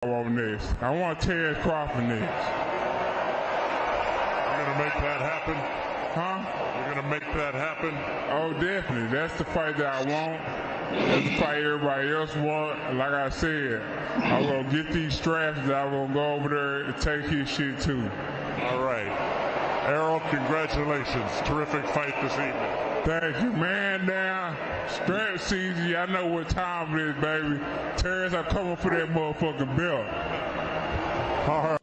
on this. I want Terence Crawford next. You're going to make that happen? Huh? You're going to make that happen? Oh, definitely. That's the fight that I want. That's the fight everybody else want. Like I said, I'm going to get these straps that I'm going to go over there and take his shit too. All right. Errol, congratulations. Terrific fight this evening. Thank you, man. Now, strap season, y'all know what time it is, baby. Terence, I'm coming for that motherfucking belt. All right.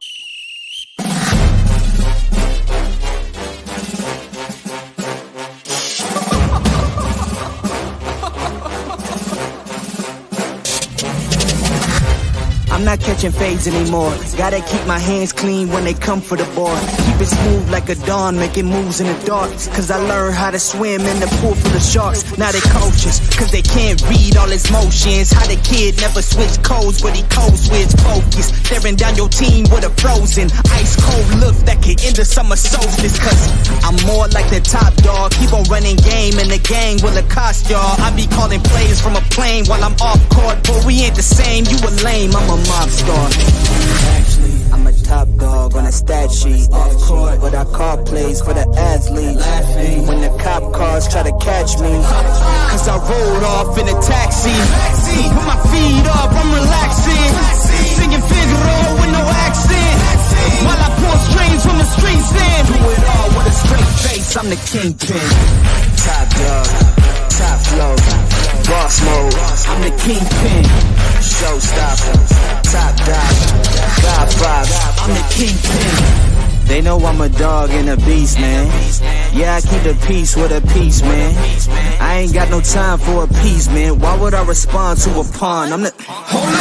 I'm not catching fades anymore. Gotta keep my hands clean when they come for the board. Keep it smooth like a dawn, making moves in the dark. Cause I learned how to swim in the pool full of sharks. Now they coaches, cause they can't read all his motions. How the kid never switch codes, but he codes with focus. Staring down your team with a frozen, ice cold look that could end the summer solstice. Cause I'm more like the top dog. Keep on running game and the gang will accost y'all. I be calling plays from a plane while I'm off court. But we ain't the same, you a lame, I'm a mob star. Actually, I'm a top dog on a stat sheet. Off court, but I call plays for the athletes. Laughing when the cop cars try to catch me. Cause I rolled off in a taxi. Put my feet up, I'm relaxing. Singing Figaro with no accent. While I pull strings from the streets in. Do it all with a straight face, I'm the kingpin. Top dog, top flow, boss mode. I'm the kingpin. Showstopper, top dog, God vibes, I'm the kingpin. They know I'm a dog and a beast, man. Yeah, I keep the peace with a piece, man. I ain't got no time for a piece, man. Why would I respond to a pawn? I'm the... Hold up!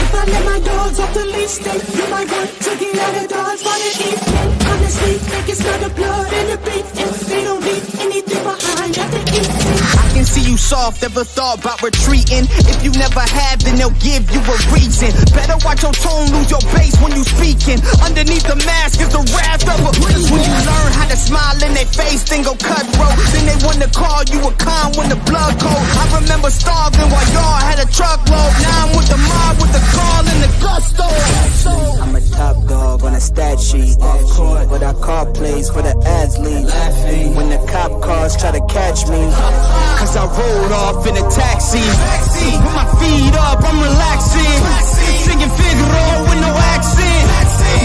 If I let my dogs off the leash, then you might want to get out of Dodge by the evening. Honestly, think it's not the blood and the beef. If they don't leave anything behind at the evening. I can see you soft, ever thought about retreating. If you never have, then they'll give you a reason. Better watch your tone, lose your bass when you speaking. Underneath the mask is the wrath of a... Cause when you learn how to smile in their face, then go cutthroat. Then they wanna call you a con when the blood cold. I remember starving while y'all had a truckload. Now I'm with the mob with the call and the gusto. I'm a top dog on a stat sheet. Off court, but I call plays for the athletes. Laughing when the cop cars try to catch me. Cause I rolled off in a taxi. Put my feet up, I'm relaxing. Singing Figaro with no accent.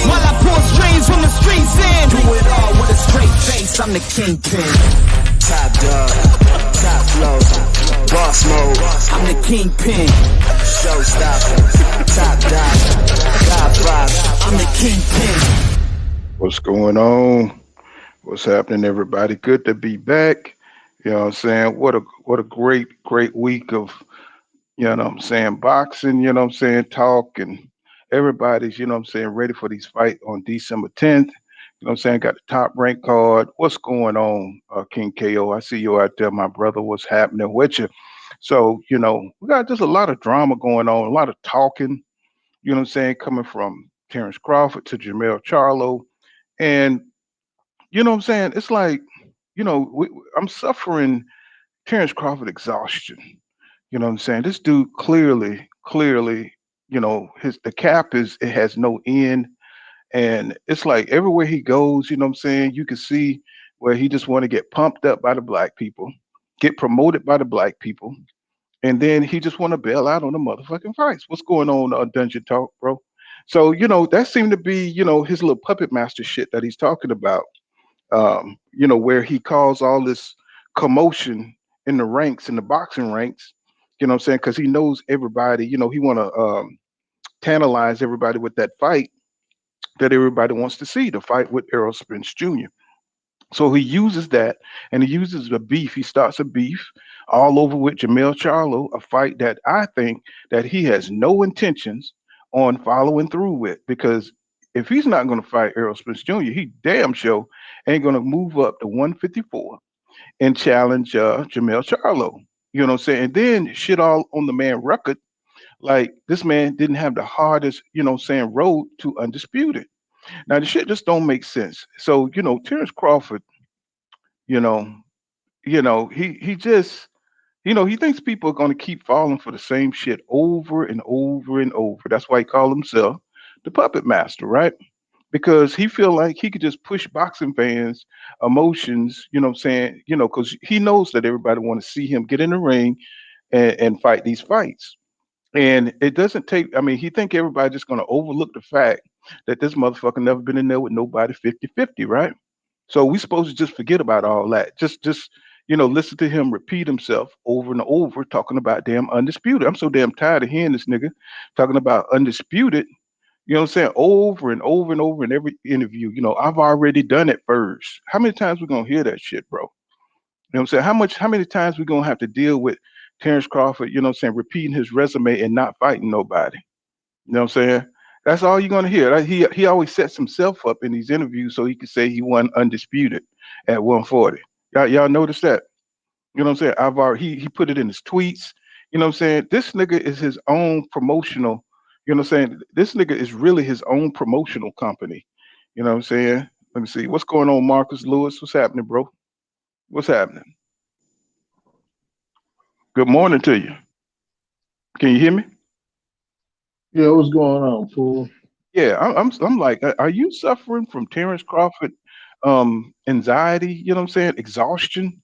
While I pull strings from the streets in. Do it all with a straight face, I'm the kingpin. Top dog, top flow, boss mode. I'm the kingpin. Showstopper, top dog, God vibes. I'm the kingpin. What's going on? What's happening, everybody? Good to be back. You know what I'm saying? What a great week of, you know what I'm saying, boxing, you know what I'm saying, talk, and everybody's, you know what I'm saying, ready for these fights on December 10th. You know what I'm saying? Got the top rank card. What's going on, King KO? I see you out there, my brother. What's happening with you? So, you know, we got just a lot of drama going on, a lot of talking, you know what I'm saying, coming from Terence Crawford to Jamel Charlo. And, you know what I'm saying? It's like, you know, I'm suffering Terence Crawford exhaustion. You know what I'm saying? This dude clearly, you know, the cap it has no end. And it's like everywhere he goes, you know what I'm saying, you can see where he just want to get pumped up by the black people, get promoted by the black people, and then he just want to bail out on the motherfucking fights. What's going on, Dungeon Talk, bro? So, you know, that seemed to be, you know, his little puppet master shit that he's talking about. You know, where he caused all this commotion in the ranks, in the boxing ranks, you know what I'm saying? Because he knows everybody, you know, he want to tantalize everybody with that fight that everybody wants to see, the fight with Errol Spence Jr. So he uses that, and he uses the beef. He starts a beef all over with Jamel Charlo, a fight that I think that he has no intentions on following through with, because if he's not going to fight Errol Spence Jr., he damn sure ain't going to move up to 154 and challenge Jamel Charlo. You know what I'm saying? And then shit all on the man record. Like, this man didn't have the hardest, you know what I'm saying, road to undisputed. Now, the shit just don't make sense. So, you know, Terence Crawford, you know, he just He thinks people are going to keep falling for the same shit over and over and over. That's why he called himself the puppet master, right? Because he feel like he could just push boxing fans emotions, you know what I'm saying? Because he knows that everybody want to see him get in the ring and fight these fights. And it doesn't take, I mean, he think everybody just going to overlook the fact that this motherfucker never been in there with nobody 50-50, right? So we supposed to just forget about all that. Just listen to him repeat himself over and over talking about damn undisputed. I'm so damn tired of hearing this nigga talking about undisputed, you know what I'm saying, over and over and over in every interview. I've already done it first. How many times we gonna hear that shit, bro? You know what I'm saying? How many times we gonna have to deal with Terence Crawford, you know what I'm saying, repeating his resume and not fighting nobody? You know what I'm saying? That's all you're gonna hear. He always sets himself up in these interviews so he can say he won undisputed at 140. Y'all notice that? You know what I'm saying? I've already he put it in his tweets. You know what I'm saying? This nigga is his own promotional. You know what I'm saying? This nigga is really his own promotional company. You know what I'm saying? Let me see. What's going on, Marcus Lewis? What's happening, bro? What's happening? Good morning to you. Can you hear me? Yeah, what's going on, fool? Yeah, I'm like, are you suffering from Terrence Crawford anxiety? You know what I'm saying? Exhaustion.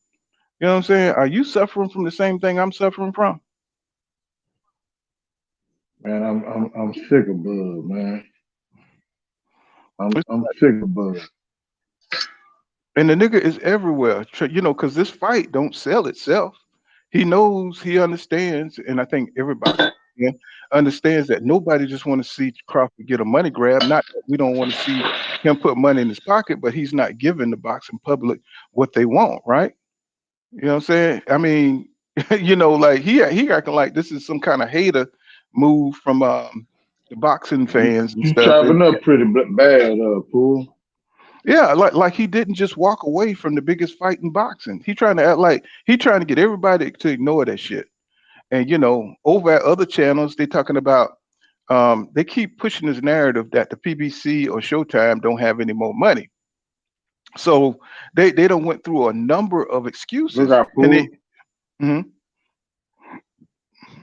You know what I'm saying? Are you suffering from the same thing I'm suffering from? Man, I'm sick of Bud, man. I'm sick of Bud. And the nigga is everywhere, because this fight don't sell itself. He knows, he understands, and I think everybody understands that nobody just want to see Crawford get a money grab. Not that we don't want to see him put money in his pocket, but he's not giving the boxing public what they want, right? You know what I'm saying? I mean, like he acting like this is some kind of hater move from the boxing fans and You stuff. And chopping up pretty bad, fool. yeah, like he didn't just walk away from the biggest fight in boxing. He trying to act like he trying to get everybody to ignore that shit. And over at other channels, they talking about they keep pushing this narrative that the PBC or Showtime don't have any more money. So they don't went through a number of Look excuses. out, And fool. Mhm.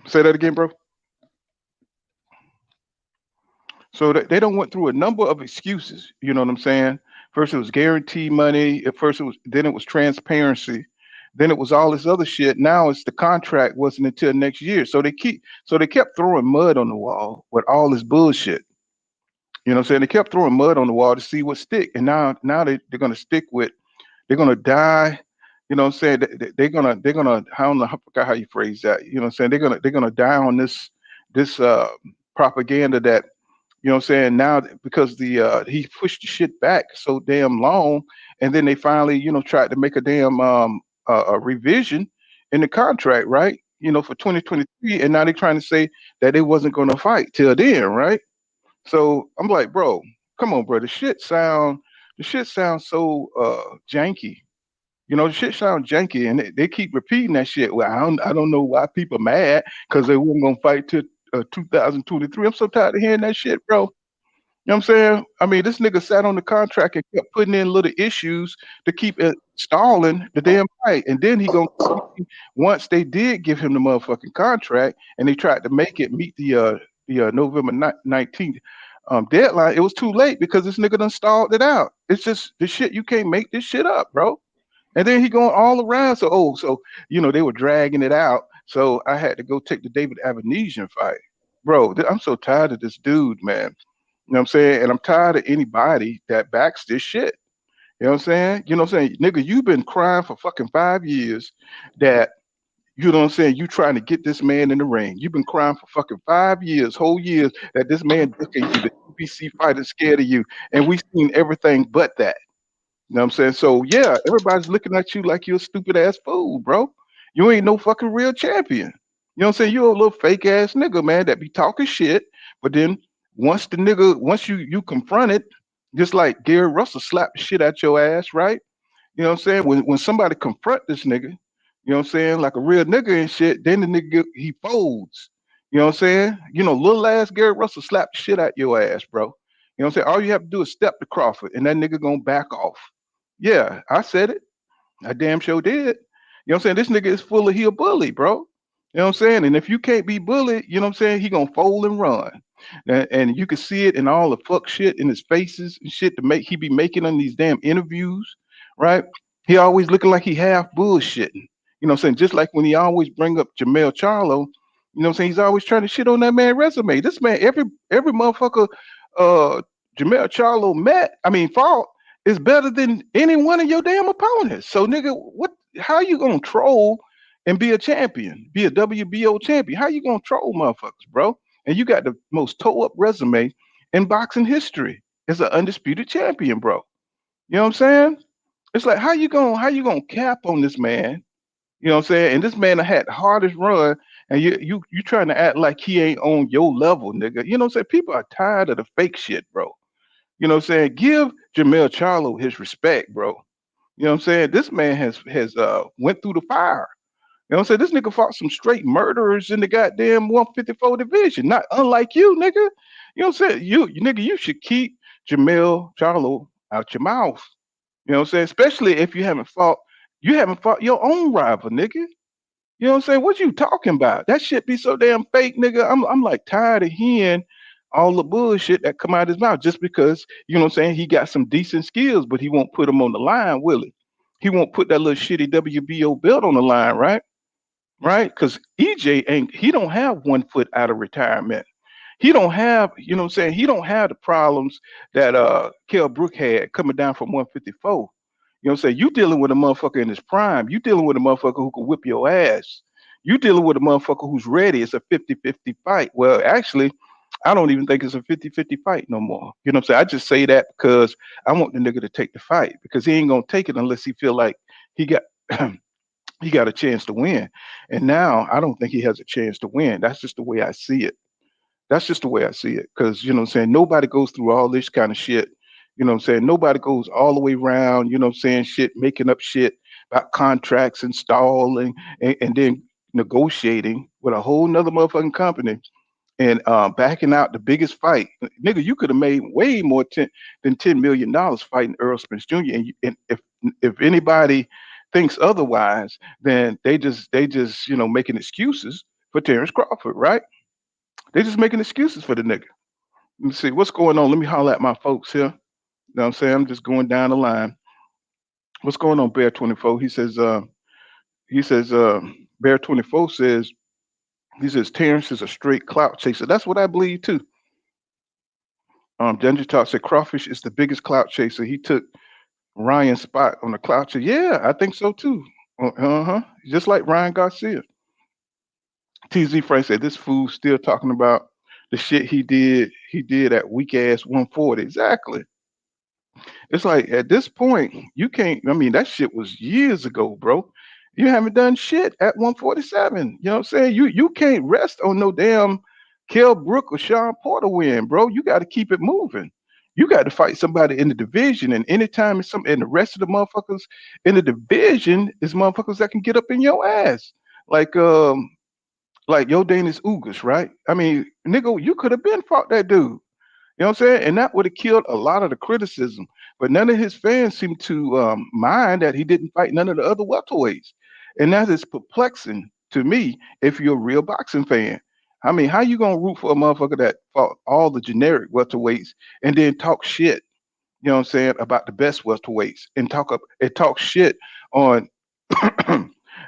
Say that again, bro. So they don't went through a number of excuses. You know what I'm saying? First it was guaranteed money. At first it was transparency. Then it was all this other shit. Now it's the contract wasn't until next year. So they kept throwing mud on the wall with all this bullshit. You know what I'm saying? They kept throwing mud on the wall to see what stick. And now they're gonna stick with they're gonna die. You know what I'm saying? They're gonna I don't know I forgot how you phrase that. You know what I'm saying? They're gonna die on this propaganda that you know what I'm saying? Now because the he pushed the shit back so damn long, and then they finally, tried to make a damn a revision in the contract, right? For 2023, and now they're trying to say that they wasn't gonna fight till then, right? So I'm like, bro, come on, bro. The shit sounds so janky. The shit sounds janky, and they keep repeating that shit. Well, I don't know why people mad because they weren't gonna fight till 2023. I'm so tired of hearing that shit, bro. You know what I'm saying? I mean, this nigga sat on the contract and kept putting in little issues to keep it stalling the damn fight. And then he gonna once they did give him the motherfucking contract and they tried to make it meet the November 19th deadline, it was too late because this nigga done stalled it out. It's just this shit, you can't make this shit up, bro. And then he going all around. So they were dragging it out. So I had to go take the David Avenesian fight. Bro, I'm so tired of this dude, man. You know what I'm saying? And I'm tired of anybody that backs this shit. You know what I'm saying? You know what I'm saying? Nigga, you've been crying for fucking 5 years that, you know what I'm saying, you trying to get this man in the ring. You've been crying for fucking 5 years, whole years, that this man dictated you, the PBC fighter scared of you. And we've seen everything but that. You know what I'm saying? So yeah, everybody's looking at you like you're a stupid ass fool, bro. You ain't no fucking real champion. You know what I'm saying? You're a little fake ass nigga, man, that be talking shit, but then once you confront it, just like Gary Russell slapped the shit out your ass, right? You know what I'm saying? When somebody confront this nigga, you know what I'm saying, like a real nigga and shit, then the nigga he folds. You know what I'm saying? Little ass Gary Russell slapped the shit out your ass, bro. You know what I'm saying? All you have to do is step to Crawford and that nigga gonna back off. Yeah, I said it. I damn sure did. You know what I'm saying? This nigga is full of he a bully, bro. You know what I'm saying? And if you can't be bullied, you know what I'm saying, he gonna fold and run. And you can see it in all the fuck shit in his faces and shit to make he be making on these damn interviews, right? He always looking like he half bullshitting. You know what I'm saying? Just like when he always bring up Jamel Charlo, you know what I'm saying? He's always trying to shit on that man resume. This man, every motherfucker uh Jamel Charlo fought is better than any one of your damn opponents. So nigga, what how you gonna troll and be a champion, be a WBO champion? How you gonna troll motherfuckers, bro? And you got the most toe up resume in boxing history as an undisputed champion, bro. You know what I'm saying? It's like how you gonna cap on this man? You know what I'm saying? And this man had the hardest run, and you trying to act like he ain't on your level, nigga. You know what I'm saying? People are tired of the fake shit, bro. You know what I'm saying? Give Jamel Charlo his respect, bro. You know what I'm saying? This man has went through the fire. You know what I'm saying? This nigga fought some straight murderers in the goddamn 154 division. Not unlike you, nigga. You know what I'm saying? You nigga, you should keep Jamel Charlo out your mouth. You know what I'm saying? Especially if you haven't fought your own rival, nigga. You know what I'm saying? What you talking about? That shit be so damn fake, nigga. I'm like tired of hearing all the bullshit that come out of his mouth just because, you know what I'm saying, he got some decent skills, but he won't put them on the line, will he? He won't put that little shitty WBO belt on the line, right? Right? Because EJ he don't have 1 foot out of retirement. He don't have, you know what I'm saying, he don't have the problems that Kell Brook had coming down from 154. You know what I'm saying? You dealing with a motherfucker in his prime. You dealing with a motherfucker who can whip your ass. You dealing with a motherfucker who's ready. It's a 50-50 fight. Well, actually, I don't even think it's a 50-50 fight no more. You know what I'm saying? I just say that because I want the nigga to take the fight because he ain't gonna take it unless he feel like he got he got a chance to win. And now I don't think he has a chance to win. That's just the way I see it. That's just the way I see it. Because, you know what I'm saying, nobody goes through all this kind of shit. You know what I'm saying? Nobody goes all the way around, you know what I'm saying, shit, making up shit about contracts and stalling and then negotiating with a whole nother motherfucking company and backing out the biggest fight. Nigga, you could have made way more than $10 million fighting Earl Spence Jr. And if anybody thinks otherwise, then they just making excuses for Terence Crawford, right? They just making excuses for the nigga. Let me see what's going on. Let me holler at my folks here. You know what I'm saying? I'm just going down the line. What's going on, Bear 24? He says Bear 24 says he says Terrence is a straight clout chaser. That's what I believe too. Ginger Talk said Crawfish is the biggest clout chaser. He took Ryan's spot on the clout chaser. Yeah, I think so too. Uh-huh. Just like Ryan Garcia. TZ Frank said this fool still talking about the shit he did at weak ass 140. Exactly. It's like at this point, you can't. I mean, that shit was years ago, bro. You haven't done shit at 147. You know what I'm saying? You can't rest on no damn Kell Brook or Sean Porter win, bro. You got to keep it moving. You got to fight somebody in the division, and anytime it's some and the rest of the motherfuckers in the division is motherfuckers that can get up in your ass. Like Yo Danish Ugas, right? I mean, nigga, you could have been fought that dude. You know what I'm saying? And that would have killed a lot of the criticism. But none of his fans seem to mind that he didn't fight none of the other welterweights. And that is perplexing to me if you're a real boxing fan. I mean, how you gonna root for a motherfucker that fought all the generic welterweights and then talk shit, you know what I'm saying, about the best welterweights and talk shit on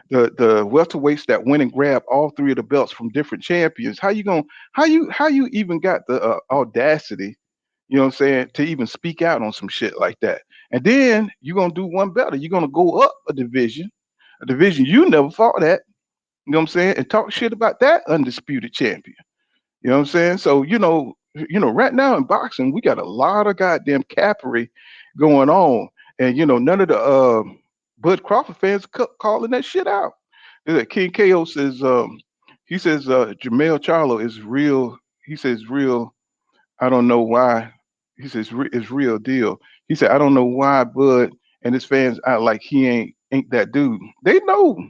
the welterweights that went and grabbed all three of the belts from different champions? How you even got the audacity, you know what I'm saying, to even speak out on some shit like that? And then you're gonna do one better. You're gonna go up a division you never fought at, you know what I'm saying, and talk shit about that undisputed champion. You know what I'm saying? So, right now in boxing, we got a lot of goddamn cappery going on. And none of the Bud Crawford fans calling that shit out. King KO says he says Jamel Charlo is real. He says real. I don't know why. He says it's real deal. He said I don't know why Bud and his fans act like he ain't that dude. They know.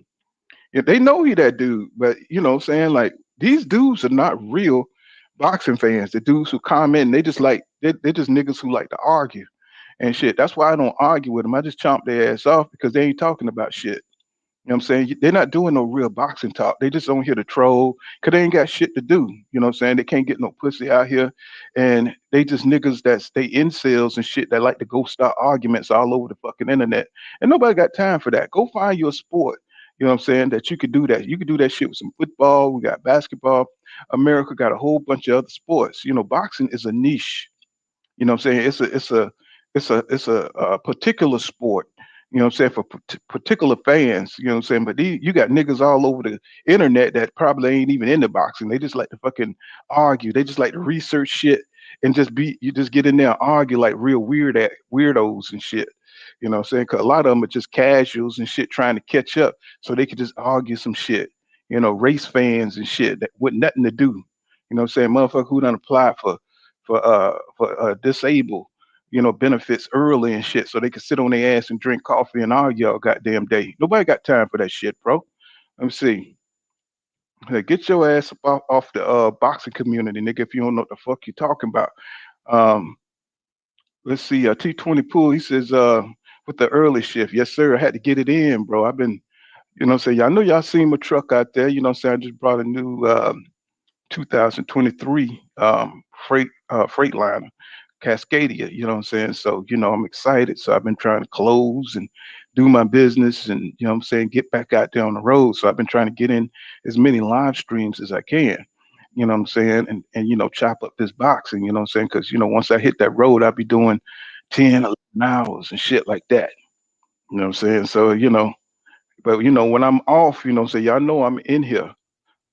Yeah, they know he that dude, but what I'm saying, like, these dudes are not real boxing fans. The dudes who comment, they just like they're just niggas who like to argue and shit. That's why I don't argue with them. I just chomp their ass off because they ain't talking about shit. You know what I'm saying? They're not doing no real boxing talk. They just on here to troll because they ain't got shit to do. You know what I'm saying? They can't get no pussy out here. And they just niggas that stay incels and shit that like to go start arguments all over the fucking internet. And nobody got time for that. Go find your sport. You know what I'm saying? That you could do that. You could do that shit with some football. We got basketball. America got a whole bunch of other sports. You know, boxing is a niche. You know what I'm saying? It's a particular sport. You know what I'm saying, for particular fans. You know what I'm saying. But you got niggas all over the internet that probably ain't even into boxing. They just like to fucking argue. They just like to research shit and just be. You just get in there and argue like real weirdos and shit. You know what I'm saying? Cause a lot of them are just casuals and shit trying to catch up so they could just argue some shit. You know, race fans and shit that with nothing to do. You know what I'm saying? Motherfucker who done apply for disabled, you know, benefits early and shit, so they could sit on their ass and drink coffee and argue all goddamn day. Nobody got time for that shit, bro. Let me see. Hey, get your ass up off the boxing community, nigga. If you don't know what the fuck you talking about. Um, let's see. T20 Pool. He says, with the early shift, yes sir. I had to get it in, bro. I've been, you know, what I'm saying, y'all know y'all seen my truck out there. You know, what I'm saying, I just brought a new 2023 Freightliner Cascadia. You know what I'm saying? So, you know, I'm excited. So I've been trying to close and do my business and, you know what I'm saying, get back out there on the road. So I've been trying to get in as many live streams as I can. You know what I'm saying? And you know, chop up this boxing, you know what I'm saying? Because, you know, once I hit that road, I'll be doing 10, 11 hours and shit like that. You know what I'm saying? So, you know, but, you know, when I'm off, you know, so y'all know I'm in here.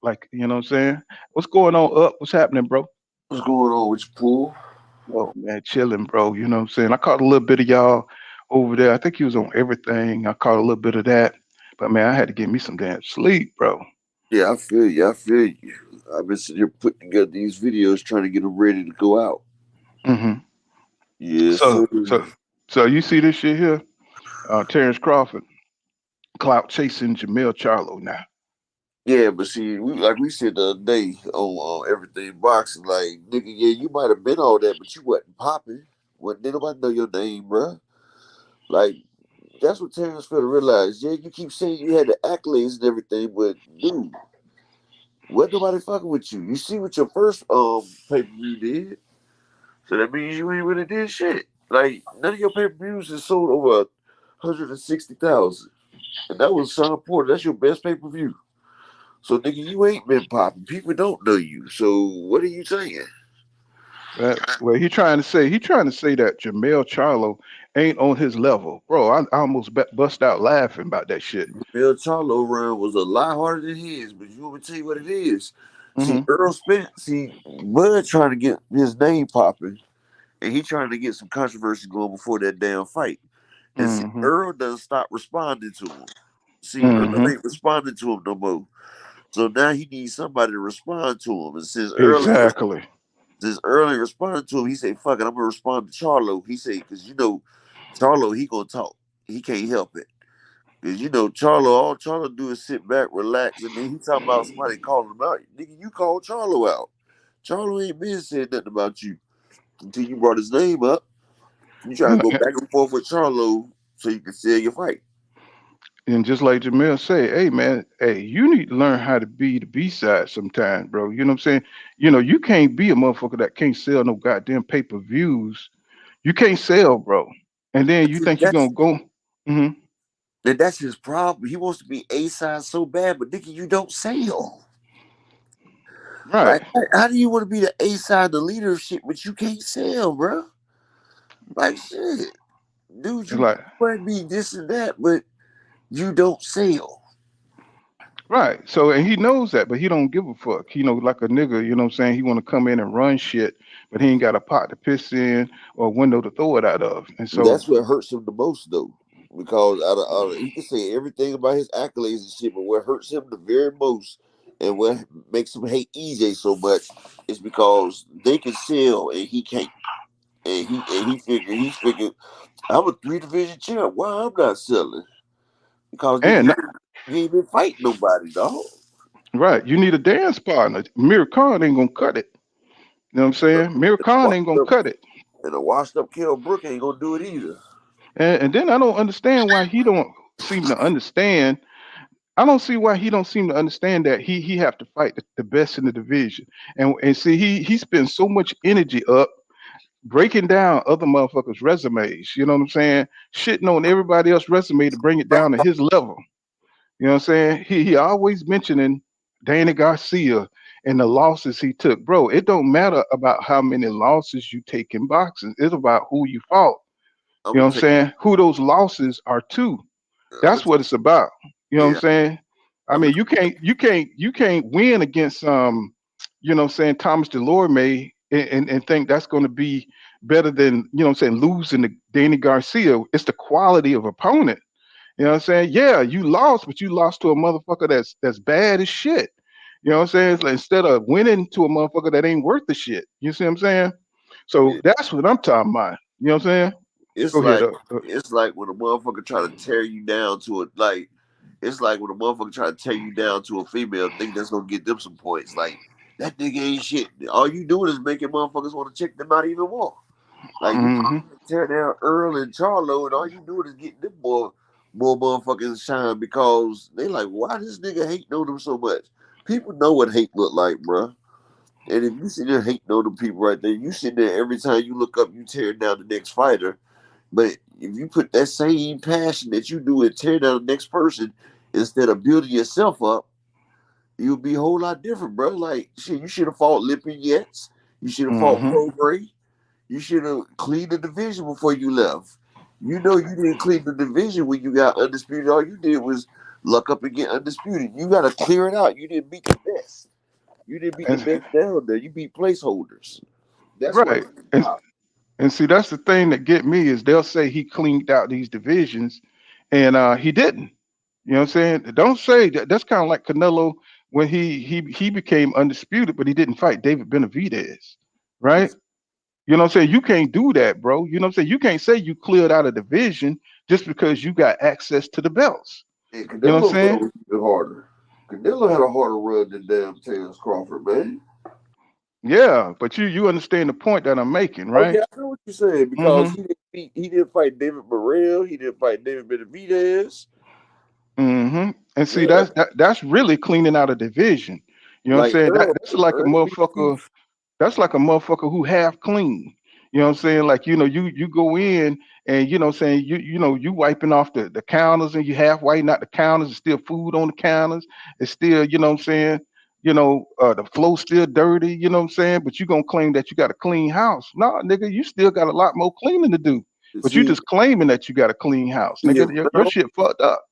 Like, you know what I'm saying? What's going on up? What's happening, bro? What's going on with your pool? Oh man, chilling, bro. You know what I'm saying? I caught a little bit of y'all over there. I think he was on everything. I caught a little bit of that. But man, I had to get me some damn sleep, bro. Yeah, I feel you. I feel you. I've been sitting here putting together these videos, trying to get them ready to go out. hmm Yes, So sir. so you see this shit here? Terence Crawford, clout chasing Jamel Charlo now. Yeah, but see, like we said the other day on everything boxing, like nigga, yeah, you might have been all that, but you wasn't popping. Did nobody know your name, bruh? Like that's what Terrence failed to realize. Yeah, you keep saying you had the accolades and everything, but dude, what nobody fucking with you? You see what your first pay per view did, so that means you ain't really did shit. Like none of your pay per views has sold over 160,000, and that was Sean Porter. That's your best pay per view. So nigga, you ain't been popping. People don't know you. So what are you saying? Well, he trying to say that Jamel Charlo ain't on his level, bro. I almost bust out laughing about that shit. Bill Charlo run was a lot harder than his, but you want me to tell you what it is? See, hmm Earl Spence, Bud trying to get his name popping, and he trying to get some controversy going before that damn fight. And see, hmm Earl doesn't stop responding to him. See, Earl hmm ain't responding to him no more. So now he needs somebody to respond to him. And Exactly. since Earl ain't responding to him, he say, "Fuck it, I'm gonna respond to Charlo." He say, "Cause you know, Charlo, he gonna talk. He can't help it." Cause you know Charlo, all Charlo do is sit back, relax, and then he talking about somebody calling him out. Nigga, you called Charlo out. Charlo ain't been saying nothing about you until you brought his name up. You try to And, go back and forth with Charlo so you can sell your fight. and just like Jamel said, hey man, hey, you need to learn how to be the B side sometimes, bro. You know what I'm saying? You know, you can't be a motherfucker that can't sell no goddamn pay-per-views. You can't sell, bro. And then But you see, think you're gonna go. hmm that's his problem. He wants to be A side so bad, but nigga, you don't sell. Right. Like, how do you want to be the A side, the leadership, but you can't sell, bro? Like shit, dude, It's you like might be this and that, but you don't sell. right. So and he knows that, but he don't give a fuck. You know, like a nigga, you know what I'm saying? He wanna come in and run shit, but he ain't got a pot to piss in or a window to throw it out of. And so That's what hurts him the most, though, because he can say everything about his accolades and shit, but what hurts him the very most and what makes him hate EJ so much is because they can sell and he can't, and he figured I'm a 3 division champ. Why I'm not selling? Because nigga, and you ain't been fighting nobody, dog. right, you need a dance partner. Mir Khan ain't gonna cut it. You know what I'm saying? Mir Khan Washed ain't gonna up, cut it. and a washed up Kell Brook ain't gonna do it either. And then I don't understand why he don't seem to understand. I don't see why he don't seem to understand that he have to fight the best in the division. And see he spends so much energy up breaking down other motherfuckers' resumes. You know what I'm saying? Shitting on everybody else's resume to bring it down to his level. You know what I'm saying? He always mentioning Danny Garcia and the losses he took. Bro, it don't matter about how many losses you take in boxing. It's about who you fought. I'm You know gonna what I'm take. saying? Who those losses are to. I'm gonna That's what take. it's about. You know what I'm Yeah. saying? I I'm gonna. mean, you can't win against you know what I'm saying, Thomas Delorme and think that's going to be better than, you know what I'm saying, losing to Danny Garcia. It's the quality of opponent. You know what I'm saying? Yeah, you lost, but you lost to a motherfucker that's bad as shit. You know what I'm saying? It's like instead of winning to a motherfucker that ain't worth the shit. You see what I'm saying? So Yeah. that's what I'm talking about. You know what I'm saying? It's Go ahead. like it's like when a motherfucker try to tear you down to it. Like it's like when a motherfucker try to tear you down to a female, think that's gonna get them some points. Like that nigga ain't shit. All you doing is making motherfuckers want to check them out even more. Like you Hmm. tear down Earl and Charlo, and all you doing is getting them more motherfucking shine because they like, why this nigga hating on them so much? People know what hate look like, bruh. And if you sit there hating on them people right there, you sit there every time you look up, you tearing down the next fighter. But if you put that same passion that you do and tear down the next person instead of building yourself up, you'll be a whole lot different, bro. Like shit, you should have fought Lippians. You should have fought Hmm. Prograis. You should have cleaned the division before you left. You know you didn't clean the division when you got undisputed. All you did was luck up and get undisputed. You got to clear it out. You didn't beat the best. You didn't beat the And best down there. You beat placeholders. That's what right. it's And about. and see that's the thing that get me is they'll say he cleaned out these divisions and he didn't. You know what I'm saying? Don't say that. That's kind of like Canelo when he became undisputed, but he didn't fight David Benavidez, right? You know what I'm saying? You can't do that, bro. You know what I'm saying? You can't say you cleared out a division just because you got access to the belts. And You know what I'm Canelo saying? run was even harder. Canelo had a harder run than damn Terence Crawford, man. Yeah, but you understand the point that I'm making, Oh right? yeah, I know what you're saying because Mm-hmm. he didn't fight David Morrell, he didn't fight David Benavidez. Mm-hmm. And see, Yeah, that's really cleaning out a division. You know what I'm like saying? Earl, That's like a Earl beat two. motherfucker. That's like a motherfucker who half clean. You know what I'm saying? Like, you go in and you know what I'm saying, you wiping off the counters and you half wiping out the counters, there's still food on the counters. It's still, you know what I'm saying, the floor still dirty, you know what I'm saying? But you gonna claim that you got a clean house. No, nigga, you still got a lot more cleaning to do. But you See, just claiming that you got a clean house. if Nigga, your Earl, shit fucked up.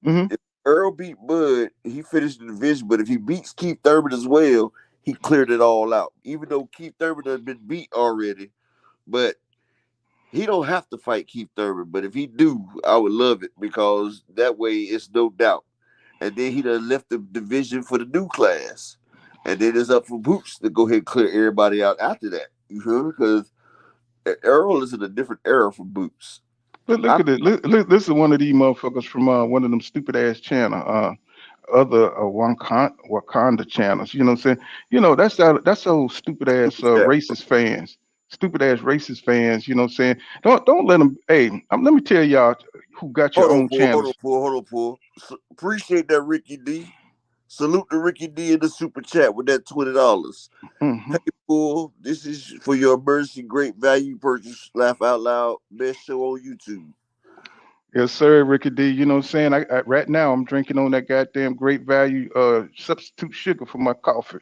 Hmm. if Earl beat Bud, he finished the division. But if he beats Keith Thurman as well, he cleared it all out. Even though Keith Thurman has been beat already, but he don't have to fight Keith Thurman. But if he do, I would love it because that way it's no doubt. And then he done left the division for the new class. And then it's up for Boots to go ahead and clear everybody out after that. You feel me? Because Errol is in a different era from Boots. Look I at it. Look, this is one of these motherfuckers from one of them stupid ass channel. Other Wakanda channels. You know what I'm saying? That's those stupid ass super chat. racist fans. Stupid ass racist fans. You know what I'm saying? Don't let them. Hey, let me tell y'all who got your Hold on, own Paul. Hold on, channels. Paul. Hold on, Paul. Appreciate that, Ricky D. Salute to Ricky D in the super chat with that $20. Hmm. Hey, Paul, this is for your emergency great value purchase. Laugh out loud. Best show on YouTube. Yes, sir, Ricky D. You know what I'm saying? Right now I'm drinking on that goddamn great value substitute sugar for my coffee.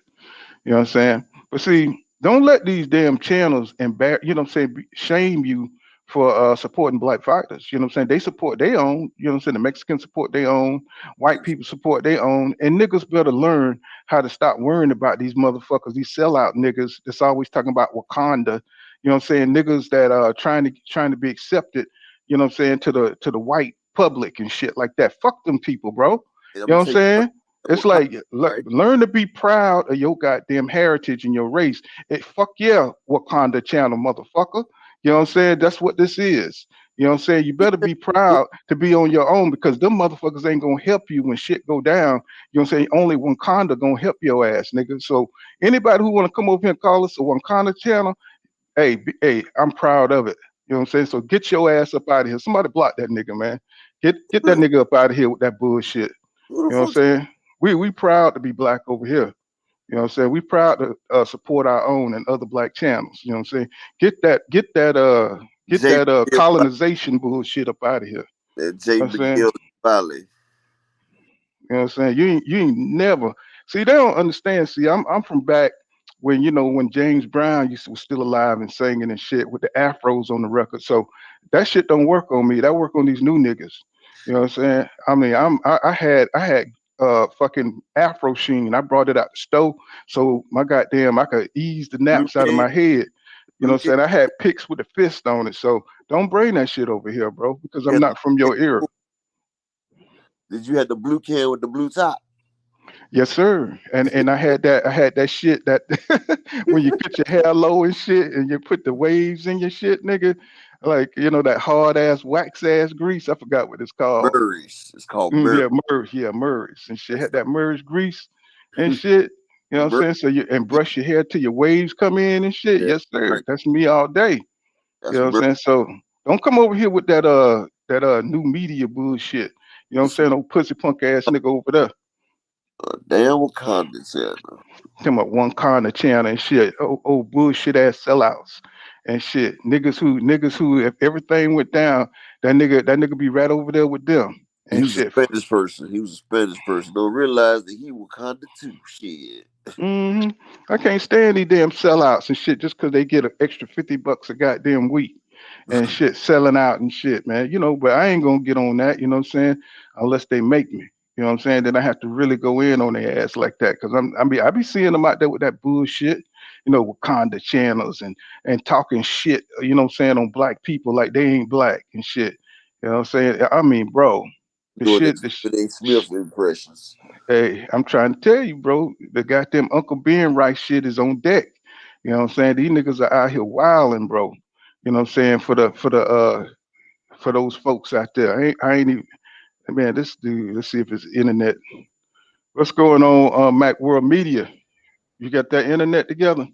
You know what I'm saying? But see, don't let these damn channels you know what I'm saying, shame you for supporting black fighters. You know what I'm saying? They support their own, you know what I'm saying? The Mexicans support their own, white people support their own, and niggas better learn how to stop worrying about these motherfuckers, these sellout niggas that's always talking about Wakanda. You know what I'm saying? Niggas that are trying to be accepted, you know what I'm saying, to the white public and shit like that. Fuck them people, bro. You And I'm know gonna what I'm tell you saying? It's what kind, like right? learn to be proud of your goddamn heritage and your race. Fuck yeah, Wakanda channel, motherfucker. You know what I'm saying? That's what this is. You know what I'm saying? You better be Yeah, proud to be on your own because them motherfuckers ain't gonna help you when shit go down. You know what I'm saying? Only Wakanda gonna help your ass, nigga. So anybody who wanna come over here and call us a Wakanda channel, hey, hey, I'm proud of it. You know what I'm saying? So get your ass up out of here. Somebody block that nigga, man. Get that nigga up out of here with that bullshit. Who You the know what I'm fuck? saying? We proud to be black over here. You know what I'm saying? We proud to support our own and other black channels. You know what I'm saying? Get that get that get Jay that McGill colonization bullshit up out of here. and Jay You know what I'm saying? McGill Valley. You know what I'm saying? You ain't never see they don't understand. See, I'm from back when when James Brown was still alive and singing and shit with the afros on the record. So that shit don't work on me. That work on these new niggas. You know what I'm saying? I mean, I had fucking Afro Sheen. I brought it out the stove so my goddamn I could ease the Blue naps out of King, my head. You know Blue what I'm King. saying? I had picks with a fist on it. So don't bring that shit over here, bro, because You I'm had not from the, your era. did you have the blue can with the blue top? Yes, sir. And I had that shit that when you cut your hair low and shit and you put the waves in your shit, nigga, like that hard ass wax ass grease. I forgot what it's called. Murray's. It's called Murray. Yeah, merge and shit. That's Had that merge grease and shit. You know what I'm Murray. saying? So you and brush your hair till your waves come in and shit. Yeah, Yes, sir. right. That's me all day. You That's know what Murray. I'm saying? So don't come over here with that new media bullshit. You know what I'm It's saying? Old pussy punk ass nigga over there. a damn Wakanda channel. Talking about one corner channel and shit. Oh bullshit ass sellouts and shit. Niggas who if everything went down, that nigga be right over there with them He and was a shit. Spanish person. He was a Spanish person. Don't realize that he Wakanda too. Shit. hmm I can't stand these damn sellouts and shit just because they get an extra $50 a goddamn week and shit selling out and shit, man. But I ain't gonna get on that, you know what I'm saying? Unless they make me. You know what I'm saying? Then I have to really go in on their ass like that. Cause I be seeing them out there with that bullshit, Wakanda channels and talking shit, you know what I'm saying, on black people like they ain't black and shit. You know what I'm saying? I mean, bro, the Doing shit, this Stephen A. Smith impressions. hey, I'm trying to tell you, bro, the goddamn Uncle Ben Rice shit is on deck. You know what I'm saying? These niggas are out here wilding, bro. You know what I'm saying? For those folks out there. I ain't even man, this dude, let's see if it's internet. What's going on, Mac World Media? You got that internet together?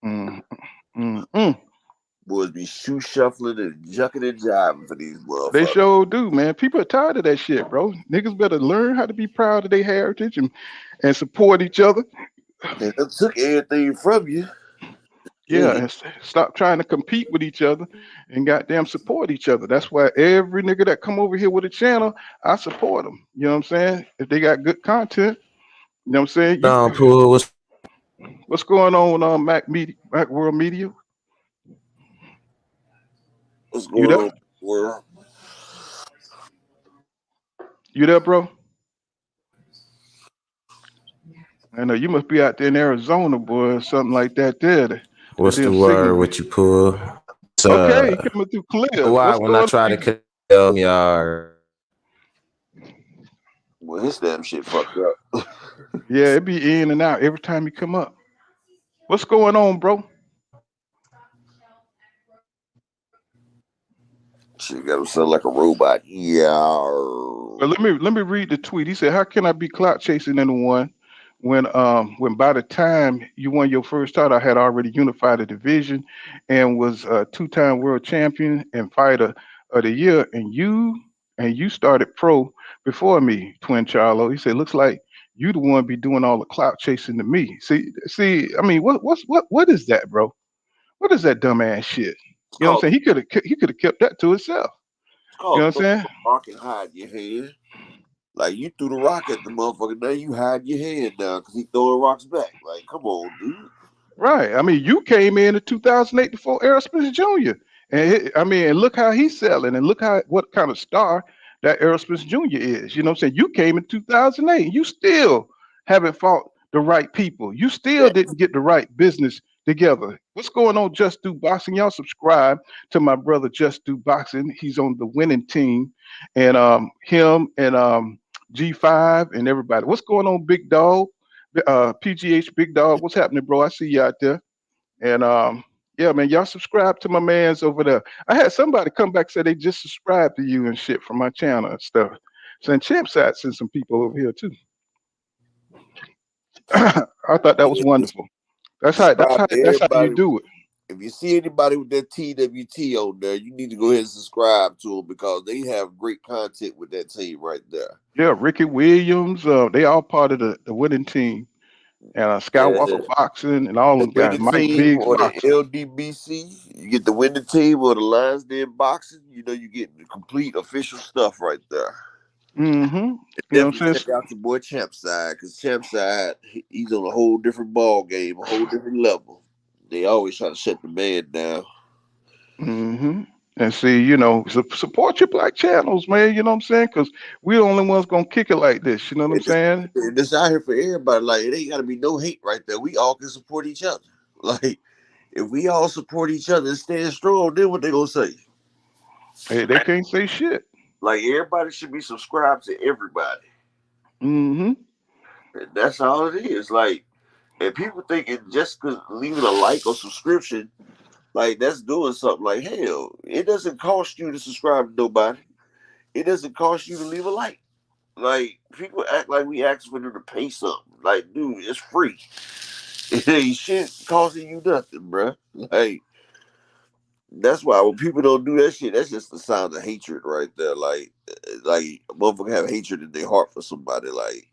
Mm, mm, mm. Boys be shoe shuffling and jucking and jiving for these They motherfuckers. sure do, man. People are tired of that shit, bro. Niggas better learn how to be proud of their heritage and support each other. They done took everything from you. Yeah, Shit. and stop trying to compete with each other and goddamn support each other. That's why every nigga that come over here with a channel, I support them. You know what I'm saying? If they got good content, you know what I'm saying? Pool was What's going on, Mac Media, Mac World Media? What's You going there? on, world? You there, bro? I know you must be out there in Arizona, boy, or something like that. There, the what's the damn word signal. with you pull? It's Okay, you coming through clear. why What's when I going try to on? connect y'all Well, his damn shit fucked up. Yeah, it be in and out every time you come up. What's going on, bro? Shit got him sound like a robot. Yeah. Well, let me read the tweet. He said, "How can I be clout chasing anyone when by the time you won your first title, I had already unified the division and was a two-time world champion and fighter of the year, and you started pro before me, Twin Charlo." He said, "Looks like you the one be doing all the clout chasing to me." See. I mean, what is that, bro? What is that dumbass shit? It's You know what I'm called saying? He could have kept that to himself. it's You know called what throw I'm saying? a rock and hide your hand. Like you threw the rock at the motherfucker, now you hide your hand down because he throwing rocks back. Like, come on, dude. Right. I mean, you came in 2008 before Errol Spence Jr. And look how he's selling, and look what kind of star that Errol Spence Jr. is. You know what I'm saying? You came in 2008. You still haven't fought the right people. You still That didn't get the right business together. What's going on, Just Do Boxing? Y'all subscribe to my brother Just Do Boxing. He's on the winning team, and him and G5 and everybody. What's going on, Big Dog? PGH Big Dog, what's happening, bro? I see you out there. And yeah, man, y'all subscribe to my man's over there. I had somebody come back say they just subscribed to you and shit from my channel and stuff. Send Champ sat send some people over here too. I thought that was yeah, wonderful. That's how that's subscribe how to that's how you everybody. do it. if you see anybody with that TWT on there, you need to go ahead and subscribe to them because they have great content with that team right there. Yeah, Ricky Williams, they all part of the winning team. And Skywalker And Boxing and all the them guys, winning Mike team Biggs or the Boxing. LDBC, you get the winning team or the Lions Den Boxing, you know you get the complete official stuff right there. Mm-hmm. And You know what definitely I'm saying? check out your boy Champside, because Champside, he's on a whole different ball game, a whole different level. They always try to shut the man down. Mm-hmm. And see, support your black channels, man. You know what I'm saying? Because we're the only ones gonna kick it like this. You know what I'm saying? And this out here for everybody. Like it ain't gotta be no hate right there. We all can support each other. Like if we all support each other and stand strong, then what they gonna say? Hey, they can't say shit. Like everybody should be subscribed to everybody. Mm-hmm. And that's all it is. Like and people thinking just cause leaving a like or subscription, like that's doing something. Like hell, it doesn't cost you to subscribe to nobody. It doesn't cost you to leave a like. Like people act like we ask for them to pay something. Like, dude, it's free. It ain't shit costing you nothing, bruh. Like that's why when people don't do that shit, that's just the sign of hatred right there. Like a motherfucker have hatred in their heart for somebody. Like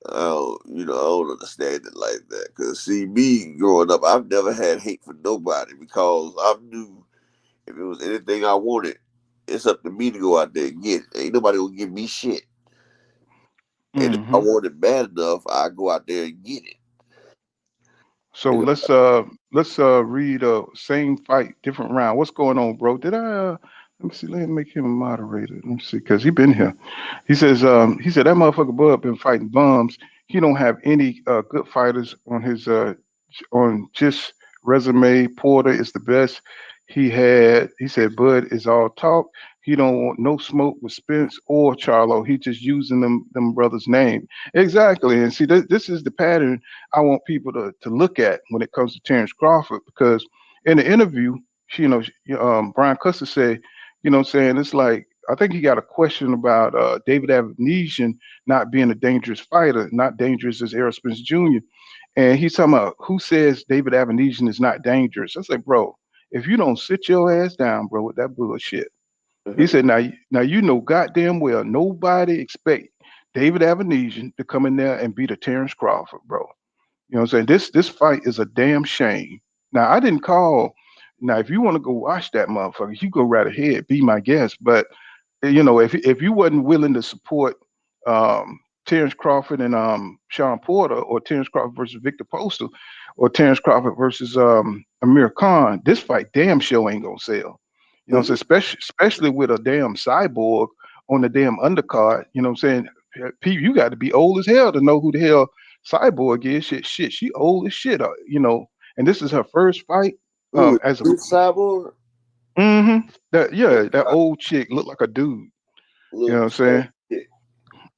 I don't understand it like that. Cause see, me growing up, I've never had hate for nobody because I knew if it was anything I wanted, it's up to me to go out there and get it. Ain't nobody gonna give me shit. And if I Mm-hmm. want it bad enough, I go out there and get it. So And let's read same fight, different round. What's going on, bro? Did I let me see, let me make him a moderator. Let me see, because he been here. He said that motherfucker Bud been fighting bums. He don't have any good fighters on just resume. Porter is the best he had. He said Bud is all talk. He don't want no smoke with Spence or Charlo. He just using them brothers' name. Exactly. And see, this is the pattern I want people to look at when it comes to Terence Crawford, because in the interview, Brian Custer said, what I'm saying, it's like I think he got a question about David Avanesian not being a dangerous fighter, not dangerous as Errol Spence Jr. And he's talking about who says David Avanesian is not dangerous. I said, bro, if you don't sit your ass down, bro, with that bullshit. He said, now you know goddamn well nobody expect David Avanesian to come in there and beat a Terence Crawford, bro. You know what I'm saying? This fight is a damn shame. Now I didn't call. Now if you want to go watch that motherfucker, you go right ahead, be my guest. But if you wasn't willing to support Terence Crawford and Sean Porter, or Terence Crawford versus Victor Postal, or Terence Crawford versus Amir Khan, this fight damn sure ain't gonna sell. You know what I'm saying? Especially with a damn cyborg on the damn undercard. You know what I'm saying? Pete, you got to be old as hell to know who the hell Cyborg is. Shit, she old as shit. And this is her first fight Ooh, as a. this cyborg, Mm-hmm. That old chick looked like a dude. You know little what I'm saying?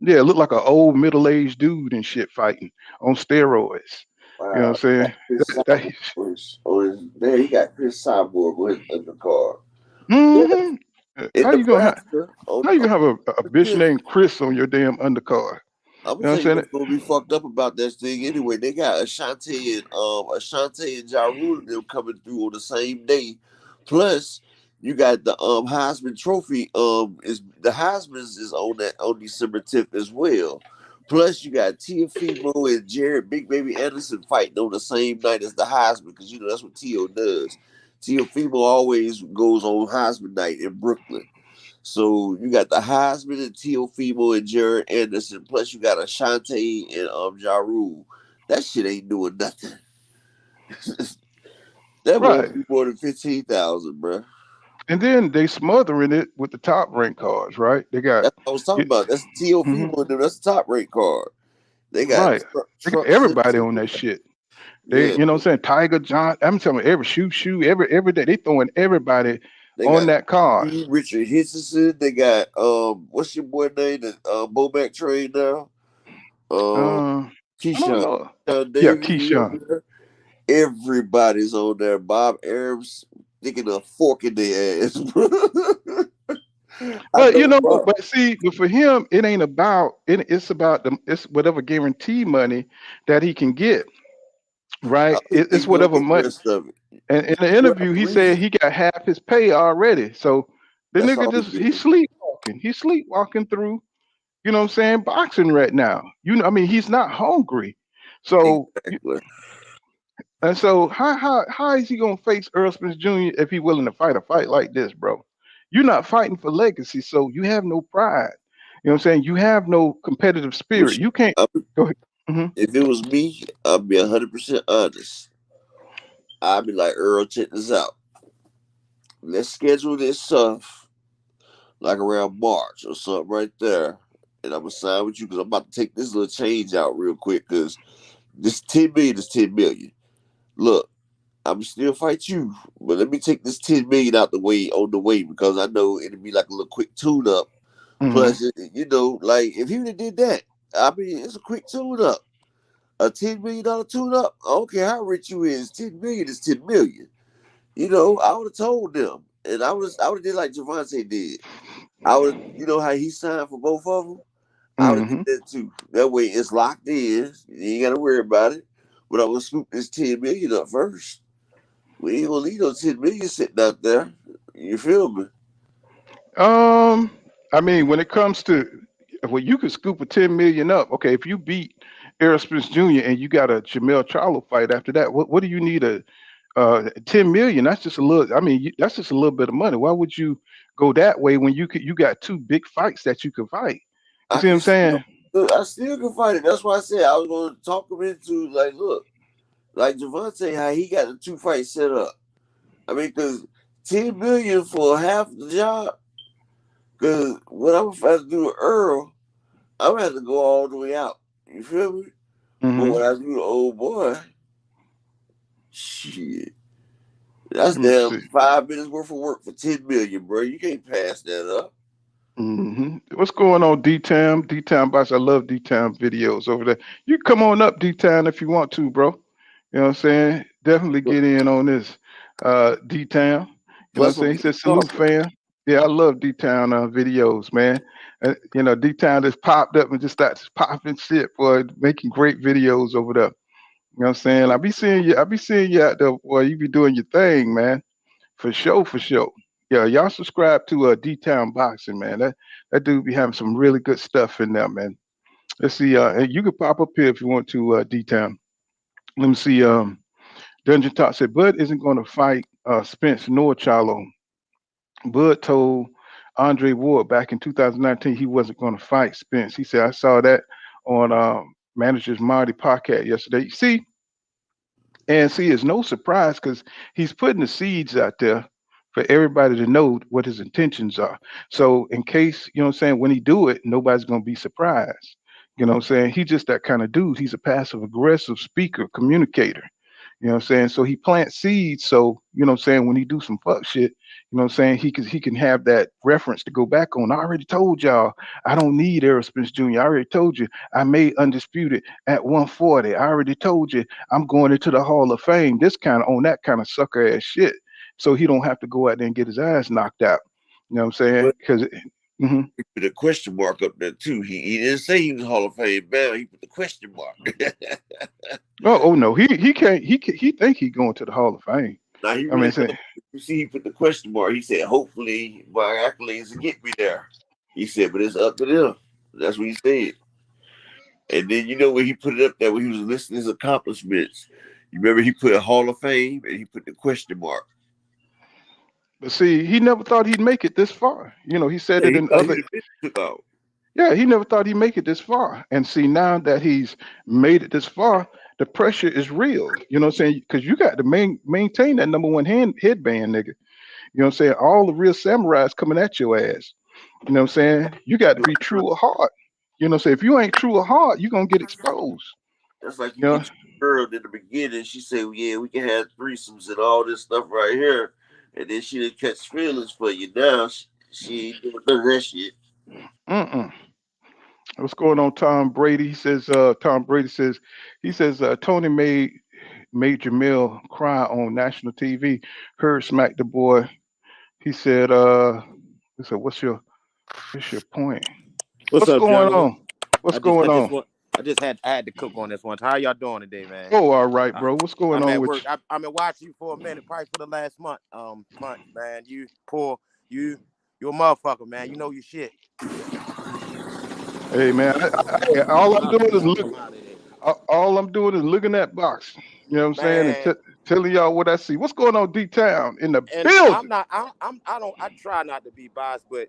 Yeah, looked like an old middle-aged dude and shit fighting on steroids. You know what I'm wow, saying? Chris That, Cyborg on his there. He got Chris Cyborg on his undercard. Yeah, mm-hmm. in How you gonna have Nebraska, how you gonna have a the bitch fifth. named Chris on your damn undercard? I'm gonna You know tell what I'm you saying? what's gonna be fucked up about this thing anyway. They got Ashante and Ja Rule and them coming through on the same day. Plus, you got the Heisman Trophy. Is the Heisman's is on that on December 10th as well. Plus, you got Teofimo and Jared Big Baby Anderson fighting on the same night as the Heisman, because that's what Teo does. Teofimo always goes on Heisman night in Brooklyn. So you got the Heisman and Teofimo and Jared Anderson, plus you got Ashante and Ja Rule. That shit ain't doing nothing. That Right. won't be more than 15,000, bro. And then they smothering it with the top rank cards, right? They got That's what I was talking about. That's mhm, Teofimo and them. That's the top rate card. They got right. They got Truck everybody Simpson. on that shit. They, Yeah, what I'm saying, Tiger John. I'm telling you, every shoe, every day they throwing everybody they on got that card. Richard Hitchison. They got what's your boy name? The Bomac trade now. Um, I don't Keyshawn. know. Keyshawn Yeah, Davis. He on Keyshawn. there. Everybody's on there. Bob Arabs sticking a fork in their ass. I But know Bob. but for him, it ain't about it. It's about it's whatever guarantee money that he can get. right? I think It's he's gonna whatever get the money. rest of it. And in the Well, interview, the he said reason he got half his pay already. So the that's nigga all he just he's getting. sleepwalking. He's sleepwalking through, you know what I'm saying, boxing right now. You know, I mean, he's not hungry. So Exactly. and so how is he gonna face Earl Spence Jr. if he willing to fight a fight like this, bro? You're not fighting for legacy, so you have no pride. You know what I'm saying? You have no competitive spirit. Which You can't I, go ahead. Hmm. if it was me, I'd be 100% honest. I'd be like, Earl, check this out. Let's schedule this stuff like around March or something right there. And I'm gonna sign with you because I'm about to take this little change out real quick because this 10 million is 10 million. Look, I'm still fight you, but let me take this 10 million out the way on the way because I know it'll be like a little quick tune up. Hmm. Plus, like if he would have did that, I mean, it's a quick tune up. A $10 million tune up. I don't care how rich you is. 10 million is 10 million. I would have told them, and I would have did like Javante did. I would, how he signed for both of them. I would have did Hmm. that too. That way, it's locked in. You ain't got to worry about it. But I'm gonna scoop this 10 million up first. We ain't gonna leave no 10 million sitting out there. You feel me? Um, I mean, when it comes to well, you could scoop a 10 million up. Okay, if you beat Errol Spence Jr. and you got a Jamel Charlo fight after that, what do you need a 10 million? That's just a little. I mean, that's just a little bit of money. Why would you go that way when you got two big fights that you could fight? You I see what can I'm still, saying? I still can fight it. That's why I said I was gonna talk him into like, look, like Javante, how he got the two fights set up. I mean, because 10 million for half the job. Because what I'm about to do with Earl, I'm gonna have to go all the way out. You feel me? But Hmm. when I do the old boy, shit, that's Let me damn see. 5 minutes worth of work for 10 million, bro. You can't pass that up. What's going on, D-Town? D-Town Boss, I love D-Town videos over there. You come on up, D-Town, if you want to, bro. You know what I'm saying? Definitely get in on this, D-Town. You know what I'm Plus, I'm saying? He getting said, salute, Crawford. fam. Yeah, I love D-Town videos, man. D-Town just popped up and just started popping shit, boy, making great videos over there. You know what I'm saying? I be seeing you out there, boy. You be doing your thing, man. For sure, for sure. Yeah, y'all subscribe to D Town Boxing, man. That dude be having some really good stuff in there, man. Let's see, and you can pop up here if you want to, D Town. Let me see. Dungeon Talk said Bud isn't going to fight Spence nor Charlo. Bud told Andre Ward back in 2019 he wasn't going to fight Spence. He said I saw that on Manager's Marty podcast yesterday. See, it's no surprise because he's putting the seeds out there for everybody to know what his intentions are. So in case, you know what I'm saying, when he do it, nobody's gonna be surprised. You know what I'm saying? He's just that kind of dude. He's a passive aggressive speaker, communicator. You know what I'm saying? So he plants seeds. So, you know what I'm saying, when he do some fuck shit, you know what I'm saying, he can have that reference to go back on. I already told y'all I don't need Errol Spence Jr. I already told you I made undisputed at 140. I already told you I'm going into the Hall of Fame. This kind of on that kind of sucker ass shit. So he don't have to go out there and get his ass knocked out. You know what I'm saying? But Because he put a question mark up there too. He didn't say he was Hall of Fame bound. He put the question mark. oh no, he can't he think he going to the Hall of Fame. Now he I mean, really don't. You see, he put the question mark. He said, "Hopefully, my accolades will get me there." He said, "But it's up to them." That's what he said. And then when he put it up there when he was listing his accomplishments. You remember he put a Hall of Fame and he put the question mark. but see, he never thought he'd make it this far. You know, he said Yeah, it he in thought other. he'd have been took out. Yeah, he never thought he'd make it this far. And see, now that he's made it this far, the pressure is real. You know what I'm saying? Because you got to maintain that number one headband, nigga. You know what I'm saying? All the real samurais coming at your ass. You know what I'm saying? You got to be true of heart. You know what I'm saying? If you ain't true of heart, you're going to get exposed. That's like you You know? get your girl in the beginning. She said, well, "Yeah, we can have threesomes and all this stuff right here," and then she didn't catch feelings for you. Now she ain't doing none of that shit. Mm-mm. What's going on, Tom Brady? Tom Brady says, Tony made Jamil cry on national TV. Heard smack the boy. He said, he said, what's your point? What's What's up, going gentlemen? on? What's I just going I just on? want I had to cook on this one. How y'all doing today, man? Oh, all right, bro. What's going I'm on at with work. I've been watching you for a minute, probably for the last month. Man, you poor, you a motherfucker, man. You know your shit. you? Hey, man. All I'm doing is Come out of there, all I'm doing is looking at box. You know what I'm saying, and man. telling y'all what I see. What's going on, D Town in the And I'm building? not. I try not to be biased, but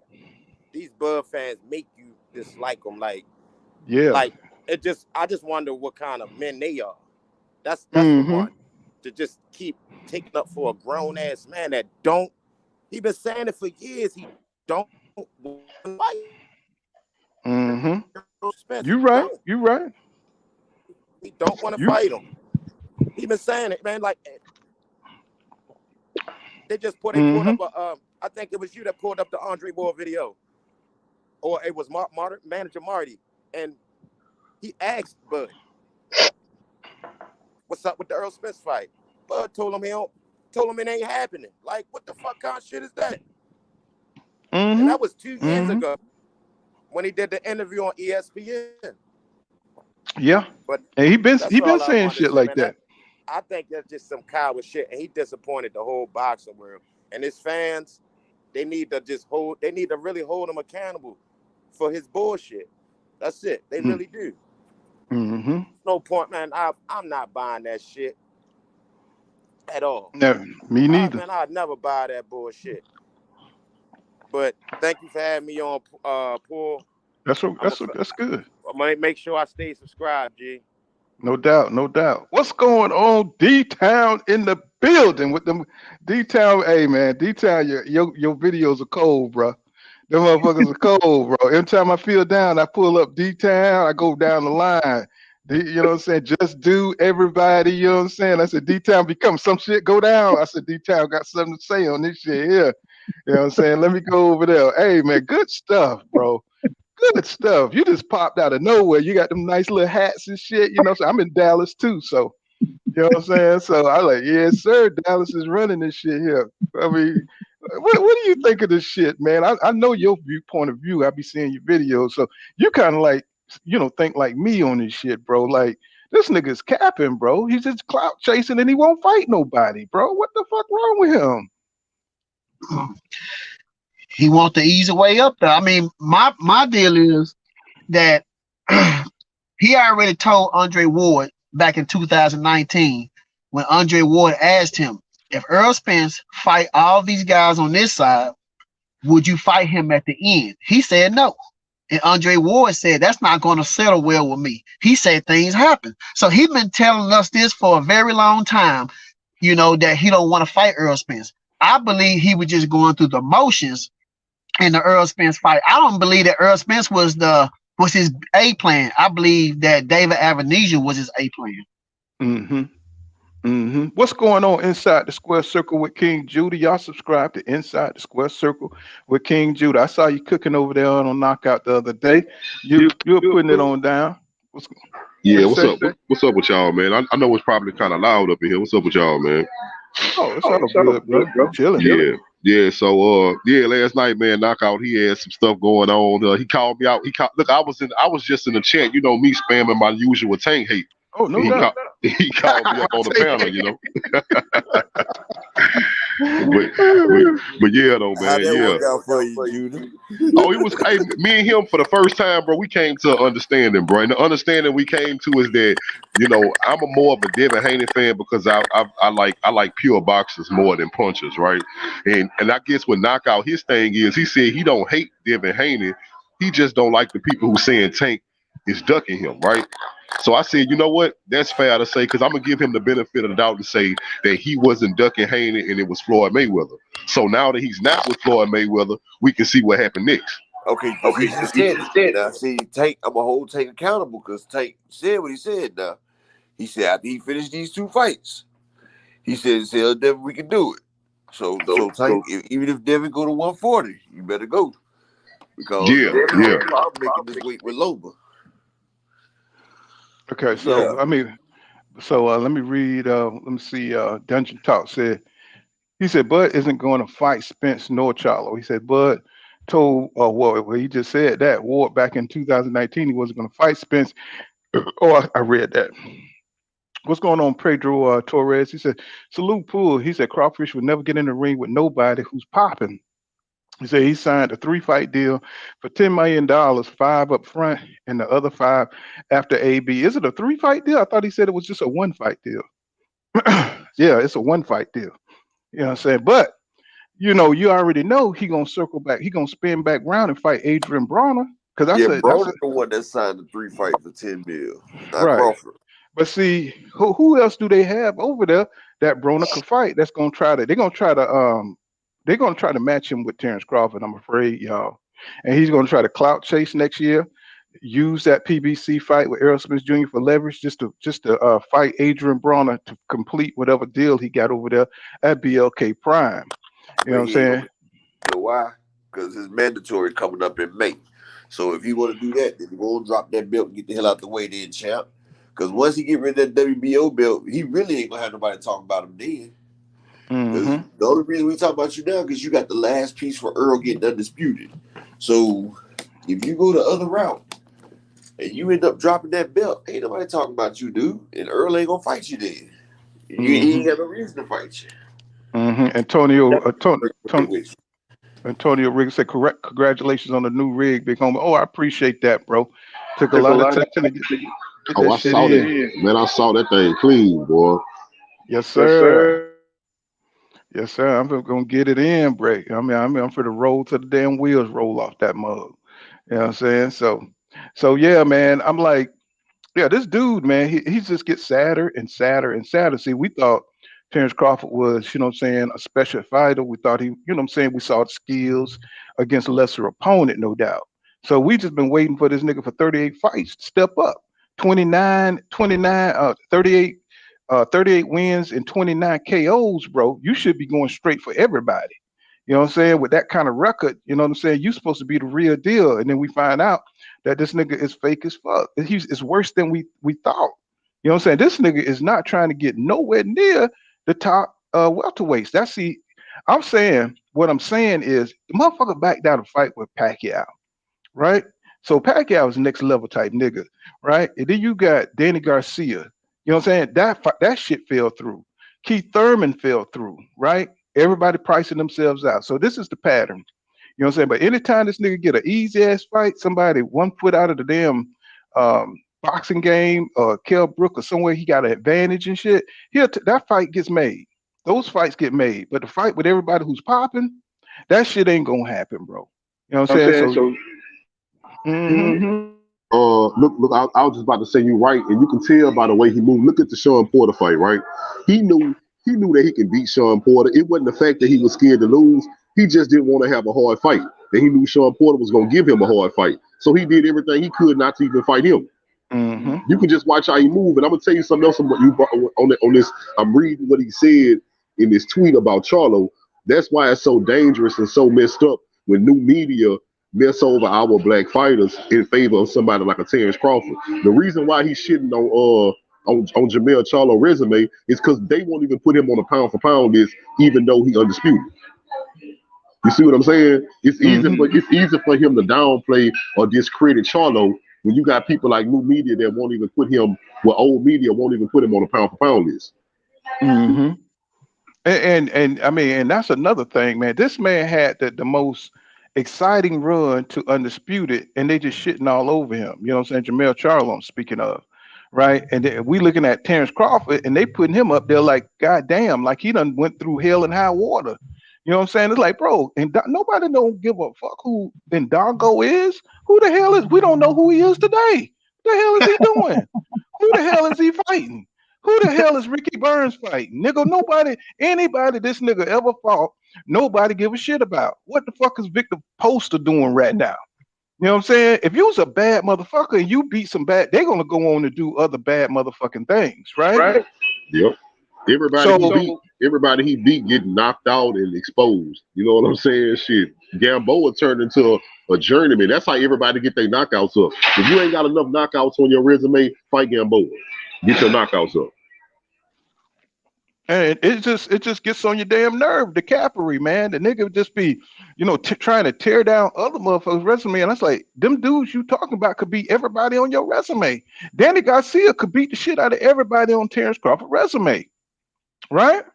these Bud fans make you dislike them. Yeah. Like I just wonder what kind of men they are. That's for Mm-hmm. one. To just keep taking up for a grown ass man that don't. He been saying it for years. He don't want to fight. Mm-hmm. Spence. You right. You right. He don't want to You. fight him. He been saying it, man. Like they pulled Mm-hmm. up a. I think it was you that pulled up the Andre Ward video, or it was manager Marty, and he asked Bud, "What's up with the Earl Spence fight?" Bud told him it ain't happening. Like, what the fuck kind of shit is that? And Mm-hmm. that was 2 years Mm-hmm. ago when he did the interview on ESPN. Yeah. But And that's he been all I saying wanted to shit say, like man. that. I think that's just some coward shit, and he disappointed the whole boxing world. And his fans, they need to really hold him accountable for his bullshit. That's it. They really do. Mm-hmm. No point, man. I'm not buying that shit at all. No, me neither. Man, I'd never buy that bullshit. But thank you for having me on, Paul. That's good. I'm gonna make sure I stay subscribed, G. No doubt, no doubt. What's going on, D Town in the building with them D Town? Hey man, D Town, your videos are cold, bro. Them motherfuckers are cold, bro. Every time I feel down, I pull up D Town, I go down the line. You know what I'm saying? Just do everybody, you know what I'm saying? I said D Town become some shit go down. I said D Town got something to say on this shit here. You know what I'm saying? Let me go over there. Hey man, good stuff, bro. Good stuff. You just popped out of nowhere. You got them nice little hats and shit. You know, so I'm in Dallas too. So you know what I'm saying? So I like, yes, sir. Dallas is running this shit here. I mean, what do you think of this shit, man? I know your viewpoint of view. I be seeing your videos. So you kind of like, think like me on this shit, bro. Like, this nigga's capping, bro. He's just clout chasing and he won't fight nobody, bro. What the fuck wrong with him? He wants the easy way up there. I mean, my deal is that he already told Andre Ward back in 2019 when Andre Ward asked him, if Earl Spence fight all these guys on this side, would you fight him at the end? He said no. And Andre Ward said, that's not going to settle well with me. He said things happen. So he's been telling us this for a very long time, that he don't want to fight Earl Spence. I believe he was just going through the motions in the Earl Spence fight. I don't believe that Earl Spence was his A plan. I believe that David Avenesian was his A plan. Mm-hmm. Mm-hmm. What's going on inside the square circle with King Judah? Y'all subscribe to Inside the Square Circle with King Judah. I saw you cooking over there on Knockout the other day. You're putting it on down. What's up? What's up with y'all, man? I know it's probably kind of loud up in here. What's up with y'all, man? Oh, it's all good, bro. Chilling. Yeah. So, last night, man, Knockout, he had some stuff going on. He called me out. Look, I was just in the chat. You know me spamming my usual tank hate. Oh, no doubt. He called me up on the panel, but yeah, though, man. How'd that work out for you, Judah? Oh, it was me and him for the first time, bro. We came to understanding, bro. And the understanding we came to is that, I'm more of a Devin Haney fan because I like pure boxers more than punchers, right? And I guess with Knockout, his thing is he said he don't hate Devin Haney. He just don't like the people who saying Tank is ducking him, right? So I said, you know what? That's fair to say because I'm gonna give him the benefit of the doubt to say that he wasn't ducking Haney and it was Floyd Mayweather. So now that he's not with Floyd Mayweather, we can see what happened next. Okay, he just said it. Now, see, Tank, I'm gonna hold Tank accountable because Tank said what he said. Now, he said after he finished these 2 fights, he said, Devin, we can do it. So Tank, even if Devin go to 140, you better go because Devin probably making this weight with Loba. Okay, so let me read. Let me see. Dungeon Talk he said Bud isn't going to fight Spence nor Charlo. He said Bud told Ward. Well, he just said that Ward back in 2019 he wasn't going to fight Spence. Oh, I read that. What's going on, Pedro Torres? He said, "Salute, Pool." He said Crawfish would never get in the ring with nobody who's popping. He said he signed a 3 fight deal for $10 million, five up front and the other five after AB. Is it a 3 fight deal? I thought he said it was just a 1 fight deal. Yeah, it's a 1 fight deal. You know what I'm saying? But you already know he gonna circle back. He gonna spin back round and fight Adrian Brawner because Yeah, that's Broner the one that signed the 3 fight for 10 mil, not right. Crawford. But see, who else do they have over there that Broner could fight? That's gonna try to they're gonna try to match him with Terence Crawford. I'm afraid, y'all, and he's gonna try to clout chase next year. Use that PBC fight with Errol Spence Jr. for leverage, just to fight Adrian Brawner to complete whatever deal he got over there at BLK Prime. You know But what I'm he ain't saying? gonna know why? Because it's mandatory coming up in May. So if you want to do that, then you go drop that belt and get the hell out the way then, champ. Because once he get rid of that WBO belt, he really ain't gonna have nobody talking about him then. Because Mm-hmm. the only reason we talk about you now because you got the last piece for Earl getting undisputed. So if you go the other route and you end up dropping that belt, ain't nobody talking about you, dude. And Earl ain't gonna fight you then. He Mm-hmm. ain't got no reason to fight you. Mm-hmm. Antonio That's with you. Antonio Riggs said, "Correct. Congratulations on the new rig, big homie." Oh, I appreciate that, bro. Took a Took a lot of lot time of to get Oh, that I shit saw that. in. in. Man, I saw that thing clean, boy. Yes, Yes, sir. sir. Yes, sir. I'm gonna get it in, break. I'm for the roll to the damn wheels roll off that mug. You know what I'm saying? So yeah, man. I'm like, yeah, this dude, man, he just gets sadder and sadder and sadder. See, we thought Terence Crawford was, what I'm saying, a special fighter. We thought he, what I'm saying, we saw the skills against a lesser opponent, no doubt. So we just been waiting for this nigga for 38 fights to step up. 38 wins and 29 KOs, bro. You should be going straight for everybody. You know what I'm saying? With that kind of record, you know what I'm saying? You supposed to be the real deal. And then we find out that this nigga is fake as fuck. It's worse than we thought. You know what I'm saying? This nigga is not trying to get nowhere near the top welterweights. I'm saying, what I'm saying is the motherfucker backed out a fight with Pacquiao, right? So Pacquiao is next level type nigga, right? And then you got Danny Garcia. You know what I'm saying? That shit fell through. Keith Thurman fell through, right? Everybody pricing themselves out. So this is the pattern. You know what I'm saying? But anytime this nigga get an easy ass fight, somebody 1 foot out of the damn boxing game or Kell Brook or somewhere he got an advantage and shit, that fight gets made. Those fights get made. But the fight with everybody who's popping, that shit ain't gonna happen, bro. You know what I'm I'm saying? saying So, so. hmm Mm-hmm. Look, I was just about to say you right, and you can tell by the way he moved. Look at the Sean Porter fight, right? He knew he knew that he can beat Sean Porter. It wasn't the fact that he was scared to lose. He just didn't want to have a hard fight. And he knew Sean Porter was going to give him a hard fight. So he did everything he could not to even fight him. hmm You can just watch how he move. And I'm gonna tell you something else about you brought on this. I'm reading what he said in this tweet about Charlo. That's why it's so dangerous and so messed up when new media mess over our black fighters in favor of somebody like a Terence Crawford. The reason why he's shitting on Jamel Charlo resume is because they won't even put him on a pound for pound list, even though he undisputed. You see what I'm saying? hmm It's easy for him to downplay or discredit Charlo when you got people like new media that won't even put him, well, old media won't even put him on a pound for pound list. hmm and I mean, and that's another thing, man. This man had the most exciting run to undisputed, and they just shitting all over him. You know what I'm saying? Jamel Charlo, I'm speaking of, right? And then we looking at Terence Crawford, and they putting him up there like, God damn, like he done went through hell and high water. You know what I'm saying? It's like, bro, and nobody don't give a fuck who Ndongo is. Who the hell is? We don't know who he is today. What the hell is he doing? Who the hell is he fighting? Who the hell is Ricky Burns fighting? Nigga, anybody this nigga ever fought, nobody give a shit about. What the fuck is Victor Poster doing right now? You know what I'm saying? If you was a bad motherfucker and you beat some bad, they're gonna go on to do other bad motherfucking things, right? Right? Yep. So Everybody he beat getting knocked out and exposed. You know what I'm saying? Shit. Gamboa turned into a journeyman. That's how everybody get their knockouts up. If you ain't got enough knockouts on your resume, fight Gamboa. Get your knockouts up. And it just gets on your damn nerve. The capillary, man. The nigga would just be, trying to tear down other motherfuckers' resume. And that's like, them dudes you talking about could beat everybody on your resume. Danny Garcia could beat the shit out of everybody on Terence Crawford resume, right?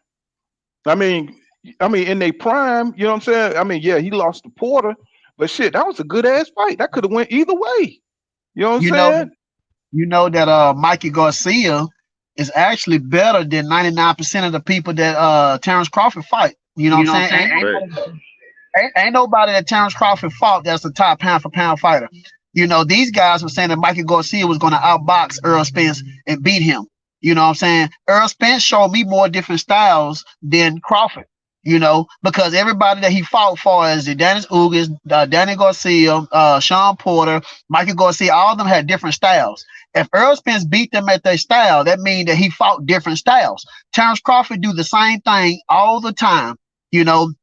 I mean, in their prime, you know what I'm saying? I mean, yeah, he lost to Porter, but shit, that was a good ass fight. That could have went either way. You know what I'm You know, saying? you know that Mikey Garcia is actually better than 99% of the people that Terence Crawford fight. You know what I'm saying? Facts. Ain't nobody that Terence Crawford fought that's the top pound for pound fighter. You know, these guys were saying that Mikey Garcia was going to outbox Errol Spence and beat him. You know what I'm saying? Errol Spence showed me more different styles than Crawford. You know, because everybody that he fought for is the Dennis Ugas, Danny Garcia, Sean Porter, Mikey Garcia, all of them had different styles. If Errol Spence beat them at their style, that means that he fought different styles. Terence Crawford do the same thing all the time, you know.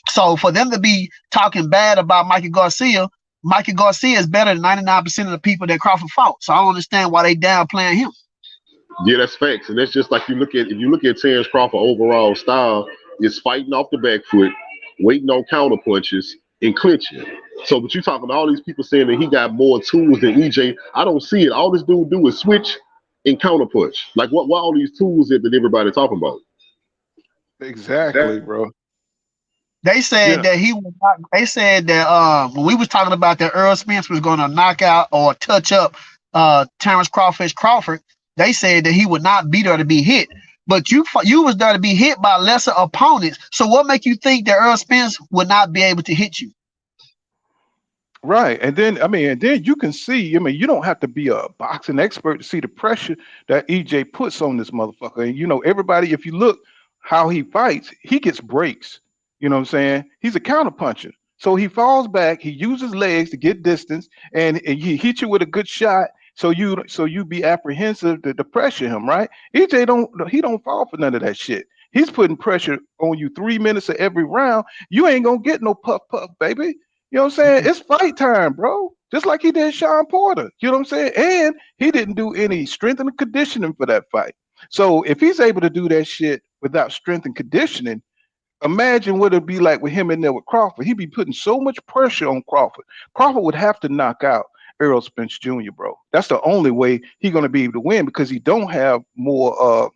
So for them to be talking bad about Mikey Garcia is better than 99% of the people that Crawford fought. So I don't understand why they downplaying him. Yeah, that's facts, and that's just like if you look at Terence Crawford overall style, it's fighting off the back foot, waiting on counter punches, and clinching. So, but you talking to all these people saying that he got more tools than EJ. I don't see it. All this dude do is switch and counter punch. Like what all these tools that everybody talking about? Exactly, bro. They said Yeah. that he was not. They said that when we was talking about that Earl Spence was going to knock out or touch up Terence Crawford, they said that he would not be there to be hit. But you was there to be hit by lesser opponents. So what make you think that Earl Spence would not be able to hit you? Right. And then you can see, you don't have to be a boxing expert to see the pressure that EJ puts on this motherfucker. And everybody, if you look how he fights, he gets breaks. You know what I'm saying? He's a counterpuncher. So he falls back, he uses legs to get distance, and he hits you with a good shot. So you be apprehensive to pressure him, right? EJ don't fall for none of that shit. He's putting pressure on you 3 minutes of every round. You ain't gonna get no puff, baby. You know what I'm saying? It's fight time, bro. Just like he did Sean Porter. You know what I'm saying? And he didn't do any strength and conditioning for that fight. So if he's able to do that shit without strength and conditioning, imagine what it'd be like with him in there with Crawford. He'd be putting so much pressure on Crawford. Crawford would have to knock out Errol Spence Jr., bro. That's the only way he's going to be able to win because he don't have more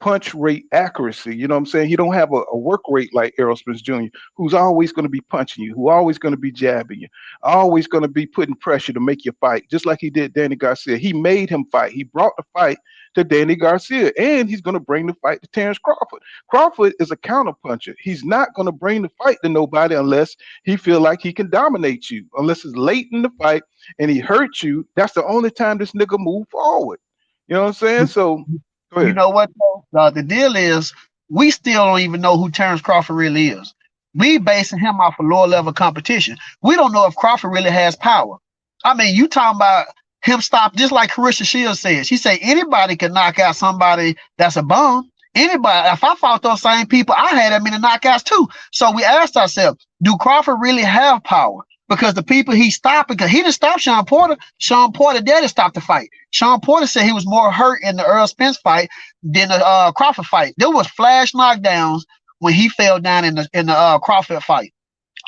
punch rate accuracy. You know what I'm saying? He don't have a work rate like Errol Spence Jr., who's always going to be punching you, who always going to be jabbing you, always going to be putting pressure to make you fight, just like he did Danny Garcia. He made him fight. He brought the fight to Danny Garcia, and he's going to bring the fight to Terence Crawford. Crawford is a counterpuncher. He's not going to bring the fight to nobody unless he feel like he can dominate you, unless it's late in the fight and he hurts you. That's the only time this nigga move forward. You know what I'm saying? So go ahead. You know what, though? The deal is we still don't even know who Terence Crawford really is. We basing him off of lower level competition. We don't know if Crawford really has power. I mean, you talking about him stop, just like Carissa Shields said. She said anybody can knock out somebody that's a bum. Anybody. If I fought those same people, I had that many knockouts too. So we asked ourselves, do Crawford really have power? Because the people he stopped, because he didn't stop Sean Porter. Sean Porter did stop the fight. Sean Porter said he was more hurt in the Earl Spence fight than the Crawford fight. There was flash knockdowns when he fell down in the Crawford fight.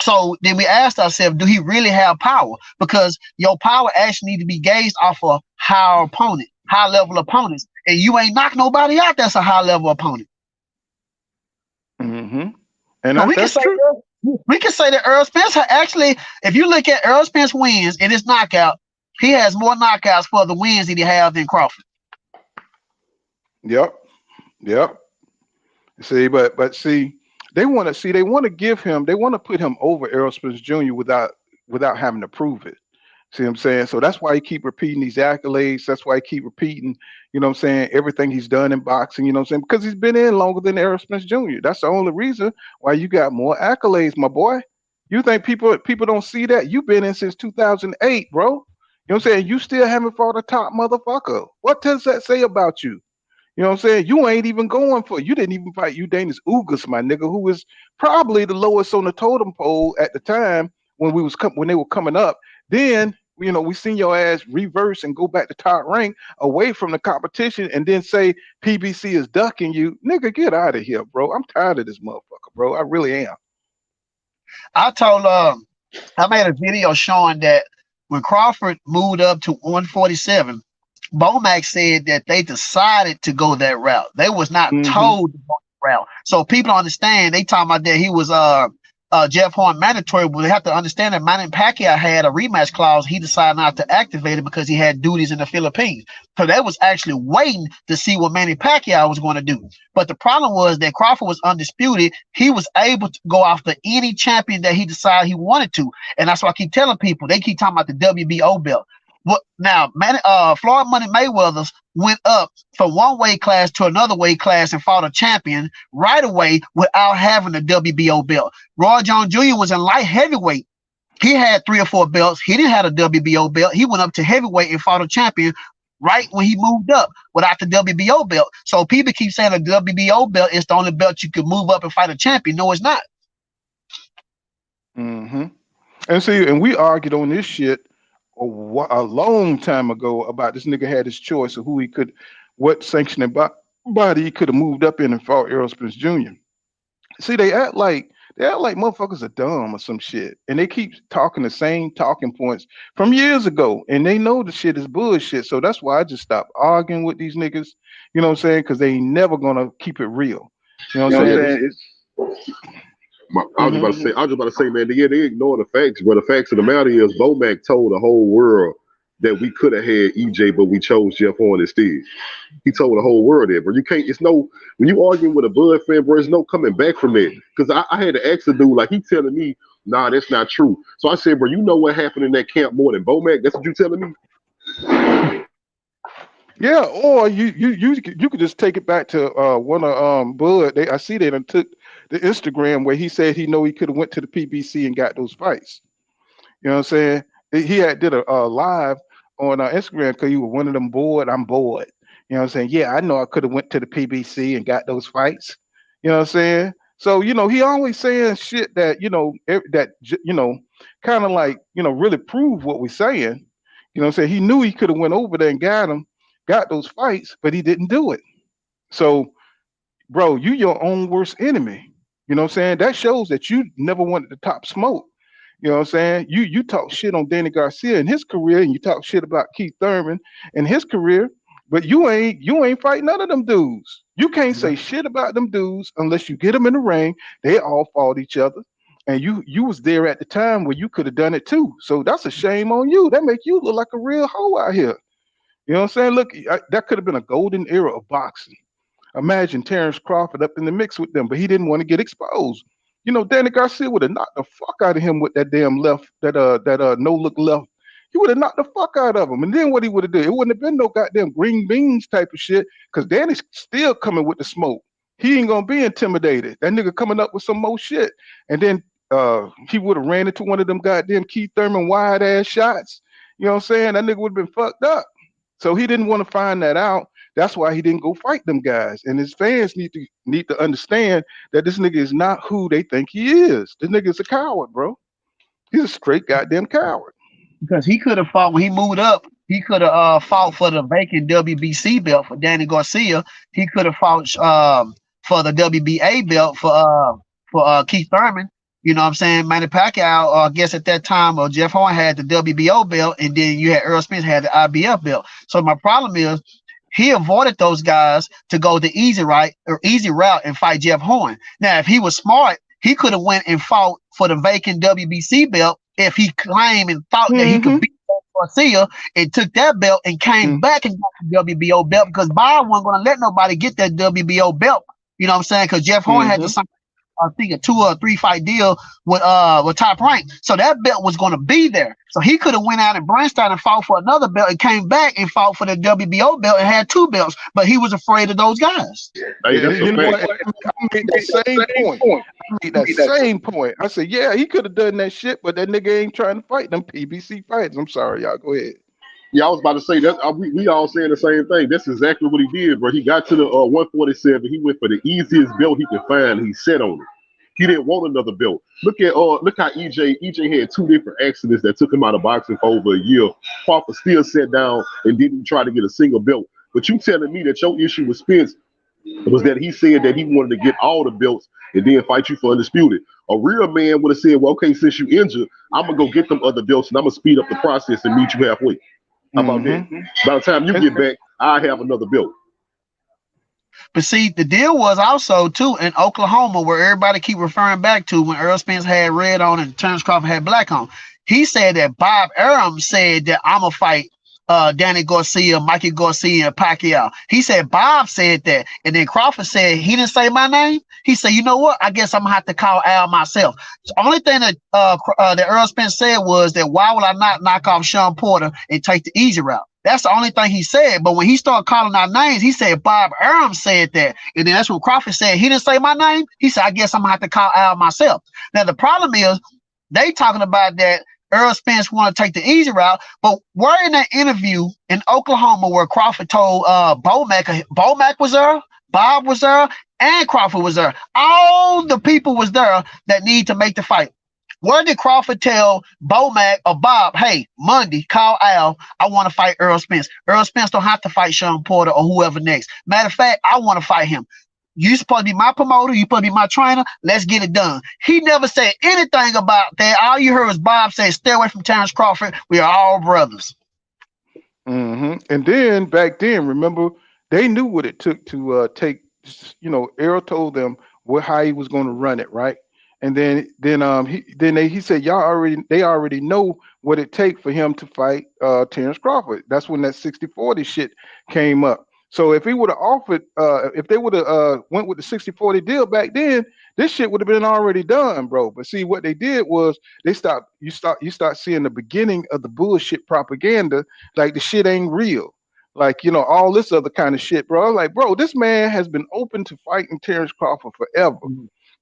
So then we asked ourselves, do he really have power? Because your power actually need to be gauged off of high level opponents. And you ain't knock nobody out that's a high level opponent. Mm-hmm. And So that's true. we can say that Earl Spence actually, if you look at Earl Spence wins in his knockout, he has more knockouts for the wins that he has than Crawford. Yep. See, but see, they want to give him, they want to put him over Errol Spence Jr. without having to prove it. See what I'm saying? So that's why he keep repeating these accolades. That's why he keep repeating, you know what I'm saying, everything he's done in boxing, you know what I'm saying? Because he's been in longer than Errol Spence Jr. That's the only reason why you got more accolades, my boy. You think people don't see that? You've been in since 2008, bro. You know what I'm saying? You still haven't fought a top motherfucker. What does that say about you? You know what I'm saying? You ain't even going for it. You didn't even fight Udanis Ugas, my nigga, who was probably the lowest on the totem pole at the time when they were coming up. Then we seen your ass reverse and go back to top rank away from the competition and then say PBC is ducking you. Nigga, get out of here, bro. I'm tired of this motherfucker, bro. I really am. I told I made a video showing that when Crawford moved up to 147, Bomac said that they decided to go that route. They was not told to go that route. So people understand. They talking about that he was Jeff Horn mandatory, but they have to understand that Manny Pacquiao had a rematch clause. He decided not to activate it because he had duties in the Philippines. So they was actually waiting to see what Manny Pacquiao was going to do. But the problem was that Crawford was undisputed. He was able to go after any champion that he decided he wanted to. And that's why I keep telling people, they keep talking about the WBO belt. What now? Floyd Money Mayweather went up from one weight class to another weight class and fought a champion right away without having a WBO belt. Roy Jones Jr. was in light heavyweight. He had 3 or 4 belts. He didn't have a WBO belt. He went up to heavyweight and fought a champion right when he moved up without the WBO belt. So people keep saying a WBO belt is the only belt you can move up and fight a champion. No, it's not. And see, and we argued on this shit a long time ago about this nigga had his choice of who he could, what sanctioning body he could have moved up in and fought Errol Spence Jr. See, they act like motherfuckers are dumb or some shit, and they keep talking the same talking points from years ago, and they know the shit is bullshit. So that's why I just stopped arguing with these niggas. You know what I'm saying? Because they ain't never gonna keep it real. You know what I'm saying? I was just about to say, man, they ignore the facts, but the facts of the matter is Bomac told the whole world that we could have had EJ, but we chose Jeff Horn instead. He told the whole world that, bro. You can't, when you arguing with a Bud fan, bro, there's no coming back from that. Because I had to ask the dude, like, he telling me, nah, that's not true. So I said, bro, you know what happened in that camp more than Bomac? That's what you telling me? Yeah, or you could just take it back to one of Bud. I see they done took the Instagram where he said he could have went to the PBC and got those fights. You know what I'm saying? He did a live on Instagram because he was one of them bored. I'm bored. You know what I'm saying? Yeah, I know I could have went to the PBC and got those fights. You know what I'm saying? So he always saying shit that kind of like really prove what we're saying. You know what I'm saying? He knew he could have went over there and got those fights, but he didn't do it. So, bro, you your own worst enemy. You know what I'm saying? That shows that you never wanted to top smoke. You know what I'm saying? You talk shit on Danny Garcia in his career, and you talk shit about Keith Thurman in his career, but you ain't fight none of them dudes. You can't say shit about them dudes unless you get them in the ring. They all fought each other, and you was there at the time where you could have done it too. So that's a shame on you. That make you look like a real hoe out here. You know what I'm saying? Look, that could have been a golden era of boxing. Imagine Terence Crawford up in the mix with them, but he didn't want to get exposed. Danny Garcia would have knocked the fuck out of him with that damn left, that no look left. He would have knocked the fuck out of him. And then what he would have did, it wouldn't have been no goddamn green beans type of shit, because Danny's still coming with the smoke. He ain't gonna be intimidated. That nigga coming up with some more shit. And then he would have ran into one of them goddamn Keith Thurman wide ass shots. You know what I'm saying? That nigga would have been fucked up. So he didn't want to find that out. That's why he didn't go fight them guys. And his fans need to understand that this nigga is not who they think he is. This nigga is a coward, bro. He's a straight goddamn coward. Because he could have fought when he moved up. He could have fought for the vacant WBC belt for Danny Garcia. He could have fought for the WBA belt for Keith Thurman. You know what I'm saying? Manny Pacquiao, I guess at that time, Jeff Horn had the WBO belt, and then you had Errol Spence had the IBF belt. So my problem is he avoided those guys to go the easy route and fight Jeff Horn. Now, if he was smart, he could have went and fought for the vacant WBC belt if he claimed and thought that he could beat Garcia and took that belt and came back and got the WBO belt, because Byron wasn't going to let nobody get that WBO belt. You know what I'm saying? Because Jeff Horn had to sign, I think, a 2 or 3 fight deal with Top Rank. So that belt was going to be there. So he could have went out and branched out and fought for another belt and came back and fought for the WBO belt and had 2 belts, but he was afraid of those guys. Hey, that's I made that same point. I said, yeah, he could have done that shit, but that nigga ain't trying to fight them PBC fights. I'm sorry, y'all. Go ahead. Yeah, I was about to say that we all saying the same thing. That's exactly what he did, bro. He got to the 147. He went for the easiest belt he could find. He sat on it. He didn't want another belt. Look how EJ had 2 different accidents that took him out of boxing for over a year. Crawford still sat down and didn't try to get a single belt. But you telling me that your issue with Spence was that he said that he wanted to get all the belts and then fight you for undisputed. A real man would have said, well, okay, since you injured, I'm going to go get them other belts and I'm going to speed up the process and meet you halfway. How about that? By the time you get back, I have another belt. But see, the deal was also, too, in Oklahoma, where everybody keep referring back to when Errol Spence had red on and Terence Crawford had black on. He said that Bob Arum said that I'm going to fight Danny Garcia, Mikey Garcia, and Pacquiao. He said Bob said that. And then Crawford said he didn't say my name. He said, you know what? I guess I'm going to have to call Al myself. The only thing that that Errol Spence said was that why would I not knock off Sean Porter and take the easy route? That's the only thing he said. But when he started calling our names, he said Bob Arum said that. And then that's when Crawford said he didn't say my name. He said, I guess I'm going to have to call Al myself. Now, the problem is they talking about that Errol Spence want to take the easy route, but we're in that interview in Oklahoma where Crawford told Bomac was there, Bob was there, and Crawford was there. All the people was there that need to make the fight. Where did Crawford tell Bomac or Bob, hey, Monday, call Al, I want to fight Errol Spence. Errol Spence don't have to fight Sean Porter or whoever next. Matter of fact, I want to fight him. You supposed to be my promoter. You supposed to be my trainer. Let's get it done. He never said anything about that. All you heard was Bob say, stay away from Terence Crawford. We are all brothers. And then back then, remember, they knew what it took to take, Errol told them how he was going to run it, right? And then he said, they already know what it takes for him to fight Terence Crawford. That's when that 60-40 shit came up. So if he would have offered, if they would have went with the 60-40 deal back then, this shit would have been already done, bro. But see, what they did was you start seeing the beginning of the bullshit propaganda, like the shit ain't real. Like, all this other kind of shit, bro. I'm like, bro, this man has been open to fighting Terence Crawford forever.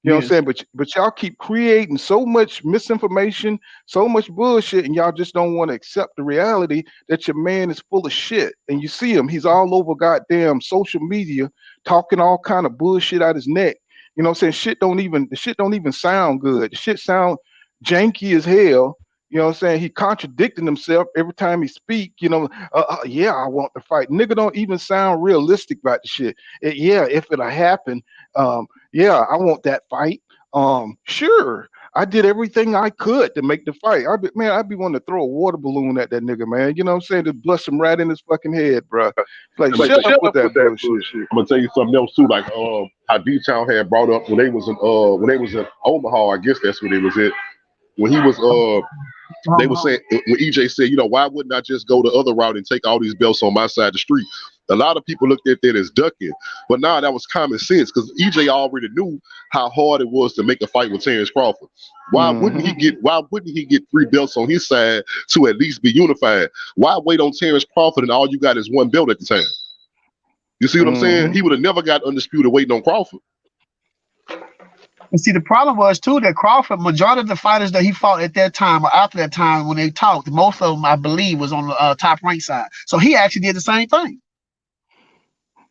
You know what I'm saying? But y'all keep creating so much misinformation, so much bullshit, and y'all just don't want to accept the reality that your man is full of shit. And you see him, he's all over goddamn social media talking all kind of bullshit out his neck. You know what I'm saying? The shit don't even sound good. The shit sound janky as hell. You know what I'm saying? He contradicting himself every time he speak, yeah, I want to fight. Nigga don't even sound realistic about the shit. If it'll happen, yeah, I want that fight. Sure. I did everything I could to make the fight. I'd be wanting to throw a water balloon at that nigga, man. You know what I'm saying? To blast him right in his fucking head, bro. Like, shut up with that bullshit. I'm gonna tell you something else too. Like, how D-Town had brought up when they was in Omaha. I guess that's where they was at. When he was they were saying, when EJ said, why wouldn't I just go the other route and take all these belts on my side of the street? A lot of people looked at that as ducking, but now that was common sense because EJ already knew how hard it was to make a fight with Terence Crawford. Why wouldn't he get 3 belts on his side to at least be unified? Why wait on Terence Crawford and all you got is 1 belt at the time? You see what I'm saying? He would have never got undisputed waiting on Crawford. And see, the problem was, too, that Crawford, majority of the fighters that he fought at that time or after that time when they talked, most of them, I believe, was on the top rank side. So he actually did the same thing.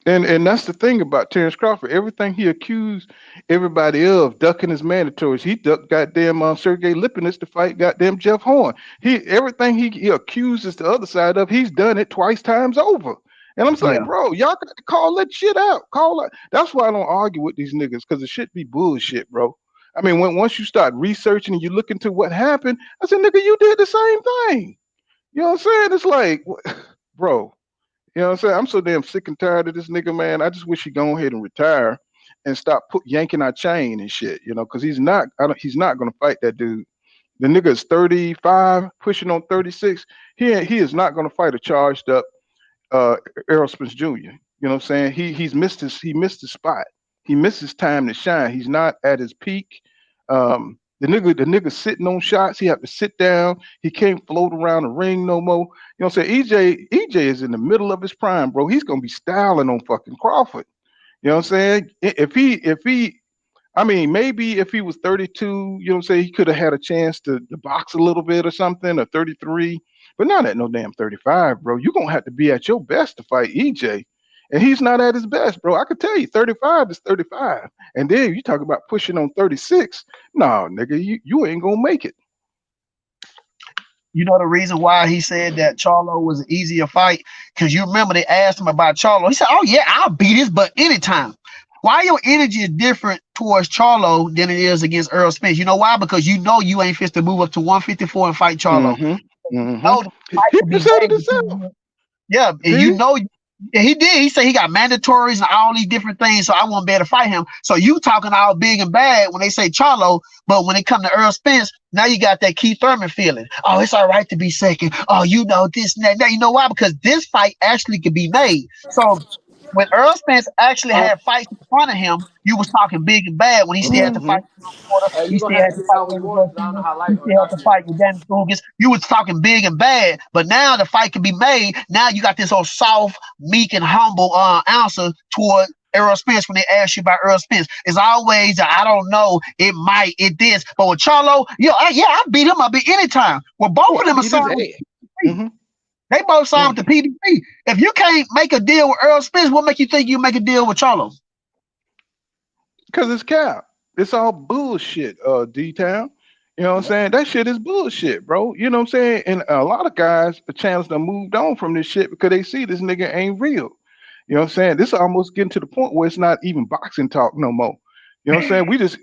And that's the thing about Terence Crawford. Everything he accused everybody of, ducking his mandatories. He ducked goddamn Sergey Lipinets to fight goddamn Jeff Horn. Everything he accuses the other side of, he's done it twice times over. And I'm saying, bro, y'all got to call that shit out. That's why I don't argue with these niggas, because it should be bullshit, bro. I mean, once you start researching and you look into what happened, I said, nigga, you did the same thing. You know what I'm saying? It's like, bro, you know what I'm saying? I'm so damn sick and tired of this nigga, man. I just wish he'd go ahead and retire and stop yanking our chain and shit, because he's not going to fight that dude. The nigga is 35, pushing on 36. He is not going to fight a charged up Errol Spence Jr. You know what I'm saying? He missed his spot. He missed his time to shine. He's not at his peak. The nigga sitting on shots. He have to sit down. He can't float around the ring no more. You know what I'm saying? EJ is in the middle of his prime, bro. He's gonna be styling on fucking Crawford. You know what I'm saying? Maybe if he was 32, you know what I'm saying, he could have had a chance to box a little bit or something, or 33. But not at no damn 35, bro. You're gonna have to be at your best to fight EJ. And he's not at his best, bro. I could tell you 35 is 35. And then you talk about pushing on 36. No, nigga, you ain't gonna make it. You know the reason why he said that Charlo was an easier fight? Because you remember they asked him about Charlo. He said, "Oh yeah, I'll beat his butt anytime." Why your energy is different towards Charlo than it is against Errol Spence? You know why? Because you know you ain't fit to move up to 154 and fight Charlo. Mm-hmm. He said it himself. Yeah, and you know he did. He said he got mandatories and all these different things, so I won't be able to fight him. So you talking all big and bad when they say Charlo, but when it come to Errol Spence, now you got that Keith Thurman feeling. Oh, it's all right to be second. Oh, you know this and that. Now you know why? Because this fight actually could be made. So when Errol Spence actually had fights in front of him, you was talking big and bad when he still had to fight. Hey, He you gonna still have had to to get fight down when with you want to. I don't know how light he or still had dark to it fight is. with Danny Lucas. You was talking big and bad, but now the fight can be made. Now you got this old soft, meek, and humble answer toward Errol Spence when they ask you about Errol Spence. It's always I don't know, it might, it this. But with Charlo, I beat him up at any time. Well, both of them are signed with the PDP. They both signed with the PDP. If you can't make a deal with Errol Spence, what make you think you make a deal with Charlo? Because it's cap. It's all bullshit, D-Town. You know what I'm saying? That shit is bullshit, bro. You know what I'm saying? And a lot of guys, the channels done moved on from this shit because they see this nigga ain't real. You know what I'm saying? This almost getting to the point where it's not even boxing talk no more. You know what I'm saying?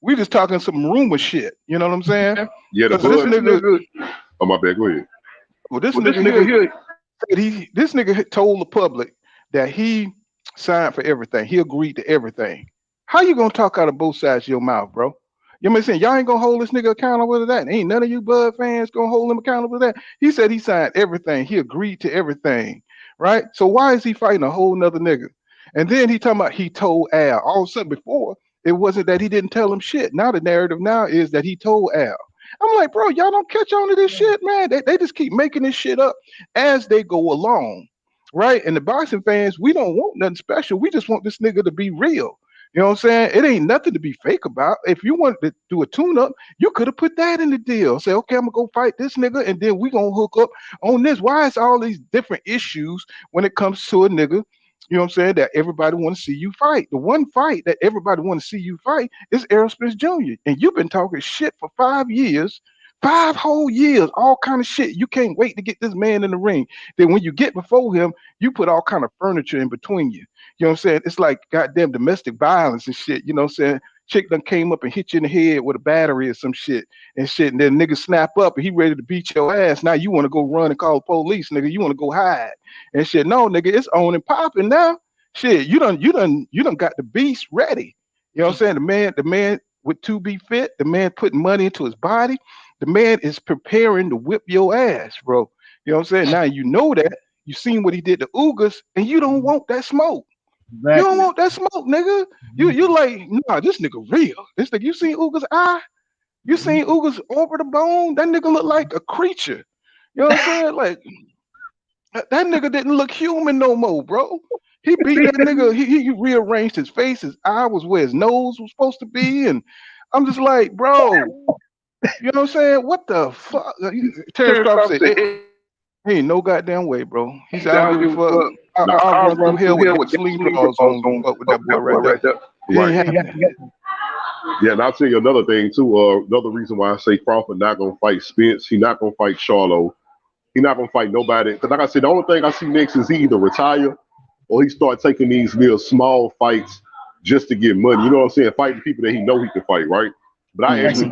We just talking some rumor shit. You know what I'm saying? Yeah, the Because this nigga. Oh my bad, go ahead. Well, this nigga here said this nigga told the public that he signed for everything. He agreed to everything. How you gonna talk out of both sides of your mouth, bro? You know what I'm saying? Y'all ain't gonna hold this nigga accountable to that. Ain't none of you Bud fans gonna hold him accountable to that. He said he signed everything. He agreed to everything, right? So why is he fighting a whole nother nigga? And then he talking about he told Al. All of a sudden before, it wasn't that he didn't tell him shit. Now the narrative now is that he told Al. I'm like, bro, y'all don't catch on to this shit, man. They just keep making this shit up as they go along, right? And the boxing fans, we don't want nothing special. We just want this nigga to be real. You know what I'm saying? It ain't nothing to be fake about. If you wanted to do a tune-up, you could have put that in the deal. Say, okay, I'm gonna go fight this nigga, and then we gonna hook up on this. Why is all these different issues when it comes to a nigga? You know what I'm saying? That everybody want to see you fight. The one fight that everybody want to see you fight is Errol Spence Jr. And you've been talking shit for 5 years, 5 whole years, all kind of shit. You can't wait to get this man in the ring. Then when you get before him, you put all kind of furniture in between you. You know what I'm saying? It's like goddamn domestic violence and shit. You know what I'm saying? Chick done came up and hit you in the head with a battery or some shit and shit. And then nigga snap up and he ready to beat your ass. Now you want to go run and call the police, nigga. You want to go hide and shit. No, nigga, it's on and popping now. Shit, you done got the beast ready. You know what I'm saying? The man with to be fit, the man putting money into his body, the man is preparing to whip your ass, bro. You know what I'm saying? Now you know that. You seen what he did to Ugas, and you don't want that smoke. Exactly. You don't want that smoke, nigga. You like, nah, this nigga real. This nigga, you seen Ugas' eye? You seen Ugas over the bone? That nigga look like a creature. You know what I'm saying? Like that nigga didn't look human no more, bro. He beat that nigga. He rearranged his face. His eye was where his nose was supposed to be, and I'm just like, bro. You know what I'm saying? What the fuck? Terence Crawford said, ain't no goddamn way, bro. He said, I don't give a fuck. I'll run through hell with gasoline draws on fuck with that boy right there. It ain't happening. Yeah, and I'll tell you another thing too. Another reason why I say Crawford not gonna fight Spence. He not gonna fight Charlo. He not gonna fight nobody. Because like I said, the only thing I see next is he either retire or he start taking these little small fights just to get money. You know what I'm saying? Fighting people that he know he can fight, right? But I actually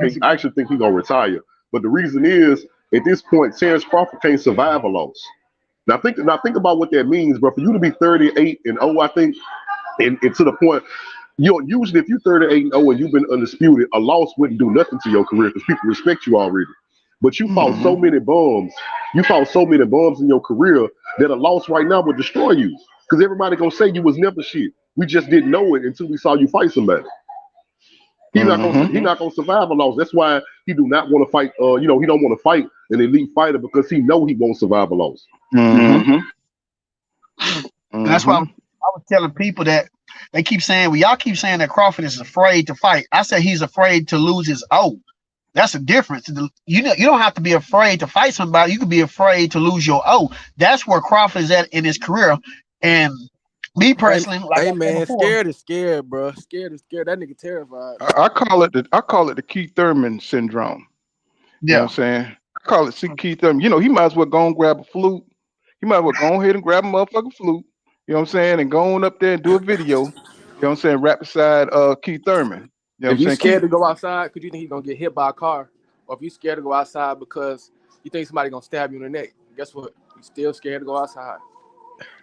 think he's gonna retire. But the reason is, at this point, Terence Crawford can't survive a loss. Now think about what that means, bro. For you to be 38-0, I think, and to the point, usually if you're 38-0 and you've been undisputed, a loss wouldn't do nothing to your career because people respect you already. But you fought so many bums. You fought so many bums in your career that a loss right now would destroy you. Because everybody gonna say you was never shit. We just didn't know it until we saw you fight somebody. He not gonna survive a loss. That's why he do not want to fight. He don't want to fight an elite fighter because he know he won't survive a loss. That's why I was telling people that they keep saying, well, y'all keep saying that Crawford is afraid to fight. I said he's afraid to lose his O. That's a difference. You don't have to be afraid to fight somebody. You could be afraid to lose your O. That's where Crawford is at in his career. And Me Hey, personally, like hey I said man, before, scared is scared, bro. Scared is scared. That nigga terrified. I call it the Keith Thurman syndrome. You know what yeah. I'm saying? I call it see Keith Thurman. You know, he might as well go and grab a flute. He might as well go ahead and grab a motherfucking flute. You know what I'm saying? And go on up there and do a video. You know what I'm saying? Rap beside Keith Thurman. You know what I'm If you saying? scared to go outside, cause you think he's gonna get hit by a car, or if you scared to go outside because you think somebody gonna stab you in the neck, guess what? You still scared to go outside.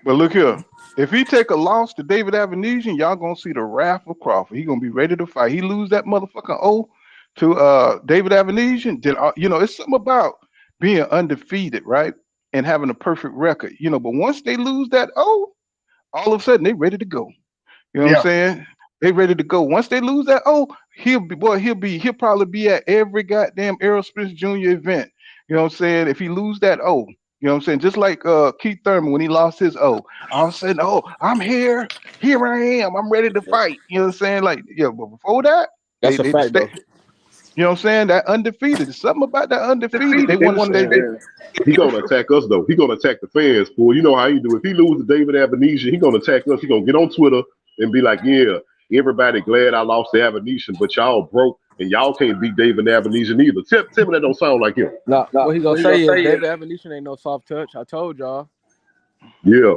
But look here. If he take a loss to David Avenesian, y'all gonna see the wrath of Crawford. He gonna be ready to fight. He lose that motherfucking O to David Avenesian, then you know it's something about being undefeated, right? And having a perfect record. You know, but once they lose that O, all of a sudden they ready to go. You know what I'm Yeah. saying? They ready to go. Once they lose that, oh, he'll probably be at every goddamn Errol Spence Jr. event. You know what I'm saying? If he lose that, oh, you know what I'm saying? Just like Keith Thurman when he lost his all of a sudden, oh, I'm here I am, I'm ready to fight. You know what I'm saying? Like, yeah, but before that, That's a they fact, stay. though. You know what I'm saying? That undefeated. There's something about that undefeated. They They want to want to stay. stay. He gonna attack us though. He gonna attack the fans, fool. You know how he do. If he loses to David Avenesian, he gonna attack us. He gonna get on Twitter and be like, "Yeah, everybody glad I lost to Avenesian, but y'all broke and y'all can't beat David Avenesian either." Tell me that don't sound like him. Nah, No, what he gonna what you gonna say is say is, David Avenesian ain't no soft touch. I told y'all. Yeah,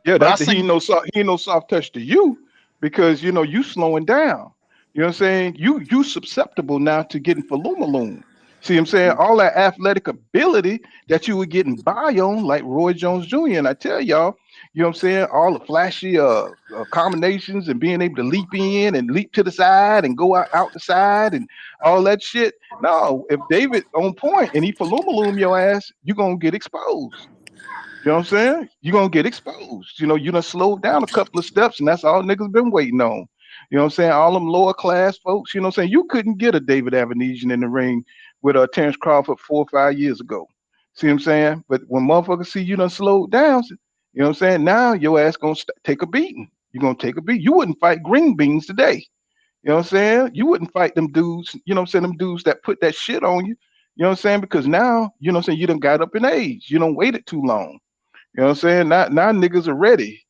Yeah, but I he ain't seen, no he ain't no soft touch to you because you know you slowing down. You know what I'm saying? You susceptible now to getting falumaloom. See what I'm saying? All that athletic ability that you were getting by on, like Roy Jones Jr. And I tell y'all, you know what I'm saying? All the flashy combinations and being able to leap in and leap to the side and go out the side and all that shit. No, if David on point and he falumaloom your ass, you're gonna get exposed. You know what I'm saying? You're gonna get exposed. You know, you done slowed down a couple of steps, and that's all niggas been waiting on. You know what I'm saying? All them lower class folks, you know what I'm saying? You couldn't get a David Avenesian in the ring with Terence Crawford 4 or 5 years ago. See what I'm saying? But when motherfuckers see you done slowed down, you know what I'm saying? Now your ass gonna take a beating. You're gonna take a beat. You wouldn't fight green beans today. You know what I'm saying? You wouldn't fight them dudes, you know what I'm saying? Them dudes that put that shit on you. You know what I'm saying? Because now, you know what I'm saying, you done got up in age. You don't waited too long. You know what I'm saying? Now niggas are ready.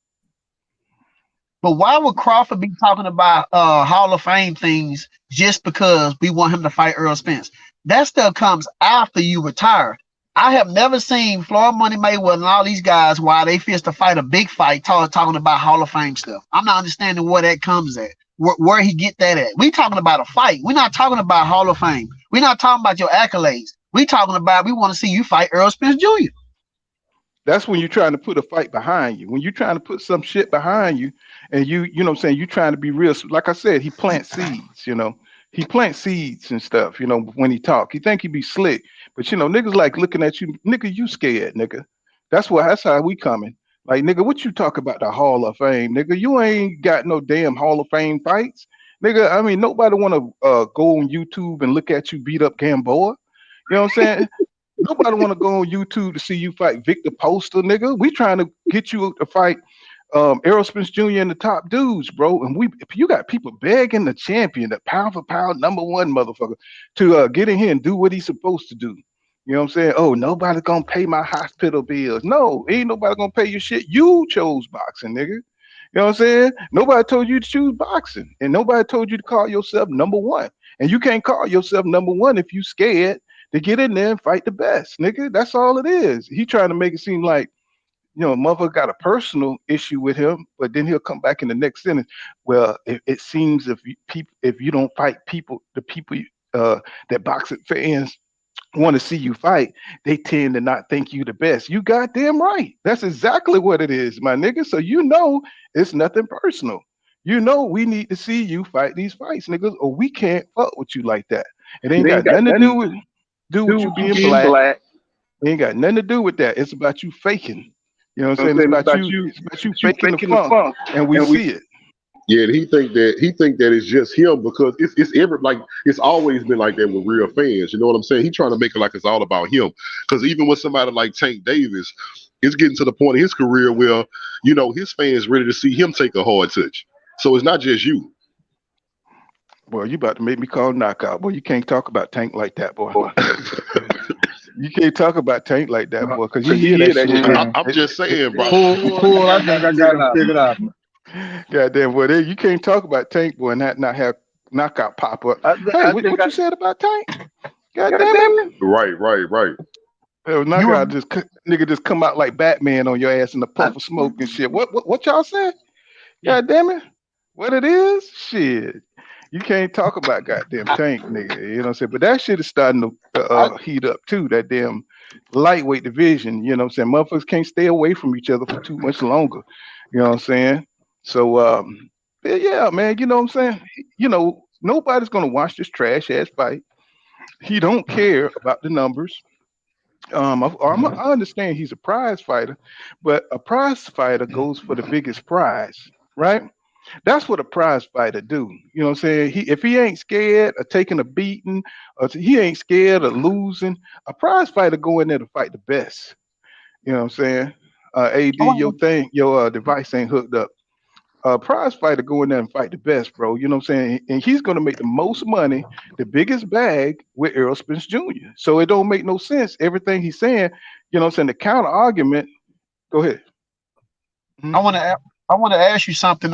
but why would Crawford be talking about Hall of Fame things just because we want him to fight Earl Spence? That stuff comes after you retire. I have never seen Floyd Money Mayweather and all these guys while they fist to fight a big fight talking about Hall of Fame stuff. I'm not understanding where that comes at. Where he get that at? We talking about a fight. We're not talking about Hall of Fame. We're not talking about your accolades. We talking about we want to see you fight Earl Spence Jr. That's when you're trying to put a fight behind you. When you're trying to put some shit behind you and you know what I'm saying, you trying to be real. Like I said, he plants seeds, you know. He plants seeds and stuff, you know, when he talk. He think he be slick. But you know, niggas like looking at you, nigga, you scared, nigga. That's how we coming. Like, nigga, what you talk about the Hall of Fame, nigga? You ain't got no damn Hall of Fame fights. Nigga, I mean, nobody wanna go on YouTube and look at you beat up Gamboa. You know what I'm saying? Nobody want to go on YouTube to see you fight Victor Poster, nigga. We trying to get you to fight Errol Spence Jr. and the top dudes, bro. And you got people begging the champion, the pound for pound #1 motherfucker, to get in here and do what he's supposed to do. You know what I'm saying? Oh, nobody's gonna pay my hospital bills. No, ain't nobody gonna pay your shit. You chose boxing, nigga. You know what I'm saying? Nobody told you to choose boxing, and nobody told you to call yourself #1. And you can't call yourself #1 if you scared to get in there and fight the best, nigga. That's all it is. He trying to make it seem like, you know, mother got a personal issue with him, but then he'll come back in the next sentence. Well, it seems if you don't fight the people that boxing fans want to see you fight, they tend to not think you the best. You goddamn right. That's exactly what it is, my nigga. So you know it's nothing personal. You know we need to see you fight these fights, niggas, or we can't fuck with you like that. It ain't it ain't got got nothing to nothing do to with do you with you being being black. black. It ain't got nothing to do with that. It's about you faking. You know what You I'm know what saying? I'm saying? It's about you, It's about you you faking the faking the funk, funk, and we and we see it. Yeah, and he think that it's just him because it's ever like it's always been like that with real fans. You know what I'm saying? He trying to make it like it's all about him. Because even with somebody like Tank Davis, it's getting to the point in his career where you know his fans ready to see him take a hard touch. So it's not just you. Boy, you about to make me call knockout. Boy, you can't talk about Tank like that, boy. You can't talk about Tank like that, boy, because you Cause you hear that hear that shit, shit. man. I'm just saying, bro. Pull, I think I got it figured out. Goddamn, boy, you can't talk about Tank, boy, and not have knockout pop up. Hey, what you said about Tank? God damn it. Right. Knockout nigga just come out like Batman on your ass in the puff of smoke and shit. What y'all said? God damn it. What it is? Shit. You can't talk about goddamn Tank, nigga. You know what I'm saying? But that shit is starting to heat up too. That damn lightweight division. You know what I'm saying? Motherfuckers can't stay away from each other for too much longer. You know what I'm saying? So yeah, man, you know what I'm saying? You know, nobody's gonna watch this trash ass fight. He don't care about the numbers. I understand he's a prize fighter, but a prize fighter goes for the biggest prize, right? That's what a prize fighter do. You know what I'm saying? If he ain't scared of taking a beating, or he ain't scared of losing, a prize fighter go in there to fight the best. You know what I'm saying? AD, your device ain't hooked up. A prize fighter go in there and fight the best, bro. You know what I'm saying? And he's gonna make the most money, the biggest bag with Errol Spence Jr. So it don't make no sense. Everything he's saying, you know what I'm saying? The counter argument. Go ahead. I want to ask you something.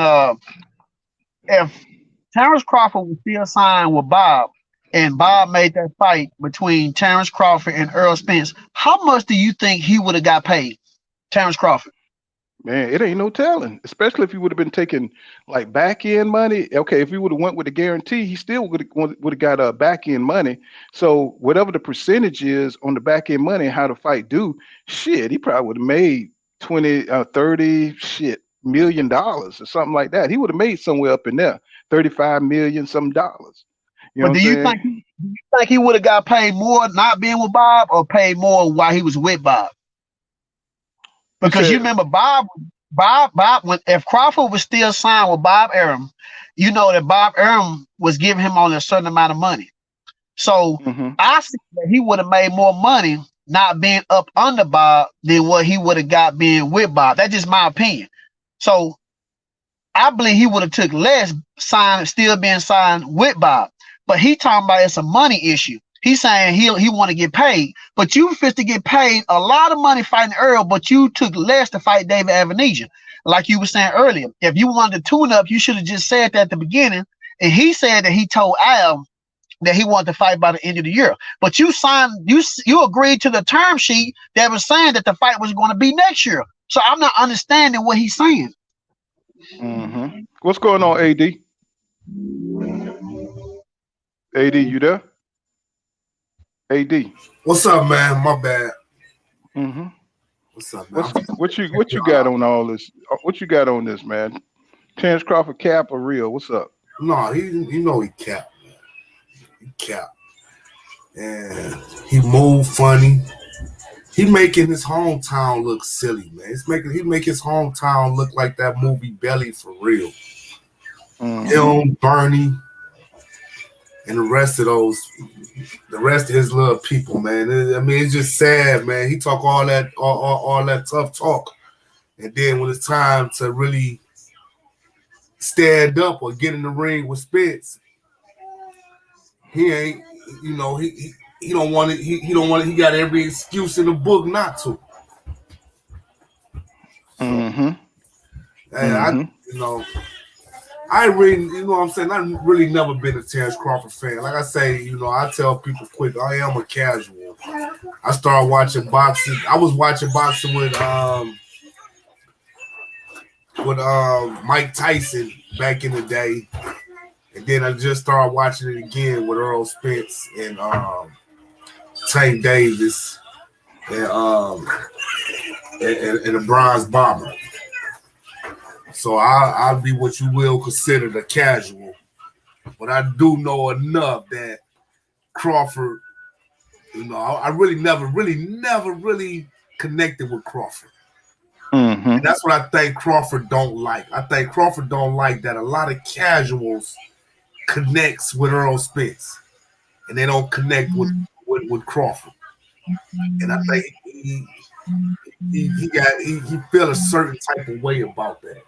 If Terence Crawford was still signed with Bob, and Bob made that fight between Terence Crawford and Errol Spence, how much do you think he would have got paid, Terence Crawford? Man, it ain't no telling. Especially if he would have been taking like back end money. Okay, if he would have went with the guarantee, he still would have got back end money. So whatever the percentage is on the back end money, how the fight do, shit, he probably would have made 20, 30 million dollars or something like that. He would have made somewhere up in there, 35 million some dollars. You know But what I'm saying? do you think he would have got paid more not being with Bob, or paid more while he was with Bob? Because you remember Bob, if Crawford was still signed with Bob Arum, you know that Bob Arum was giving him only a certain amount of money. So I see that he would have made more money not being up under Bob than what he would have got being with Bob. That's just my opinion. So I believe he would have took less still being signed with Bob. But he talking about it's a money issue. He's saying he want to get paid, but you fit to get paid a lot of money fighting Errol, but you took less to fight David Avenesia. Like you were saying earlier, if you wanted to tune up, you should have just said that at the beginning. And he said that he told Al that he wanted to fight by the end of the year. But you agreed to the term sheet that was saying that the fight was going to be next year. So I'm not understanding what he's saying. What's going on, AD? AD, you there? AD. What's up, man? My bad. What's up, man? What you got on all this? What you got on this, man? Terence Crawford cap or real? What's up? No, you know he cap, man. He cap. And he move funny. He making his hometown look silly, man. He make his hometown look like that movie Belly for real. Him, Bernie, and the rest of his little people, man. I mean, it's just sad, man. He talk all that tough talk, and then when it's time to really stand up or get in the ring with Spence, he ain't. You know, he don't want it. He don't want it. He got every excuse in the book not to. And I really, you know what I'm saying? I've really never been a Terence Crawford fan. Like I say, I tell people quick, I am a casual. I started watching boxing. I was watching boxing with Mike Tyson back in the day. And then I just started watching it again with Errol Spence and Tank Davis and the Bronze Bomber. So I'll be what you will consider the casual. But I do know enough that Crawford, I really never connected with Crawford. And that's what I think Crawford don't like. I think Crawford don't like that a lot of casuals connects with Errol Spence. And they don't connect with Crawford. And I think he feel a certain type of way about that.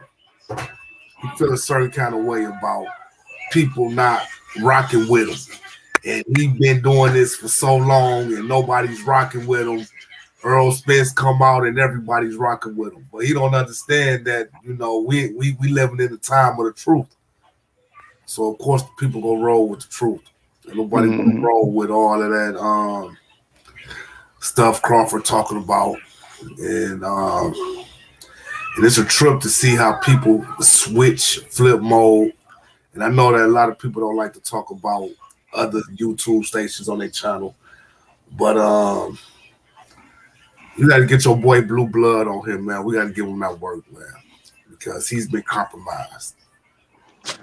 He feel a certain kind of way about people not rocking with him. and he been doing this for so long, and nobody's rocking with him. Errol Spence come out and everybody's rocking with him, but he don't understand that we living in the time of the truth. So of course the people gonna roll with the truth. And nobody gonna roll with all of that stuff Crawford talking about, and it's a trip to see how people switch flip mode. And I know that a lot of people don't like to talk about other YouTube stations on their channel, but you got to get your boy Blue Blood on him, man. We got to give him that work, man, because he's been compromised.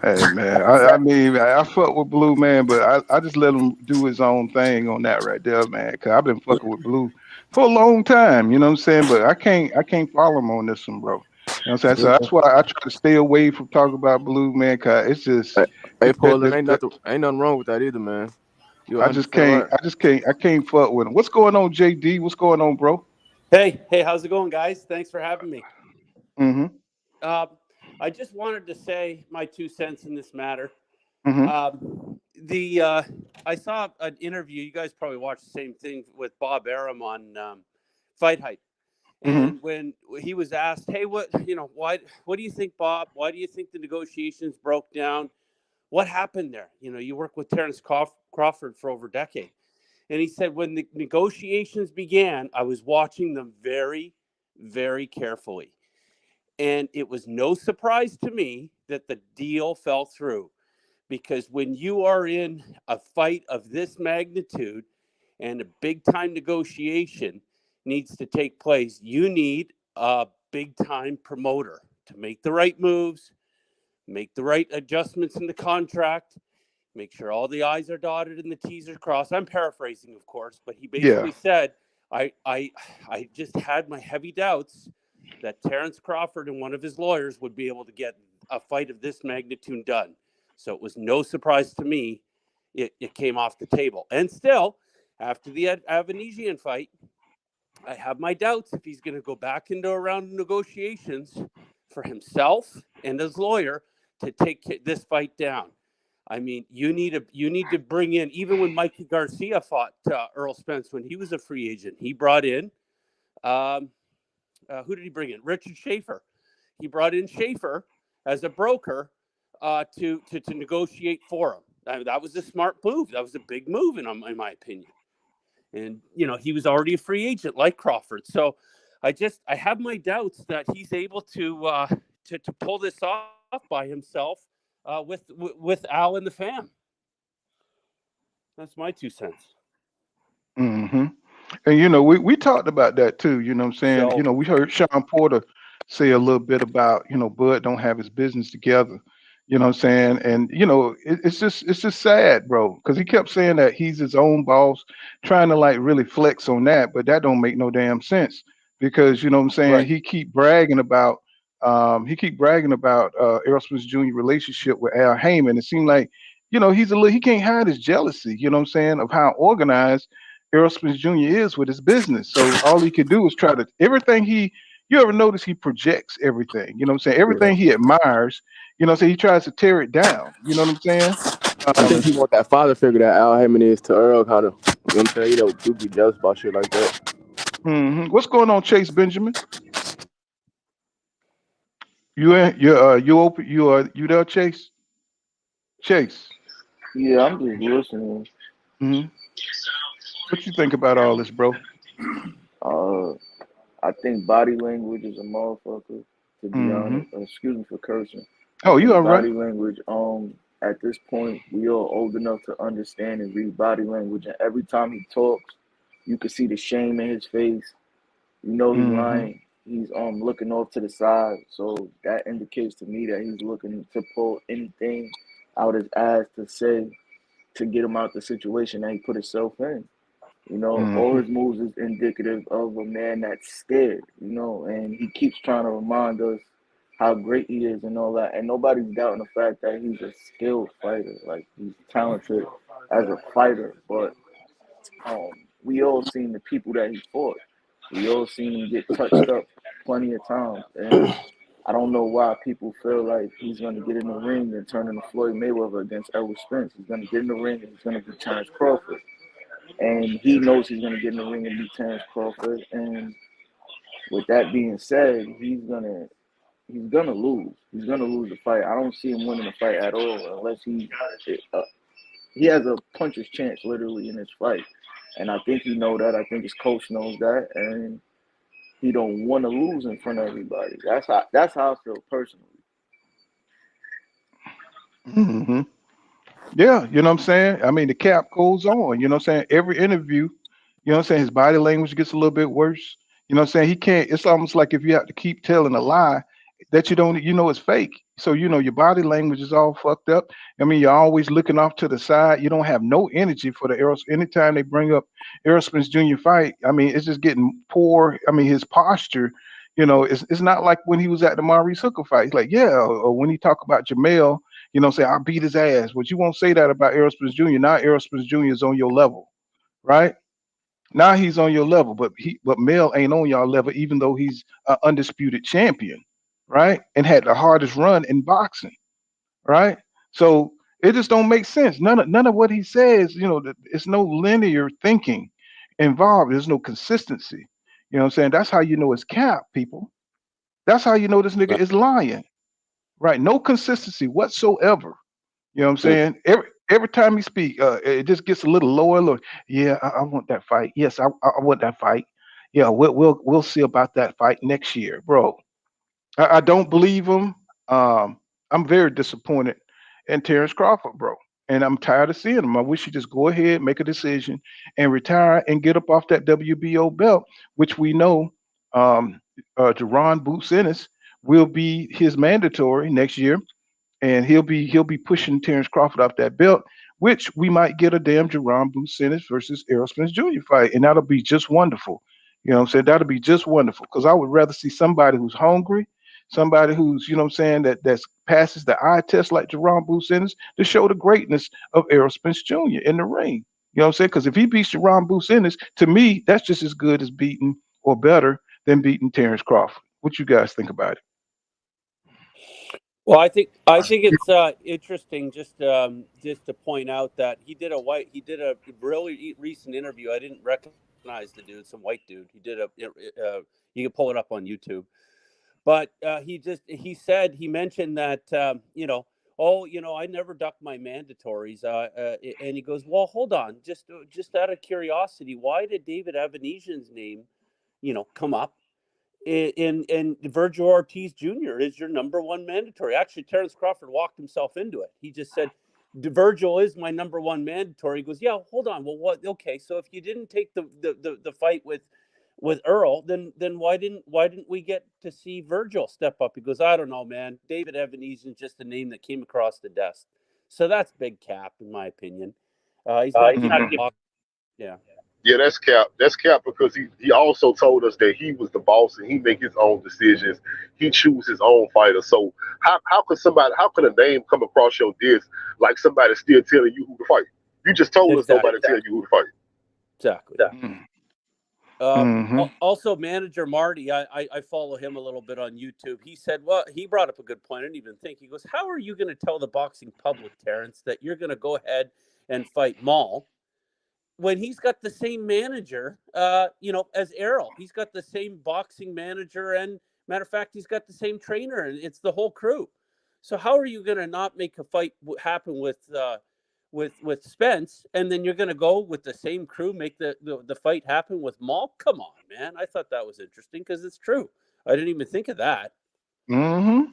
Hey man, I mean I fuck with Blue, man, but I just let him do his own thing on that right there, man. Cause I've been fucking with Blue for a long time, you know what I'm saying? But I can't follow him on this one, bro. You know what I'm saying? So that's why I try to stay away from talking about Blue, man. Cause it's just Hey, Portland, ain't nothing wrong with that either, man. You're I just can't right. I can't fuck with him. What's going on, JD? What's going on, bro? Hey, how's it going, guys? Thanks for having me. Mm-hmm. I just wanted to say my 2 cents in this matter. Mm-hmm. I saw an interview. You guys probably watched the same thing with Bob Arum on Fight Hype, and when he was asked, "Hey, what do you think, Bob? Why do you think the negotiations broke down? What happened there? You worked with Terence Crawford for over a decade." And he said, when the negotiations began, I was watching them very, very carefully. And it was no surprise to me that the deal fell through. Because when you are in a fight of this magnitude and a big time negotiation needs to take place, you need a big time promoter to make the right moves, make the right adjustments in the contract, make sure all the I's are dotted and the T's are crossed. I'm paraphrasing, of course, but he basically said, I just had my heavy doubts that Terence Crawford and one of his lawyers would be able to get a fight of this magnitude done. So it was no surprise to me it came off the table. And still, after the Avanesian fight, I have my doubts if he's going to go back into a round of negotiations for himself and his lawyer to take this fight down. I mean, you need to bring in, even when Mikey Garcia fought Errol Spence when he was a free agent, he brought in, who did he bring in? Richard Schaefer. He brought in Schaefer as a broker to negotiate for him. That was a smart move. That was a big move, in my opinion. And, he was already a free agent like Crawford. So I have my doubts that he's able to pull this off by himself with Al and the fam. That's my 2 cents. Mm-hmm. And we talked about that too, you know what I'm saying? So, We heard Sean Porter say a little bit about, Bud don't have his business together. You know what I'm saying? And it's just sad, bro, because he kept saying that he's his own boss, trying to like really flex on that, but that don't make no damn sense because you know what I'm saying, right. he keep bragging about Errol Spence Jr. relationship with Al Heyman. It seemed like, he can't hide his jealousy, you know what I'm saying, of how organized Errol Spence Jr. is with his business. So all he could do is try to you ever notice he projects everything, you know what I'm saying? Yeah. Everything he admires, so he tries to tear it down. You know what I'm saying? I think he want that father figure that Al Heyman is to Earl, kind of. You know what I'm saying? People be jealous about shit like that. What's going on, Chase Benjamin? You there, Chase? Chase. Yeah, I'm just listening. hmm What you think about all this, bro? Uh, I think body language is a motherfucker. To be hmm honest, excuse me for cursing. I Oh, you think all right? body language. At this point, we are old enough to understand and read body language, and every time he talks, you can see the shame in his face. You know he's hmm lying. He's looking off to the side, so that indicates to me that he's looking to pull anything out his ass to say to get him out the situation that he put himself in. All hmm his moves is indicative of a man that's scared, and he keeps trying to remind us how great he is and all that. And nobody's doubting the fact that he's a skilled fighter, like he's talented as a fighter. But we all seen the people that he fought. We all seen him get touched up plenty of times. And I don't know why people feel like he's going to get in the ring and turn into Floyd Mayweather against Errol Spence. He's going to get in the ring and he's going to beat Terence Crawford. And he knows he's going to get in the ring and beat Terence Crawford. And with that being said, he's gonna lose. He's gonna lose the fight. I don't see him winning the fight at all unless he has a puncher's chance literally in this fight. And I think he know that. I think his coach knows that, and he don't want to lose in front of everybody. That's how I feel personally. Hmm. Yeah, you know what I'm saying? I mean, the cap goes on, you know what I'm saying? Every interview, you know what I'm saying? His body language gets a little bit worse. You know what I'm saying? He can't, it's almost like if you have to keep telling a lie that you don't, you know, it's fake. So, you know, your body language is all fucked up. I mean, you're always looking off to the side. You don't have no energy for the Errol. Anytime they bring up Errol Spence Jr. fight, I mean, it's just getting poor. I mean, his posture, you know, it's not like when he was at the Maurice Hooker fight. He's like, yeah, or when he talk about Jamel, you know, say I beat his ass. But you won't say that about Errol Spence Jr. Now Errol Spence Jr. is on your level, right? Now he's on your level, but Mel ain't on y'all level, even though he's an undisputed champion, right? And had the hardest run in boxing, right? So it just don't make sense. None of what he says, you know, it's no linear thinking involved. There's no consistency. You know what I'm saying? That's how you know it's cap, people. That's how you know this nigga is lying, right? No consistency whatsoever. You know what I'm saying? Every time he speak, it just gets a little lower. Lower. Yeah, I want that fight. Yes, I want that fight. Yeah, we'll see about that fight next year, bro. I don't believe him. I'm very disappointed in Terence Crawford, bro. And I'm tired of seeing him. I wish he'd just go ahead, make a decision, and retire and get up off that WBO belt, which we know Jerron Boots Ennis will be his mandatory next year, and he'll be pushing Terence Crawford off that belt, which we might get a damn Jerron Boots Ennis versus Errol Spence Jr. fight, and that'll be just wonderful. You know what I'm saying? That'll be just wonderful because I would rather see somebody who's hungry, somebody who's, you know what I'm saying, that's passes the eye test like Jerron Boots Ennis to show the greatness of Errol Spence Jr. in the ring. You know what I'm saying? Because if he beats Jerron Boots Ennis, to me, that's just as good as beating or better than beating Terence Crawford. What you guys think about it? Well, I think it's interesting just to point out that he did a really recent interview. I didn't recognize the dude, some white dude. He did you can pull it up on YouTube, but he mentioned that I never duck my mandatories, and he goes, well, hold on, just out of curiosity, why did David Evanesian's name, come up? And Virgil Ortiz Jr. is your number one mandatory. Actually, Terence Crawford walked himself into it. He just said, Virgil is my number one mandatory. He goes, yeah, hold on. Well, what? Okay, so if you didn't take the fight with Errol, then why didn't we get to see Virgil step up? He goes, I don't know, man. David Evanesian is just a name that came across the desk. So that's big cap, in my opinion. He's not giving yeah. Yeah, that's cap. That's cap because he also told us that he was the boss and he make his own decisions. He choose his own fighter. So how could a name come across your desk like somebody still telling you who to fight? You just told us nobody tell you who to fight. Exactly. Mm-hmm. Also, manager Marty, I follow him a little bit on YouTube. He said, well, he brought up a good point. I didn't even think. He goes, how are you going to tell the boxing public, Terence, that you're going to go ahead and fight Maul when he's got the same manager, as Errol? He's got the same boxing manager, and matter of fact, he's got the same trainer, and it's the whole crew. So how are you going to not make a fight happen with Spence, and then you're going to go with the same crew, make the fight happen with Maul? Come on, man. I thought that was interesting because it's true. I didn't even think of that. Mm-hmm.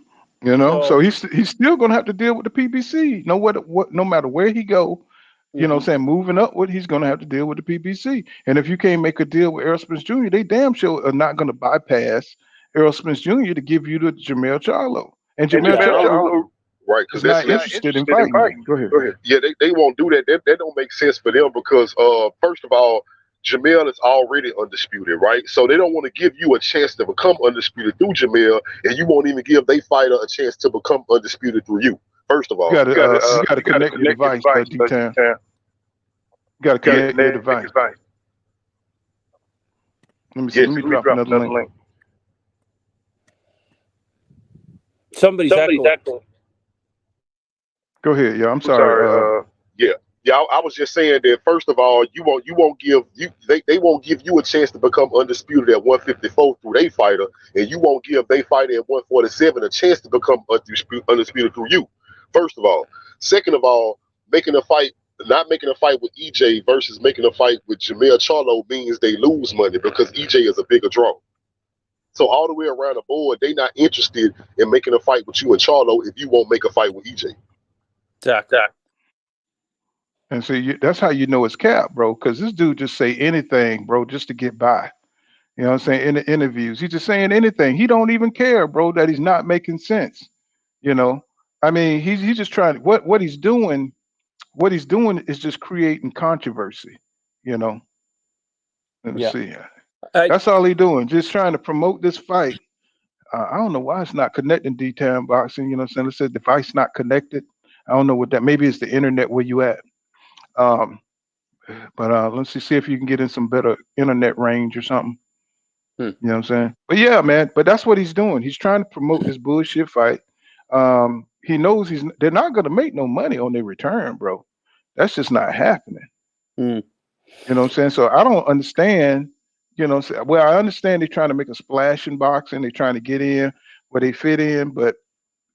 So he's still gonna have to deal with the PBC. No matter where he go, you know what I'm saying, moving upward, he's gonna have to deal with the PBC. And if you can't make a deal with Errol Spence Jr., they damn sure are not gonna bypass Errol Spence Jr. to give you the Jamel Charlo. And Jamel Charlo, right, because is not interested in fighting. Go ahead. Yeah, they won't do that. That don't make sense for them because first of all, Jamel is already undisputed, right? So they don't want to give you a chance to become undisputed through Jamel, and you won't even give they fighter a chance to become undisputed through you. First of all, you gotta connect your device, D-Town. You gotta connect your device. Let me drop another link. Somebody's echoing. Go ahead, yeah. I'm I'm sorry. sorry. Yeah. I was just saying that first of all, they won't give you a chance to become undisputed at 154 through they fighter, and you won't give they fighter at 147 a chance to become undisputed through you. First of all, second of all, not making a fight with EJ versus making a fight with Jamel Charlo means they lose money because EJ is a bigger draw. So all the way around the board, they not interested in making a fight with you and Charlo if you won't make a fight with EJ. Exactly. And so that's how you know it's cap, bro, because this dude just say anything, bro, just to get by. You know what I'm saying? In the interviews, he's just saying anything. He don't even care, bro, that he's not making sense. You know, I mean, he's just trying. What he's doing, is just creating controversy. You know. Let me see. That's all he's doing, just trying to promote this fight. I don't know why it's not connecting D-Town boxing. You know what I'm saying? It said the fight's not connected. I don't know what that. Maybe it's the internet where you at. But let's see if you can get in some better internet range or something. You know what I'm saying? But yeah, man. But that's what he's doing. He's trying to promote this bullshit fight. He knows they're not going to make no money on their return, bro. That's just not happening. You know what I'm saying? So I don't understand. You know, well, I understand they're trying to make a splash in boxing. They're trying to get in where they fit in, but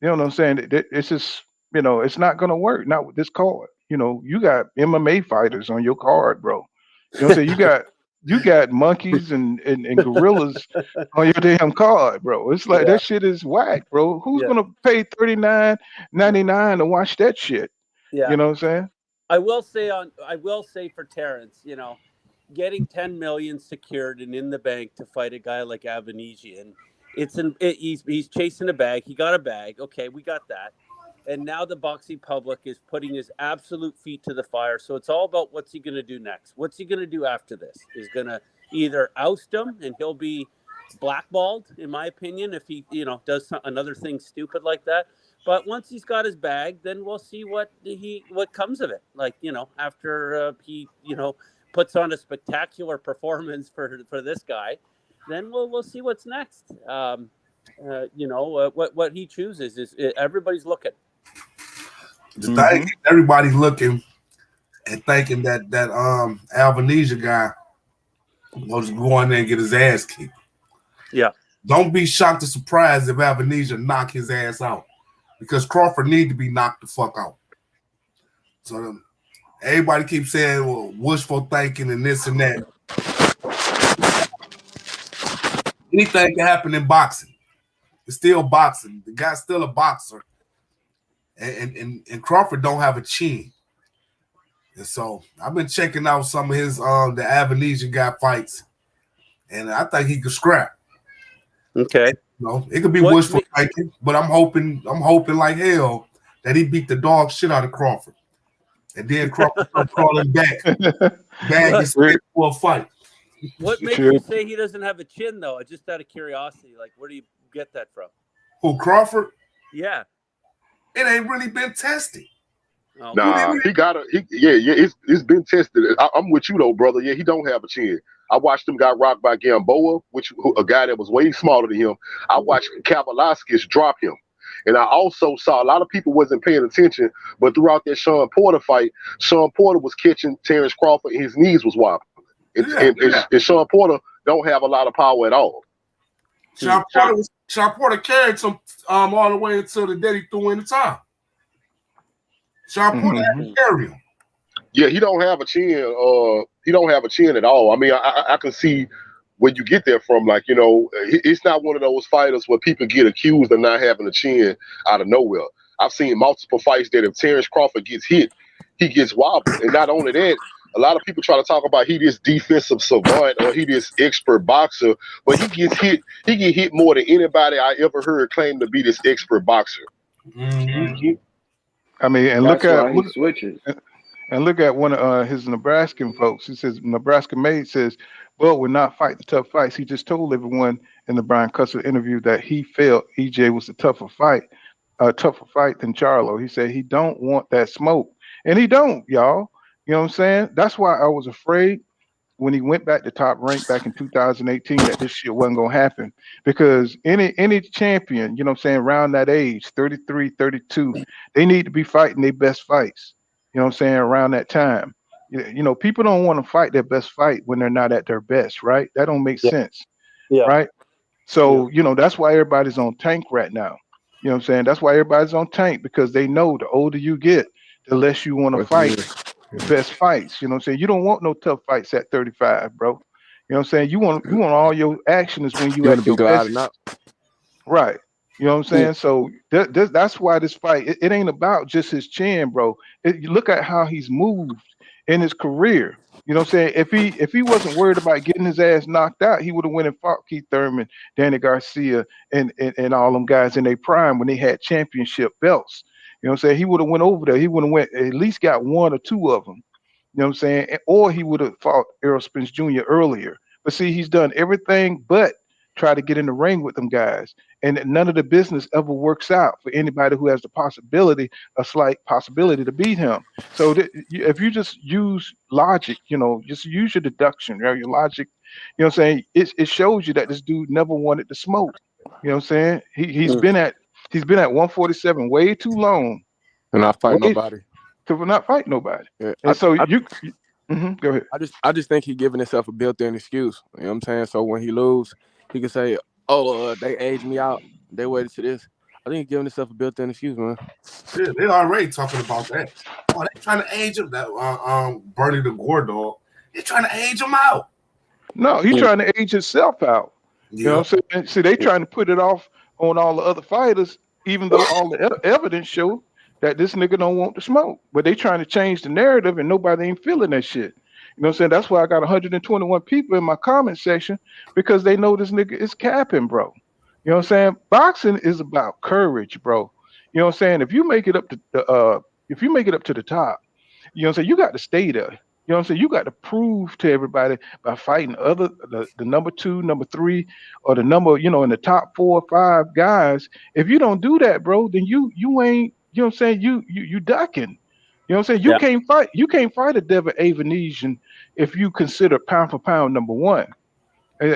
you know what I'm saying? It's just, you know, it's not going to work. Not with this card. You know, you got MMA fighters on your card, bro. You know what I'm saying? You got monkeys and gorillas on your damn card, bro. It's like that shit is whack, bro. Who's gonna pay $39.99 to watch that shit? Yeah. You know what I'm saying? I will say for Terence, you know, getting 10 million secured and in the bank to fight a guy like Avanesian, he's chasing a bag. He got a bag. Okay, we got that. And now the boxing public is putting his absolute feet to the fire. So it's all about what's he going to do next. What's he going to do after this? He's going to either oust him and he'll be blackballed, in my opinion, if he, you know, does another thing stupid like that. But once he's got his bag, then we'll see what comes of it. Like, you know, after he, you know, puts on a spectacular performance for this guy, then we'll see what's next. You know, what he chooses is everybody's looking. The thing is, everybody's looking and thinking that Albanese guy was going there and get his ass kicked. Yeah. Don't be shocked or surprised if Albanese knock his ass out, because Crawford need to be knocked the fuck out. So everybody keeps saying, well, wishful thinking and this and that. Anything can happen in boxing. It's still boxing. The guy's still a boxer. And Crawford don't have a chin. And so I've been checking out some of his the Avanesian guy fights, and I think he could scrap. Okay. You know, it could be wishful thinking, but I'm hoping like hell that he beat the dog shit out of Crawford. And then Crawford start crawling back. Bag is for a fight. What makes you say he doesn't have a chin, though? Just out of curiosity, like, where do you get that from? Who, Crawford? Yeah. It ain't really been tested. Oh. Nah, it's been tested. I'm with you though, brother. Yeah, he don't have a chin. I watched him got rocked by Gamboa, a guy that was way smaller than him. I watched Kavaliauskas drop him. And I also saw a lot of people wasn't paying attention, but throughout that Sean Porter fight, Sean Porter was catching Terence Crawford and his knees was wobbling. And Sean Porter don't have a lot of power at all. Sean Porter carried some all the way until the day he threw in the time. Sean Porter had to carry him. Yeah, he don't have a chin. He don't have a chin at all. I mean, I can see where you get that from. Like, you know, it's not one of those fighters where people get accused of not having a chin out of nowhere. I've seen multiple fights that if Terence Crawford gets hit, he gets wobbled. And not only that, a lot of people try to talk about he this defensive savant or he this expert boxer, but he get hit more than anybody I ever heard claim to be this expert boxer. Mm-hmm. I mean, and look at one of his Nebraskan folks. He says Nebraska Made says, "Bud would not fight the tough fights. He just told everyone in the Brian Custer interview that he felt EJ was a tougher fight than Charlo. He said he don't want that smoke, and he don't, y'all. You know what I'm saying? That's why I was afraid when he went back to Top Rank back in 2018 that this shit wasn't gonna happen because any champion, you know what I'm saying, around that age, 33, 32, they need to be fighting their best fights. You know what I'm saying, around that time. You know, people don't want to fight their best fight when they're not at their best, right? That don't make Yeah. sense, Yeah. right? Yeah. So, you know, that's why everybody's on tank right now. You know what I'm saying? That's why everybody's on tank because they know the older you get, the less you want to fight the best fights. You know what I'm saying? You don't want no tough fights at 35, bro. You know what I'm saying? You want all your actions when you You want to at be your glad best. or not? Right. You know what I'm Yeah. saying? So that's why this fight, it ain't about just his chin, bro. You look at how he's moved in his career. You know what I'm saying? If he wasn't worried about getting his ass knocked out, he would have went and fought Keith Thurman, Danny Garcia, and all them guys in their prime when they had championship belts. You know what I'm saying? He would have went over there. He would have went at least got one or two of them. You know what I'm saying? Or he would have fought Errol Spence Jr. earlier. But see, he's done everything but try to get in the ring with them guys. And none of the business ever works out for anybody who has the possibility, a slight possibility to beat him. So if you just use logic, you know, just use your deduction, right? Your logic, you know what I'm saying? It shows you that this dude never wanted to smoke. You know what I'm saying? He's been at 147 way too long, And I fight way nobody. to not fight nobody. Yeah, And so I, go ahead. I just think he giving himself a built-in excuse. You know what I'm saying? So when he lose, he can say, "Oh, they aged me out. They waited to this." I think he's giving himself a built-in excuse, man. Shit, they already talking about that. Oh, they trying to age him. That Bernie the Gore dog. They trying to age him out. No, he's Yeah. trying to age himself out. You know Yeah. what I'm saying? See, they trying to put it off on all the other fighters, even though all the evidence show that this nigga don't want to smoke. But they trying to change the narrative, and nobody ain't feeling that shit. You know what I'm saying? That's why I got 121 people in my comment section because they know this nigga is capping, bro. You know what I'm saying? Boxing is about courage, bro. You know what I'm saying? If you make it up to the top, you know what I'm saying? You got to stay there. You know what I'm saying? You got to prove to everybody by fighting the number two, number three, or the number, you know, in the top 4 or 5 guys. If you don't do that, bro, then you ain't, you know what I'm saying? You ducking. You know what I'm saying? Yeah. You can't fight a Devin Avanesian if you consider pound for pound number one.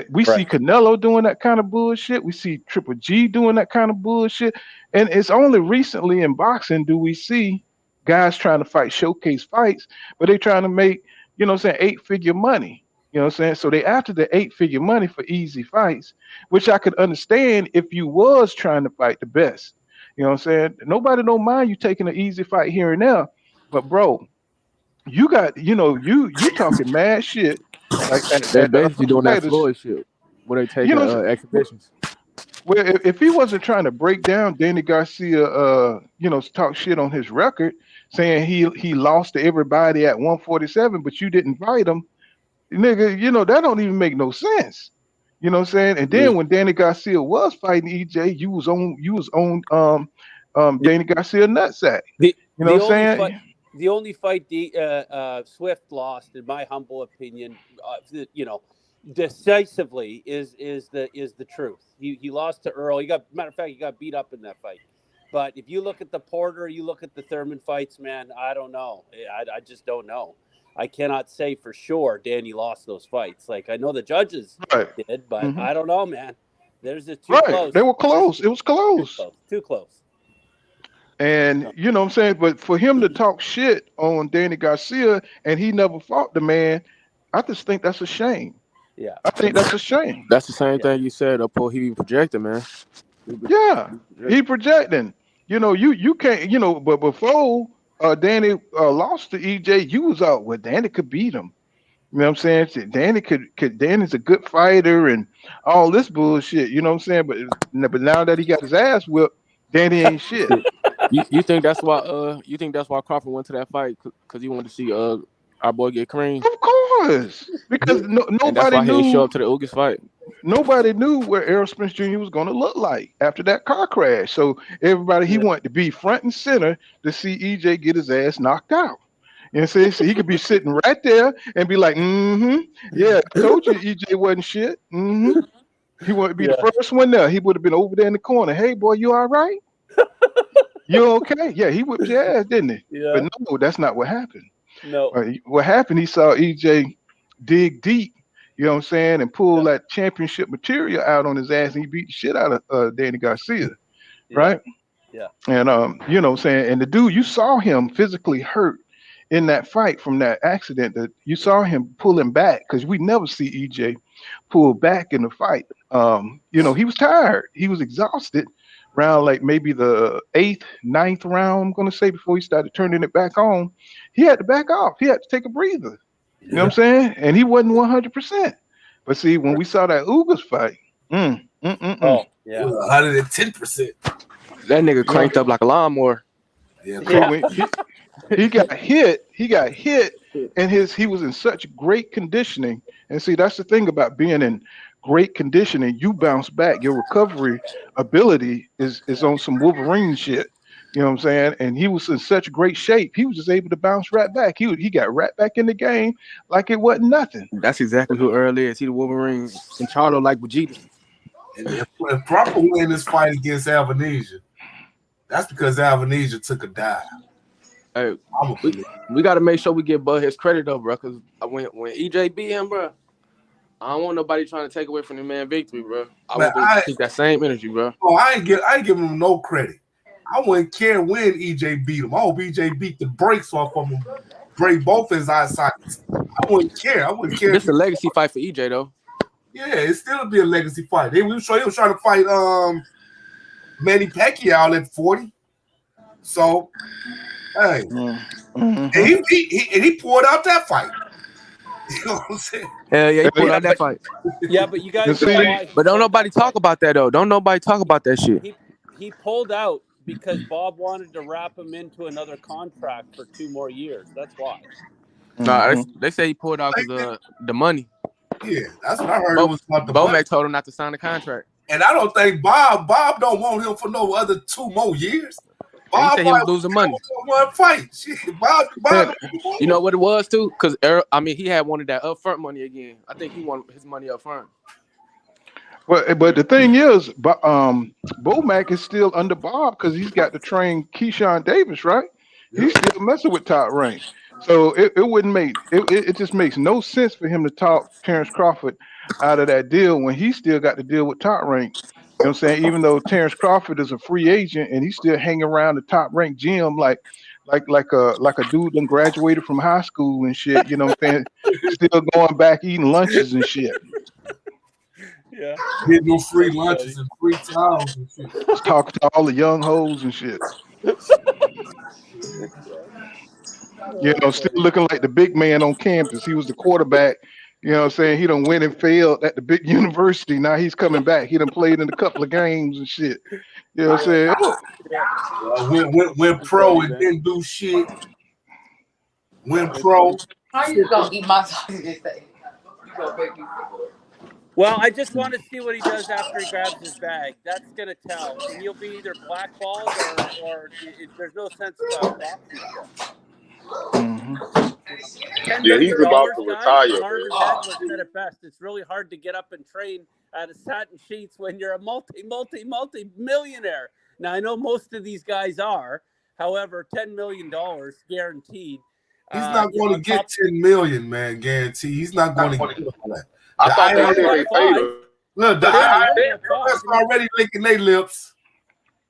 We see Right. Canelo doing that kind of bullshit. We see Triple G doing that kind of bullshit. And it's only recently in boxing do we see guys trying to fight showcase fights, but they trying to make, you know what I'm saying, 8-figure money. You know what I'm saying? So they after the 8-figure money for easy fights, which I could understand if you was trying to fight the best. You know what I'm saying? Nobody don't mind you taking an easy fight here and there. But bro, you got, you know, you talking mad shit like They at the basically other doing that fighters. Floyd shit where they You taking know, exhibitions. well, if he wasn't trying to break down Danny Garcia, you know, talk shit on his record, saying he lost to everybody at 147, but you didn't fight him, nigga, you know, that don't even make no sense. You know what I'm saying? And Yeah. then when Danny Garcia was fighting EJ, you was on The Danny Garcia nutsack. the You know the what I'm only fight saying? the only fight Swift lost, in my humble opinion, you know, decisively is the truth. He lost to Earl. Matter of fact, he got beat up in that fight. But if you look at the Porter, you look at the Thurman fights, man, I don't know. I just don't know. I cannot say for sure Danny lost those fights. Like, I know the judges Right. did, but Hmm. I don't know, man. There's just too Right. They close. were It's just close. It was too close. close. Too close. And No. you know what I'm saying? But for him to talk shit on Danny Garcia and he never fought the man, I just think that's a shame. Yeah. I think that's a shame. That's the same Yeah. thing you said. He be projecting, man. Yeah. He He projecting. projecting. You know, you can't, you know, but before Danny lost to EJ, you was out where Danny could beat him. You know what I'm saying? Shit, Danny could Danny's a good fighter and all this bullshit, you know what I'm saying? But now that he got his ass whipped, Danny ain't shit. You think that's why Crawford went to that fight because he wanted to see our boy get creamed, Of course. Because and that's why he ain't show up to the Ugas fight. nobody knew what Errol Spence Jr. was going to look like after that car crash. So everybody, he Yeah. wanted to be front and center to see EJ get his ass knocked out. You know what I'm saying? So he could be sitting right there and be like, yeah, I told you EJ wasn't shit. He wanted to be the Yeah. first one there. He would have been over there in the corner. Hey, boy, you all right? You okay? Yeah, he whipped your ass, didn't he? But Yeah. no, that's not what happened. No. What happened, he saw EJ dig deep, you know what I'm saying, and pull that championship material out on his ass, and he beat the shit out of Danny Garcia, Yeah. right? Yeah. And you know what I'm saying, and the dude, you saw him physically hurt in that fight from that accident. That you saw him pulling back because we never see EJ pull back in the fight. You know, he was tired, he was exhausted. Round like maybe the eighth, ninth round, I'm gonna say, before he started turning it back on, he had to back off. He had to take a breather. You know what I'm saying? And he wasn't 100%. But see, when we saw that Ugas fight, Oh, yeah. 110%. That nigga cranked up like a lawnmower. Yeah. See, when he got hit, and he was in such great conditioning. And see, that's the thing about being in great conditioning. You bounce back. Your recovery ability is on some Wolverine shit. You know what I'm saying? And he was in such great shape. He was just able to bounce right back. He got right back in the game like it wasn't nothing. That's exactly who Earl is. He the Wolverine and Charlo like Vegeta. And if Crawford win this fight against Albanese, that's because Albanese took a dive. Hey, we got to make sure we give Bud his credit though, bro. Because when EJ beat him, bro, I don't want nobody trying to take away from the man victory, bro. I want to keep that same energy, bro. Oh, I ain't giving him no credit. I wouldn't care when EJ beat him. I hope EJ beat the brakes off of him, break both his eye sockets. I wouldn't care. This is a legacy fight for EJ though. Yeah, it still be a legacy fight. He was trying to fight Manny Pacquiao at 40. So, hey, and he pulled out that fight. You know what I'm saying? Hell yeah, he pulled out that fight. Yeah, but you guys know why. But don't nobody talk about that though. Don't nobody talk about that shit. He pulled out because Bob wanted to wrap him into another contract for 2 more years. That's why. Nah, they say he pulled out because the money. Yeah, that's what I heard. It was about the money. Bomac told him not to sign the contract. And I don't think Bob don't want him for no other 2 more years. Bob he said he was losing money. One fight. Shit, Bob. You know what it was too? Because Errol, he had wanted that upfront money again. I think he wanted his money up front. Well, but the thing is, Bomac is still under Bob because he's got to train Keyshawn Davis, right? He's still messing with Top Rank. So it wouldn't make it just makes no sense for him to talk Terence Crawford out of that deal when he still got to deal with Top Rank. You know what I'm saying? Even though Terence Crawford is a free agent and he's still hanging around the Top Rank gym like a dude that graduated from high school and shit. You know what I'm saying? Still going back eating lunches and shit. Yeah. Getting no free lunches and free towels and shit. Just talking to all the young hoes and shit. You know, still looking like the big man on campus. He was the quarterback. You know what I'm saying? He done went and failed at the big university. Now he's coming back. He done played in a couple of games and shit. You know what I'm saying? Went pro and didn't do shit. Went pro. How you gonna eat my sausage this thing? You gonna make me. Well, I just want to see what he does after he grabs his bag. That's going to tell. And he'll be either blackballed or there's no sense of boxing still. Yeah, he's about to retire. Marvin Hagler said it best. It's really hard to get up and train out of satin sheets when you're a multi-millionaire. Now, I know most of these guys are. However, $10 million guaranteed. He's not going to get 10 million, man, guaranteed. He's not going to get that. I thought they paid him. Look, the IRS already licking their lips.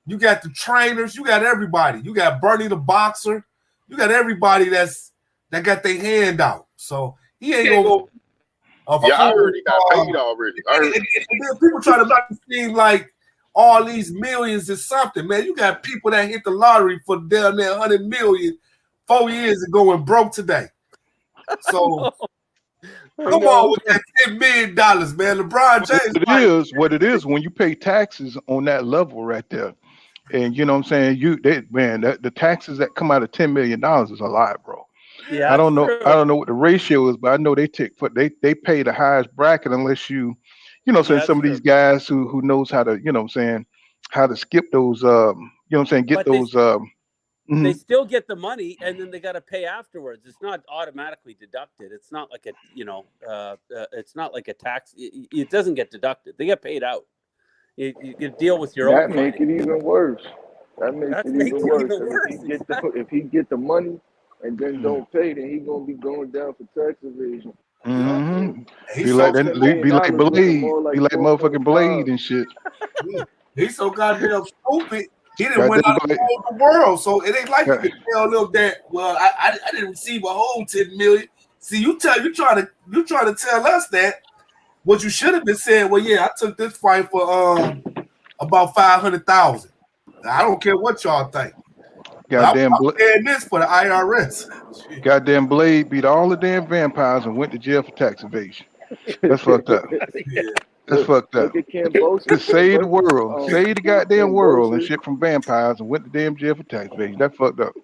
You got the trainers. You got everybody. You got Bernie the boxer. You got everybody that got their hand out. So he ain't going to. Yeah, I heard he got paid already. And people try to make it seem like all these millions is something, man. You got people that hit the lottery for down there 100 million 4 years ago and broke today. So come on with that $10 million, man. LeBron James. What it is when you pay taxes on that level right there. And you know what I'm saying? The taxes that come out of $10 million is a lot, bro. Yeah, I don't know what the ratio is, but I know they pay the highest bracket unless you know, some of these guys who knows how to, you know what I'm saying, how to skip those you know what I'm saying, get those They still get the money, and then they got to pay afterwards. It's not automatically deducted. It's not like it's not like a tax. It doesn't get deducted. They get paid out. You deal with your own. That make it even worse. That makes it even worse. If he get the money and then don't pay, then he gonna be going down for tax evasion. Mm-hmm. He Be like sold that. $10 million Be like looking Blade. more like Be like motherfucking 4.5. Blade and shit. He's so goddamn stupid. He didn't win Goddamn out Blade. of the world, so it ain't like you God, can tell them that. Well, I didn't receive a whole 10 million. See, you try to tell us that what you should have been saying. Well, yeah, I took this fight for about 500,000. I don't care what y'all think. I'm goddamn, paying this for the IRS. goddamn Blade beat all the damn vampires and went to jail for tax evasion. That's fucked up. That's fucked up. Look at Cambosis Just save the versus world, save the goddamn world and Cambosis. shit from vampires and went to damn jail for tax evasion. That's fucked up.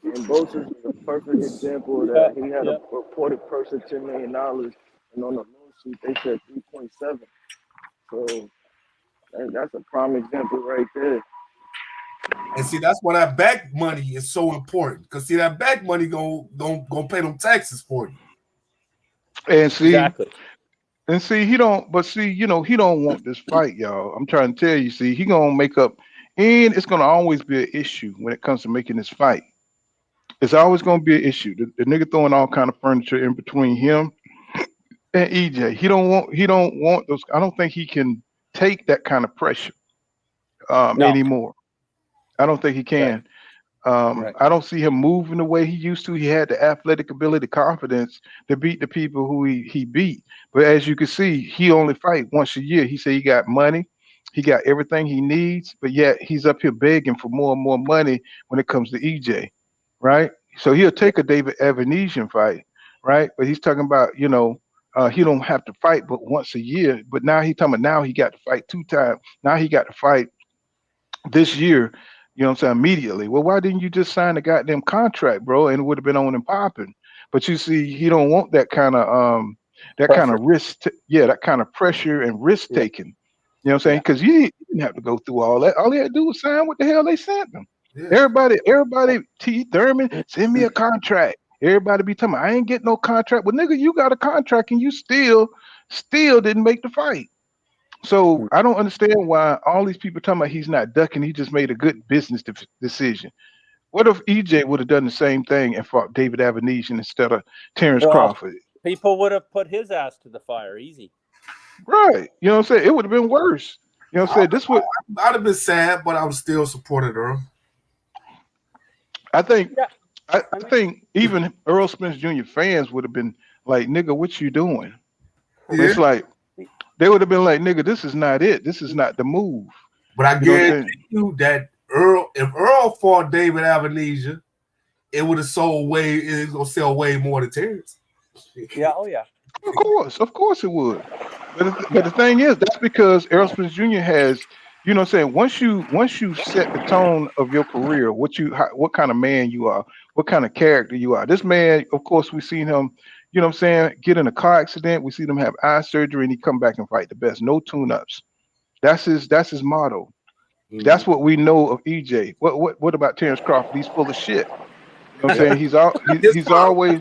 Cambosis is a perfect example Yeah, that he had yeah. a reported purse of $10 million, and on the lawsuit they said 3.7. So that's a prime example right there. And see, that's why that back money is so important. Because see, that back money gonna pay them taxes for you. And see, Exactly. he don't. But see, he don't want this fight, y'all. I'm trying to tell you. See, he gonna make up, and it's gonna always be an issue when it comes to making this fight. It's always gonna be an issue. The nigga throwing all kind of furniture in between him and EJ. He don't want. He don't want those. I don't think he can take that kind of pressure No. anymore. I don't think he Right. can. Right. I don't see him moving the way he used to. He had the athletic ability, confidence to beat the people who he beat. But as you can see, he only fight once a year. He said he got money, he got everything he needs, but yet he's up here begging for more and more money when it comes to EJ, right? So he'll take a David Evanesian fight, right? But he's talking about, he don't have to fight but once a year. But now he's talking about now he got to fight 2 times. Now he got to fight this year, you know what I'm saying, immediately. Well, why didn't you just sign the goddamn contract, bro? And it would have been on and popping. But you see, he don't want that kind Pressure. of risk, yeah, that kind of pressure and risk Yeah. taking. You know what I'm saying? Yeah. Because you didn't have to go through all that. All he had to do was sign what the hell they sent him. Yeah. Everybody, T. Thurman, send me a contract. Everybody be telling me, I ain't getting no contract. Well, nigga, you got a contract and you still didn't make the fight. So I don't understand why all these people talking about he's not ducking. He just made a good business decision. What if EJ would have done the same thing and fought David Avenesian instead of Terence Well, Crawford? people would have put his ass to the fire easy. Right. You know what I'm saying? It would have been worse. You know what I'm saying? I'd have been sad, but I would still supported Earl. I think Yeah. I think even Earl Spence Jr. fans would have been like, nigga, what you doing? Yeah. It's like they would have been like, nigga, this is not it. This is not the move. But I You know what I'm guarantee you that if Earl fought David Avenesia, it would have sold way. It's gonna sell way more than Terence. Yeah. Oh yeah. Of course it would. But the thing is, that's because Errol Spence Jr. has, you know what I'm saying, once you set the tone of your career, what kind of man you are, what kind of character you are. This man, of course, we've seen him, you know what I'm saying, get in a car accident, we see him have eye surgery, and he come back and fight the best. No tune-ups. That's his motto. That's what we know of EJ. What about Terence Crawford? He's full of shit. You know what I'm saying? He's always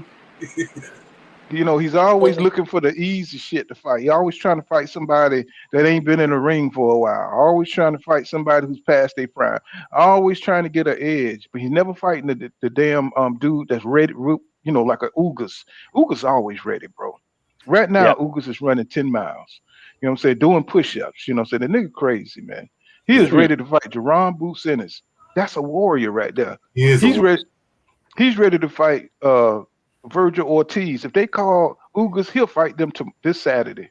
he's always looking for the easy shit to fight. He's always trying to fight somebody that ain't been in the ring for a while. Always trying to fight somebody who's past their prime. Always trying to get an edge, but he's never fighting the damn dude that's ready. Like a Ugas. Ugas always ready, bro. Right now, Yeah. Ugas is running 10 miles. You know what I'm saying? Doing push-ups. You know what I'm saying? The nigga crazy, man. He is ready to fight Jerron Boots Ennis. That's a warrior right there. He's ready. He's ready to fight Virgil Ortiz. If they call Ugas, he'll fight them this Saturday.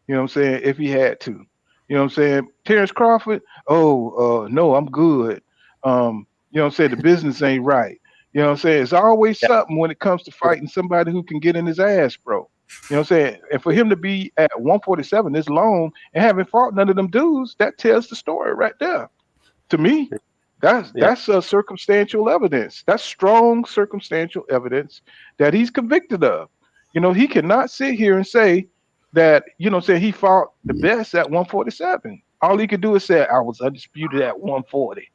You know what I'm saying? If he had to. You know what I'm saying? Terence Crawford, no, I'm good. You know what I'm saying? The business ain't right. You know what I'm saying? It's always something when it comes to fighting somebody who can get in his ass, bro. You know what I'm saying? And for him to be at 147 this long and haven't fought none of them dudes, that tells the story right there. To me, that's circumstantial evidence. That's strong circumstantial evidence that he's convicted of. You know, he cannot sit here and say that, you know, say he fought the best at 147. All he could do is say, I was undisputed at 140.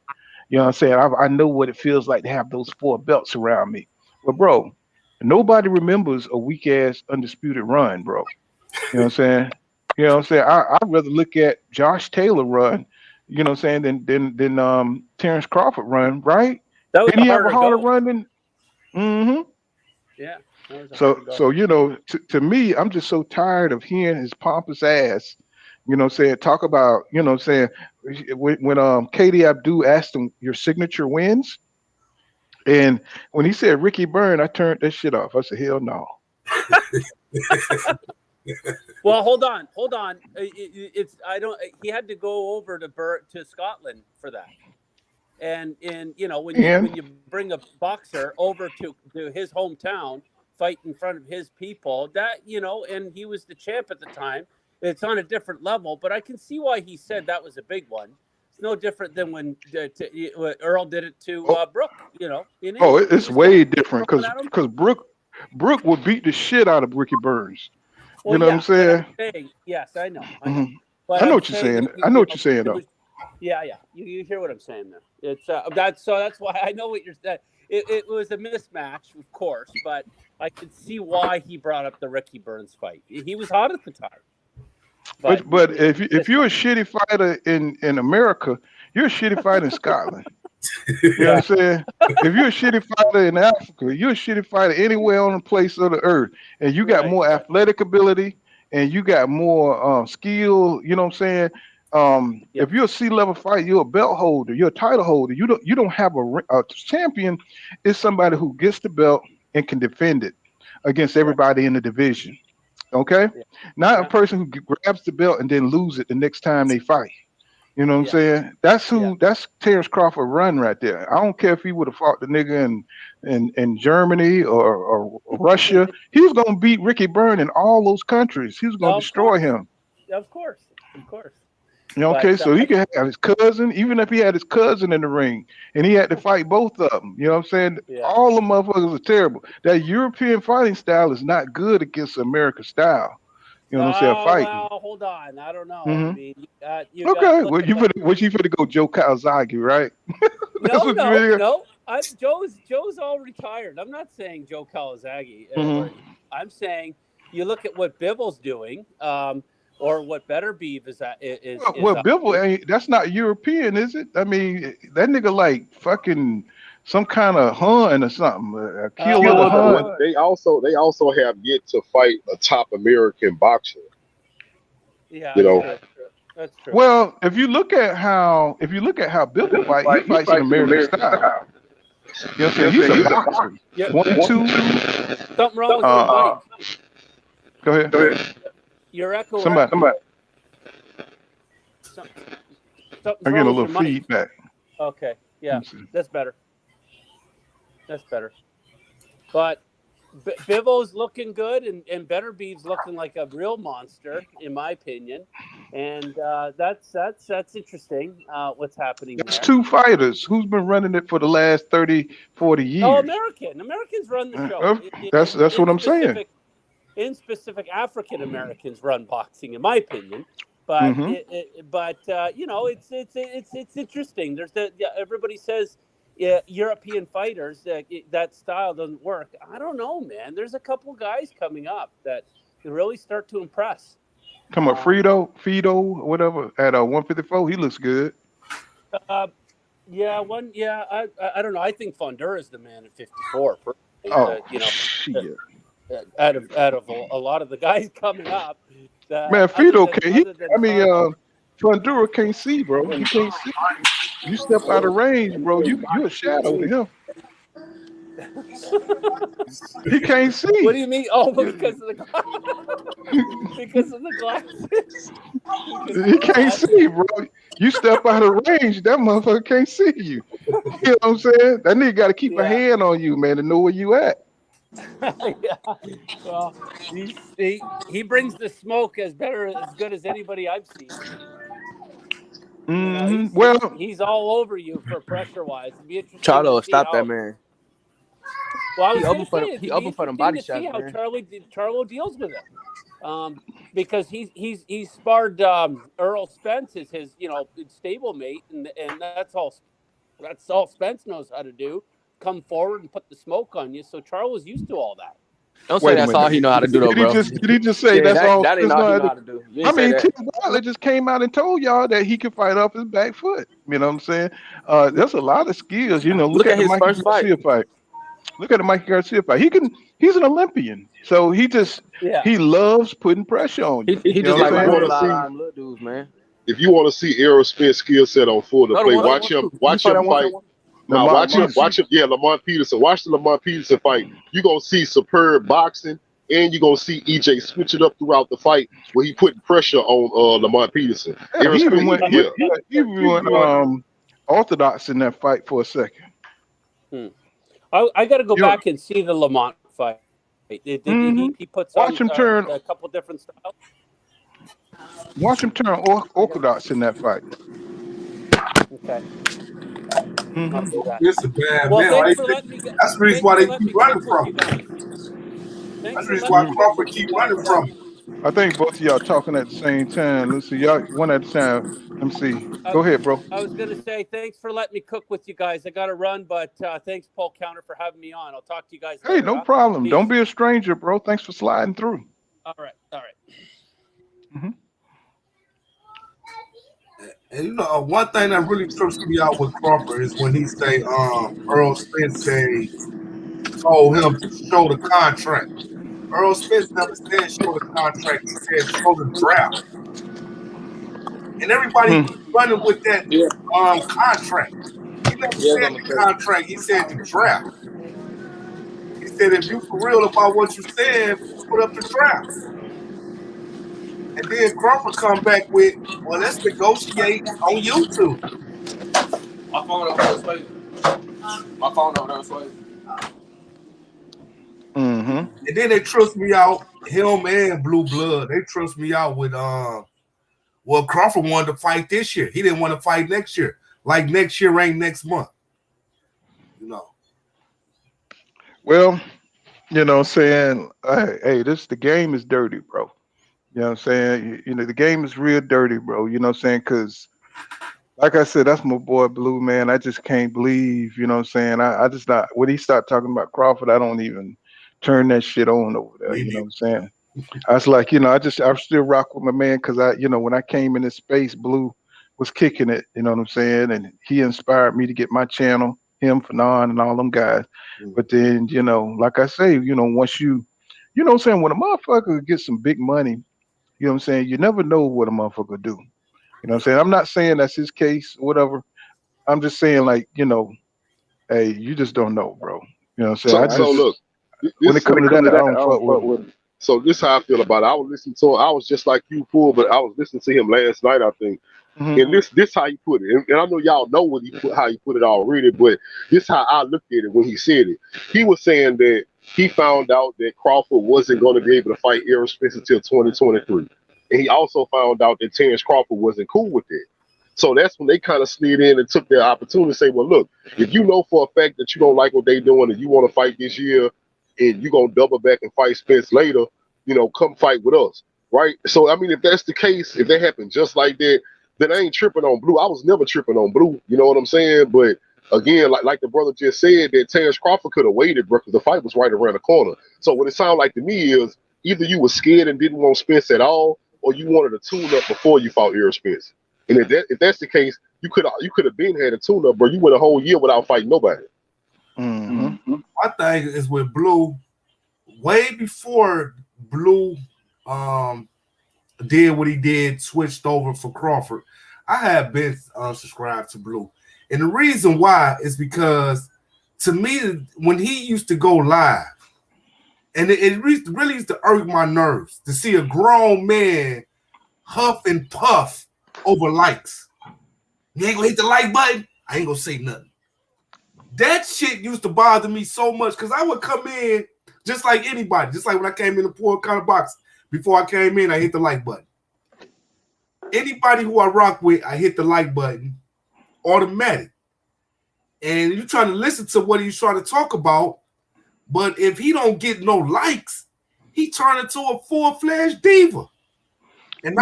You know what I'm saying? I know what it feels like to have those 4 belts around me. But, bro, nobody remembers a weak ass undisputed run, bro. You know what I'm saying? You know what I'm saying? I'd rather look at Josh Taylor run, you know what I'm saying, than Terence Crawford run, right? That was Didn't he have a harder to harder go. run than Yeah. So to me, I'm just so tired of hearing his pompous ass. Saying talk about saying when Katie Abdul asked him your signature wins, and when he said Ricky Byrne, I turned that shit off. I said hell no. Well, hold on. It's I don't. He had to go over to Scotland for that, and when you bring a boxer over to his hometown, fight in front of his people, that and he was the champ at the time. It's on a different level, but I can see why he said that was a big one. It's no different than when Errol did it to Brooke. It's way different because Brooke would beat the shit out of Ricky Burns. Well, what I'm saying? Yes, I know. I know what you're saying. I know what you're saying, though. Yeah. You hear what I'm saying there. It's that's why I know what you're saying. It was a mismatch, of course, but I could see why he brought up the Ricky Burns fight. He was hot at the time. But if you're a shitty fighter in America, you're a shitty fighter in Scotland. You know what I'm saying? If you're a shitty fighter in Africa, you're a shitty fighter anywhere on the place of the earth, and you got more athletic ability and you got more skill. You know what I'm saying? If you're a C-level fighter, you're a belt holder, you're a title holder. You don't have a champion. Is somebody who gets the belt and can defend it against everybody in the division. Okay, not a person who grabs the belt and then lose it the next time they fight. You know what I'm saying? That's Terence Crawford run right there. I don't care if he would have fought the nigga in Germany or Russia. He was gonna beat Ricky Byrne in all those countries. He was gonna destroy him. Of course. Okay, so he could have his cousin, even if he had his cousin in the ring, and he had to fight both of them. You know what I'm saying? All the motherfuckers are terrible. That European fighting style is not good against American style. You know what I'm saying? Fighting. Well, hold on. I don't know. Mm-hmm. I mean, okay, well, you finna go Joe Calzaghe, right? No. Joe's all retired. I'm not saying Joe Calzaghe. I'm saying you look at what Bibble's doing. Or what Better Beef is that? Bivol that's not European, is it? I mean, that nigga like fucking some kind of Hun or something. They also have yet to fight a top American boxer. Yeah, that's true. Well, if you look at how Bivol fight, he fights in American style. You know what I'm saying? He's a boxer. 1, 2. Something wrong with your mic. Go ahead. You're echoing. Somebody. I'm getting a little feedback. Okay, yeah, that's better. But Bivol's looking good, and Better Beef's looking like a real monster, in my opinion. And that's interesting. What's happening there? It's two fighters. Who's been running it for the last 30, 40 years? Oh, Americans run the show. That's what I'm saying. In specific, African Americans run boxing, in my opinion. But it's interesting. Everybody says European fighters that style doesn't work. I don't know, man. There's a couple guys coming up that really start to impress. Come on, Fido, whatever at 154. He looks good. I don't know. I think Fondura is the man at 54. Shit. Out of a lot of the guys coming up, man, Fido can't. Fondura can't see, bro. He can't see. You step out of range, bro. You a shadow to him. He can't see. What do you mean? Oh, because of the because of the glasses. He can't see, bro. You step out of range, that motherfucker can't see you. You know what I'm saying? That nigga got to keep a hand on you, man, to know where you at. Well, he brings the smoke as good as anybody I've seen. He's all over you for pressure wise. It'd be interesting. Charlo, stop that man. Well, I was he open for them body shots. See how Charlo deals with it, because he's sparred Errol Spence as his stablemate, and that's all Spence knows how to do. Come forward and put the smoke on you. So Charlo's used to all that. Don't say that's all he know how to do, though, bro. Did he just say that's all? That ain't all he know how to do. I mean, Tim Bradley just came out and told y'all that he can fight off his back foot. You know what I'm saying? There's a lot of skills. Look at his first fight. Look at the Mikey Garcia fight. He's an Olympian, so Yeah. he loves putting pressure on you. He You know just what like If I'm you saying? running a want to lot see, of them little dudes, man. if you want to see Errol Spence skill set on full No, the play, one watch him. he Watch fought him at fight. 171. Now Lamont watch him. Peterson. Watch him. Yeah, Lamont Peterson. Watch the Lamont Peterson fight. You're gonna see superb boxing, and you're gonna see EJ switch it up throughout the fight where he putting pressure on Lamont Peterson. Yeah, Errol he even Spence. went. Yeah. He even went orthodox in that fight for a second. I got to go You know, back and see the Lamont fight. Did hmm he puts Watch on him turn. a couple different styles? Watch him turn orthodox in that fight. Okay, I'll Hmm do that. It's a bad Well, man. thanks Right? for letting me get. That's the reason Thanks why for they letting keep me running cook with from you him. guys. Thanks That's the for reason letting why me hmm cook Crawford with you keep guys. running from him. I think both of y'all talking at the same time. Let's see, y'all one at a time. Let me see. I, Go ahead, bro. I was going to say thanks for letting me cook with you guys. I got to run, but thanks, Paul Counter, for having me on. I'll talk to you guys Hey, later. no Huh? problem. Don't Peace. be a stranger, bro. Thanks for sliding through. All right. All right. Hmm And one thing that really trips me out with Crawford is when he say, Earl Spence told him to show the contract. Earl Spence never said show the contract. He said show the draft. And everybody Hmm. keep running with that Yeah, contract. He never yeah, said I'm gonna the say. contract. He said the draft. He said if you for real about what you said, put up the draft. And then Crawford come back with, well, let's negotiate on YouTube. My phone over there, Sway. My phone over there, Sway. hmm And then they trust me out, him and Blue Blood. They trust me out with well, Crawford wanted to fight this year. He didn't want to fight next year. Like next year ain't next month. You know. Well, saying, hey, the game is dirty, bro. You know what I'm saying? The game is real dirty, bro. You know what I'm saying? Because, like I said, that's my boy Blue, man. I just can't believe, you know what I'm saying? I just not, when he start talking about Crawford, I don't even turn that shit on over there. You know what I'm saying? I was like, I still rock with my man because when I came in this space, Blue was kicking it, you know what I'm saying? And he inspired me to get my channel, him, Fanon, and all them guys. But then, like I say, once you know what I'm saying, when a motherfucker gets some big money, you know what I'm saying, you never know what a motherfucker do. You know what I'm saying? I'm not saying that's his case or whatever. I'm just saying, like, hey, you just don't know, bro. You know what I'm saying? So look, When it this comes to that, I don't fuck with him. So this how I feel about it. I was listening to him. I was just like you, fool, but I was listening to him last night, I think. Hmm And this how he put it. And I know y'all know how he put it already, but this how I looked at it when he said it. He was saying that he found out that Crawford wasn't going to be able to fight Errol Spence until 2023. And he also found out that Terence Crawford wasn't cool with it. So that's when they kind of slid in and took their opportunity to say, well, look, if you know for a fact that you don't like what they're doing and you want to fight this year and you're going to double back and fight Spence later, come fight with us. Right. So, I mean, if that's the case, if that happened just like that, then I ain't tripping on Blue. I was never tripping on Blue. You know what I'm saying? But again, like the brother just said, that Terence Crawford could have waited, bro, because the fight was right around the corner. So what it sounded like to me is either you were scared and didn't want Spence at all, or you wanted a tune-up before you fought Errol Spence. And if that's the case, you could have been had a tune-up, bro. You went a whole year without fighting nobody. Hmm My thing is with Blue, way before Blue did what he did, switched over for Crawford, I had been subscribed to Blue. And the reason why is because, to me, when he used to go live, and it really used to irk my nerves to see a grown man huff and puff over likes. You ain't gonna hit the like button? I ain't gonna say nothing. That shit used to bother me so much because I would come in just like anybody, just like when I came in the poor kind of box. Before I came in, I hit the like button. Anybody who I rock with, I hit the like button automatic. And you're trying to listen to what he's trying to talk about, but if he don't get no likes, he turn into a full-fledged diva. And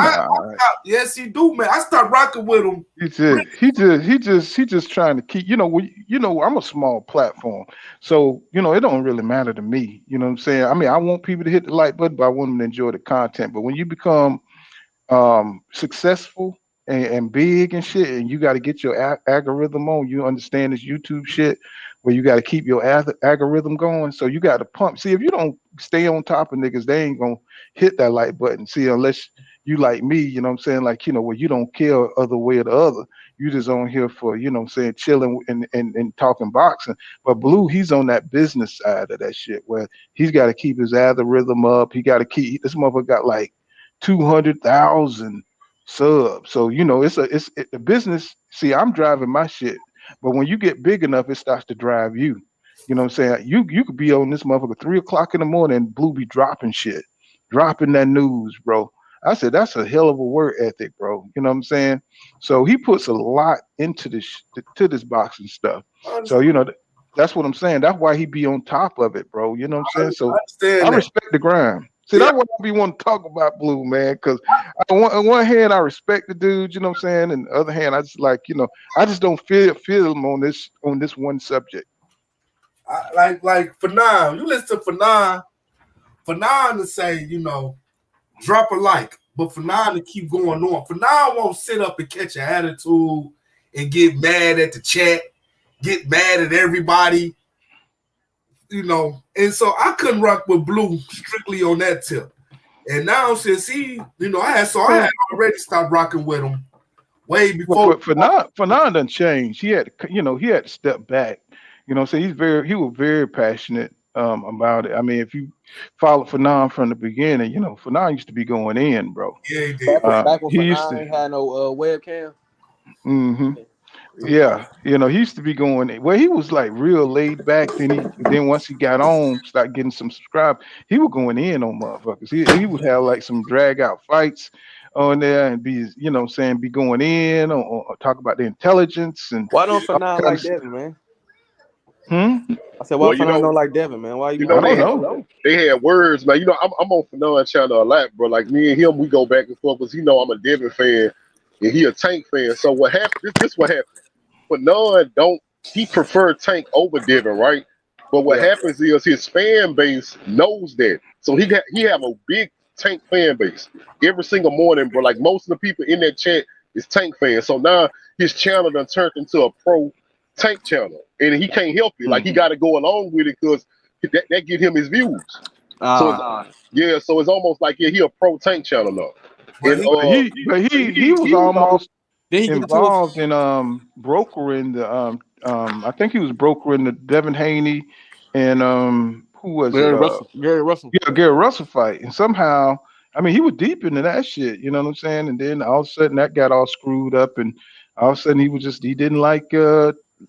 yes, he do, man. I start rocking with him. He just trying to keep, I'm a small platform. So, it don't really matter to me. You know what I'm saying? I mean, I want people to hit the like button, but I want them to enjoy the content. But when you become successful and big and shit, and you got to get your algorithm on. You understand this YouTube shit where you got to keep your algorithm going. So you got to pump. See, if you don't stay on top of niggas, they ain't gonna hit that like button. See, unless you like me, you know what I'm saying? Like, where you don't care other way or the other. You just on here for, what I'm saying, chilling and talking boxing. But Blue, he's on that business side of that shit where he's got to keep his algorithm up. He got to keep, this motherfucker got like 200,000 subs. So, it's a business. See, I'm driving my shit. But when you get big enough, it starts to drive you. You know what I'm saying? You could be on this motherfucker 3 o'clock in the morning and Blue be dropping shit, dropping that news, bro. I said, that's a hell of a work ethic, bro. You know what I'm saying? So he puts a lot into this boxing stuff. So, that's what I'm saying. That's why he be on top of it, bro. You know what I'm saying? So I respect the grind. See, that's what I be want to talk about Blue, man. Because on one hand, I respect the dude, you know what I'm saying? And the other hand, I just like, I just don't feel him on this one subject. Like Fanon, you listen to Fanon to say, drop a like, but Fanon to keep going on. Fanon won't sit up and catch an attitude and get mad at the chat, get mad at everybody, And so I couldn't rock with Blue strictly on that tip. And now since he, I had already stopped rocking with him way before. Fanon done changed. He had, he had to step back. So he was very passionate about it. I mean, if you follow Fanon from the beginning, Fanon used to be going in, bro. Yeah, he did. Back when Fanon ain't had no webcam. Mm-hmm. Yeah, he used to be going. Well, he was like real laid back. Then once he got on, started getting some subscribers, he was going in on motherfuckers. He would have like some drag out fights on there and be, be going in or talk about the intelligence and. Why don't Fanon like Devin, man? I said, why Fanon don't like Devin, man? Why you? I don't know. They had words, man. I'm on Fanon channel a lot, bro. Like me and him, we go back and forth because I'm a Devin fan and he a Tank fan. So what happened? This what happened. Fanon he prefer Tank over Devin, right? But what happens is his fan base knows that. So he have a big Tank fan base every single morning, bro. Like most of the people in that chat is Tank fans. So now his channel done turned into a pro Tank channel, and he can't help it. Like he got to go along with it because that give him his views. So it's almost like he a pro Tank channel now. And, he was almost involved in brokering the I think he was brokering the Devin Haney and who was Gary Russell. Yeah, Gary Russell fight, and somehow. I mean, he was deep into that shit, you know what I'm saying? And then all of a sudden that got all screwed up, and all of a sudden he didn't like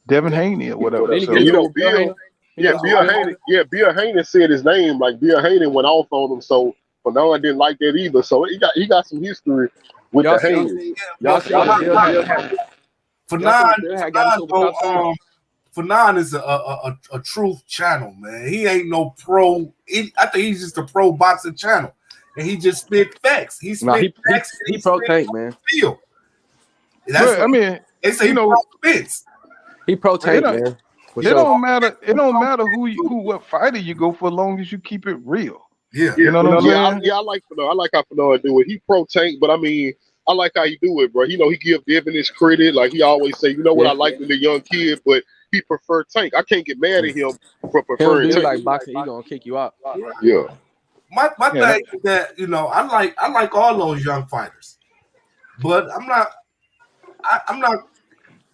Devin Haney or whatever. So, Bill Haney said his name, like Bill Haney went off on him, so Fanon didn't like that either. So he got some history with the Haney. Fanon is a truth channel, man. He ain't no pro. I think he's just a pro boxing channel, and he just spit facts. He pro Tank, man. I mean, they say Spence. He pro Tank, man. It don't matter. It don't matter what fighter you go for, as long as you keep it real. Yeah, you know what I'm saying. I like Fanon. I like how Fanon do it. He pro Tank, but I mean, I like how he do it, bro. He give Devin his credit. Like he always say, what I like in the young kid, but he prefer Tank. I can't get mad at him for preferring Tank. Like boxing, he gonna kick you out. Yeah. My thing is that I like all those young fighters, but I'm not.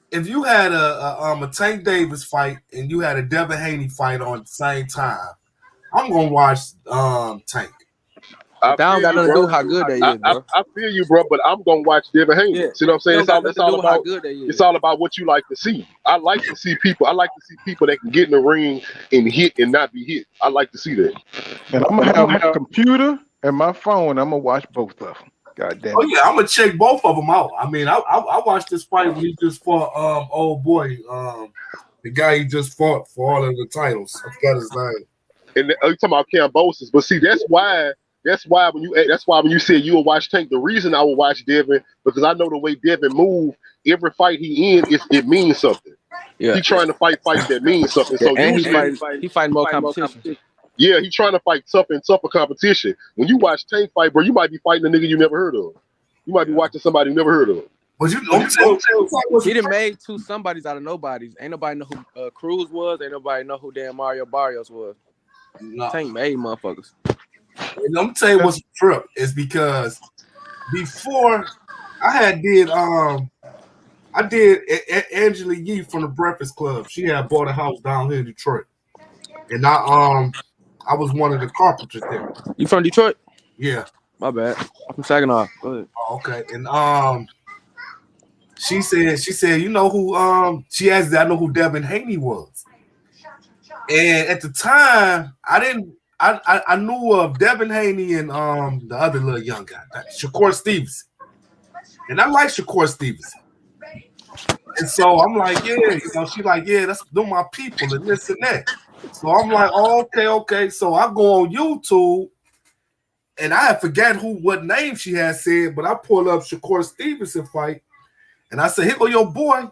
If you had a Tank Davis fight and you had a Devin Haney fight on the same time, I'm gonna watch Tank. That don't got nothing to do with how good they is, bro. I feel you, bro, but I'm gonna watch Devin Haney. Yeah. See what I'm saying? It's all about what you like to see. I like to see people that can get in the ring and hit and not be hit. I like to see that. And I'm gonna have my computer and my phone. I'm gonna watch both of them. God damn it. Oh yeah, I'm gonna check both of them out. I mean, I watched this fight when he just fought old boy, the guy he just fought for all of the titles. I forgot his name. And you talking about Cambosis, but see, that's why when you said you will watch Tank, the reason I will watch Devin, because I know the way Devin move, every fight he in, it means something. Yeah. He trying to fight fights that mean something. So and he fighting more competition. Yeah, he trying to fight tougher and tougher competition. When you watch Tank fight, bro, you might be fighting a nigga you never heard of. You might be watching somebody you never heard of. But I'm saying, he done made two somebodies out of nobodies. Ain't nobody know who Cruz was. Ain't nobody know who damn Mario Barrios was. No. Tank made motherfuckers. And I'm tell you what's a trip is because before I did Angela Yee from the Breakfast Club. She had bought a house down here in Detroit, and I was one of the carpenters there. You from Detroit? Yeah. My bad. I'm from Saginaw. Go ahead. Oh, okay. And she said, you know who she asked I know who Devin Haney was. And at the time, I knew of Devin Haney and the other little young guy, Shakur Stevenson. And I like Shakur Stevenson. And so I'm like, yeah, she like, yeah, that's them my people and this and that. So I'm like, oh, okay. So I go on YouTube and I forgot what name she had said, but I pulled up Shakur Stevenson fight and I said, here go your boy.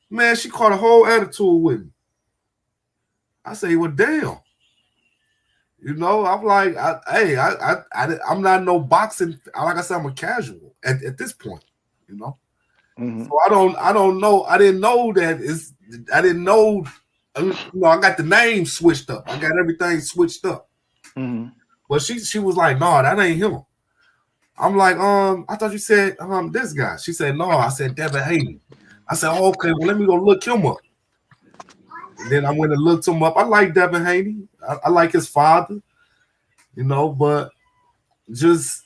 Man, she caught a whole attitude with me. I say, well, damn. I'm like, I'm not no boxing. Like I said, I'm a casual at this point, Mm-hmm. So I don't know. I didn't know that I didn't know. I got the name switched up. I got everything switched up. Mm-hmm. But she was like, no, that ain't him. I'm like, I thought you said this guy. She said, no, I said Devin Haney. I said, oh, okay, well, let me go look him up. And then I went and looked him up. I like Devin Haney. I like his father, but just,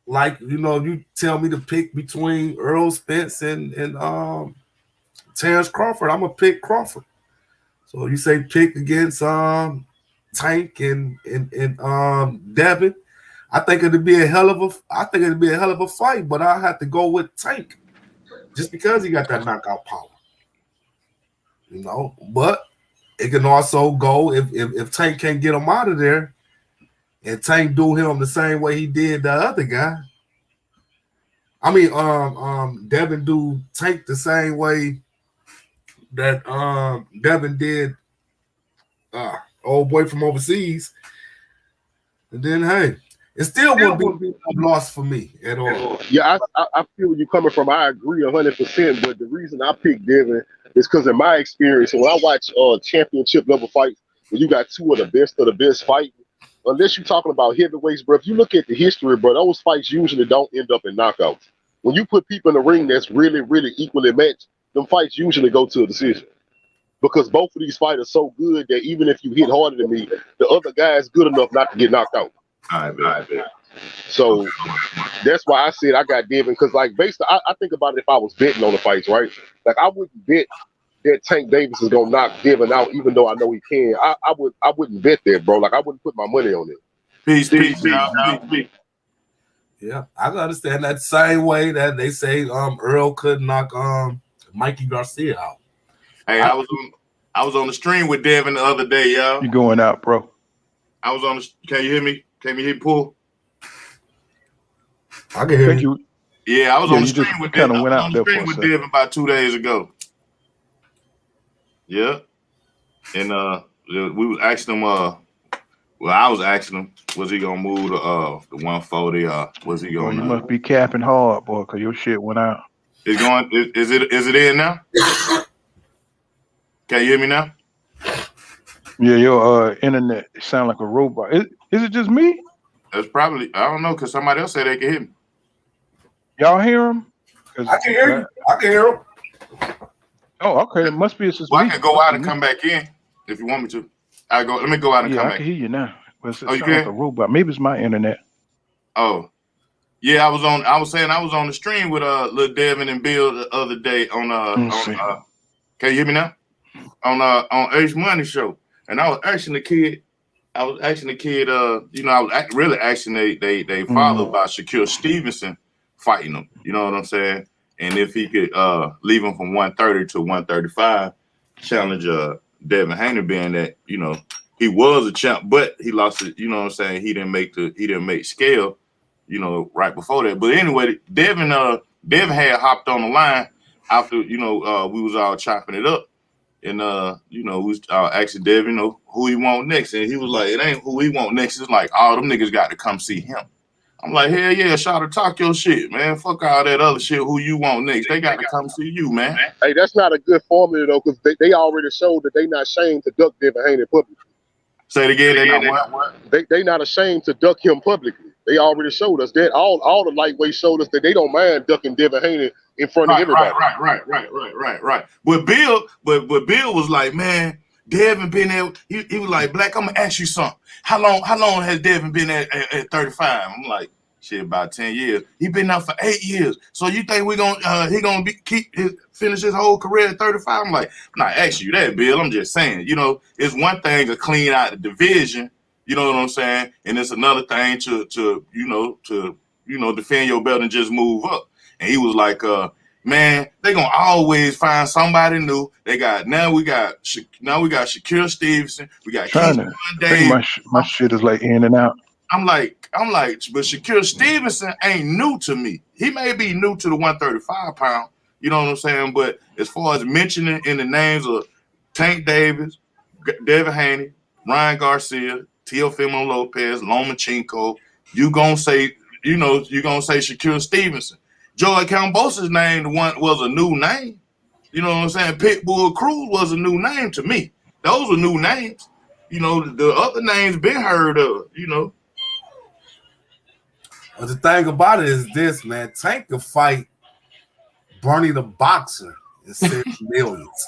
like, you tell me to pick between Errol, Spence, and Terence Crawford. I'm going to pick Crawford. So you say pick against Tank and Devin. I think it'd be a hell of a fight, but I have to go with Tank just because he got that knockout power. But it can also go if Tank can't get him out of there and Tank do him the same way he did the other guy. I mean, Devin do Tank the same way that Devin did old boy from overseas. And then, hey, it still wouldn't be a loss for me at all. Yeah, I feel where you're coming from. I agree 100%. But the reason I picked Devin is because in my experience, when I watch championship level fights, when you got two of the best fighting, unless you're talking about heavyweights, bro, if you look at the history, bro, those fights usually don't end up in knockouts. When you put people in the ring that's really, really equally matched, them fights usually go to a decision. Because both of these fighters are so good that even if you hit harder than me, the other guy is good enough not to get knocked out. I bet. So that's why I said I got Devin, because like basically I think about it if I was betting on the fights, right? Like I wouldn't bet that Tank Davis is gonna knock Devin out, even though I know he can. I wouldn't bet that, bro. Like I wouldn't put my money on it. Peace. Yeah, I can understand that same way that they say Errol could knock Mikey Garcia out. Hey, I was on the stream with Devin the other day, y'all. You going out, bro? I was on the. Can you hear me? Can you hear Paul? I can hear you. Yeah, I was on the stream with Devin. Went out there for a Devin about 2 days ago. Yeah, and we was asking him. I was asking him, was he gonna move to the 140? Was he gonna? You must be capping hard, boy, because your shit went out. It's going. Is it in now? Can you hear me now? Yeah, your internet sound like a robot. Is it just me? That's probably, I don't know, because somebody else said they can hear me. Y'all hear him? I can hear you. I can hear him. Oh, okay. It must be it's just me. I can go out and come back in if you want me to. Let me go out and come back. I can hear you now. But it sounds you like a robot. Maybe it's my internet. Oh. Yeah, I was on the stream with Lil Devin and Bill the other day on can you hear me now? On H Money Show. And I was asking the kid, I was really asking they father about Shakur Stevenson fighting him. You know what I'm saying? And if he could leave him from 130 to 135, challenge Devin Haney, being that, he was a champ, but he lost it, you know what I'm saying? He didn't make scale, right before that. But anyway, Devin had hopped on the line after, we was all chopping it up. And we was asking Devin, who he want next, and he was like, "It ain't who he want next. It's like all them niggas got to come see him." I'm like, hell yeah, Shawty, talk your shit, man. Fuck all that other shit. Who you want next? They got to come see you, man. Hey, that's not a good formula though, because they already showed that they not ashamed to duck Devin Haney publicly. Say it again. They not what? They not ashamed to duck him publicly. They already showed us that. All the lightweights showed us that they don't mind ducking Devin Haney in front of everybody. Right. But Bill was like, man, Devin been there. He was like, Black, I'm gonna ask you something. How long has Devin been at 35? I'm like, shit, about 10 years. He been out for 8 years. So you think he gonna finish his whole career at 35? I'm like, I'm not asking you that, Bill. I'm just saying, you know, it's one thing to clean out the division. You know what I'm saying? And it's another thing to defend your belt and just move up. And he was like, man, they gonna always find somebody new. Now we got Shakur Stevenson. We got Trying to think my shit is like in and out. I'm like, but Shakur Stevenson ain't new to me. He may be new to the 135 pound. You know what I'm saying? But as far as mentioning in the names of Tank Davis, Devin Haney, Ryan Garcia, Teofimo Lopez, Lomachenko, you gonna say Shakur Stevenson. Joey Cambosa's name was a new name. You know what I'm saying? Pitbull Cruz was a new name to me. Those were new names. You know, the other names been heard of, you know. But the thing about it is this, man. Tank could fight Bernie the Boxer and save millions.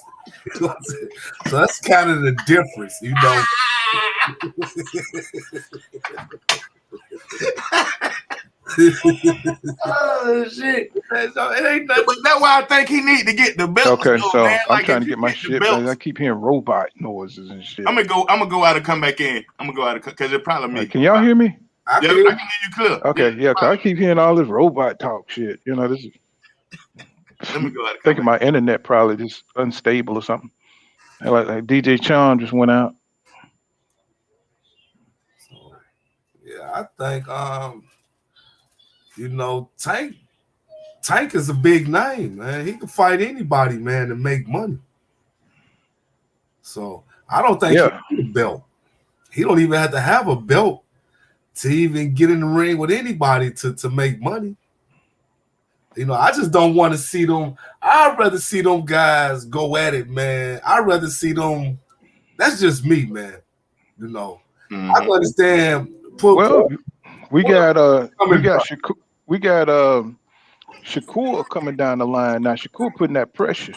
So that's kind of the difference, you know. Oh shit! So it ain't nothing. But that's why I think he need to get the belt. Okay, so man. I'm trying to get my shit. Man, I keep hearing robot noises and shit. I'm gonna go out and come back in. I'm gonna go out because it's probably me. Can y'all hear me? I can hear you clear. Okay, yeah, cause I keep hearing all this robot talk shit. You know, this is. Let me go out. Thinking my internet probably just unstable or something. Like DJ Chon just went out. So, yeah, I think you know, Tank is a big name, man. He can fight anybody, man, to make money. So I don't think he need a belt. He don't even have to have a belt to even get in the ring with anybody to make money. You know, I just don't want to see them. I'd rather see them guys go at it, man. I'd rather see them. That's just me, man. You know, I can understand. We got Shakur coming down the line now. Shakur putting that pressure.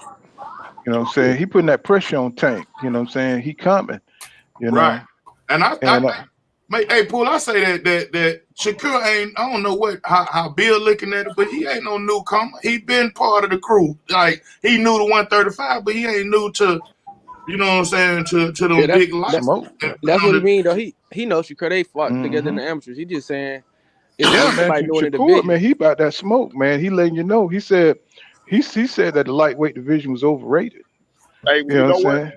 You know what I'm saying? He putting that pressure on Tank. You know what I'm saying? He coming. You know. Right. And hey, Paul, I say that Shakur ain't. I don't know how Bill looking at it, but he ain't no newcomer. He been part of the crew. Like he knew the 135, but he ain't new to. You know what I'm saying? To them big lights. That's what he mean though. He knows Shakur. They fought together in the amateurs. He just saying. Yeah, man. Shakur, man, he about that smoke, man. He letting you know. He said that the lightweight division was overrated. Hey, you know what?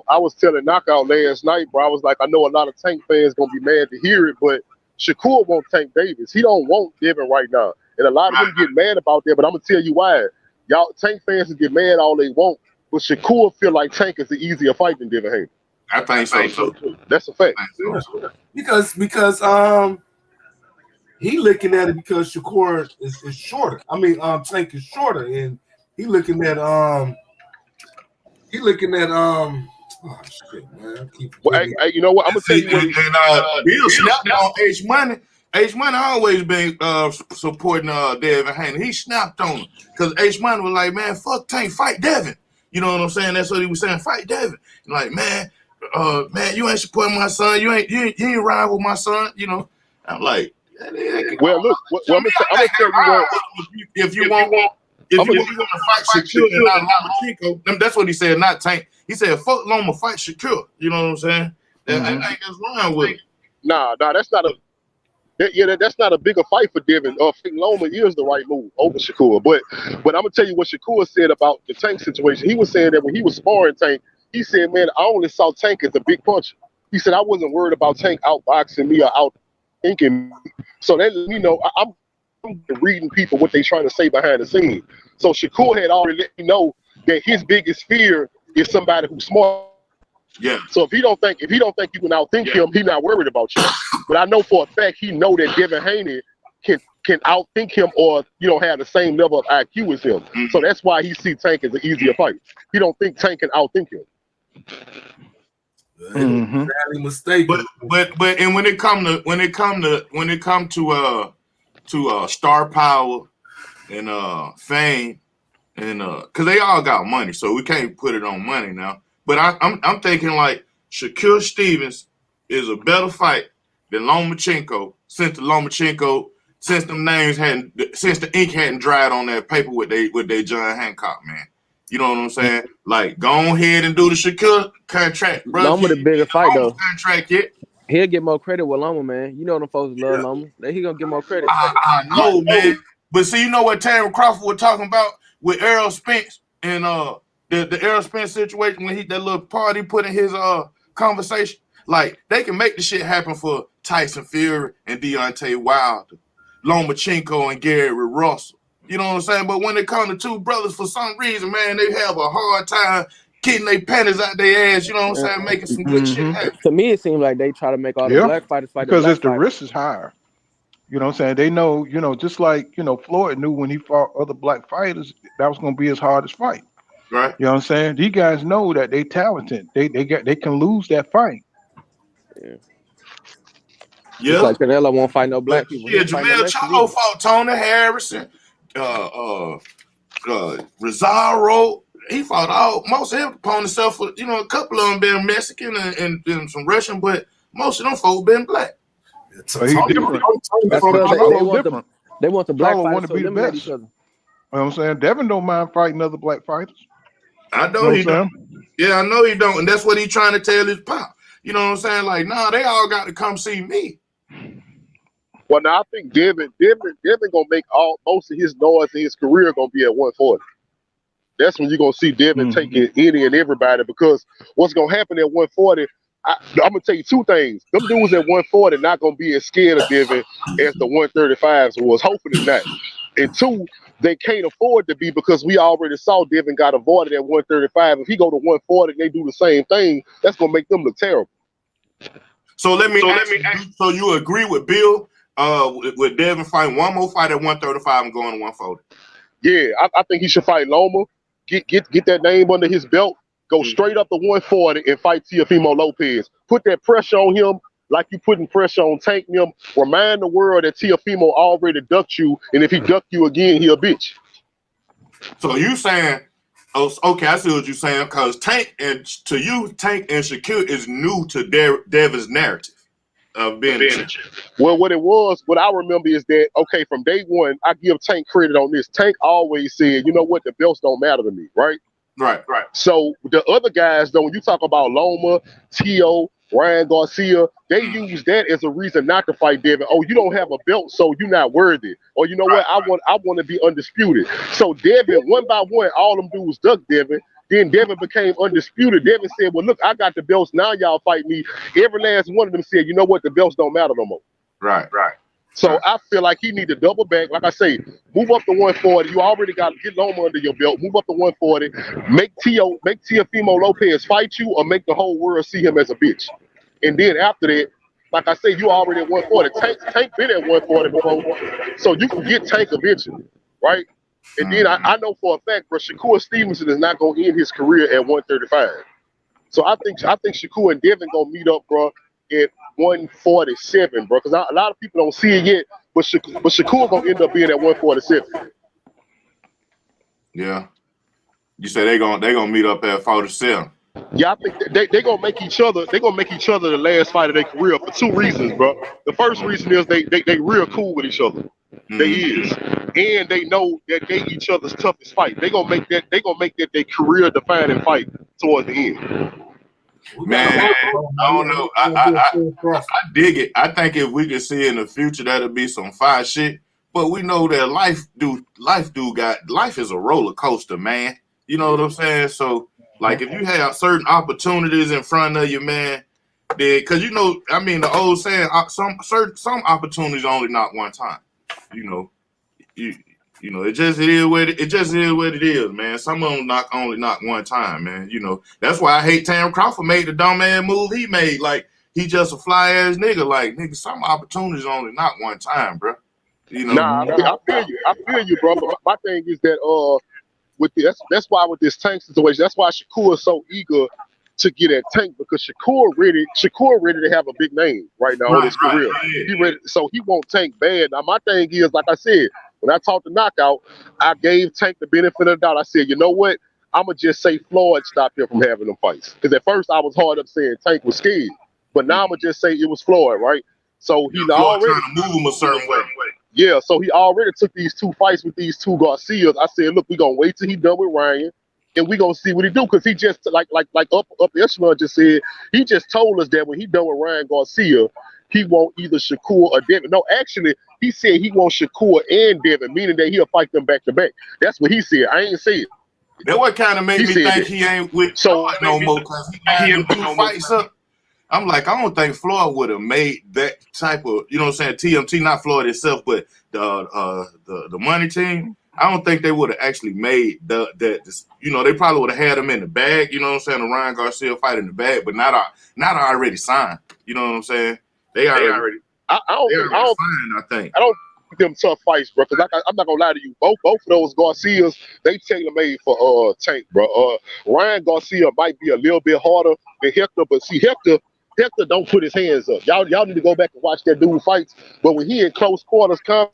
I was telling Knockout last night, bro. I was like, I know a lot of Tank fans gonna be mad to hear it, but Shakur won't Tank Davis. He don't want Devin right now, and a lot of them get mad about that. But I'm gonna tell you why. Y'all Tank fans get mad all they want, but Shakur feel like Tank is the easier fight than Devin Haney. I think so too. That's a fact. Because he looking at it because Shakur is shorter. I mean, Tank is shorter, and he looking at oh shit, man. Hey, you know what? I'm gonna tell you what. Bill snapped on H Money. H Money always been supporting Devin Haney. He snapped on him because H Money was like, man, fuck Tank, fight Devin. You know what I'm saying? That's what he was saying. Fight Devin. Like, man, you ain't supporting my son. You ain't ride with my son. You know. I'm like, well, look. I'm gonna tell you what. If you want to fight Shakur and not Lomachenko, that's what he said. Not Tank. He said, "Fuck Loma, fight Shakur." You know what I'm saying? I think that's wrong with it. Nah, that's not a. That's not a bigger fight for Devin. Loma is the right move over Shakur. But I'm gonna tell you what Shakur said about the Tank situation. He was saying that when he was sparring Tank, he said, "Man, I only saw Tank as a big puncher." He said, "I wasn't worried about Tank outboxing me or out thinking." So that let me know. I'm reading people what they trying to say behind the scenes. So Shakur had already let me know that his biggest fear is somebody who's smart. Yeah. So if he don't think you can outthink him, he's not worried about you. But I know for a fact he know that Devin Haney can outthink him or have the same level of IQ as him. So that's why he see Tank as an easier fight. He don't think Tank can outthink him. Sadly mistaken. But and when it come to star power and fame and because they all got money, so we can't put it on money now. But I'm thinking like Shakur Stevens is a better fight than Lomachenko since the ink hadn't dried on that paper with they John Hancock, man. You know what I'm saying? Like, go ahead and do the Shakur contract, bro. Loma the bigger fight though. Contract yet? He'll get more credit with Loma, man. You know them folks love Loma. He gonna get more credit. I know, man. But see, you know what Terence Crawford was talking about with Errol Spence and the Errol Spence situation when that little part he put in his conversation. Like, they can make the shit happen for Tyson Fury and Deontay Wilder, Lomachenko and Gary Russell. You know what I'm saying? But when it comes to two brothers, for some reason, man, they have a hard time getting their panties out their ass. You know what I'm saying? Making some good shit happen. To me, it seems like they try to make all the black fighters fight because the risk is higher. You know what I'm saying? They know, just like, Floyd knew when he fought other black fighters, that was going to be his hardest fight. Right. You know what I'm saying? These guys know that they talented. They can lose that fight. Yeah. It's like Canelo won't fight no black people. Yeah, Jamel Charlo fought Tony Harrison, Rosario. He fought most of his opponents, except for a couple of them been Mexican and some Russian, but most of them folks been black. So he's different. They want the black Charlo fighters want to be the eliminate best. each other. You know what I'm saying? Devin don't mind fighting other black fighters. I know he don't. Yeah, I know he don't, and that's what he's trying to tell his pop. You know what I'm saying? Like, nah, they all got to come see me. Well, now I think Devin gonna make most of his noise in his career gonna be at 140. That's when you're gonna see Devin taking any and everybody, because what's gonna happen at 140, I'm gonna tell you two things. Them dudes at 140 not gonna be as scared of Devin as the 135s was. Hopefully not. And two, they can't afford to be, because we already saw Devin got avoided at 135. If he go to 140 and they do the same thing, that's gonna make them look terrible. So let me ask you, so you agree with Bill with Devin fighting one more fight at 135 and going to 140? Yeah, I think he should fight Loma, get that name under his belt, go straight up to 140 and fight Teofimo Lopez. Put that pressure on him like you putting pressure on Tank them. Remind the world that Teofimo already ducked you, and if he ducked you again, he a bitch. So you saying, okay, I see what you're saying, because Tank and Shakur is new to Devin's narrative of being a bitch. Well, what I remember is that, okay, from day one, I give Tank credit on this. Tank always said, you know what, the belts don't matter to me, right? Right. So the other guys, though, when you talk about Loma, Tio, Ryan Garcia, they use that as a reason not to fight Devin. Oh, you don't have a belt, so you're not worthy. Or you know what, I want to be undisputed. So Devin, one by one, all them dudes ducked Devin. Then Devin became undisputed. Devin said, well, look, I got the belts. Now y'all fight me. Every last one of them said, you know what, the belts don't matter no more. Right. So I feel like he need to double back. Like I say, move up to 140. You already got to get Loma under your belt. Move up to 140. Make Teofimo Lopez fight you, or make the whole world see him as a bitch. And then after that, like I say, you already at 140. Tank been at 140 before, so you can get Tank eventually, right? And then I know for a fact, bro, Shakur Stevenson is not gonna end his career at 135. So I think Shakur and Devin gonna meet up, bro, at 147, bro. Because a lot of people don't see it yet, but Shakur gonna end up being at 147. Yeah. You say they gonna meet up at 47. Yeah, I think they gonna make each other. They gonna make each other the last fight of their career for two reasons, bro. The first reason is they real cool with each other. They is, and they know that they each other's toughest fight. They gonna make that their career defining fight towards the end. Man, I don't know. I dig it. I think if we can see in the future, that'll be some fire shit. But we know that life is a roller coaster, man. You know what I'm saying? So, like, if you have certain opportunities in front of you, man, then, because the old saying, some opportunities only knock one time. It just is what it is, man. Some of them only knock one time, man. That's why I hate Terence Crawford made the dumb ass move he made. Like, he just a fly ass nigga. Like, nigga, some opportunities only knock one time, bro. You Nah, know, I feel you, bro. But my thing is that with that's why with this Tank situation, that's why Shakur is so eager to get at Tank because Shakur ready to have a big name right now in his career. Yeah. He ready, so he won't Tank bad. Now my thing is, like I said, when I talked to Knockout, I gave Tank the benefit of the doubt. I said, you know what? I'ma just say Floyd stopped him from having them fights. Because at first I was hard up saying Tank was scared, but now I'ma just say it was Floyd, right? So he Floyd already trying to move him a certain way. yeah, so he already took these 2 fights with these 2 Garcias. I said, look, we gonna wait till he done with Ryan, and we gonna see what he do. Cause he just like up Echelon just said, he just told us that when he done with Ryan Garcia, he want either Shakur or Devin. No, actually, he said he wants Shakur and Devin, meaning that he'll fight them back to back. That's what he said. I ain't say it. That what kind of made me think he ain't with Floyd no more because he lined them 2 fights up. I'm like, I don't think Floyd would have made that type of, you know what I'm saying, TMT, not Floyd itself, but the money team. I don't think they would have actually made that. You know, they probably would have had him in the bag. You know what I'm saying, the Ryan Garcia fight in the bag, but not already signed. You know what I'm saying? They already. I don't think them tough fights, bro. Because I'm not gonna lie to you, both of those Garcias, they tailor made for Tank, bro. Ryan Garcia might be a little bit harder than Hector, but see, Hector don't put his hands up. Y'all need to go back and watch that dude fights. But when he in close quarters combat,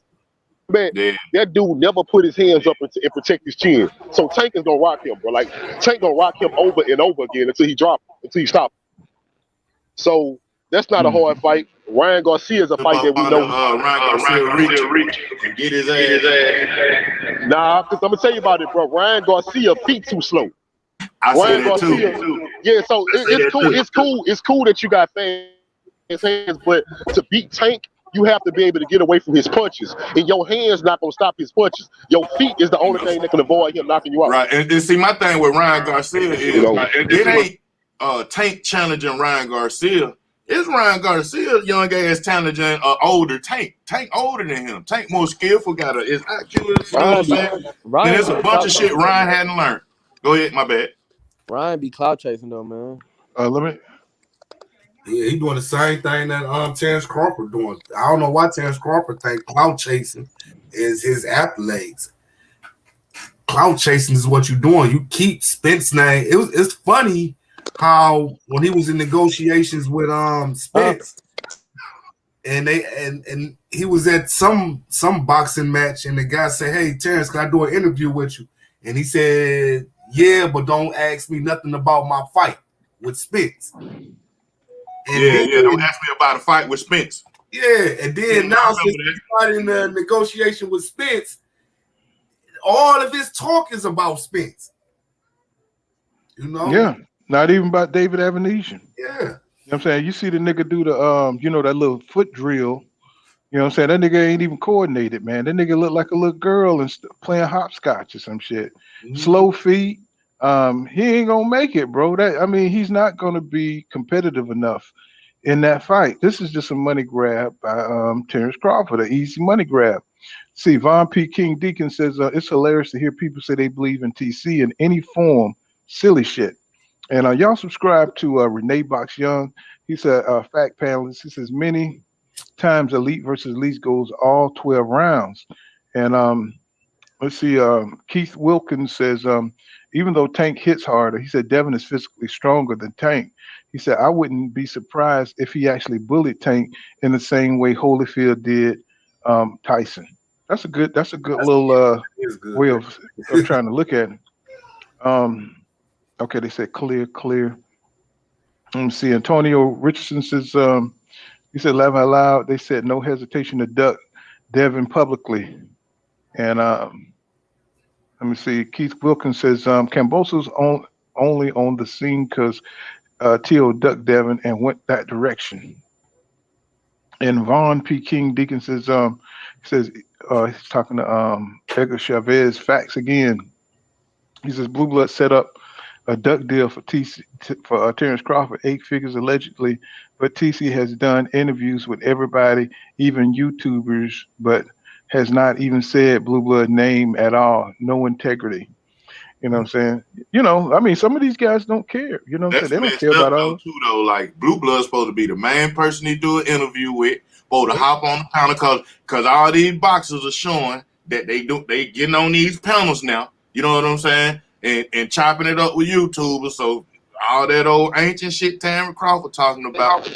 that dude never put his hands up and protect his chin. So Tank is gonna rock him, bro. Like Tank gonna rock him over and over again until he stops. So that's not a hard fight. Ryan Garcia is a fight that we know. Ryan Garcia reach and get his ass. Nah, because I'm gonna tell you about it, bro. Ryan Garcia feet too slow. Ryan Garcia, yeah. So it's cool. It's cool that you got fast hands, but to beat Tank, you have to be able to get away from his punches, and your hands not gonna stop his punches. Your feet is the only thing that can avoid him knocking you out. Right, and see, my thing with Ryan Garcia is it ain't Tank challenging Ryan Garcia. It's Ryan Garcia, young ass challenging older Tank. Tank older than him. Tank more skillful, got his IQ. You know what I'm saying? And there's a bunch of shit Ryan hadn't learned. Go ahead, my bad. Ryan be cloud chasing though, man. Yeah, he doing the same thing that Terence Crawford doing. I don't know why Terence Crawford think cloud chasing is his accolades. Cloud chasing is what you're doing. You keep Spence name. It's funny how when he was in negotiations with Spence, and he was at some boxing match, and the guy said, "Hey, Terence, can I do an interview with you?" And he said, "Yeah, but don't ask me nothing about my fight with Spence." And don't ask me about a fight with Spence. Yeah, and then now since he's not in the negotiation with Spence, all of his talk is about Spence. You know? Yeah, not even about David Avenesian. Yeah. You know what I'm saying? You see the nigga do the that little foot drill. You know what I'm saying? That nigga ain't even coordinated, man. That nigga look like a little girl and playing hopscotch or some shit. Mm-hmm. Slow feet. He ain't gonna make it, bro. He's not gonna be competitive enough in that fight. This is just a money grab by Terence Crawford, an easy money grab. See, Von P. King Deacon says it's hilarious to hear people say they believe in TC in any form. Silly shit. And y'all subscribe to Renee Box Young. He's a fact panelist. He says many times elite versus elite goes all 12 rounds. And let's see, Keith Wilkins says, even though Tank hits harder, he said Devin is physically stronger than Tank. He said, I wouldn't be surprised if he actually bullied Tank in the same way Holyfield did Tyson. That's a good little way of trying to look at it. Okay, they said clear. Let me see. Antonio Richardson says, he said, laugh out loud. They said no hesitation to duck Devin publicly. And let me see. Keith Wilkins says Cambosa's only on the scene because T.O. ducked Devin and went that direction. And Vaughn P. King Deacon says he's talking to Edgar Chavez. Facts again. He says Blue Blood set up a duck deal for Terence Crawford, 8 figures allegedly, but TC has done interviews with everybody, even YouTubers, but has not even said Blue Blood name at all. No integrity. You know what I'm saying? Some of these guys don't care. You know what I'm saying? They don't care about all too, though. Like Blue Blood's supposed to be the main person he do an interview with, for to hop on the panel because all these boxers are showing that they getting on these panels now. You know what I'm saying? And chopping it up with YouTubers. So all that old ancient shit Terence Crawford talking about.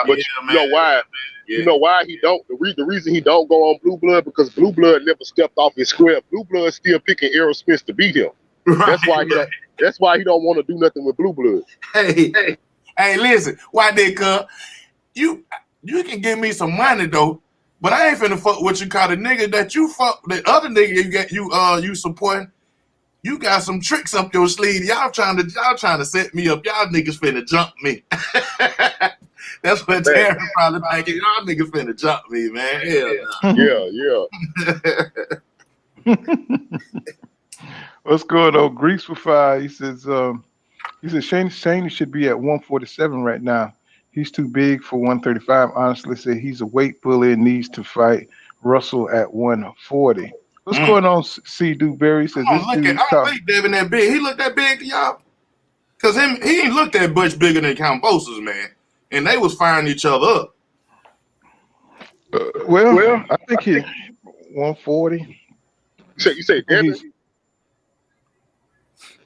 But Yeah, you know why? Yeah. You know why he don't? The reason he don't go on Blue Blood because Blue Blood never stepped off his square. Blue Blood still picking Errol Spence to beat him. Right. That's why he don't. That's why he don't want to do nothing with Blue Blood. Hey, listen, why they cuz you can give me some money though, but I ain't finna fuck with you cause the nigga that you fuck the other nigga you supporting. You got some tricks up your sleeve. Y'all trying to set me up. Y'all niggas finna jump me. That's what Terrence probably thinking. Y'all niggas finna jump me, man. Yeah. What's going on? Grease for Fire. He says Shane should be at 147 right now. He's too big for 135. Honestly, say he's a weight bully and needs to fight Russell at 140. What's going on? C. Dewberry says this dude. I don't think Devin that big. He look that big to y'all? Cause he ain't looked that much bigger than Cambosos, man. And they was firing each other up. Well, I think he 140. You say Devin?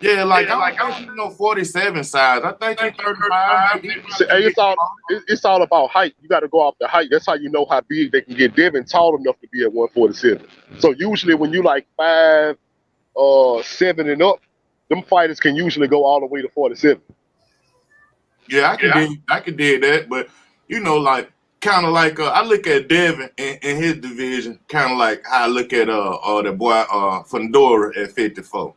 Yeah, like I don't know 47 size. I think he's 35. It's all about height. You got to go off the height. That's how you know how big they can get. Devin tall enough to be at 147. So usually when you like 5, 7 and up, them fighters can usually go all the way to 47. Yeah, I can dig that, but you know, like kind of like I look at Devin in his division, kind of like how I look at the boy Fundora at 54.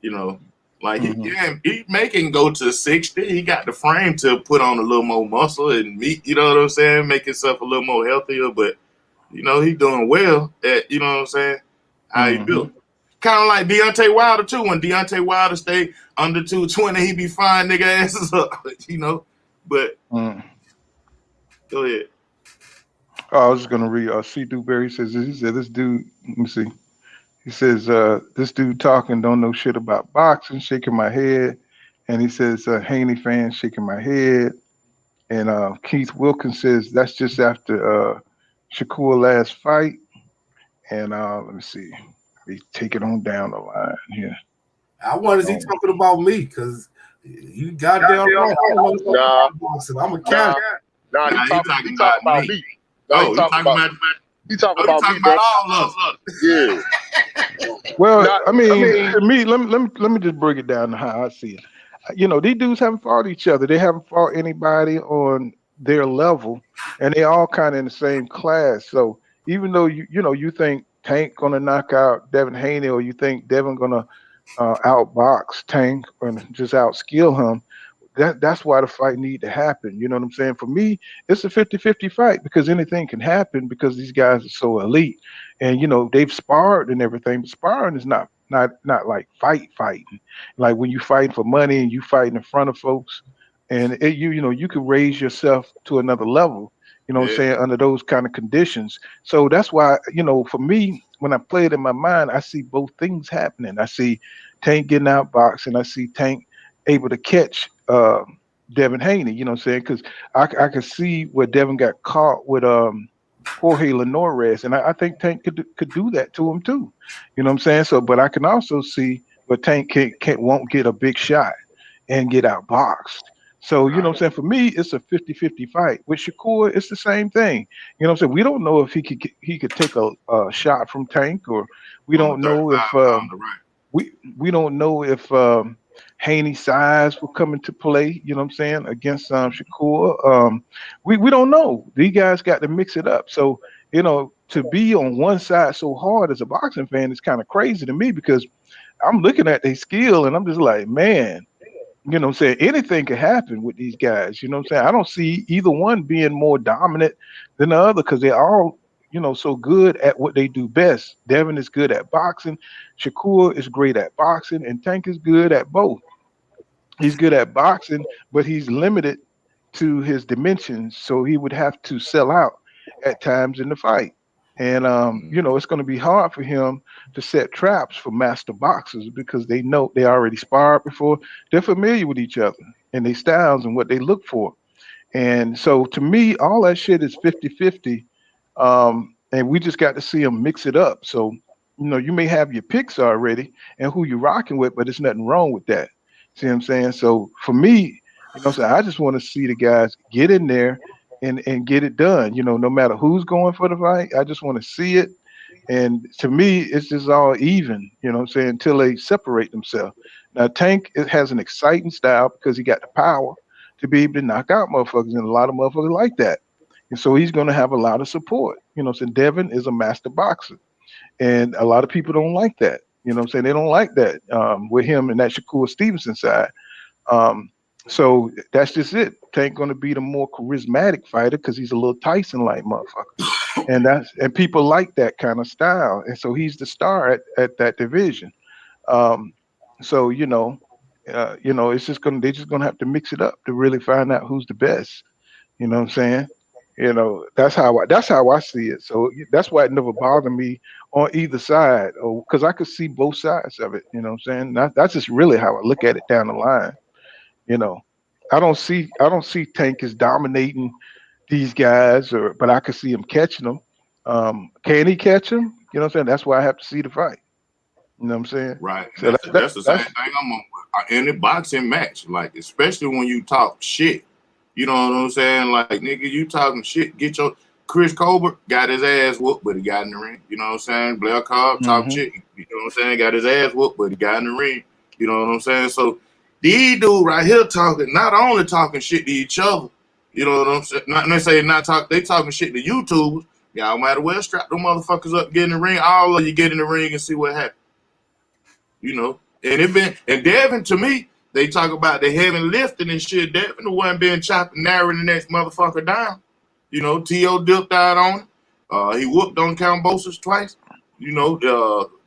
You know, like he making go to 60. He got the frame to put on a little more muscle and meat. You know what I'm saying? Make himself a little more healthier, but you know he doing well at you know what I'm saying. How he built. Kind of like Deontay Wilder too. When Deontay Wilder stay under 220, he be fine nigga asses up. You know, but go ahead. I was just gonna read. C. Dewberry says this dude. Let me see. He says, this dude talking don't know shit about boxing, shaking my head. And he says, Haney fan shaking my head. And Keith Wilkins says, that's just after Shakur last fight. And let me see. Let me take it on down the line here. I wonder is he talking about me? Because you goddamn right. I'm a cat. Nah, he talking about me. He talking about He talking about me, bro. All of us. Yeah. Well, I mean, to me, let me just break it down to how I see it. You know, these dudes haven't fought each other. They haven't fought anybody on their level, and they all kind of in the same class. So even though you think Tank gonna knock out Devin Haney, or you think Devin gonna outbox Tank or just outskill him, that's why the fight need to happen. You know what I'm saying? For me, it's a 50-50 fight because anything can happen because these guys are so elite. And you know, they've sparred and everything, but sparring is not like fighting. Like when you fight for money and you fight in front of folks, and you can raise yourself to another level. You know what I'm saying, under those kind of conditions. So that's why, for me, when I play it in my mind, I see both things happening. I see Tank getting outboxed, and I see Tank able to catch Devin Haney, you know what I'm saying? Because I could see where Devin got caught with Jorge Linares, and I think Tank could do that to him too. You know what I'm saying? So, but I can also see where Tank won't get a big shot and get outboxed. So, you know what I'm saying? For me, it's a 50-50 fight. With Shakur, it's the same thing. You know what I'm saying? We don't know if he could take a shot from Tank, or we don't know if we don't know if Haney's size will come into play, you know what I'm saying, against Shakur. We don't know. These guys got to mix it up. So, to be on one side so hard as a boxing fan is kind of crazy to me, because I'm looking at their skill and I'm just like, man, you know what I'm saying, anything could happen with these guys. You know what I'm saying? I don't see either one being more dominant than the other, because they're all, so good at what they do best. Devin is good at boxing. Shakur is great at boxing, and Tank is good at both. He's good at boxing, but he's limited to his dimensions, so he would have to sell out at times in the fight. And it's going to be hard for him to set traps for master boxers, because they know they already sparred before. They're familiar with each other and their styles and what they look for. And so to me, all that shit is 50-50. And we just got to see them mix it up. So, you may have your picks already and who you're rocking with, but there's nothing wrong with that. See what I'm saying? So for me, what I'm saying, I just want to see the guys get in there and get it done. No matter who's going for the fight, I just want to see it. And to me, it's just all even, what I'm saying, until they separate themselves. Now, Tank has an exciting style because he got the power to be able to knock out motherfuckers, and a lot of motherfuckers like that. And so he's going to have a lot of support. So Devin is a master boxer, and a lot of people don't like that. I'm saying, they don't like that with him and that Shakur Stevenson side. So that's just it. Tank going to be the more charismatic fighter because he's a little Tyson-like motherfucker, and people like that kind of style, and so he's the star at that division. So it's just they're just gonna have to mix it up to really find out who's the best. You know what I'm saying? That's how I see it. So that's why it never bothered me on either side, or because I could see both sides of it. You know what I'm saying? That's just really how I look at it down the line. I don't see Tank as dominating these guys, but I could see him catching them. Can he catch him? You know what I'm saying? That's why I have to see the fight. You know what I'm saying? Right. So That's the same thing I'm on in the boxing match. Like, especially when you talk shit. You know what I'm saying? Like, nigga, you talking shit. Get your Chris Colbert got his ass whooped, but he got in the ring. You know what I'm saying? Blair Cobb talk shit. You know what I'm saying? Got his ass whooped, but he got in the ring. You know what I'm saying? So these dudes right here not only talking shit to each other. You know what I'm saying? Not necessarily they talking shit to YouTubers. Y'all might as well strap them motherfuckers up, get in the ring. All of you get in the ring and see what happens. And Devin, to me, they talk about the heavy lifting and shit. Devin, the one being chopped and narrowing the next motherfucker down. T.O. dipped out on him. He whooped on Cambosos twice.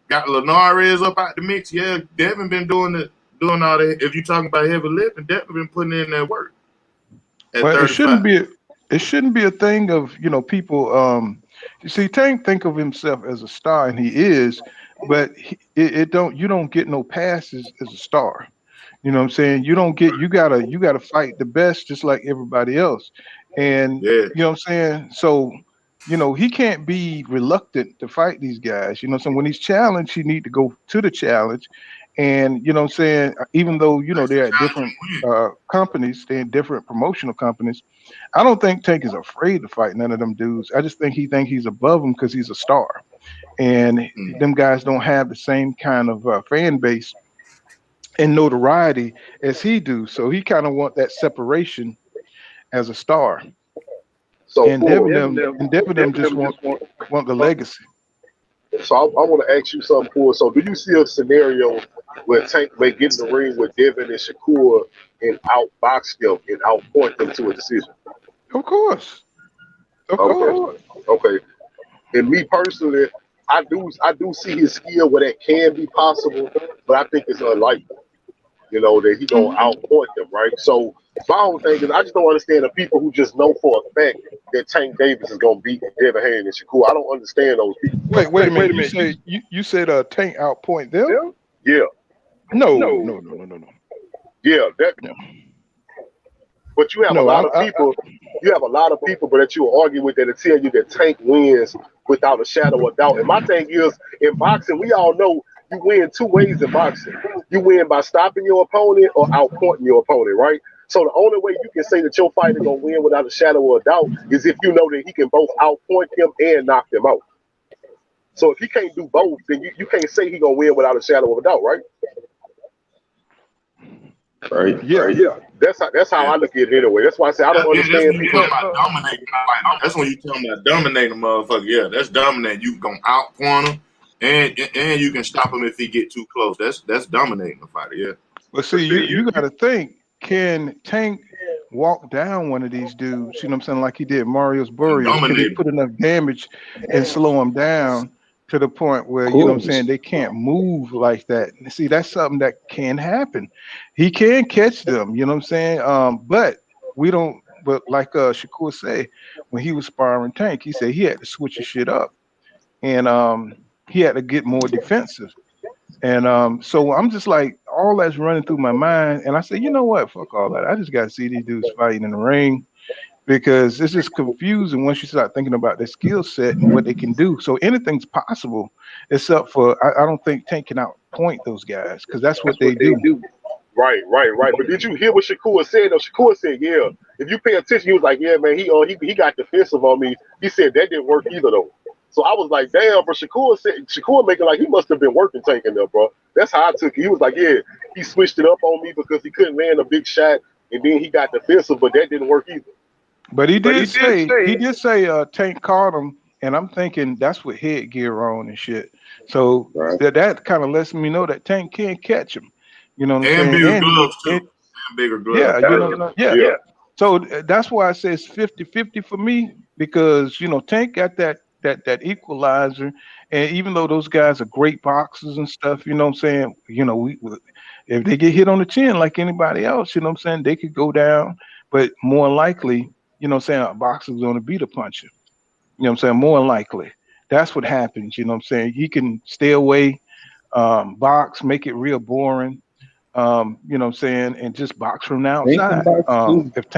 Got Linares up out the mix. Yeah, Devin been doing all that. If you talking about heavy lifting, Devin been putting in that work. Well, it shouldn't be a thing of people. You see, Tank think of himself as a star, and he is, but you don't get no passes as a star. You know what I'm saying? You gotta fight the best just like everybody else. And you know what I'm saying? So, he can't be reluctant to fight these guys. You know what I'm saying? When he's challenged, he need to go to the challenge. And you know what I'm saying, even though they're at different companies, they're in different promotional companies, I don't think Tank is afraid to fight none of them dudes. I just think he's above them because he's a star. And them guys don't have the same kind of fan base and notoriety as he do. So he kind of want that separation as a star. So and Devin just want the legacy. So I want to ask you something, Paul. So do you see a scenario where Tank may get in the ring with Devin and Shakur and outbox them and outpoint them to a decision? Of course. Okay. And me personally, I do see his skill where that can be possible, but I think it's unlikely. That he gonna outpoint them, right? So my whole thing is I just don't understand the people who just know for a fact that Tank Davis is gonna beat Devin Haney and Shakur. I don't understand those people. Wait a minute. You said Tank outpoint them? Yeah. No. Yeah, But you have a lot of people. You have a lot of people, but that you'll argue with that tell you that Tank wins without a shadow of doubt. And my thing is, in boxing, we all know you win two ways in boxing. You win by stopping your opponent or outpointing your opponent, right? So the only way you can say that your fighter gonna win without a shadow of doubt is if you know that he can both outpoint him and knock them out. So if he can't do both, then you can't say he gonna win without a shadow of a doubt, right? Right. Yeah. That's how I look at it anyway. That's why I say I don't understand people. That's when you talking about dominating motherfucker. Yeah, that's dominating. You gonna outpoint him, and you can stop him if he get too close. That's dominating the fighter. Yeah. But see, you got to think: can Tank walk down one of these dudes? You know what I'm saying? Like he did Mario's Barrios. Can he put enough damage and slow him down to the point where, you know what I'm saying, they can't move like that? See, that's something that can happen. He can catch them, you know what I'm saying? But we don't, but like Shakur said, when he was sparring Tank, he said he had to switch his shit up. And he had to get more defensive. And so I'm just like, all that's running through my mind. And I said, you know what? Fuck all that. I just got to see these dudes fighting in the ring. because it's just confusing once you start thinking about their skill set and what they can do. So anything's possible, except for I don't think Tank can outpoint those guys because that's what That's what they they do. do. Right. But did you hear what Shakur said? Though Shakur said, "Yeah, if you pay attention, he was like, yeah, man, he got defensive on me. He said that didn't work either though. So I was like, damn, bro. Shakur making like he must have been working tanking there, bro. That's how I took it. He was like, yeah, he switched it up on me because he couldn't land a big shot, and then he got defensive, but that didn't work either. But he But did he did say say, Tank caught him, and I'm thinking that's with headgear on and shit. So right. that kind of lets me know that Tank can't catch him. You know what I'm And saying? bigger And he gloves too. And bigger gloves. yeah, yeah. So that's why I say it's 50-50 for me because Tank got that equalizer, and even though those guys are great boxers and stuff, you know what I'm saying? If they get hit on the chin like anybody else, you know what I'm saying, they could go down, but more likely, you know what I'm saying, a boxer's going to beat a puncher. You know what I'm saying? More likely. That's what happens, you know what I'm saying? He can stay away, box, make it real boring, you know what I'm saying, and just box from the Tank can outside. box too. If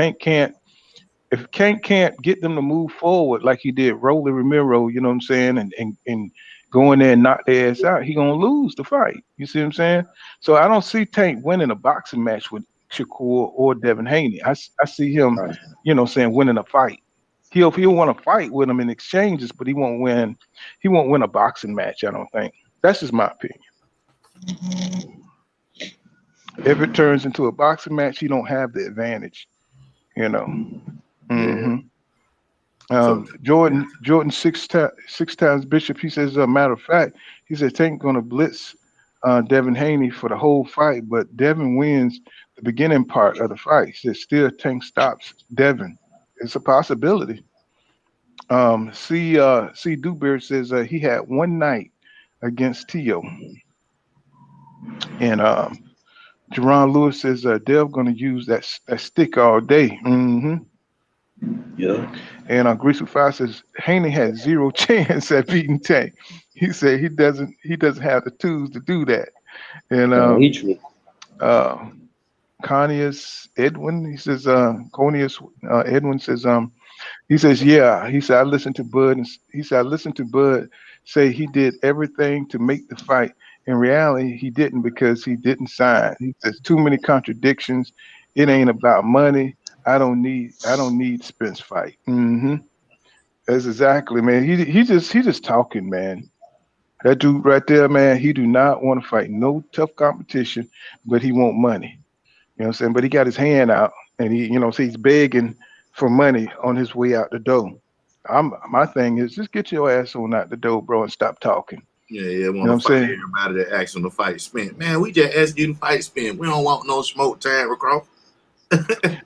Tank can't get them to move forward like he did Rolly Ramiro, you know what I'm saying, and go in there and knock their ass out, he gonna lose the fight. You see what I'm saying? So I don't see Tank winning a boxing match with Shakur or Devin Haney. I see him, Right. you know what I'm saying, winning a fight. He'll want to fight with him in exchanges, but he won't win. He won't win a boxing match. I don't think. That's just my opinion. If it turns into a boxing match, he don't have the advantage. You know. Yeah. hmm So Jordan six times Bishop. He says, as a matter of fact, he said Tank gonna blitz Devin Haney for the whole fight, but Devin wins the beginning part of the fight. He says still Tank stops Devin. It's a possibility. C Dewberry says he had one night against Tio, and Jerron Lewis says Dev gonna use that stick all day. Yeah. And Greasy Fire says Haney had zero chance at beating Tank. He said he doesn't have the tools to do that. And No, he true. uh Conius Edwin, he says Conius Edwin says he says yeah, he said I listened to Bud and he said I listened to Bud say he did everything to make the fight. In reality, he didn't because he didn't sign. He says too many contradictions. It ain't about money. I don't need Spence fight. That's exactly, man. He just talking, man. That dude right there, man. He do not want to fight no tough competition, but he want money. You know what I'm saying? But he got his hand out, and so he's begging for money on his way out the door. My thing is just get your ass on out the door, bro, and stop talking. yeah, You know want what to I'm fight saying? everybody that asks him to fight Spence. Man, we just asked you to fight Spence. We don't want no smoke time, Crawford.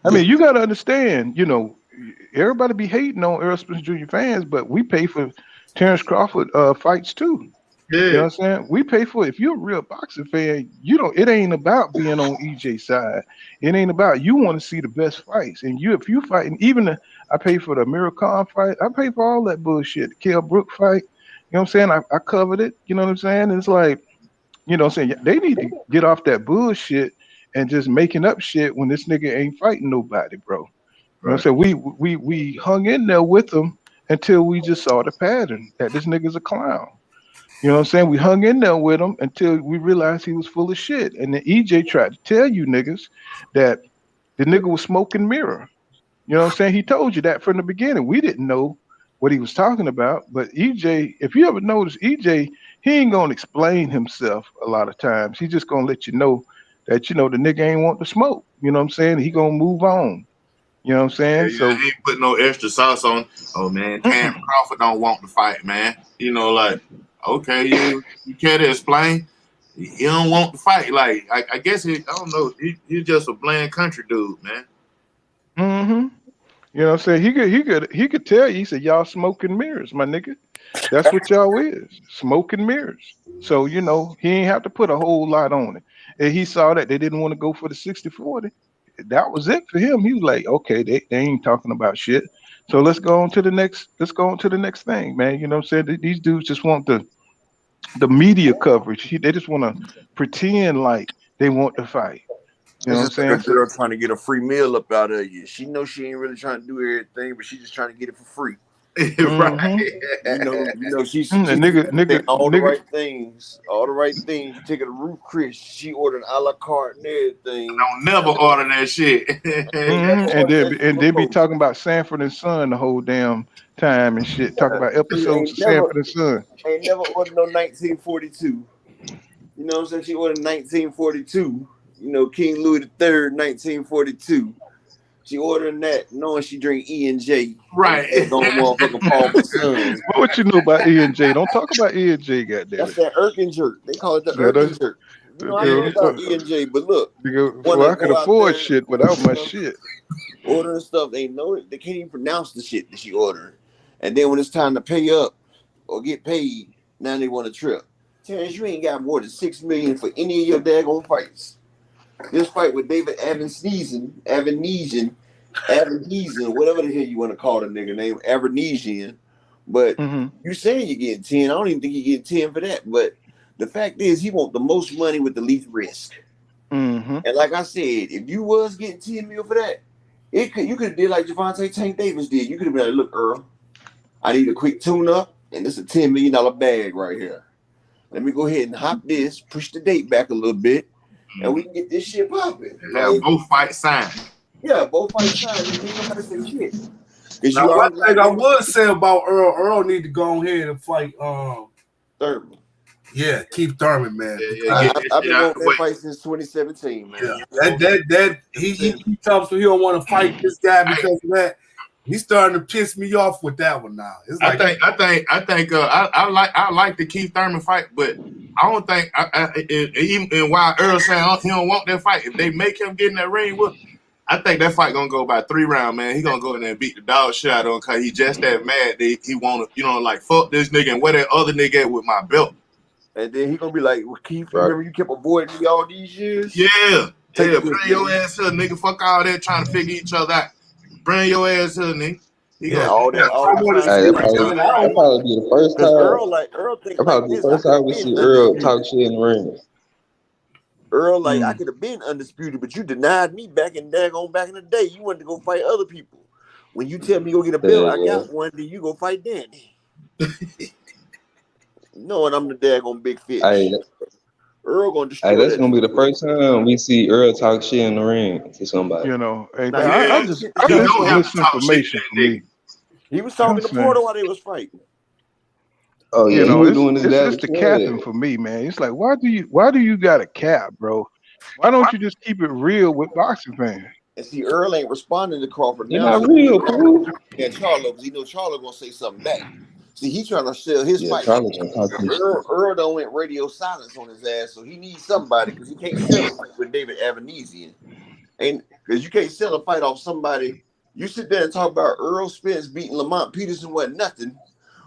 I mean, you got to understand. Everybody be hating on Errol Spence Jr. fans, but we pay for Terence Crawford fights too. You know Yeah. what I'm saying? We pay for it. If you're a real boxing fan, it ain't about being on EJ's side. It ain't about you want to see the best fights. And if you fighting, I pay for the Amir Khan fight. I pay for all that bullshit. The Kell Brook fight. You know what I'm saying? I covered it. You know what I'm saying? It's like, what I'm saying? They need to get off that bullshit and just making up shit when this nigga ain't fighting nobody, bro. You know what I'm Right. saying? We hung in there with him until we just saw the pattern that this nigga's a clown. You know what I'm saying? We hung in there with him until we realized he was full of shit. And then EJ tried to tell you niggas that the nigga was smoking mirror. You know what I'm saying? He told you that from the beginning. We didn't know what he was talking about. But EJ, if you ever notice, EJ, he ain't gonna explain himself a lot of times. He just gonna let you know that the nigga ain't want to smoke. You know what I'm saying? He gonna move on. You know what I'm saying? Yeah, So he ain't put no extra sauce on. Oh man, Terence mm-mm. Crawford don't want to fight, man. Like, okay, you care to explain? He don't want to fight. Like, I guess I don't know. He's just a bland country dude, man. hmm You know what I'm saying? He could tell you, he said, y'all smoking mirrors, my nigga. That's what y'all is. Smoking mirrors. So, he ain't have to put a whole lot on it. And he saw that they didn't want to go for the 60-40. That was it for him. He was like, okay, they ain't talking about shit. So let's go on to the next thing, man. You know what I'm saying? These dudes just want the media coverage. They just want to pretend like they want to fight. You know what I'm It's just like a saying? So, girl trying to get a free meal up out of you. She knows she ain't really trying to do everything, but she just trying to get it for free. Right. She's the saying all the nigga. right things. All the right things. You take her to Ruth Chris. She ordered a la carte and everything. Don't never order that shit. And they be talking about Sanford and Son the whole damn time and shit. Talking about episodes of Sanford and Son. Ain't never ordered no 1942. You know what I'm saying? She ordered 1942. King Louis III, 1942. She ordering that, knowing she drink E&J. Right. On motherfucking Palmer Sons. What you know about E&J? Don't talk about E&J, goddamn. That's that Erkin jerk. They call it the Erkin jerk. I know about E&J, but look. I could afford shit without my shit. Ordering stuff, they can't even pronounce the shit that she ordering. And then when it's time to pay up or get paid, now they want a trip. Terence, you ain't got more than $6 million for any of your daggone fights. This fight with David Avanesian, whatever the hell you want to call the nigga name, Avanesian. But you saying you're getting 10. I don't even think you get 10 for that. But the fact is, he want the most money with the least risk. And like I said, if you was getting 10 mil for that, you could have did like Javante Tank Davis did. You could have been like, look, Earl, I need a quick tune-up, and this is a $10 million bag right here. Let me go ahead and hop this, push the date back a little bit, and we can get this shit popping. Have both fights signed. Yeah, both fights signed. You ain't gonna say shit. Now, one thing I would say about Earl need to go ahead and fight Thurman. Yeah, Keith Thurman, man. I've been wanting that fight since 2017, man. Yeah, he tells me he don't want to fight this guy because of that. He's starting to piss me off with that one now. It's like, I like the Keith Thurman fight, but I don't think even while Earl saying he don't want that fight, if they make him get in that ring with, I think that fight gonna go by 3 rounds, man. He gonna go in there and beat the dog shit out of him because he just that mad that he want to, like fuck this nigga and where that other nigga at with my belt. And then he gonna be like, well, Keith, remember you kept avoiding me all these years? Yeah. Bring your ass here, nigga. Fuck all that trying to figure each other out. Bring your ass here, nigga. All that. That'd probably be the first time. Earl think that'd probably be the first time we see Earl talk shit in the ring. Earl, I could have been undisputed, but you denied me back in the day. You wanted to go fight other people. When you tell me go get a belt, I got one. Then you go fight Danny. Knowing I'm the daggone big fish. Earl gonna destroy that's gonna be the first time we see Earl talk shit in the ring to somebody. I just misinformation for me. He was talking to Porter while they was fighting. Oh yeah, it's just the capping for me, man. It's like, why do you got a cap, bro? Why don't you just keep it real with boxing fans? And see, Earl ain't responding to Crawford now. You're not real, bro. Yeah, Charlo, because he know Charlo gonna say something back. See, he trying to sell his fight. Earl don't went radio silence on his ass, so he needs somebody because he can't sell a fight with David Avanesian. And because you can't sell a fight off somebody. You sit there and talk about Earl Spence beating Lamont Peterson wasn't nothing.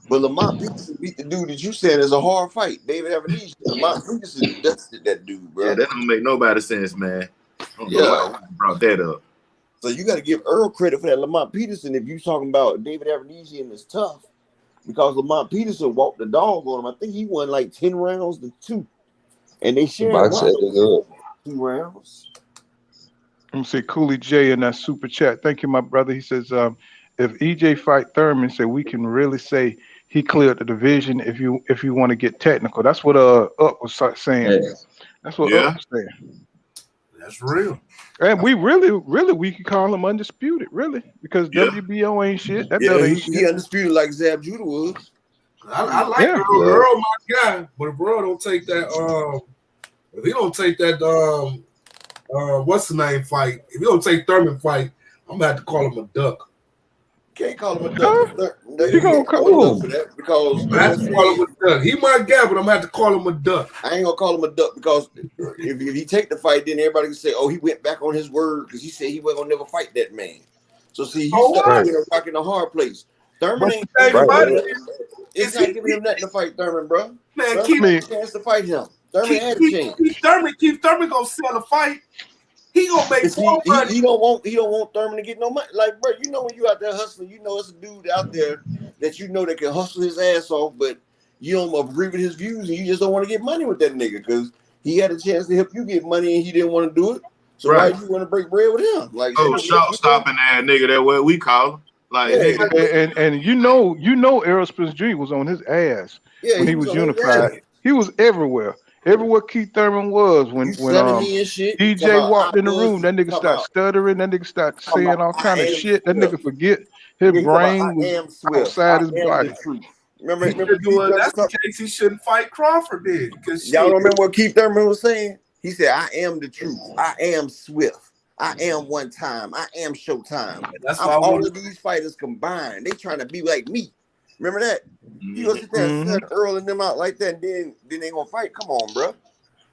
But Lamont Peterson beat the dude that you said is a hard fight, David Avanesian. Lamont Peterson dusted that dude, bro. Yeah, that don't make nobody sense, man. Yeah, brought that up. So you got to give Earl credit for that. Lamont Peterson, if you talking about David Avanesian, is tough because Lamont Peterson walked the dog on him. I think he won like 10 rounds to 2, and they shared 2 rounds. Let me say Cooley J in that super chat. Thank you, my brother. He says, if EJ fight Thurman, say we can really say he cleared the division if you want to get technical. That's what Up was saying. Yes. That's what Up was saying. That's real. And we we can call him undisputed, really, because WBO ain't shit. That ain't shit. He undisputed like Zab Judah was. I like Earl, my guy, but if Earl don't take that, if he don't take that, what's the name fight? If he don't take Thurman fight, I'm gonna have to call him a duck. Can't call him a duck. You gonna call him for that because I have to call him a duck. He my guy, but I'm gonna have to call him a duck. I ain't gonna call him a duck because if he take the fight, then everybody can say, "Oh, he went back on his word because he said he wasn't gonna never fight that man." So see, he's stuck in a rock in a hard place. Thurman ain't it's not giving him nothing to fight Thurman, bro. Man, keep a chance to fight him. Thurman had a chance. Keith Thurman gonna sell a fight. He gonna make more money. He don't want Thurman to get no money. Like, bro, you know when you out there hustling, you know it's a dude out there that you know that can hustle his ass off, but you don't agree with his views and you just don't want to get money with that nigga because he had a chance to help you get money and he didn't want to do it. So why you want to break bread with him? Like, short stopping that nigga. That what we call him. Like, and you know, Errol Spence Jr. was on his ass when he was unified. He was everywhere. Everywhere Keith Thurman was when DJ walked in the room, that nigga started stuttering, that nigga started saying all kind of shit. That nigga forget his brain was outside his body. Remember that's the case. He shouldn't fight Crawford then. Y'all don't remember what Keith Thurman was saying? He said, "I am the truth. I am Swift. I am One Time. I am Showtime. That's I'm all of these fighters combined. They trying to be like me." Remember that? You gonna sit there and set Earl and them out like that, and then they gonna fight? Come on, bro.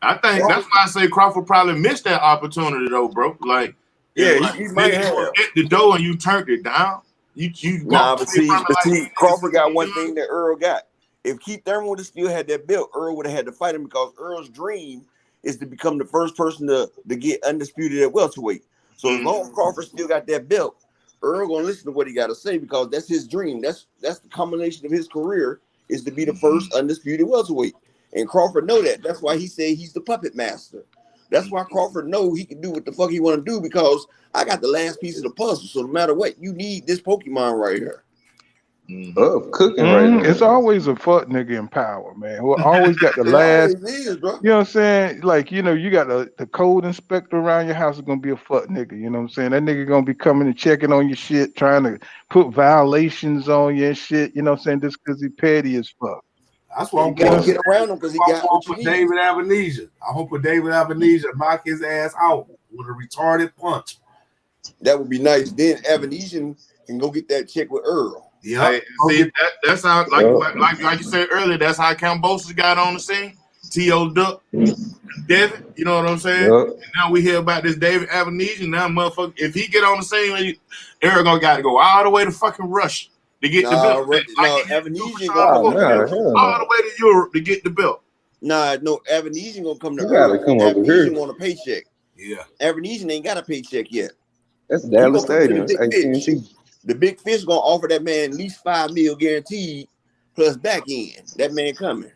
I think that's why I say Crawford probably missed that opportunity though, bro. Like, he might have hit the door and you turned it down. But see, Crawford got one thing that Earl got. If Keith Thurman would have still had that belt, Earl would have had to fight him because Earl's dream is to become the first person to get undisputed at welterweight. So as long as Crawford still got that belt, Earl gonna listen to what he got to say because that's his dream. That's the combination of his career is to be the first undisputed welterweight. And Crawford know that. That's why he said he's the puppet master. That's why Crawford know he can do what the fuck he want to do because I got the last piece of the puzzle. So no matter what, you need this Pokemon right here. Cooking right now. It's always a fuck nigga in power, man. Who always got the last. You know what I'm saying? Like, you know, you got the code inspector around your house is gonna be a fuck nigga. You know what I'm saying? That nigga gonna be coming and checking on your shit, trying to put violations on your shit. You know what I'm saying? Just because he petty as fuck. That's why I'm going to get around him because he got what you need. David Avenesia. I hope with David Avenesia knock his ass out with a retarded punch. That would be nice. Then Avenesia can go get that check with Earl. Yeah. Hey, see, that's how like you said earlier. That's how Cambosis got on the scene. T.O. Duck, Devin. You know what I'm saying? Yep. And now we hear about this David Avenesia. Now, motherfucker, if he get on the scene, Errol gonna got to go all the way to fucking Russia to get the belt. Avenesia all the way to Europe to get the belt. Avenesia gonna come to Earl. Avenesia want a paycheck. Yeah. Avenesia ain't got a paycheck yet. That's Dallas Stadium. The big fish gonna offer that man at least $5 million guaranteed plus back end. That man coming.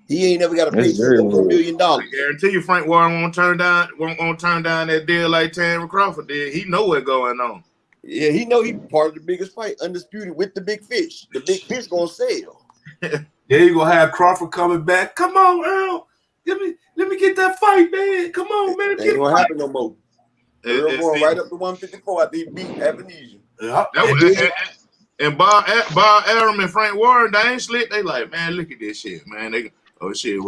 He ain't never got a paycheck over $1 million. I guarantee you, Frank Warren won't turn down that deal like Terence Crawford did. He know what's going on. Yeah, he know he part of the biggest fight, undisputed with the big fish. The big fish gonna sell. There you gonna have Crawford coming back. Come on, Earl. Let me get that fight, man. Come on, man. It ain't gonna happen no more. Earl going right up to 154 after he beat Avenesia. And Bob Arum and Frank Warren, they ain't slick. They like, man, look at this shit, man. They oh shit,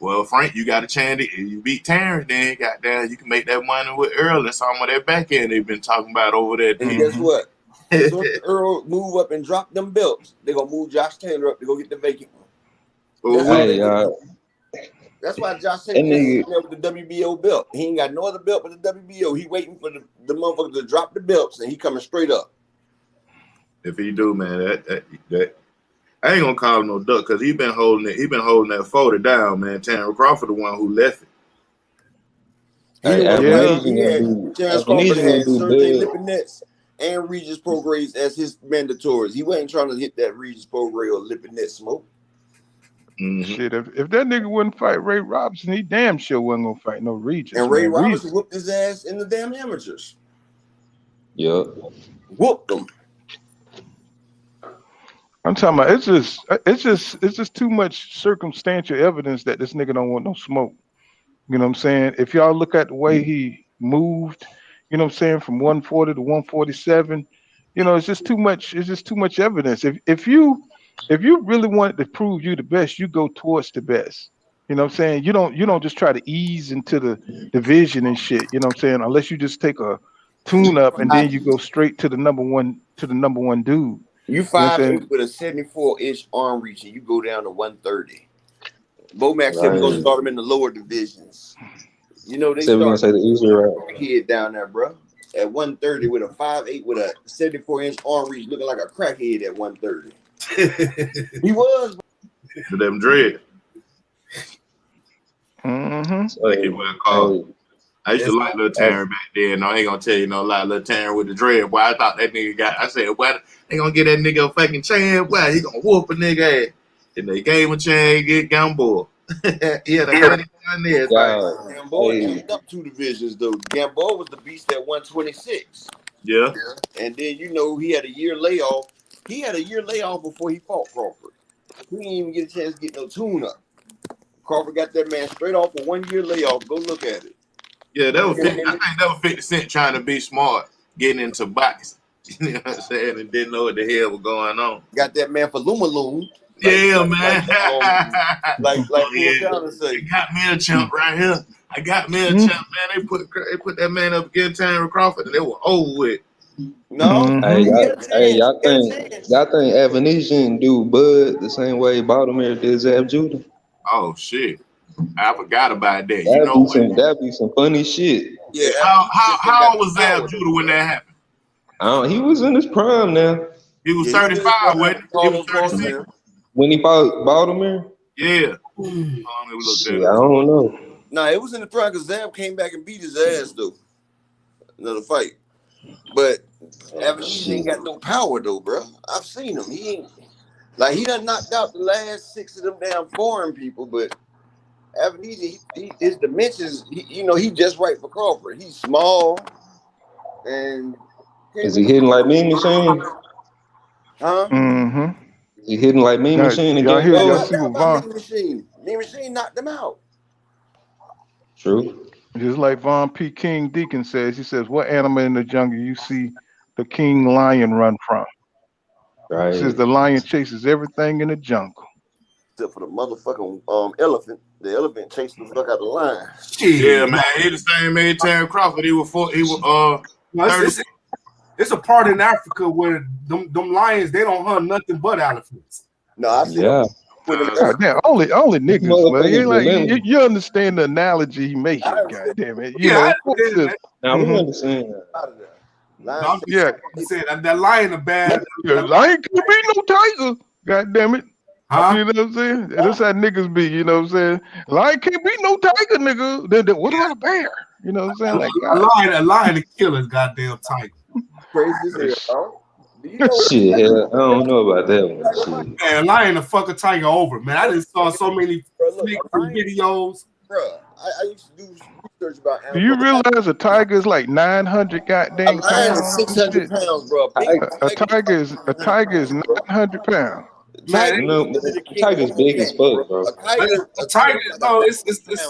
well, Frank, you got a chance. If you beat Terence, then goddamn, you can make that money with Earl and some of that back end they've been talking about over there. And guess what? As soon as Earl move up and drop them belts, they're gonna move Josh Taylor up to go get the vacant one. That's why Josh Taylor is there with the WBO belt. He ain't got no other belt but the WBO. He waiting for the motherfucker to drop the belts and he coming straight up. If he do, man, that I ain't gonna call him no duck because he been holding it. He been holding that 40 down, man. Terence Crawford, the one who left it. Terence Crawford had Sergey Lipinets and Regis Prograis as his mandatories. He wasn't trying to hit that Regis Prograis or Lipinets smoke. Shit, if that nigga wouldn't fight Ray Robinson, he damn sure wasn't gonna fight no Regis. And Ray Robinson whooped his ass in the damn amateurs. Yeah, whooped him. I'm talking about it's just too much circumstantial evidence that this nigga don't want no smoke. You know what I'm saying? If y'all look at the way he moved, you know what I'm saying, from 140 to 147, you know, it's just too much evidence. If you really wanted to prove you the best, you go towards the best. You know what I'm saying? You don't just try to ease into the division and shit, you know what I'm saying? Unless you just take a tune up and then you go straight to the number one dude. You 5'8" with a 74-inch arm reach and you go down to 130. Bomac said we're gonna start him in the lower divisions. You know, they we're gonna say the easier route. Kid down there, bro. At 130 with a 5'8" with a 74-inch arm reach, looking like a crackhead at 130. He was to them dread. I used to like Lil Terrence back then. No, I ain't gonna tell you no lie. Lil Terrence with the dread, boy. I thought that nigga got. I said, what? They gonna get that nigga a fucking chance? Why he gonna whoop a nigga ass? And they gave him a chance, get gun boy. Yeah, the money down there. God, Gamboa hey, jumped up 2 divisions though. Gamboa was the beast at 126. Yeah. And then he had a year layoff. He had a year layoff before he fought Crawford. He didn't even get a chance to get no tune up. Crawford got that man straight off a 1 year layoff. Go look at it. Yeah, that was 50, I think that was 50 Cent trying to be smart, getting into boxing. You know what I'm saying? And didn't know what the hell was going on. Got that man for Lumaloon. Yeah, man. Like yeah. say. I got me a chump right here. I got me a chump, man. They put that man up against Terence Crawford, and they were over with. No, hey, y'all think Avanish didn't do Bud the same way Baltimore did Zab Judah? Oh shit, I forgot about that. That'd be some funny shit. Yeah. How old was Zab Judah when that happened? He was in his prime now. He was 35, wasn't he? He was 36 when he fought Baltimore. Yeah. Shit, I don't know. Nah, it was in the prime because Zab came back and beat his ass though. Another fight. But Avanish ain't got no power though, bro. I've seen him. He ain't he done knocked out the last 6 of them damn foreign people, but Avanish, his dimensions, he just right for Crawford. He's small and is he hitting like Mean Machine? Huh? Mm-hmm. Is he hitting like Mean Machine again? Y'all see what Von? Mean Machine knocked him out. True. Just like Von P. King Deacon says, he says, what animal in the jungle you see the king lion run from? Right. He says the lion chases everything in the jungle. Except for the motherfucking elephant. The elephant chased the fuck out the lion. Yeah, man. He the same age Terence Crawford. He was 30. It's a part in Africa where them lions, they don't hunt nothing but elephants. No, I see. Yeah. God damn, only niggas. You understand the analogy he making? God damn it! I understand that. Yeah, said that lion a bad. Lion can't be no tiger. God damn it! Huh? You know what I'm saying? That's how niggas be. You know what I'm saying? Lion can't be no tiger, nigga. Then what about a bear? You know what I'm saying? Like a lion to kill his goddamn tiger. Crazy as hell. Shit, hell, I don't know about that one. Shit. Man, a lion to fuck a tiger over, man. I just saw so many videos. Bro, I used to do research about animals. Do you realize a tiger is like 900 goddamn pounds? A lion is 600 pounds, bro. A tiger is 900 pounds. Man, tiger's big as fuck, bro. A tiger, no, it's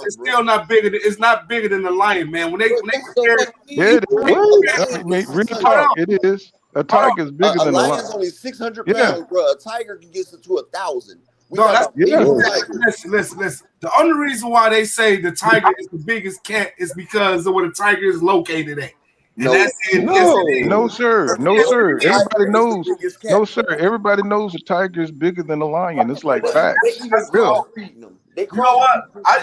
still not bigger. It's not bigger than the lion, man. When they compare, real talk, it is. A tiger is bigger than a lion. A lion's only 600 pounds, bro. A tiger can get to 1,000. Listen. The only reason why they say the tiger is the biggest cat is because of where the tiger is located at. No, sir. Everybody knows. No, sir. Everybody knows a tiger is bigger than a lion. It's like facts. Real. You know what? I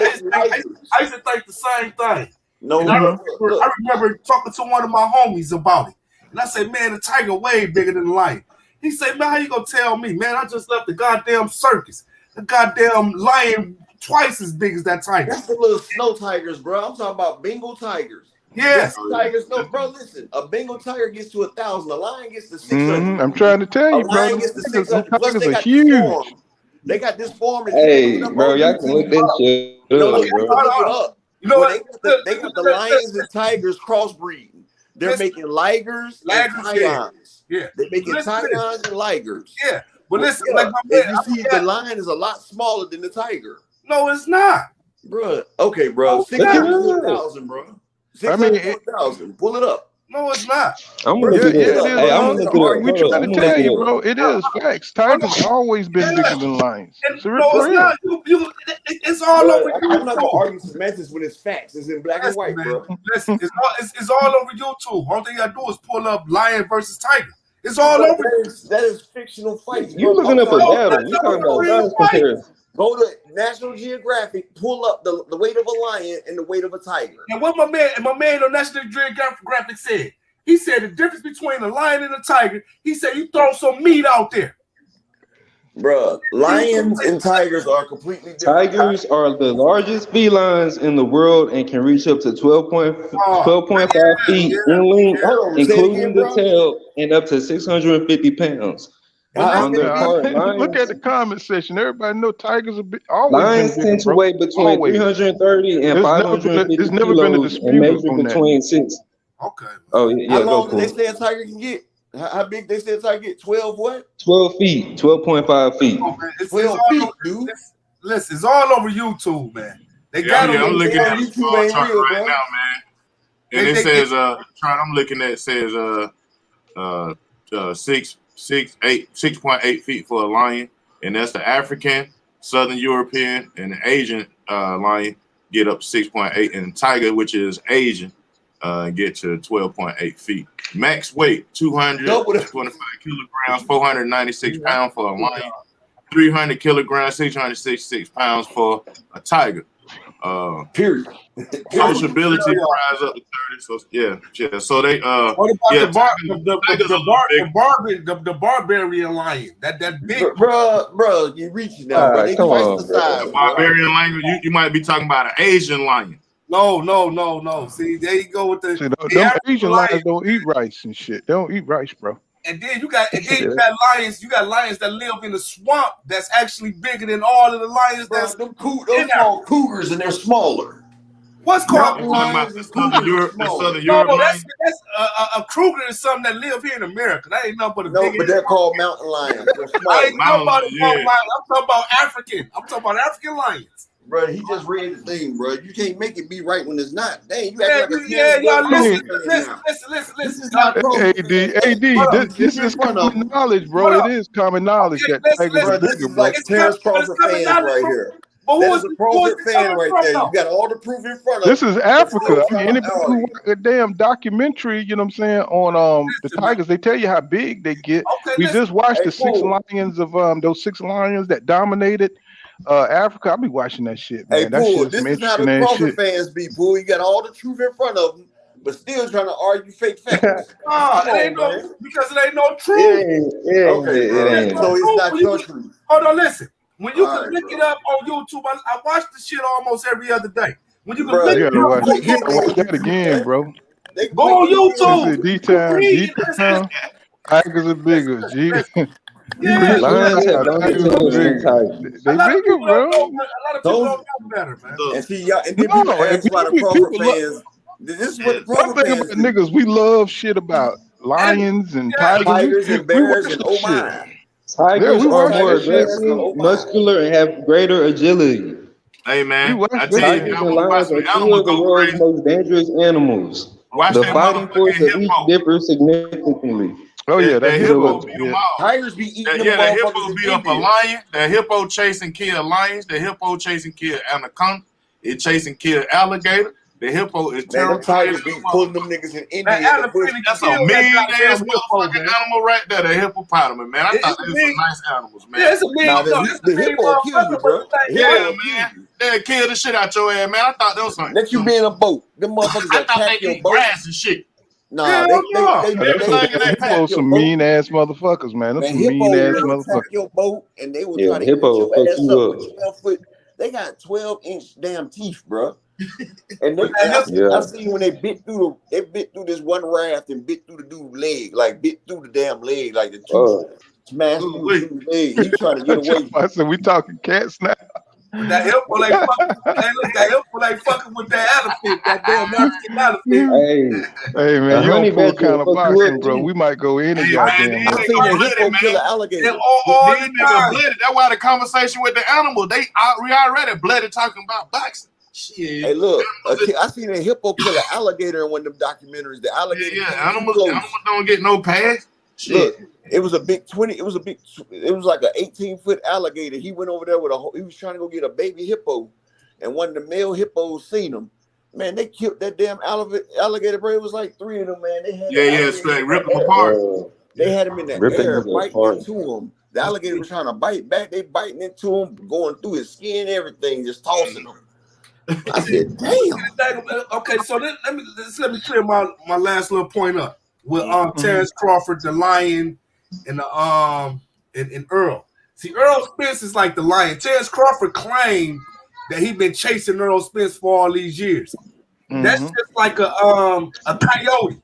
used to think the same thing. I remember talking to one of my homies about it. And I said, man, the tiger way bigger than the lion. He said, man, how you gonna tell me? Man, I just left the goddamn circus. The goddamn lion twice as big as that tiger. That's the little snow tigers, bro. I'm talking about Bengal tigers. Yes. Tigers, no, bro, listen. A Bengal tiger gets to 1,000. A lion gets to 600. I'm trying to tell you, bro. A lion gets to 600. Plus, they got huge. They got this form. Hey, bro, y'all can look this shit up, bro. They got the lions and tigers crossbreeding. They're making ligers and tigons. Yeah. They're making tigons and ligers. Yeah. But listen, you see, the lion is a lot smaller than the tiger. No, it's not. Bro. Okay, bro. 600,000, bro. 600,000. Pull it up. No, it's not. I'm gonna look it up. Hey, I'm gonna look it up. We trying to tell you, bro. It is facts. Tigers always been bigger than lions. It's not. It's all over. I'm not gonna argue semantics when it's facts. It's in black and white, bro. Listen, it's all over YouTube. All thing I do is pull up lion versus tiger. It's all over. That is fictional fights. You looking up a battle? You talking about guys comparison? Go to National Geographic, pull up the weight of a lion and the weight of a tiger. And what my man on National Geographic said, he said the difference between a lion and a tiger, he said you throw some meat out there. Bruh, lions and tigers are completely different. Tigers are the largest felines in the world and can reach up to 12.5 feet in length, including the tail, and up to 650 pounds. Look at the comment section. Everybody know tigers have always Lions been tend big, to bro. weigh between Always. 330 and 550 There's never been a kilos and dispute measure on that. between 6. Okay. Oh yeah, How go long for did it. they say a tiger can get? How big they say a tiger get? 12 what? 12 feet, 12.5 feet. Oh, man. It's 12 all feet, over, dude. Listen, it's all over YouTube, man. They Yeah, got I'm looking at YouTube the ain't chart real, right bro. now, man. And it says chart I'm looking at says 6.8 feet for a lion, and that's the African, Southern European, and the Asian lion get up 6.8, and tiger, which is Asian, get to 12.8 feet. Max weight 225 kilograms, 496 pounds for a lion, 300 kilograms, 666 pounds for a tiger. Period. Sociability rise up to 30. So yeah. So they what about the barbarian lion? That big bro, you reaching now, bro. They twice the size. The barbarian lion, you might be talking about an Asian lion. No. See, there you go with the them Asian lions don't eat rice and shit. They don't eat rice, bro. And then you got lions. You got lions that live in the swamp. That's actually bigger than all of the lions. That's those called cougars, and they're smaller. What's called lions? Southern Europe. No, that's a cougar is something that live here in America. That ain't nothing but a big. But they're called mountain lions. They're small. I ain't talking about mountain lions. I'm talking about African. I'm talking about African lions. Bro, he just read the thing, bro. You can't make it be right when it's not. Dang, you act like y'all listen. This is common knowledge, bro. It is common knowledge that tigers are bigger, bro. Like Terence Crawford fans right here. That is a Crawford fan right there. You got all the proof in front of This is Africa. I mean, anybody who watch a damn documentary, you know what I'm saying, on the tigers, they tell you how big they get. We just watched the 6 lions of those 6 lions that dominated Africa. I'll be watching that shit, man. Hey, That Poole, shit's this some is how the interesting Crawford shit. fans be, Poole. You got all the truth in front of them, but still trying to argue fake facts. It ain't no, because it ain't no truth. So it's not your truth. Hold on, listen. When you can look it up on YouTube, I watch the shit almost every other day. When you can look it up, you gotta watch that again, bro. Go on YouTube. D-Town. Tigers are bigger. Lions have longer tails than tigers. They bigger, bro. A lot of people don't know better, man. And see, y'all, and then people ask why the Crawford fans. This is what the Crawford fans do. Niggas, we love shit about lions and tigers and bears and oh my. Tigers are more aggressive, muscular, and have greater agility. Hey man, I tell tigers you, and lions are two of the world's most dangerous animals. The fighting force of each differs significantly. Oh yeah, that hippo. Tigers be eating them the hippo motherfuckers beat up a lion. The hippo chase and kill lions. The hippo chase and kill anaconda. It chase and kill alligator. The hippo is terrible. Tigers be pulling them niggas in India. That's a mean ass motherfucking animal right there. The hippopotamus, man. I thought they were some nice animals, man. Yeah, it's a big the hippo will kill you, bro. Yeah, man. They'll kill the shit out your ass, man. I thought that was something. Let you be in a boat. Them motherfuckers I thought attack they your eat boat. grass and shit. Nah, they Hippos some mean ass motherfuckers, man. Them some mean ass motherfuckers. Your boat and they will try to eat your ass up with 12 foot. They got 12-inch damn teeth, bro. And I seen when they bit through this one raft and bit through the dude's leg, like bit through the damn leg, like the tooth smashed through the dude's leg. He trying to get away. I said we talking cats now. That hippo like fucking with that elephant, that damn Mexican elephant. Hey man, you don't pull kind of boxing, bro. We might go in and goddamn. I seen a hippo kill an alligator. That's why the conversation with the animal, we already bloody talking about boxing. Shit. Hey, look, I seen a hippo kill an alligator in one of them documentaries. The alligator, animals don't get no pass. Shit. Look, it was a big 20. It was like an 18-foot alligator. He went over there he was trying to go get a baby hippo, and one of the male hippos seen him. Man, they killed that damn alligator, bro. It was like 3 of them, man. They had straight rip them apart. They had him in the air, biting into him. The alligator was trying to bite back. They biting into him, going through his skin, everything, just tossing him. I said, damn. Okay, so let me clear my last little point up with Terence Crawford, the lion, and the and Errol. See, Errol Spence is like the lion. Terence Crawford claimed that he been chasing Errol Spence for all these years. That's just like a coyote.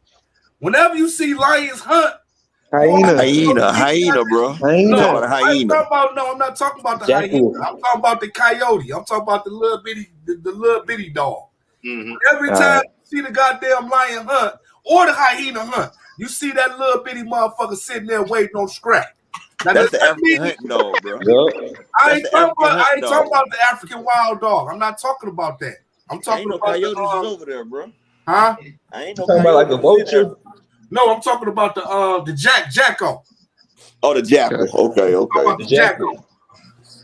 Whenever you see lions hunt, Hyena, bro. I'm talking about a hyena. I'm not talking about the hyena. I'm talking about the coyote. I'm talking about the little bitty dog. Mm-hmm. Every time you see the goddamn lion hunt or the hyena hunt, you see that little bitty motherfucker sitting there waiting on scrap. Now, That's the African hunting dog, bro. I ain't talking about the African wild dog. I'm not talking about that. I'm talking about coyotes is over there, bro. Huh? I ain't no talking about like a vulture. No, I'm talking about the jacko. Oh, the jackal. Okay. The jacko.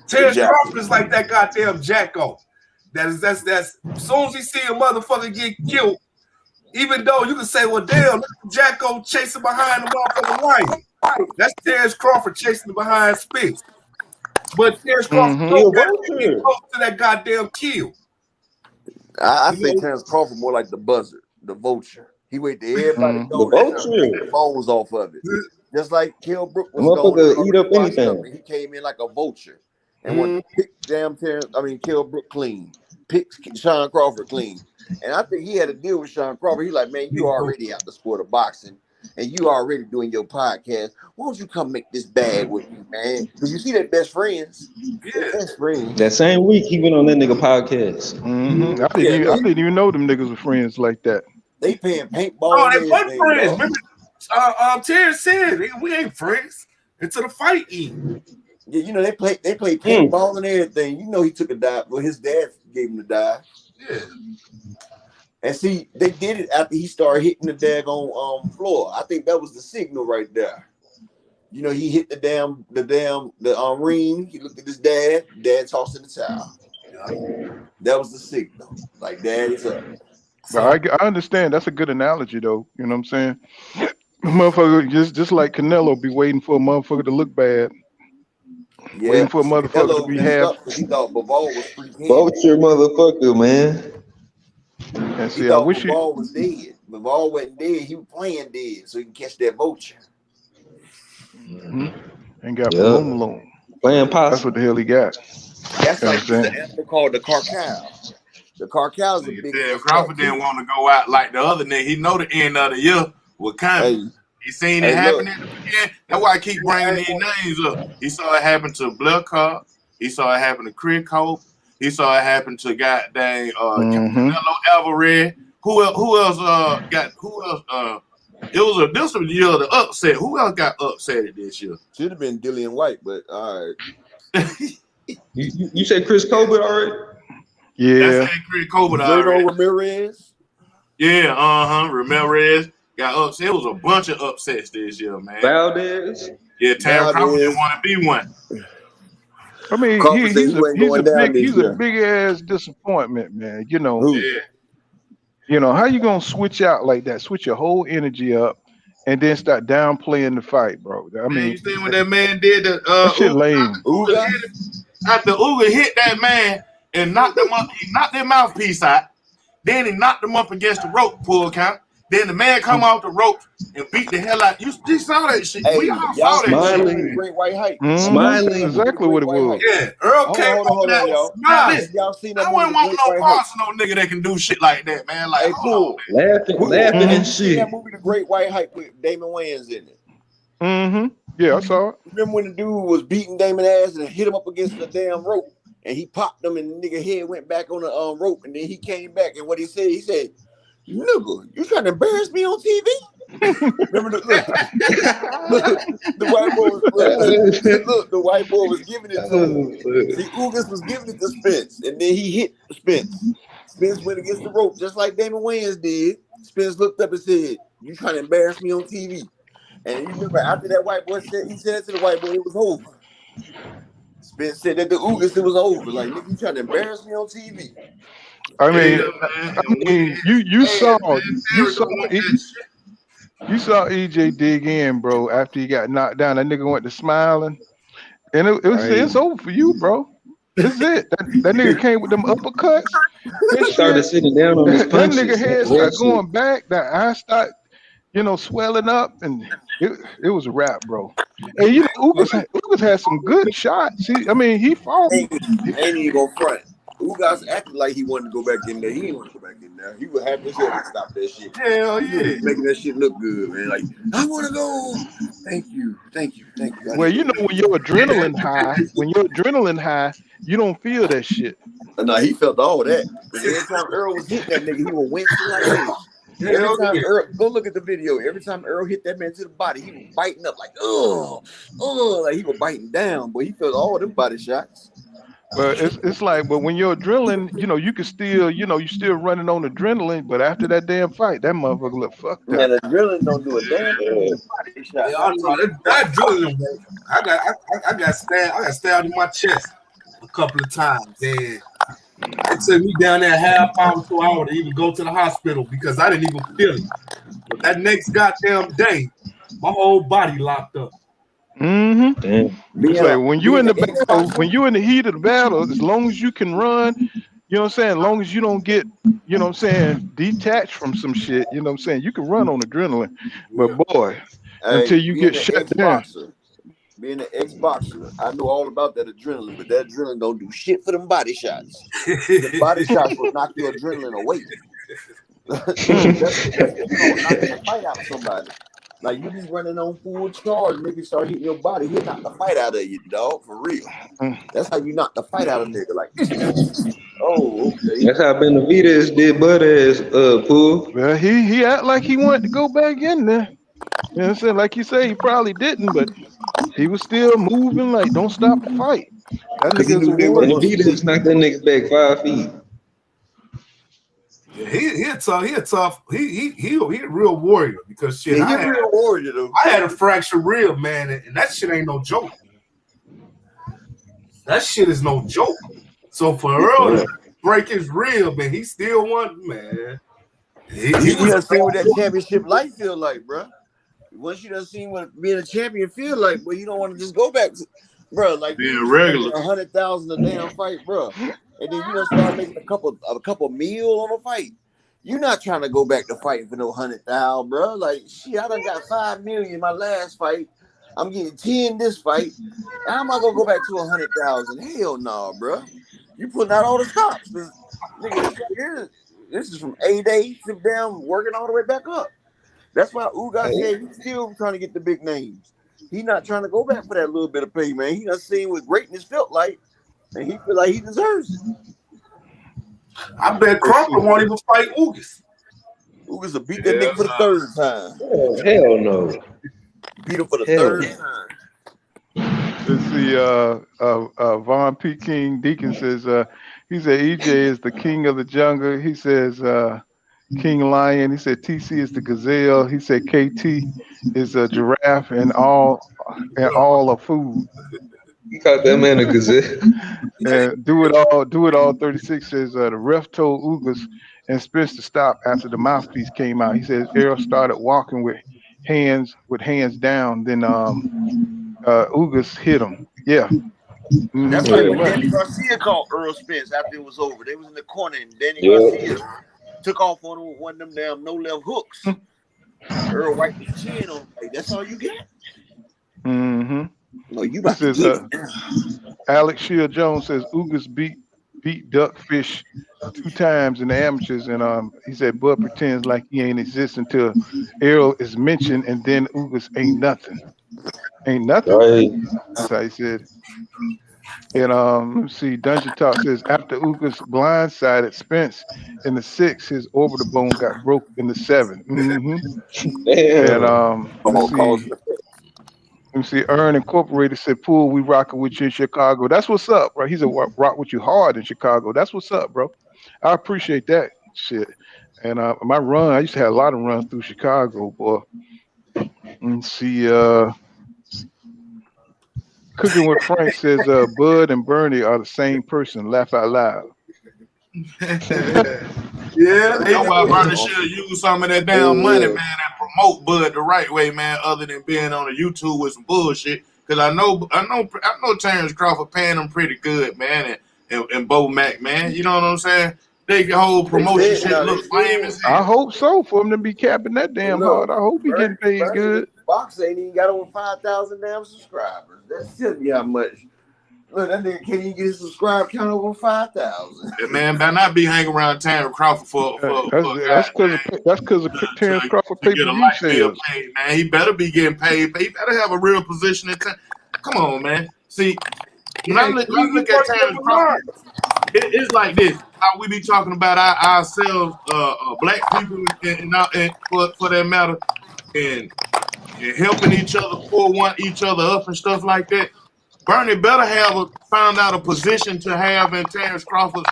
Terence Crawford is like that goddamn jacko. That's as soon as he see a motherfucker get killed, even though you can say, well, damn, jacko chasing behind the motherfucking lion. That's Terence Crawford chasing behind Spence. But Terence Crawford know better than to get close to that goddamn kill. I think Terence Crawford more like the buzzard, the vulture. He wait till everybody go the bones off of it. Just like Kell Brook was going eat up anything. He came in like a vulture and wanted to pick Kell Brook clean, pick Sean Crawford clean. And I think he had a deal with Sean Crawford. He like, man, you already out the sport of boxing and you already doing your podcast. Why don't you come make this bag with me, man? Because you see that best friends. Yeah. Best friends. That same week he went on that nigga podcast. Mm-hmm. I didn't even know them niggas were friends like that. They paying paintball. Oh, they weren't friends. Remember, Terence said we ain't friends until the fight end. Yeah, you know they play paintball and everything. You know he took a dive. Well, his dad gave him the dive. Yeah. And see, they did it after he started hitting the daggone floor. I think that was the signal right there. You know, he hit the ring. He looked at his dad. Dad tossed in the towel. That was the signal. Like, Dad is up. I understand. That's a good analogy, though. You know what I'm saying? Motherfucker, just like Canelo be waiting for a motherfucker to look bad. Yeah. Waiting for a motherfucker to be half. He thought Bivol was free. Vulture motherfucker, man. And see, he I thought wish Bivol was dead. Bivol wasn't dead. He was playing dead, so he can catch that vulture. And got Malone. Playing possum. That's what the hell he got. That's like the animal called the carcal. The carcal is a big. Crawford didn't want to go out like the other nigga. He know the end of the year was coming. He seen it happen at the beginning. That's why I keep bringing these names up. He saw it happen to Blair Carr. He saw it happen to Chris Cole. He saw it happen to goddamn Canelo Alvarez. Who else? This was the year of the upset. Who else got upset this year? Should have been Dillian White, but all right. you said Chris Colbert already? Yeah. That's Chris Colbert already. Ramirez. Yeah, Ramirez got upset. It was a bunch of upsets this year, man. Valdez. Yeah, Terence Crawford didn't want to be one. I mean, he's a big ass disappointment, man. You know. You know, how you gonna switch out like that? Switch your whole energy up and then start downplaying the fight, bro. I mean, you see what that man did? That shit lame. After Uga hit that man and knocked him up, he knocked that mouthpiece out. Then he knocked him up against the rope pull count. Then the man come off the rope and beat the hell out. You saw that shit. Hey, we all saw that shit. Great White Hype. Smiling. Exactly what it was. Yeah, Earl came hold on, y'all. Y'all seen that? I wouldn't want no parts of no nigga that can do shit like that, man. Like, hey, cool. Laughing and shit. That movie, The Great White Hype, with Damon Wayans in it. Yeah, I saw it. Remember when the dude was beating Damon ass and hit him up against the damn rope, and he popped him, and the nigga head went back on the rope, and then he came back, and what he said, nigga, you trying to embarrass me on TV? Remember the white boy was the white boy was giving it to him. See, Ugas was giving it to Spence, and then he hit Spence. Spence went against the rope just like Damon Wayans did. Spence looked up and said, "You trying to embarrass me on TV?" And you remember after that white boy said to the white boy, it was over. Spence said that the Ugas, it was over. Like, nigga, you trying to embarrass me on TV? I mean, you saw EJ dig in, bro. After he got knocked down, that nigga went to smiling, and it's over for you, bro. This is it. That nigga came with them uppercuts. He started sitting down on his punches. That nigga head started going back. That eye started, swelling up, and it was a wrap, bro. And Ugas had some good shots. He fought. Ain't even gonna front. Ugas acted like he wanted to go back in there. He didn't want to go back in there. He was happy as hell to stop that shit. Hell yeah. Making that shit look good, man. Like, I want to go. Thank you. Well, you know when your adrenaline high, you don't feel that shit. No, he felt all that. Because every time Earl was hitting that nigga, he was wincing like this. Every time Earl, go look at the video. Every time Earl hit that man to the body, he was biting up like, like he was biting down. But he felt all them body shots. But it's like, but when your adrenaline, you can still, you still running on adrenaline. But after that damn fight, that motherfucker look fucked up. Man, adrenaline don't do a damn thing. Body shots. Yeah, I know that adrenaline. I got stabbed in my chest a couple of times, and it took me down there half hour to an hour to even go to the hospital because I didn't even feel it. But that next goddamn day, my whole body locked up. Mm-hmm. It's like when you in the battle, when you in the heat of the battle, as long as you can run, you know what I'm saying, as long as you don't get, you know what I'm saying, detached from some shit, you know what I'm saying, you can run on adrenaline. But boy, until you get shut down. Being an ex-boxer, I know all about that adrenaline, but that adrenaline don't do shit for them body shots. The body shots will knock your adrenaline away. That's knocking the fight out of somebody. Like you be running on full charge, nigga start hitting your body, he'll knock the fight out of you, dog, for real. That's how you knock the fight out of nigga. Like, oh, okay. That's how Benavidez did butt ass Pool. Well, he act like he wanted to go back in there. You know what I'm saying? Like you say, he probably didn't, but he was still moving. Like, don't stop the fight. That nigga's a warrior. Benavidez knocked that nigga back 5 feet. Yeah, he a tough. He a real warrior because shit. Yeah, he a real warrior though. I had a fractured rib, man, and that shit ain't no joke. That shit is no joke. So for Earl to break his rib, and he still won, man. He done seen what that championship life feel like, bro. Once you done seen what being a champion feel like, but you don't want to just go back to, bro. Like being regular, 100,000 a damn fight, bro. And then you done start making a couple meal on a fight. You're not trying to go back to fighting for no 100,000, bro. Like shit, I done got 5 million my last fight. I'm getting 10 this fight. How am I gonna go back to 100,000? Hell no, bro. You putting out all the stops. Nigga, this is from A-Day to down working all the way back up. That's why Ugas said he's still trying to get the big names. He's not trying to go back for that little bit of pay, man. He done seen what greatness felt like, and he feel like he deserves it. I bet Crawford won't even fight Ugas. Ugas will beat that nigga for the third time. Oh, hell no. Beat him for the third time. Let's see, Von P. King Deacon says, he said EJ is the king of the jungle. He says King Lion. He said TC is the gazelle. He said KT is a giraffe and all of food. He called that man a gazelle. And do it all 36 says the ref told Ugas and Spence to stop after the mouthpiece came out. He says Errol started walking with hands down, then Ugas hit him. Yeah. That's like when Danny Garcia called Earl Spence after it was over. They was in the corner and Danny Garcia took off on him with one of them damn no left hooks. Earl wiped his chin on. Like, that's all you get. Mm-hmm. No, you about this to is Alex Shield Jones says Ugas beat Duckfish 2 times in the amateurs, and he said Bud pretends like he ain't exist until Errol is mentioned, and then Ugas ain't nothing. Ain't nothing. Right. That's how he said. And let's see, Dungeon Talk says after Ugas blindsided Spence in the 6, his orbital bone got broke in the 7. Mm-hmm. And let me see, Earn Incorporated said, Pool, we rocking with you in Chicago. That's what's up, bro. He said, rock with you hard in Chicago. That's what's up, bro. I appreciate that shit. And my run, I used to have a lot of runs through Chicago, boy. Let's see, Cooking with Frank says Bud and Bernie are the same person. Laugh out loud. Yeah, that's why Bernie should use some of that damn money, man, and promote Bud the right way, man, other than being on the YouTube with some bullshit. Because I know Terence Crawford paying them pretty good, man, and Bo Mac, man. You know what I'm saying? They whole promotion shit looks lame as hell. I hope so for him to be capping that damn hard. I hope he getting paid good. Box ain't even got over 5,000 damn subscribers. That's telling you how much Look, that nigga can't even get his subscribe count over 5,000. That man better not be hanging around Terence Crawford for That's because of Terence Crawford to pay get per a view light bill sales. paid, man. He better be getting paid. He better have a real position in town. Come on, man. See, when I look at Terence Crawford, it's like this. How we be talking about ourselves, black people, and for that matter, and helping each other, pull each other up and stuff like that. Bernie better found out a position to have in Terence Crawford's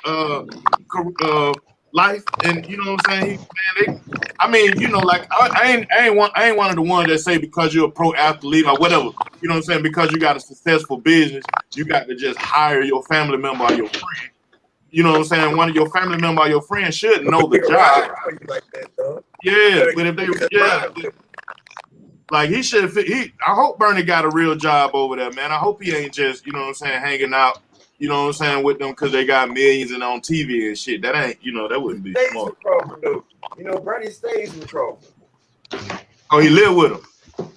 life, and you know what I'm saying. Like I ain't one of the ones that say because you're a pro athlete or whatever. You know what I'm saying? Because you got a successful business, you got to just hire your family member or your friend. You know what I'm saying? One of your family member or your friend should know the job. Yeah, but if they like he should fit. I hope Bernie got a real job over there, man. I hope he ain't just, you know what I'm saying, hanging out, you know what I'm saying, with them because they got millions and on TV and shit. That ain't, that wouldn't be smart. You know, Bernie stays with Crawford. Oh, he live with him.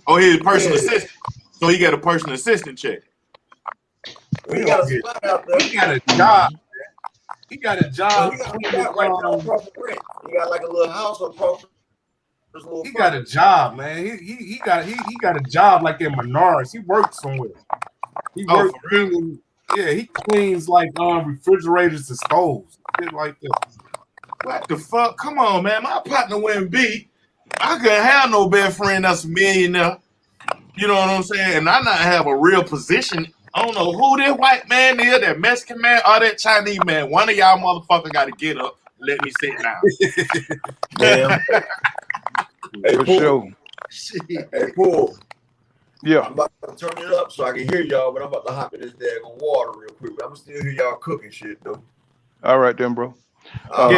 Oh, he's a personal assistant. So he got a personal assistant check. He got a spot out there. He got a job. He got a job. He got a spot right now on Crawford rent. He got like a little house on Crawford. He got a job, man. He got a job like in Menards. He works somewhere. He works cleaning. Yeah, he cleans like refrigerators and stoves, shit like that. What the fuck? Come on, man. My partner wouldn't be. I couldn't have no best friend that's a millionaire. You know what I'm saying? And I not have a real position. I don't know who that white man is, that Mexican man, or that Chinese man. One of y'all motherfuckers got to get up and let me sit down. Damn. Hey, for sure. Hey, Paul. Yeah. I'm about to turn it up so I can hear y'all, but I'm about to hop in this daggone water real quick. But I'm still hear y'all cooking shit, though. All right, then, bro.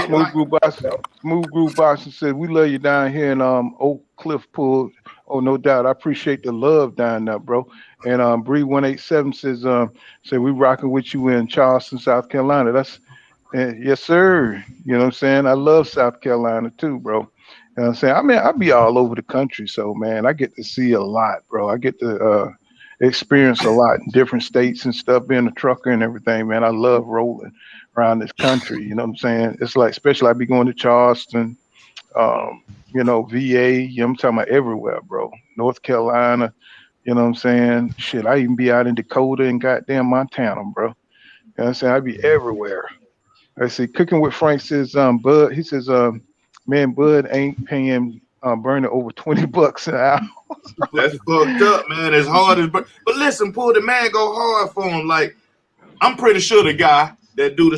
Smooth Groove Boxing said, we love you down here in Oak Cliff Pool. Oh, no doubt. I appreciate the love down there, bro. And Bree 187 says, we rocking with you in Charleston, South Carolina. That's yes, sir. You know what I'm saying? I love South Carolina too, bro. You know what I'm saying? I mean, I be all over the country, so man, I get to see a lot, bro. I get to experience a lot in different states and stuff, being a trucker and everything, man. I love rolling around this country. You know what I'm saying? It's like, especially I be going to Charleston, VA, I'm talking about everywhere, bro. North Carolina, you know what I'm saying? Shit, I even be out in Dakota and goddamn Montana, bro. You know what I'm saying? I be everywhere. I see. Cooking with Frank says, Bud, he says, man, Bud ain't paying Bernie over $20 an hour. That's fucked up, man. As hard as, but listen, Paul, the man go hard for him. Like, I'm pretty sure the guy that do the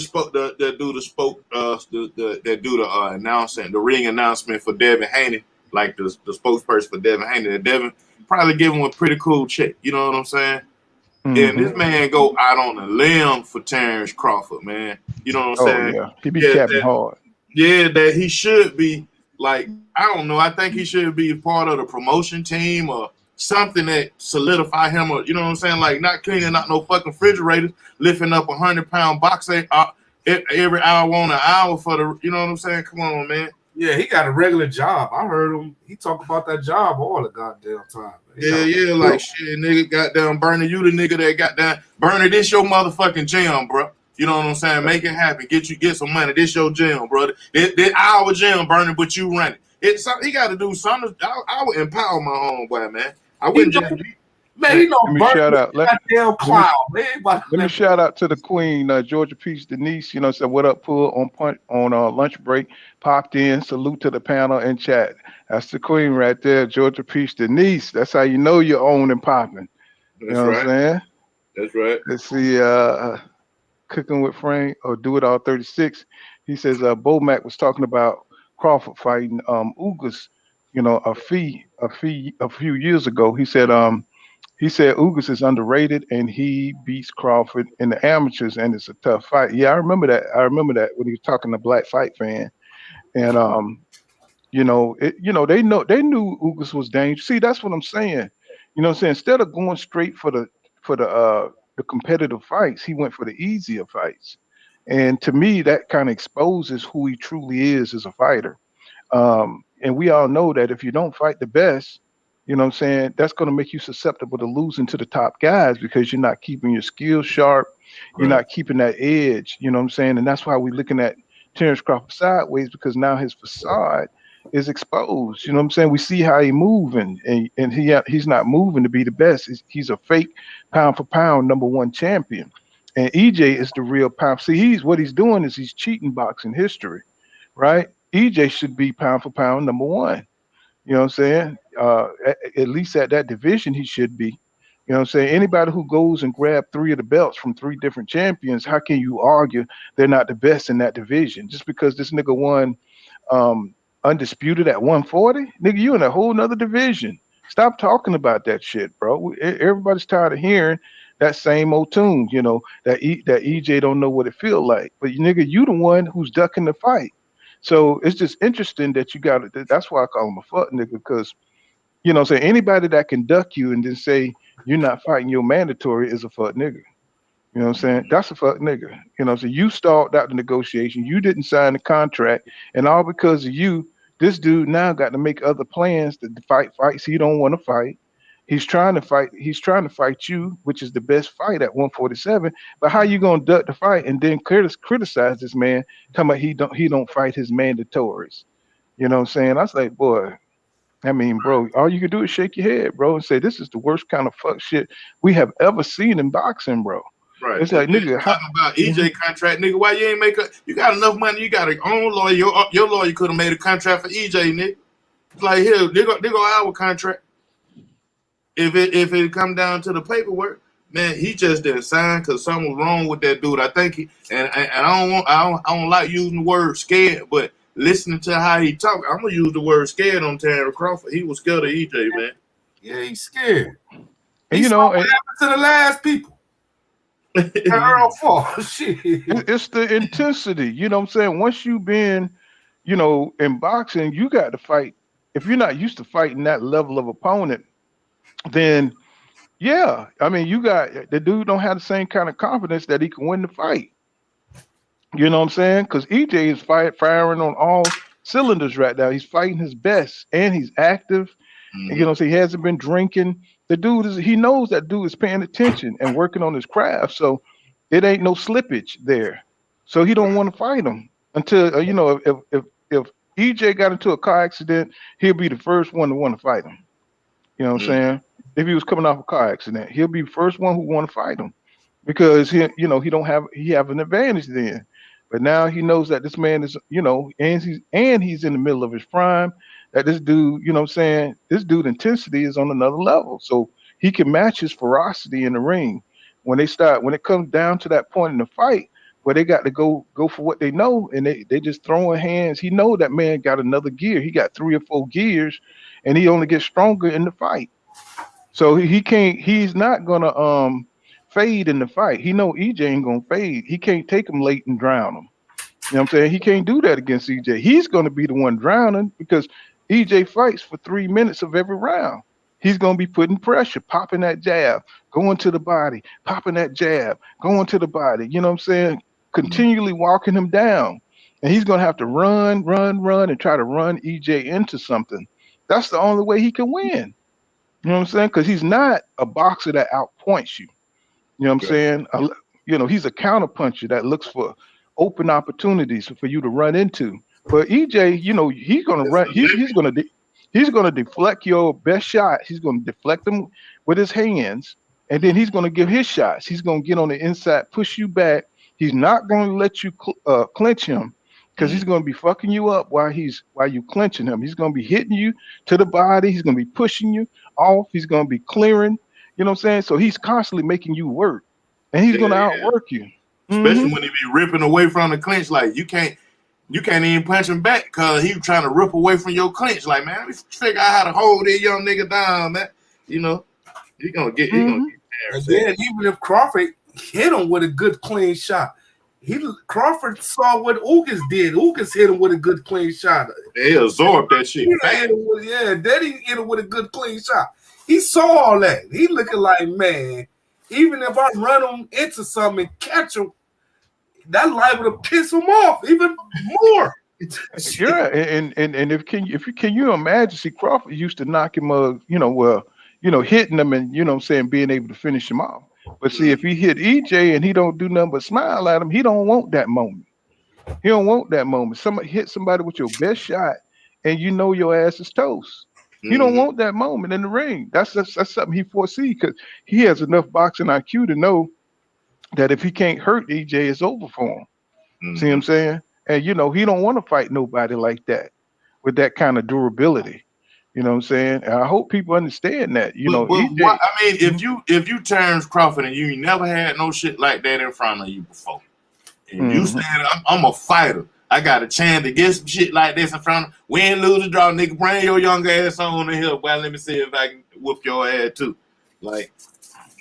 announcement, the ring announcement for Devin Haney, like the spokesperson for Devin Haney, that Devin probably give him a pretty cool check. You know what I'm saying? And this man go out on a limb for Terence Crawford, man. You know what I'm saying? Yeah, he be capping hard. Yeah, that he should be like, I don't know. I think he should be part of the promotion team or something that solidify him, or you know what I'm saying? Like not cleaning out no fucking refrigerators, lifting up 100-pound box every hour on an hour for the, you know what I'm saying? Come on, man. Yeah, he got a regular job. I heard him. He talk about that job all the goddamn time. Like shit, nigga, goddamn Bernie, you the nigga that got down. Bernie, this your motherfucking gym, bro. You know what I'm saying? Make it happen. Get some money. This your gym, brother. This our gym, Bernie, but you run it. He got to do something. I would empower my homeboy, man. I wouldn't just be. Man, you know, let me shout out. Let me shout out to the queen, Georgia Peach Denise. You know, said what up, Pool on lunch break. Popped in. Salute to the panel and chat. That's the queen right there, Georgia Peach Denise. That's how you know you're on and popping. You know what I'm saying? That's right. Let's see. Cooking with Frank or Do It All 36. He says Bomac was talking about Crawford fighting Ugas, you know, a few years ago. He said Ugas is underrated and he beats Crawford in the amateurs and it's a tough fight. Yeah, I remember that. When he was talking to Black Fight Fan. And they knew Ugas was dangerous. See, that's what I'm saying. You know what I'm saying? Instead of going straight for the competitive fights, he went for the easier fights. And to me, that kind of exposes who he truly is as a fighter. And we all know that if you don't fight the best, You know what I'm saying? That's going to make you susceptible to losing to the top guys because you're not keeping your skills sharp. You're Right. not keeping that edge. You know what I'm saying? And that's why we're looking at Terence Crawford sideways because now his facade is exposed. You know what I'm saying? We see how he moving, and he's not moving to be the best. He's a fake pound for pound #1 champion. And EJ is the real pound. See, what he's doing is he's cheating boxing history, right? EJ should be pound for pound #1. You know what I'm saying? At least at that division, he should be. You know what I'm saying? Anybody who goes and grab 3 of the belts from 3 different champions, how can you argue they're not the best in that division? Just because this nigga won undisputed at 140, nigga, you in a whole nother division. Stop talking about that shit, bro. Everybody's tired of hearing that same old tune. You know that EJ don't know what it feel like, but nigga, you the one who's ducking the fight. So it's just interesting that you got it. That's why I call him a fuck nigga, because you know, say anybody that can duck you and then say you're not fighting your mandatory is a fuck nigga. You know what I'm saying? That's a fuck nigga. You know, so you stalled out the negotiation. You didn't sign the contract, and all because of you, this dude now got to make other plans to fight fights he don't want to fight. He's trying to fight. He's trying to fight you, which is the best fight at 147. But how you gonna duck the fight and then criticize this man? Talking about he don't fight his mandatories. You know what I'm saying? I was like, boy. I mean, bro, all you can do is shake your head, bro, and say this is the worst kind of fuck shit we have ever seen in boxing, bro. Right. It's like, nigga, talking about EJ contract, nigga. Why you ain't make a? You got enough money. You got a own lawyer. Your lawyer could have made a contract for EJ, nigga. It's like here, they go our contract. If it come down to the paperwork, man, he just didn't sign because something was wrong with that dude. I think he and I don't like using the word scared, but listening to how he talk, I'm gonna use the word scared on Terence Crawford. He was scared of EJ, man. Yeah, he's scared. And you know what happened to the last people. Errol fought. Shit. It's the intensity. You know what I'm saying? Once you've been, you know, in boxing, you got to fight. If you're not used to fighting that level of opponent, then yeah, I mean, you got the dude don't have the same kind of confidence that he can win the fight. You know what I'm saying? Because EJ is firing on all cylinders right now. He's fighting his best, and he's active. Mm-hmm. And, you know, so he hasn't been drinking. The dude he knows that dude is paying attention and working on his craft. So it ain't no slippage there. So he don't want to fight him until you know if EJ got into a car accident, he'll be the first one to want to fight him. You know what I'm saying? If he was coming off a car accident, he'll be the first one who want to fight him because he have an advantage then. But now he knows that this man is, you know, and he's in the middle of his prime. That this dude, you know what I'm saying, this dude intensity is on another level. So he can match his ferocity in the ring. When it comes down to that point in the fight where they got to go for what they know and they just throwing hands. He know that man got another gear. He got 3 or 4 gears and he only gets stronger in the fight. So he's not gonna fade in the fight. He know EJ ain't gonna fade. He can't take him late and drown him. You know what I'm saying? He can't do that against EJ. He's gonna be the one drowning because EJ fights for 3 minutes of every round. He's gonna be putting pressure, popping that jab, going to the body, popping that jab, going to the body. You know what I'm saying? Continually walking him down. And he's gonna have to run, and try to run EJ into something. That's the only way he can win. You know what I'm saying? Because he's not a boxer that outpoints you. You know what I'm saying? You know, he's a counterpuncher that looks for open opportunities for you to run into. But EJ, you know, he's gonna run. He's gonna deflect your best shot. He's gonna deflect them with his hands, and then he's gonna give his shots. He's gonna get on the inside, push you back. He's not gonna let you clinch him because he's gonna be fucking you up while you clinching him. He's gonna be hitting you to the body. He's gonna be pushing you off. He's gonna be clearing. You know what I'm saying? So he's constantly making you work, and he's gonna outwork you. Especially when he be ripping away from the clinch, like you can't even punch him back because he trying to rip away from your clinch. Like, man, let me figure out how to hold this young nigga down, man. You know, he gonna get there. And then even if Crawford hit him with a good clean shot, Crawford saw what Ugas did. Ugas hit him with a good clean shot. They absorbed that shit. Daddy hit him with a good clean shot. He saw all that. He looking like, man, even if I run him into something and catch him, that liable to piss him off even more. Yeah, and if you can you imagine? See, Crawford used to knock him, hitting him and being able to finish him off. But see, if he hit EJ and he don't do nothing but smile at him, he don't want that moment. He don't want that moment. Somebody hit somebody with your best shot, and you know your ass is toast. He don't want that moment in the ring. That's something he foresee because he has enough boxing IQ to know that if he can't hurt EJ, it's over for him. See what I'm saying? And he don't want to fight nobody like that with that kind of durability. You know what I'm saying? And I hope people understand that. But EJ. I mean, if you Terence Crawford and you never had no shit like that in front of you before, and you said I'm a fighter, I got a chance to get some shit like this in front of win, lose, or draw, nigga. Bring your young ass on the hill. Well, let me see if I can whoop your ass too. Like,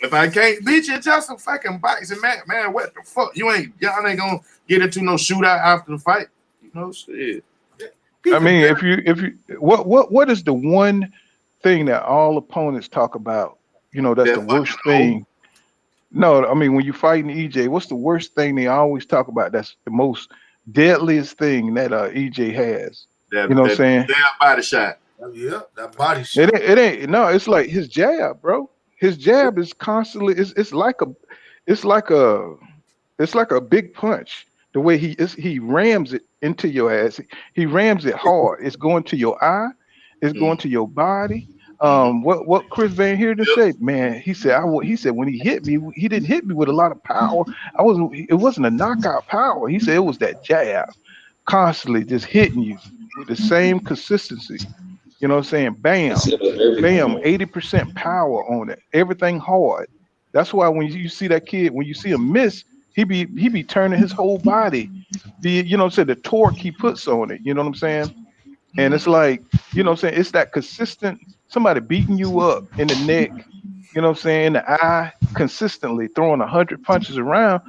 if I can't beat you, just some fucking boxing, man. What the fuck? Y'all ain't gonna get into no shootout after the fight. Shit. I mean, if you what is the one thing that all opponents talk about? That's the worst thing. No, I mean when you fighting EJ, what's the worst thing they always talk about? That's the most deadliest thing that EJ has. You know what I'm saying? Damn body shot. Yeah, that body shot. It ain't no. It's like his jab, bro. His jab is constantly. It's like a big punch. The way he rams it into your ass. He rams it hard. It's going to your eye. It's going to your body. What Chris Van Heerden said, man. He said when he hit me, he didn't hit me with a lot of power. It wasn't a knockout power. He said it was that jab, constantly just hitting you with the same consistency. You know what I'm saying? Bam, bam, 80% power on it. Everything hard. That's why when you see that kid, when you see him miss, he be turning his whole body. The torque he puts on it. You know what I'm saying? And it's like, it's that consistent, somebody beating you up in the neck, you know what I'm saying, the eye, consistently throwing 100 punches around.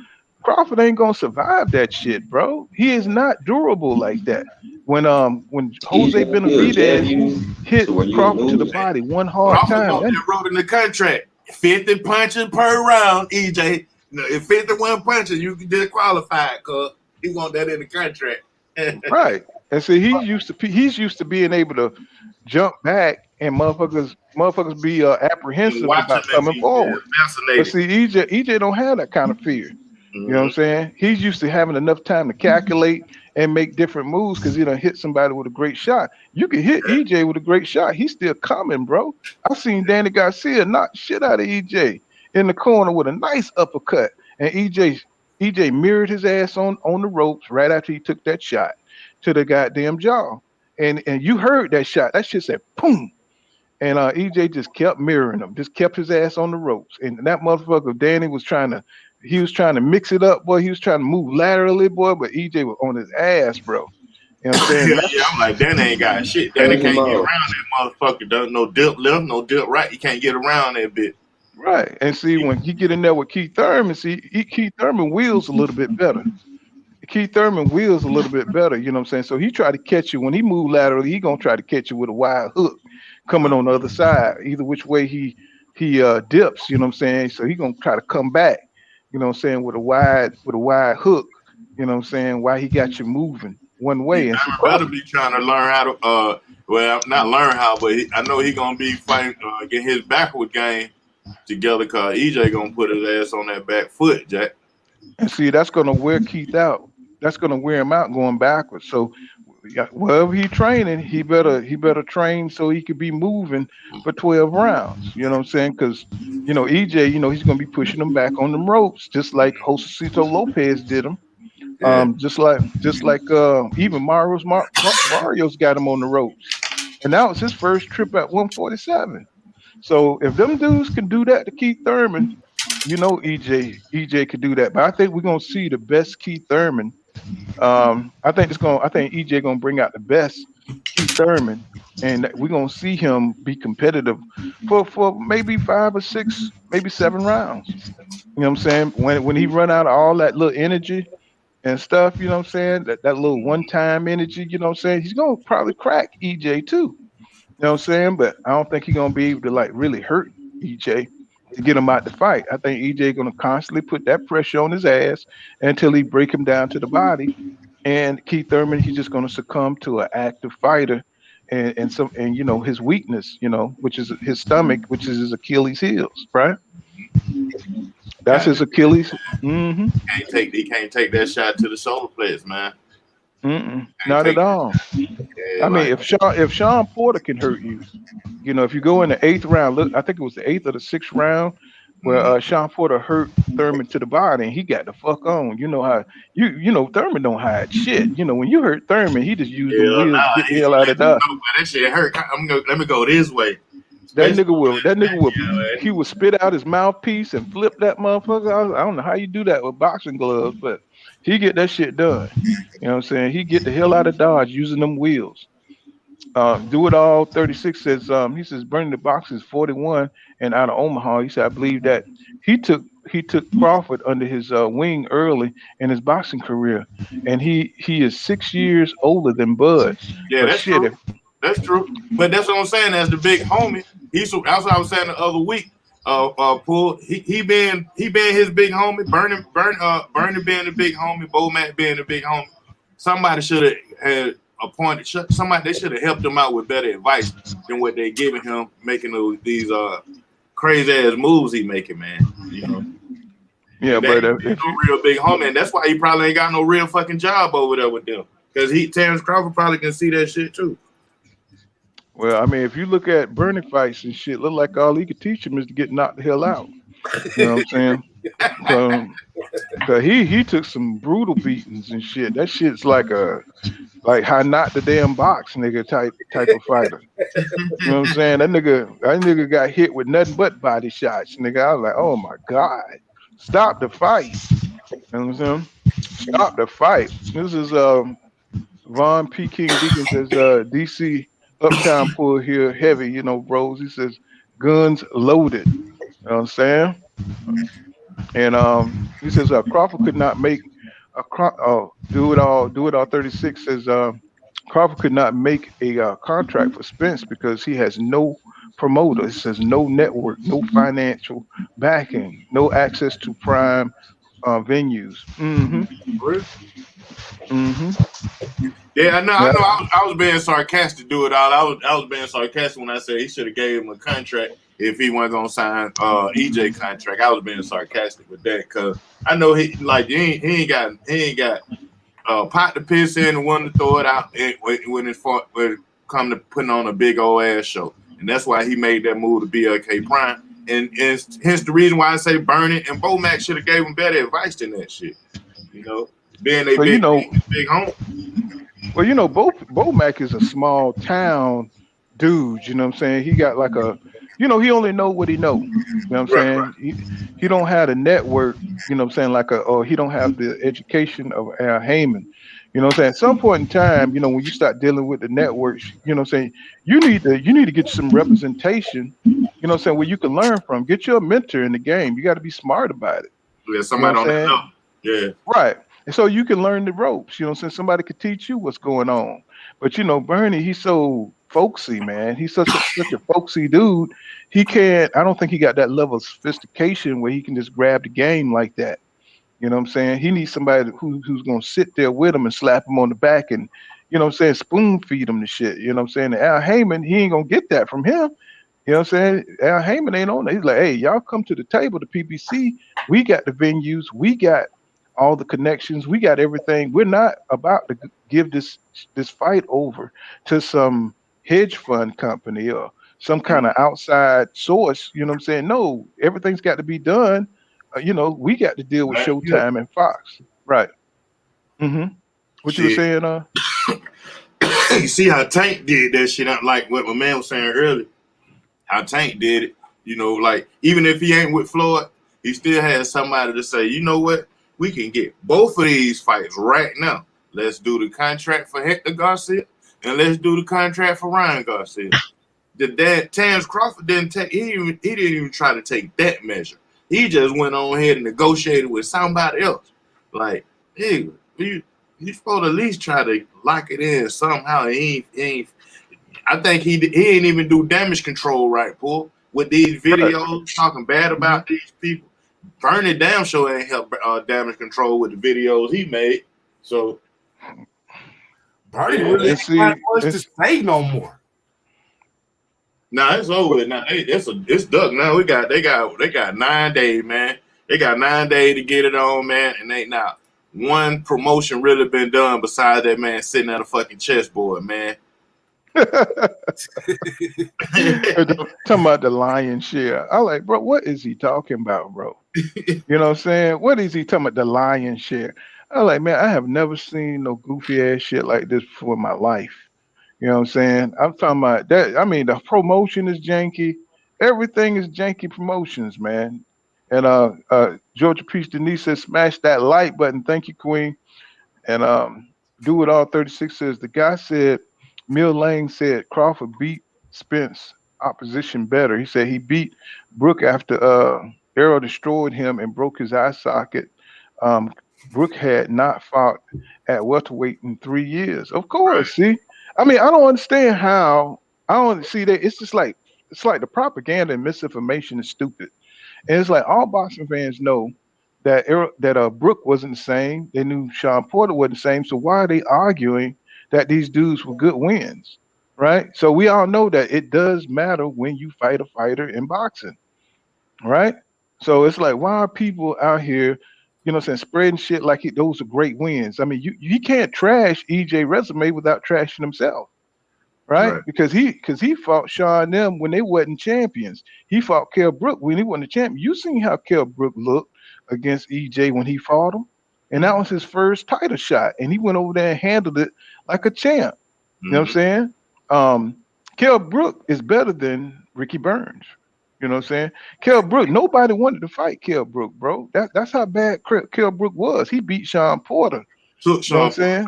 Crawford ain't gonna survive that shit, bro. He is not durable like that. When Jose Benavidez hit Crawford to the body one hard time, Crawford wrote in the contract 50 punches per round, EJ. If 51 punches, you can disqualify, cuz he want that in the contract. Right. And see, he's used to being able to jump back and motherfuckers be apprehensive about coming forward. But see, EJ don't have that kind of fear. You know what I'm saying? He's used to having enough time to calculate and make different moves because he done hit somebody with a great shot. You can hit EJ with a great shot. He's still coming, bro. I seen Danny Garcia knock shit out of EJ in the corner with a nice uppercut. And EJ mirrored his ass on the ropes right after he took that shot to the goddamn jaw. And you heard that shot. That shit said boom. And EJ just kept mirroring him, just kept his ass on the ropes. And that motherfucker, Danny was trying to mix it up, boy. He was trying to move laterally, boy, but EJ was on his ass, bro. You know what I'm saying? Yeah, I'm like, Danny ain't got shit. Danny can't get around that motherfucker. Does no dip left, no dip right. He can't get around that bit. Right. And see, when he get in there with Keith Thurman, Keith Thurman wheels a little bit better. You know what I'm saying? So he tried to catch you when he moved laterally. He gonna try to catch you with a wide hook coming on the other side, either which way he dips. You know what I'm saying? So he gonna try to come back. You know what I'm saying, with a wide hook. You know what I'm saying? Why he got you moving one way? And better be trying to learn how to not learn how, but I know he gonna be fighting get his backward game together because EJ gonna put his ass on that back foot, Jack. And see, that's gonna wear Keith out. That's gonna wear him out going backwards. So wherever he training, he better train so he could be moving for 12 rounds. You know what I'm saying? Because EJ, he's gonna be pushing him back on them ropes, just like Josecito Lopez did him. Just like even Mario's got him on the ropes, and that was his first trip at 147. So if them dudes can do that to Keith Thurman, EJ could do that. But I think we're gonna see the best Keith Thurman. I think EJ gonna bring out the best Keith Thurman, and we're gonna see him be competitive for maybe 5 or 6, maybe 7 rounds. You know what I'm saying? When he run out of all that little energy and stuff, you know what I'm saying? That little one-time energy, you know what I'm saying? He's gonna probably crack EJ too. You know what I'm saying? But I don't think he's gonna be able to like really hurt EJ to get him out the fight. I think EJ gonna constantly put that pressure on his ass until he break him down to the body, And Keith Thurman, he's just going to succumb to an active fighter, and his weakness, which is his stomach, which is his Achilles heels, right? That's God, his Achilles. Mm-hmm. he can't take that shot to the solar plexus, man. Mm-mm. Can't Not at take all. yeah, I mean, like if Sean Porter can hurt you, if you go in the eighth round, look, I think it was the eighth or the sixth round where Sean Porter hurt Thurman to the body and he got the fuck on. You know how Thurman don't hide shit. When you hurt Thurman, he just used them hell wheels to nah, get the he hell out let of you there. know, man, that shit hurt. Let me go this way. That Especially nigga will yeah, he would spit out his mouthpiece and flip that motherfucker. I don't know how you do that with boxing gloves, but he get that shit done. You know what I'm saying? He get the hell out of Dodge using them wheels. Do it all 36 says he says Bernie the Box is 41 and out of Omaha. He said I believe that he took Crawford under his wing early in his boxing career, and he is 6 years older than Bud. yeah, But that's shit, true. That's true. But that's what I'm saying. As the big homie, that's what I was saying the other week. Pool. He been his big homie. Bernie being the big homie. Bo Mac being the big homie. Somebody should have had appointed. Somebody they should have helped him out with better advice than what they giving him, making these crazy ass moves he making, man. Yeah, And that but ain't no real big homie, and that's why he probably ain't got no real fucking job over there with them. Because Terence Crawford probably can see that shit too. well, I mean, if you look at Bernie fights and shit, look like all he could teach him is to get knocked the hell out. You know what I'm saying? Cause he took some brutal beatings and shit. That shit's like how not the damn box nigga type of fighter. You know what I'm saying? That nigga got hit with nothing but body shots, nigga. I was like, oh my God. Stop the fight. You know what I'm saying? Stop the fight. This is Von P. King Deacon says DC Uptown Pool here heavy, bros. He says guns loaded. You know what I'm saying? And he says Crawford could not make do it all 36 says Crawford could not make a contract for Spence because he has no promoter. It says no network, no financial backing, no access to prime venues. Mm-hmm. Mm-hmm. Yeah, I know. Yeah. I was being sarcastic. Do it all. I was being sarcastic when I said he should have gave him a contract if he wasn't gonna sign EJ contract. I was being sarcastic with that because I know he ain't got pot to piss in and one to throw it out when it come to putting on a big old ass show, and that's why he made that move to BLK Prime, and hence the reason why I say Bernie and Bo Mac should have gave him better advice than that shit. Being a big home. Well, Bo Mac is a small town dude. You know what I'm saying? He got like he only know what he know. You know what I'm saying? He don't have the network. You know what I'm saying? Or he don't have the education of Al Heyman. You know what I'm saying? At some point in time, when you start dealing with the networks, you know what I'm saying? You need to get some representation. You know what I'm saying? Where you can learn from. Get you a mentor in the game. You got to be smart about it. Yeah, You know somebody what on I'm that saying? level. Yeah. Right. And so you can learn the ropes, since somebody could teach you what's going on. But Bernie, he's so folksy, man. He's such a folksy dude. I don't think he got that level of sophistication where he can just grab the game like that. You know what I'm saying? He needs somebody who's gonna sit there with him and slap him on the back and, spoon feed him the shit. You know what I'm saying? And Al Heyman, he ain't gonna get that from him. You know what I'm saying? Al Heyman ain't on that. He's like, hey, y'all come to the table, the PBC. We got the venues. We got all the connections. We got everything. We're not about to give this fight over to some hedge fund company or some kind of outside source. You know what I'm saying? No, everything's got to be done. We got to deal with Showtime and Fox. Right. Mm-hmm. What you were saying? You see how Tank did that shit out, like what my man was saying earlier. How Tank did it. Even if he ain't with Floyd, he still has somebody to say, you know what? We can get both of these fights right now. Let's do the contract for Hector Garcia and let's do the contract for Ryan Garcia. Terence Crawford didn't take. He didn't even try to take that measure. He just went on ahead and negotiated with somebody else. Like, hey, you supposed to at least try to lock it in somehow. He ain't. I think he ain't even do damage control right, Paul. With these videos talking bad about these people. Bernie damn sure ain't help damage control with the videos he made. So Probably really ain't got much to say no more. Nah, it's over with. Now it's duck. Now they got 9 days, man. They got 9 days to get it on, man, and ain't not one promotion really been done besides that man sitting at a fucking chessboard, man. Talking about the lion share. I like, bro, what is he talking about, bro? You know what I'm saying? What is he talking about? The lion share. I like, man, I have never seen no goofy ass shit like this before in my life. You know what I'm saying? I'm talking about that. I mean, the promotion is janky. Everything is janky promotions, man. And Georgia Peach Denise says, smash that like button. Thank you, Queen. And Do It All 36 says the guy said Mill Lang said Crawford beat Spence opposition better. He said he beat Brook after Errol destroyed him and broke his eye socket. Brook had not fought at welterweight in 3 years. Of course, see. I mean, I don't understand how. I don't see that. It's like the propaganda and misinformation is stupid. And it's like all boxing fans know that Brook wasn't the same. They knew Sean Porter wasn't the same. So why are they arguing that these dudes were good wins, right? So we all know that it does matter when you fight a fighter in boxing, right? So it's like, why are people out here, you know, saying spreading shit like those are great wins? I mean, you can't trash EJ resume without trashing himself. Right? Because he fought Sean them when they wasn't champions. He fought Kell Brook when he wasn't a champion. You seen how Kell Brook looked against EJ when he fought him, and that was his first title shot, and he went over there and handled it like a champ. You know what I'm saying? Kell Brook is better than Ricky Burns. You know what I'm saying? Kell Brook, nobody wanted to fight Kell Brook, bro. That's how bad Kell Brook was. He beat Sean Porter. You know what I'm saying?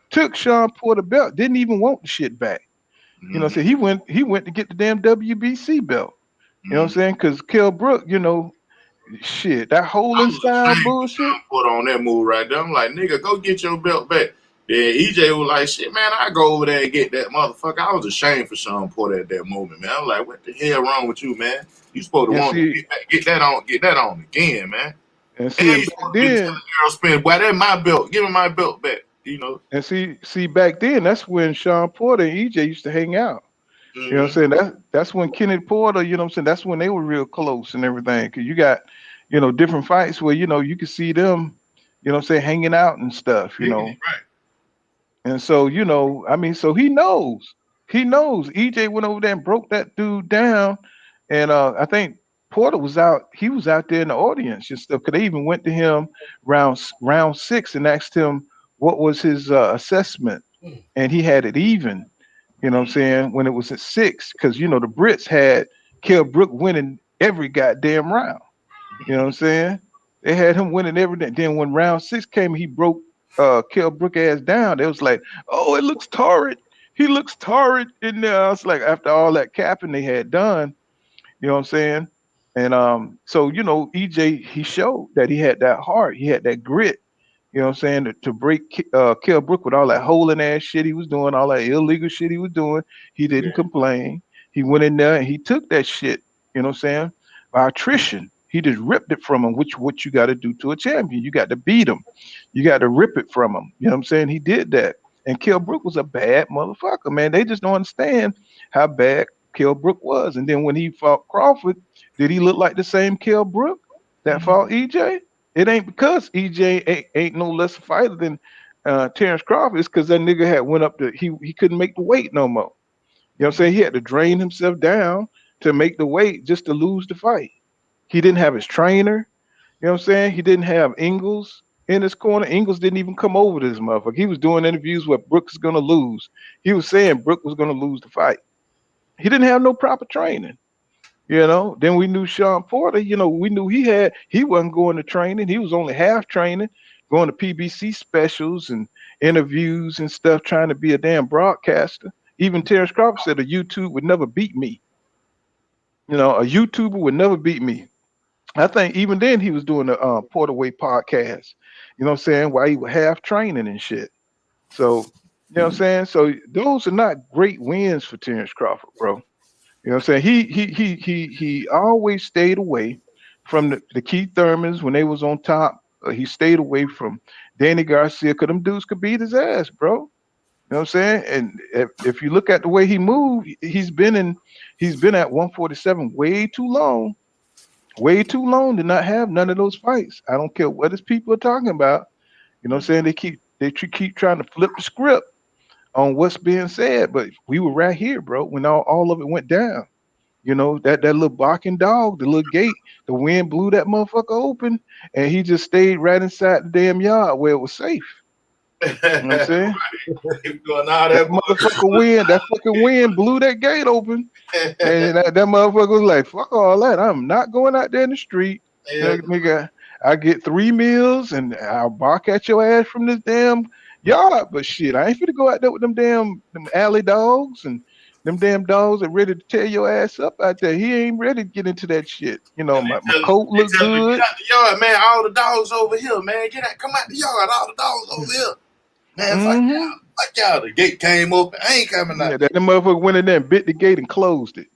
Took Sean Porter belt, didn't even want the shit back. You know what I'm saying? He went to get the damn WBC belt. You know what I'm saying? Because Kell Brook, you know, shit, that holding style bullshit. Put on that move right there. I'm like, nigga, go get your belt back. Then EJ was like, shit, man, I go over there and get that motherfucker. I was ashamed for Sean Porter at that moment, man. I'm like, what the hell wrong with you, man? You supposed to want to get that on again, man. And see, and back then, Spence, boy, that's my belt. Give me my belt back. You know, and see, back then, that's when Sean Porter and EJ used to hang out. You know what I'm saying? That's when Kenneth Porter, you know what I'm saying? That's when they were real close and everything. Because you got, you know, different fights where, you know, you could see them, you know what I'm saying, hanging out and stuff, you know. Right. And so, you know, I mean, so he knows. EJ went over there and broke that dude down. And I think Porter was out. He was out there in the audience and stuff. Because they even went to him round 6 and asked him what was his assessment. And he had it even. You know what I'm saying? When it was at 6, because, you know, the Brits had Kell Brook winning every goddamn round. You know what I'm saying? They had him winning everything. Then when round 6 came, he broke Kell Brook ass down. They was like, oh, it looks torrid. He looks torrid in there. I was like, after all that capping they had done, you know what I'm saying? And so, you know, EJ, he showed that he had that heart. He had that grit. You know what I'm saying? To break Kell Brook with all that holding ass shit he was doing, all that illegal shit he was doing. He didn't complain. He went in there and he took that shit, you know what I'm saying? By attrition. He just ripped it from him, which what you got to do to a champion. You got to beat him. You got to rip it from him. You know what I'm saying? He did that. And Kell Brook was a bad motherfucker, man. They just don't understand how bad Kell Brook was. And then when he fought Crawford, did he look like the same Kell Brook that fought EJ? It ain't because EJ ain't no less a fighter than Terence Crawford. It's because that nigga had went up to he couldn't make the weight no more. You know what I'm saying? He had to drain himself down to make the weight just to lose the fight. He didn't have his trainer. You know what I'm saying? He didn't have Ingles in his corner. Ingles didn't even come over to this motherfucker. He was doing interviews where Brooks is gonna lose. He was saying Brooks was gonna lose the fight. He didn't have no proper training. You know, then we knew Sean Porter, you know, we knew he wasn't going to training. He was only half training, going to PBC specials and interviews and stuff, trying to be a damn broadcaster. Even Terence Crawford said a YouTube would never beat me. You know, a YouTuber would never beat me. I think even then he was doing the Porter Way podcast, you know what I'm saying, while he was half training and shit. So, you know what I'm saying? So those are not great wins for Terence Crawford, bro. You know what I'm saying? He always stayed away from the Keith Thurmans when they was on top. He stayed away from Danny Garcia because them dudes could beat his ass, bro. know what I'm saying? And if you look at the way he moved, he's been at 147 way too long to not have none of those fights. I don't care what his people are talking about. You know what I'm saying? They keep trying to flip the script on what's being said, but we were right here, bro, when all of it went down. You know, that little barking dog, the little gate, the wind blew that motherfucker open, and he just stayed right inside the damn yard where it was safe. You know what I'm saying? Doing all That that motherfucker wind, that fucking wind blew that gate open. And that motherfucker was like, fuck all that. I'm not going out there in the street. Yeah. Nigga, I get 3 meals and I'll bark at your ass from this damn yard. But shit, I ain't finna go out there with them alley dogs and them damn dogs that ready to tear your ass up out there. He ain't ready to get into that shit. You know, my coat look Tell him, good. get out the yard, man. All the dogs over here, man. Come out the yard. All the dogs over here. Man, fuck y'all. Fuck y'all. The gate came open. I ain't coming out. Yeah, that motherfucker went in there and bit the gate and closed it.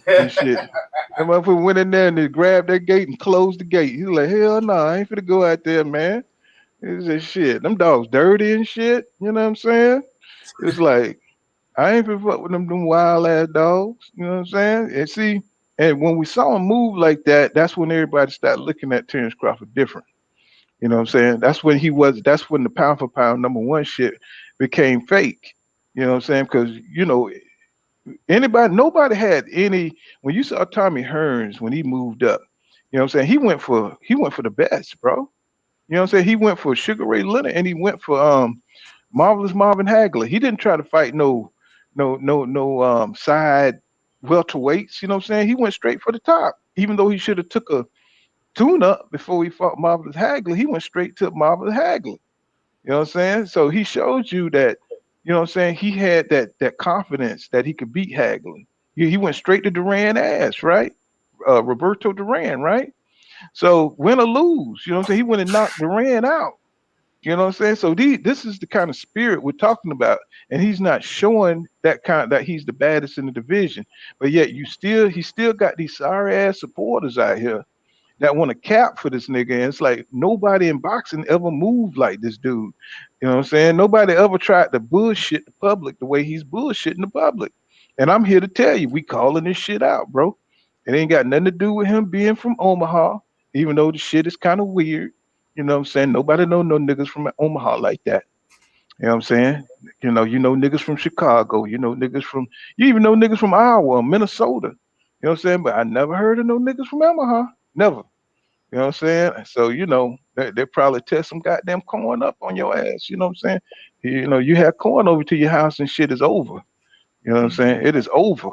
And shit. That motherfucker went in there and they grabbed that gate and closed the gate. He's like, hell no, I ain't finna go out there, man. He said, shit, them dogs dirty and shit. You know what I'm saying? It's like, I ain't finna fuck with them wild ass dogs. You know what I'm saying? And see, and when we saw him move like that, that's when everybody started looking at Terence Crawford different. You know what I'm saying? That's when the pound for pound #1 shit became fake. You know what I'm saying? Because, you know, nobody had any, when you saw Tommy Hearns when he moved up, you know what I'm saying? He went for the best, bro. You know what I'm saying? He went for Sugar Ray Leonard and he went for Marvelous Marvin Hagler. He didn't try to fight no side welterweights, you know what I'm saying? He went straight for the top. Even though he should have took a tune up before he fought Marvelous Hagler, he went straight to Marvelous Hagler. You know what I'm saying? So he showed you that, you know what I'm saying, he had that confidence that he could beat Hagler. He went straight to Duran ass, right? Roberto Duran, right? So win or lose, you know what I'm saying? He went and knocked Duran out. You know what I'm saying? So this is the kind of spirit we're talking about, and he's not showing that he's the baddest in the division. But yet he still got these sorry ass supporters out here that want to cap for this nigga. And it's like nobody in boxing ever moved like this dude. You know what I'm saying? Nobody ever tried to bullshit the public the way he's bullshitting the public. And I'm here to tell you, we calling this shit out, bro. It ain't got nothing to do with him being from Omaha, even though the shit is kind of weird. You know what I'm saying? Nobody know no niggas from Omaha like that. You know what I'm saying? You know niggas from Chicago, you even know niggas from Iowa, Minnesota. You know what I'm saying? But I never heard of no niggas from Omaha. Never. You know what I'm saying? So, they probably test some goddamn corn up on your ass. You know what I'm saying? You have corn over to your house and shit is over. You know what I'm saying? It is over.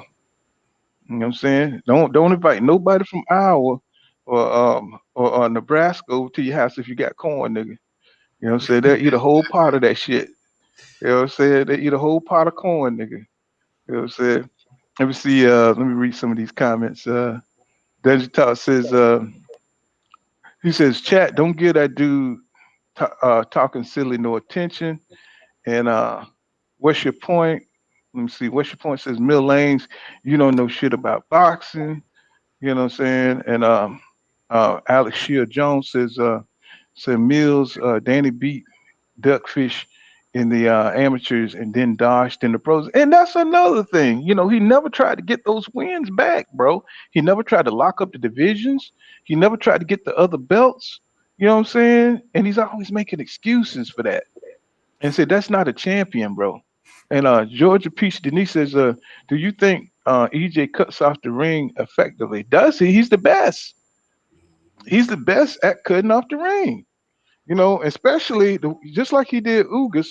You know what I'm saying? Don't invite nobody from Iowa or Nebraska over to your house if you got corn, nigga. You know what I'm saying? They'll eat a whole pot of that shit. You know what I'm saying? They eat a whole pot of corn, nigga. You know what I'm saying? Let me see, let me read some of these comments. Dungeon Talk says, he says, chat, don't give that dude talking silly no attention. And what's your point? Let me see. What's your point? Says Mill Lanes, you don't know shit about boxing. You know what I'm saying? And Alex Shear Jones said Mills, Danny beat Duckfish in the amateurs and then dodged in the pros. And that's another thing. He never tried to get those wins back, bro. He never tried to lock up the divisions. He never tried to get the other belts. You know what I'm saying? And he's always making excuses for that. And said that's not a champion, bro. And Georgia Peach Denise says, do you think EJ cuts off the ring effectively? Does he? He's the best. He's the best at cutting off the ring. Especially just like he did Ugas.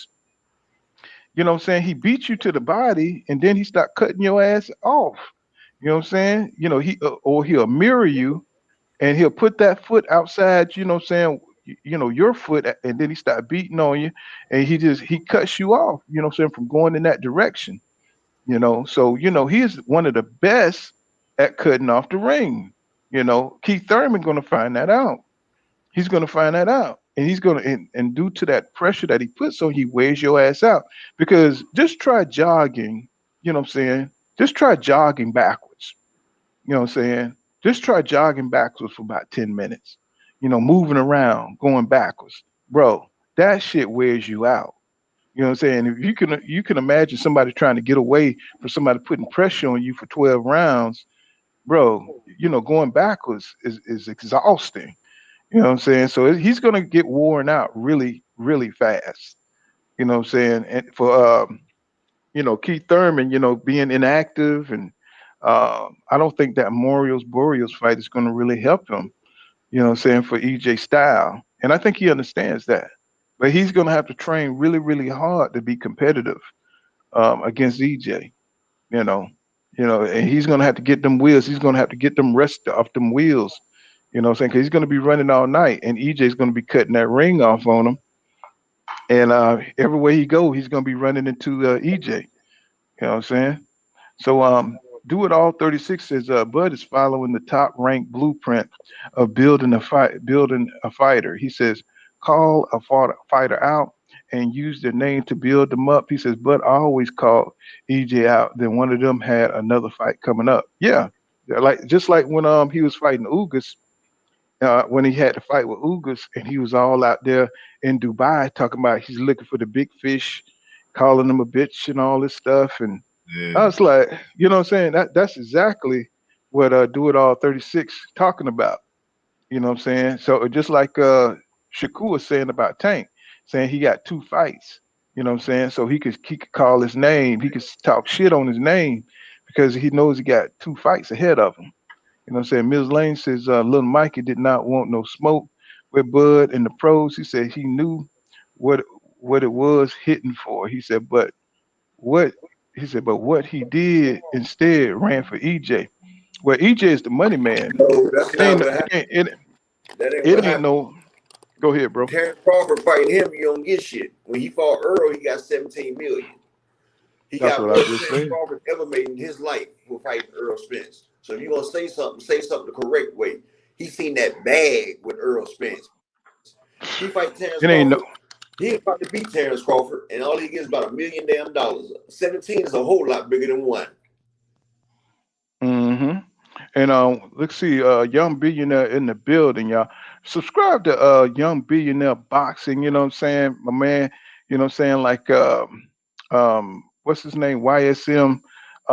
You know what I'm saying? He beat you to the body and then he start cutting your ass off. You know what I'm saying? He'll mirror you and he'll put that foot outside, you know what I'm saying, your foot, and then he start beating on you and he cuts you off, you know what I'm saying, from going in that direction. So he's one of the best at cutting off the ring. Keith Thurman gonna find that out. He's gonna find that out. And he's gonna and due to that pressure that he puts on, he wears your ass out. Because just try jogging, you know what I'm saying? Just try jogging backwards. You know what I'm saying? Just try jogging backwards for about 10 minutes. Moving around, going backwards. Bro, that shit wears you out. You know what I'm saying? If you can imagine somebody trying to get away from somebody putting pressure on you for 12 rounds, bro, going backwards is exhausting. You know what I'm saying? So he's gonna get worn out really, really fast. You know what I'm saying? And for Keith Thurman, being inactive, and I don't think that Boreals fight is gonna really help him, what I'm saying, for EJ style. And I think he understands that. But he's gonna have to train really, really hard to be competitive against EJ, you know. And he's gonna have to get them wheels, he's gonna have to get them rest off them wheels, what I'm saying? Because he's gonna be running all night and EJ's gonna be cutting that ring off on him. And everywhere he go, he's gonna be running into EJ. You know what I'm saying? So do it all 36 says Bud is following the top ranked blueprint of building a fighter. He says call a fighter out and use their name to build them up. He says, Bud always called EJ out. Then one of them had another fight coming up. Yeah. Like just like when he was fighting Ugas, when he had to fight with Ugas, and he was all out there in Dubai talking about he's looking for the big fish, calling him a bitch and all this stuff. And I Yeah. was like, you know what I'm saying? That's exactly what Do It All 36 talking about. You know what I'm saying? So just like Shakur was saying about Tank, saying he got two fights. You know what I'm saying? So he could call his name, he could talk shit on his name because he knows he got two fights ahead of him. You know what I'm saying? Ms. Lane says little Mikey did not want no smoke with Bud and the pros. He said he knew what what it was hitting for. What but what he did instead ran for EJ. Well, EJ is the money man. No, that's It ain't not no- what it happened. ain't it, That ain't it what ain't happened. no go ahead, When bro. Terence Crawford fighting him, you don't get shit. When he fought Earl, he got 17 million. He That's got what I more than just Terence said. Crawford ever made in his life for fighting Earl Spence. So if you're gonna say something the correct way. He seen that bag with Earl Spence. He fight Terence It Crawford. ain't no He about to beat Terence Crawford, and all he gets is about $1 million. 17 is a whole lot bigger than one. hmm And let's see, Young Billionaire in the building, y'all. Subscribe to Young Billionaire Boxing, you know what I'm saying? My man, you know what I'm saying? Like what's his name? YSM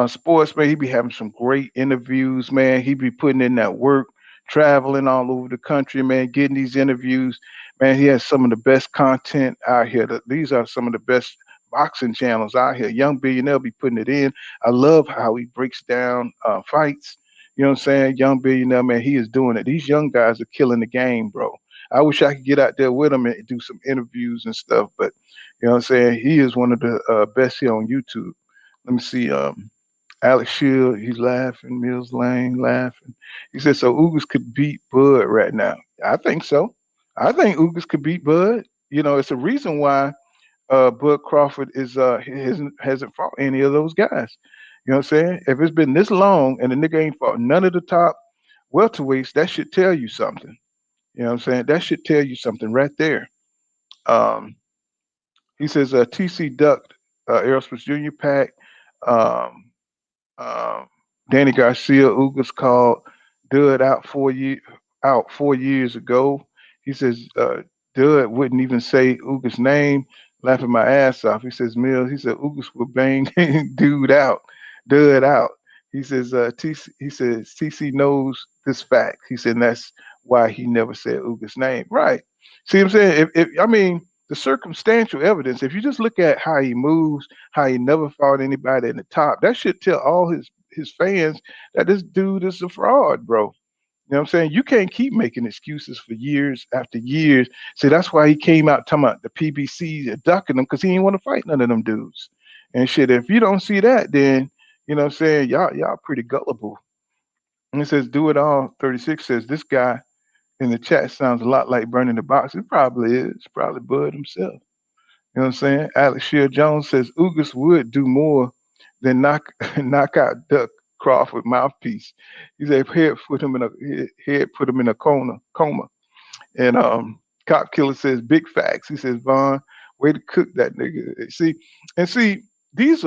Sports, man. He be having some great interviews, man. He be putting in that work, traveling all over the country, man, getting these interviews. Man, he has some of the best content out here. These are some of the best boxing channels out here. Young Billionaire be putting it in. I love how he breaks down fights. You know what I'm saying? Young Billionaire, man, he is doing it. These young guys are killing the game, bro. I wish I could get out there with him and do some interviews and stuff, but you know what I'm saying? He is one of the best here on YouTube. Let me see. Alex Shield, he's laughing. Mills Lane laughing. He said, so Ugas could beat Bud right now. I think so. I think Ugas could beat Bud. It's a reason why Bud Crawford hasn't fought any of those guys. You know what I'm saying? If it's been this long and the nigga ain't fought none of the top welterweights, that should tell you something. You know what I'm saying? That should tell you something right there. Um, he says TC ducked Aerosmith Junior Pack. Um, um, Danny Garcia, Ugas called Dud out 4 years ago. He says Dud wouldn't even say Ugas' name, laughing my ass off. He says Mills. He said Ugas would bang Dud out. He says TC. He says TC knows this fact. He said and that's why he never said Ugas' name. Right. See what I'm saying? If I mean the circumstantial evidence, if you just look at how he moves, how he never fought anybody in the top, that should tell all his fans that this dude is a fraud, bro. You know what I'm saying? You can't keep making excuses for years after years. See, that's why he came out talking about the PBC ducking him because he didn't want to fight none of them dudes. And shit, if you don't see that, then you know what I'm saying, y'all pretty gullible. And it says, do it all 36 says this guy in the chat sounds a lot like Burning the Box. It probably is, probably Bud himself. You know what I'm saying? Alex Shear Jones says Ugas would do more than knock out Duck Crawford mouthpiece. He said head put him in a coma. And Cop Killer says big facts. He says Vaughn, way to cook that nigga. See, these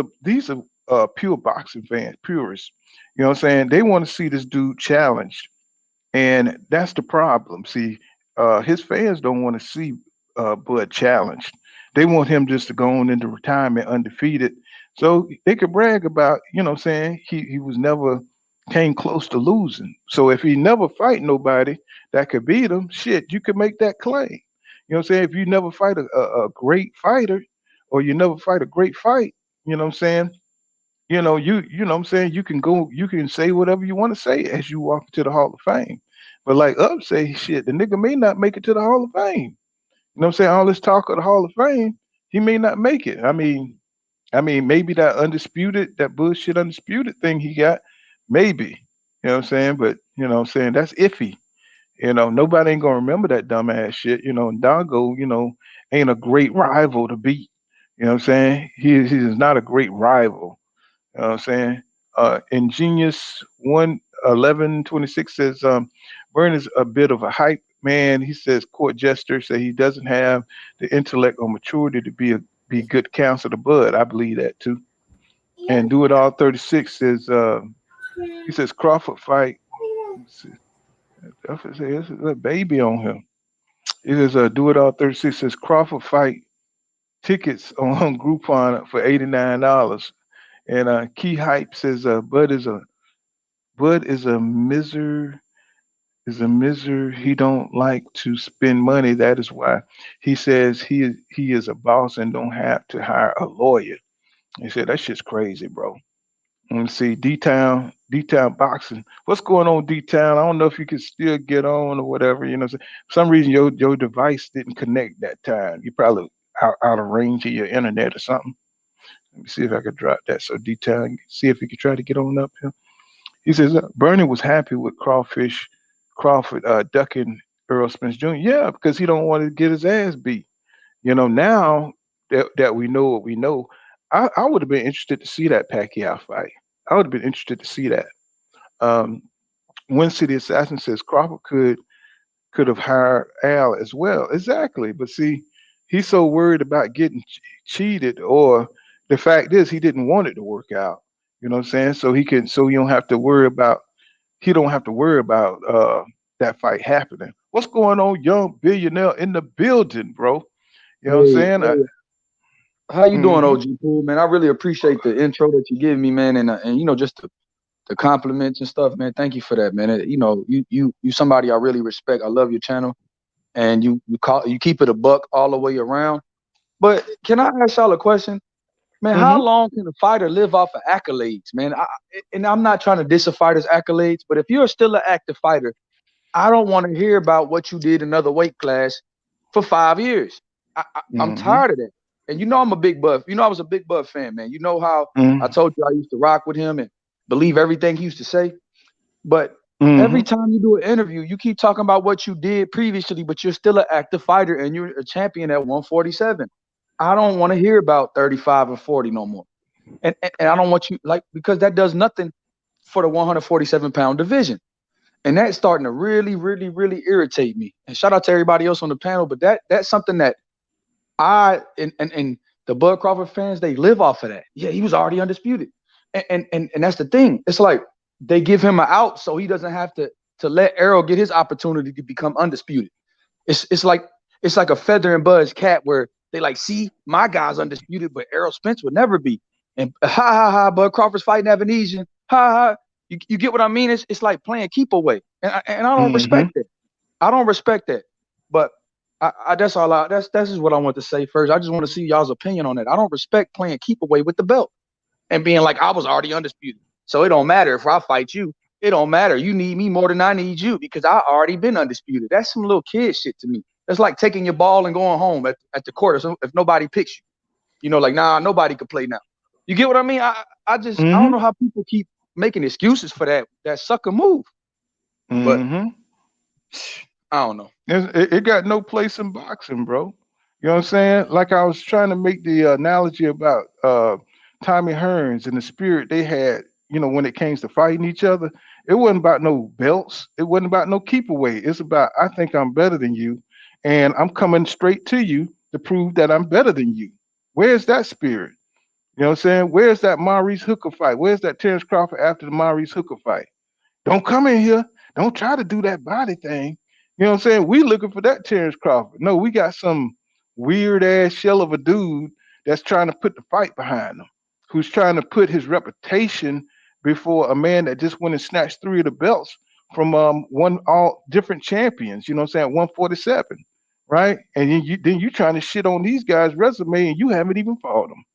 are pure boxing fans, purists. You know what I'm saying? They want to see this dude challenged. And that's the problem. See, his fans don't want to see Bud challenged. they want him just to go on into retirement undefeated, so they could brag about, saying he was never came close to losing. So if he never fight nobody that could beat him, shit, you could make that claim. Saying? If you never fight a great fighter, or you never fight a great fight, you know what I'm saying? You know what I'm saying, you can say whatever you want to say as you walk into the Hall of Fame. But like Up say, shit, the nigga may not make it to the Hall of Fame. You know what I'm saying? All this talk of the Hall of Fame, he may not make it. I mean, maybe that bullshit undisputed thing he got, maybe. You know what I'm saying? But you know what I'm saying, that's iffy. Nobody ain't gonna remember that dumbass shit. And Dongo, ain't a great rival to beat. You know what I'm saying? He is not a great rival. You know what I'm saying? Ingenious 11126 says, Byrne is a bit of a hype man. He says court jester say he doesn't have the intellect or maturity to be good counsel to Bud. I believe that too. And Do It All 36 says, he says Crawford fight. Let's see. There's a baby on him. He says Do It All 36 says Crawford fight tickets on Groupon for $89. And Key Hype says Bud is a miser. He don't like to spend money. That is why he says he is a boss and don't have to hire a lawyer. He said that shit's crazy, bro. Let me see, D-Town boxing. What's going on, D-Town? I don't know if you can still get on or whatever. For some reason your device didn't connect that time. You probably out of range of your internet or something. Let me see if I could drop that. So D-Town, see if you could try to get on up here. He says Bernie was happy with Crawford ducking Errol Spence Jr. Yeah, because he don't want to get his ass beat. Now that we know what we know, I would have been interested to see that Pacquiao fight. I would have been interested to see that. One City Assassin says Crawford could have hired Al as well. Exactly, but see, he's so worried about getting cheated, or the fact is he didn't want it to work out. You know what I'm saying? So he don't have to worry about that fight happening. What's going on, young billionaire in the building, bro? You know what I'm Hey, saying? hey, how you doing, Mhm. OG Pool, man? I really appreciate the intro that you give me, man, and just the compliments and stuff, man. Thank you for that, man. You somebody I really respect. I love your channel, and you keep it a buck all the way around. But can I ask y'all a question, man? How Mhm. long can a fighter live off of accolades, man? And I'm not trying to diss a fighter's accolades, but if you're still an active fighter, I don't want to hear about what you did in another weight class for 5 years. I'm Mhm. tired of that. And I'm a big Bud. I was a big Bud fan, man. You know how I Mhm. told you I used to rock with him and believe everything he used to say. But every Mhm. time you do an interview, you keep talking about what you did previously, but you're still an active fighter and you're a champion at 147. I don't want to hear about 35 and 40 no more. And I don't want you because that does nothing for the 147-pound division. And that's starting to really, really, really irritate me. And shout out to everybody else on the panel, but that's something that and the Bud Crawford fans, they live off of that. Yeah, he was already undisputed. And that's the thing. It's like they give him an out so he doesn't have to let Errol get his opportunity to become undisputed. It's like a feather in Bud's cap where they like, see, my guy's undisputed, but Errol Spence would never be. And ha ha ha, Bud Crawford's fighting Evanesian. Ha ha. You get what I mean? It's like playing keep away. And I don't respect Mhm. that. I don't respect that. But that's all that's just what I want to say first. I just want to see y'all's opinion on that. I don't respect playing keep away with the belt and being like, I was already undisputed. So it don't matter if I fight you. It don't matter. You need me more than I need you because I already been undisputed. That's some little kid shit to me. That's like taking your ball and going home at the court if nobody picks you. Like, nah, nobody could play now. You get what I mean? I don't know Mhm. how people keep making excuses for that sucker move. But Mhm. I don't know. It got no place in boxing, bro. You know what I'm saying? Like I was trying to make the analogy about Tommy Hearns and the spirit they had, when it came to fighting each other. It wasn't about no belts. It wasn't about no keep away. It's about, I think I'm better than you, and I'm coming straight to you to prove that I'm better than you. Where's that spirit? You know what I'm saying? Where's that Maurice Hooker fight? Where's that Terence Crawford after the Maurice Hooker fight? Don't come in here. Don't try to do that body thing. You know what I'm saying? We looking for that Terence Crawford. No, we got some weird ass shell of a dude that's trying to put the fight behind him, who's trying to put his reputation before a man that just went and snatched 3 of the belts from one all different champions, you know what I'm saying, 147, right? And then you trying to shit on these guys' resume and you haven't even fought them.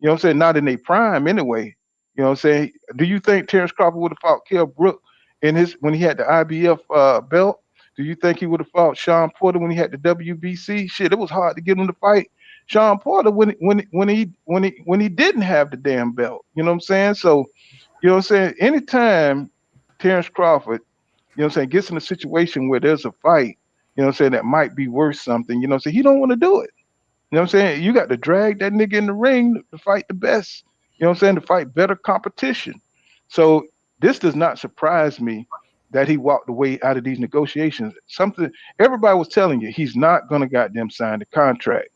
You know what I'm saying? Not in their prime anyway. You know what I'm saying? Do you think Terence Crawford would have fought Kell Brook in his when he had the IBF belt? Do you think he would have fought Sean Porter when he had the WBC? Shit, it was hard to get him to fight Sean Porter when he didn't have the damn belt. You know what I'm saying? So, you know what I'm saying? Anytime Terence Crawford, you know what I'm saying, gets in a situation where there's a fight, you know what I'm saying, that might be worth something, you know what I'm saying, he don't want to do it. You know what I'm saying? You got to drag that nigga in the ring to fight the best. You know what I'm saying? To fight better competition. So this does not surprise me that he walked away out of these negotiations. Something everybody was telling you, he's not gonna goddamn sign the contract.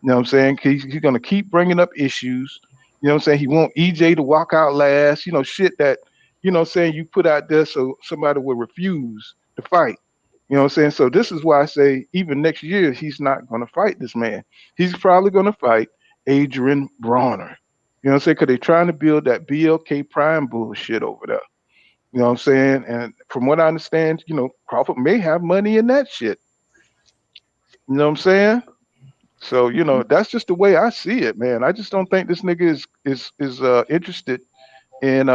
You know what I'm saying? He's gonna keep bringing up issues. You know what I'm saying? He want EJ to walk out last. You know, shit that, you know what I'm saying, you put out there so somebody will refuse to fight. You know what I'm saying? So this is why I say even next year he's not going to fight this man. He's probably going to fight Adrian Bronner. You know what I'm saying? Because they're trying to build that BLK Prime bullshit over there. You know what I'm saying? And from what I understand, you know, Crawford may have money in that shit. You know what I'm saying? So, you know, that's just the way I see it, man. I just don't think this nigga is interested in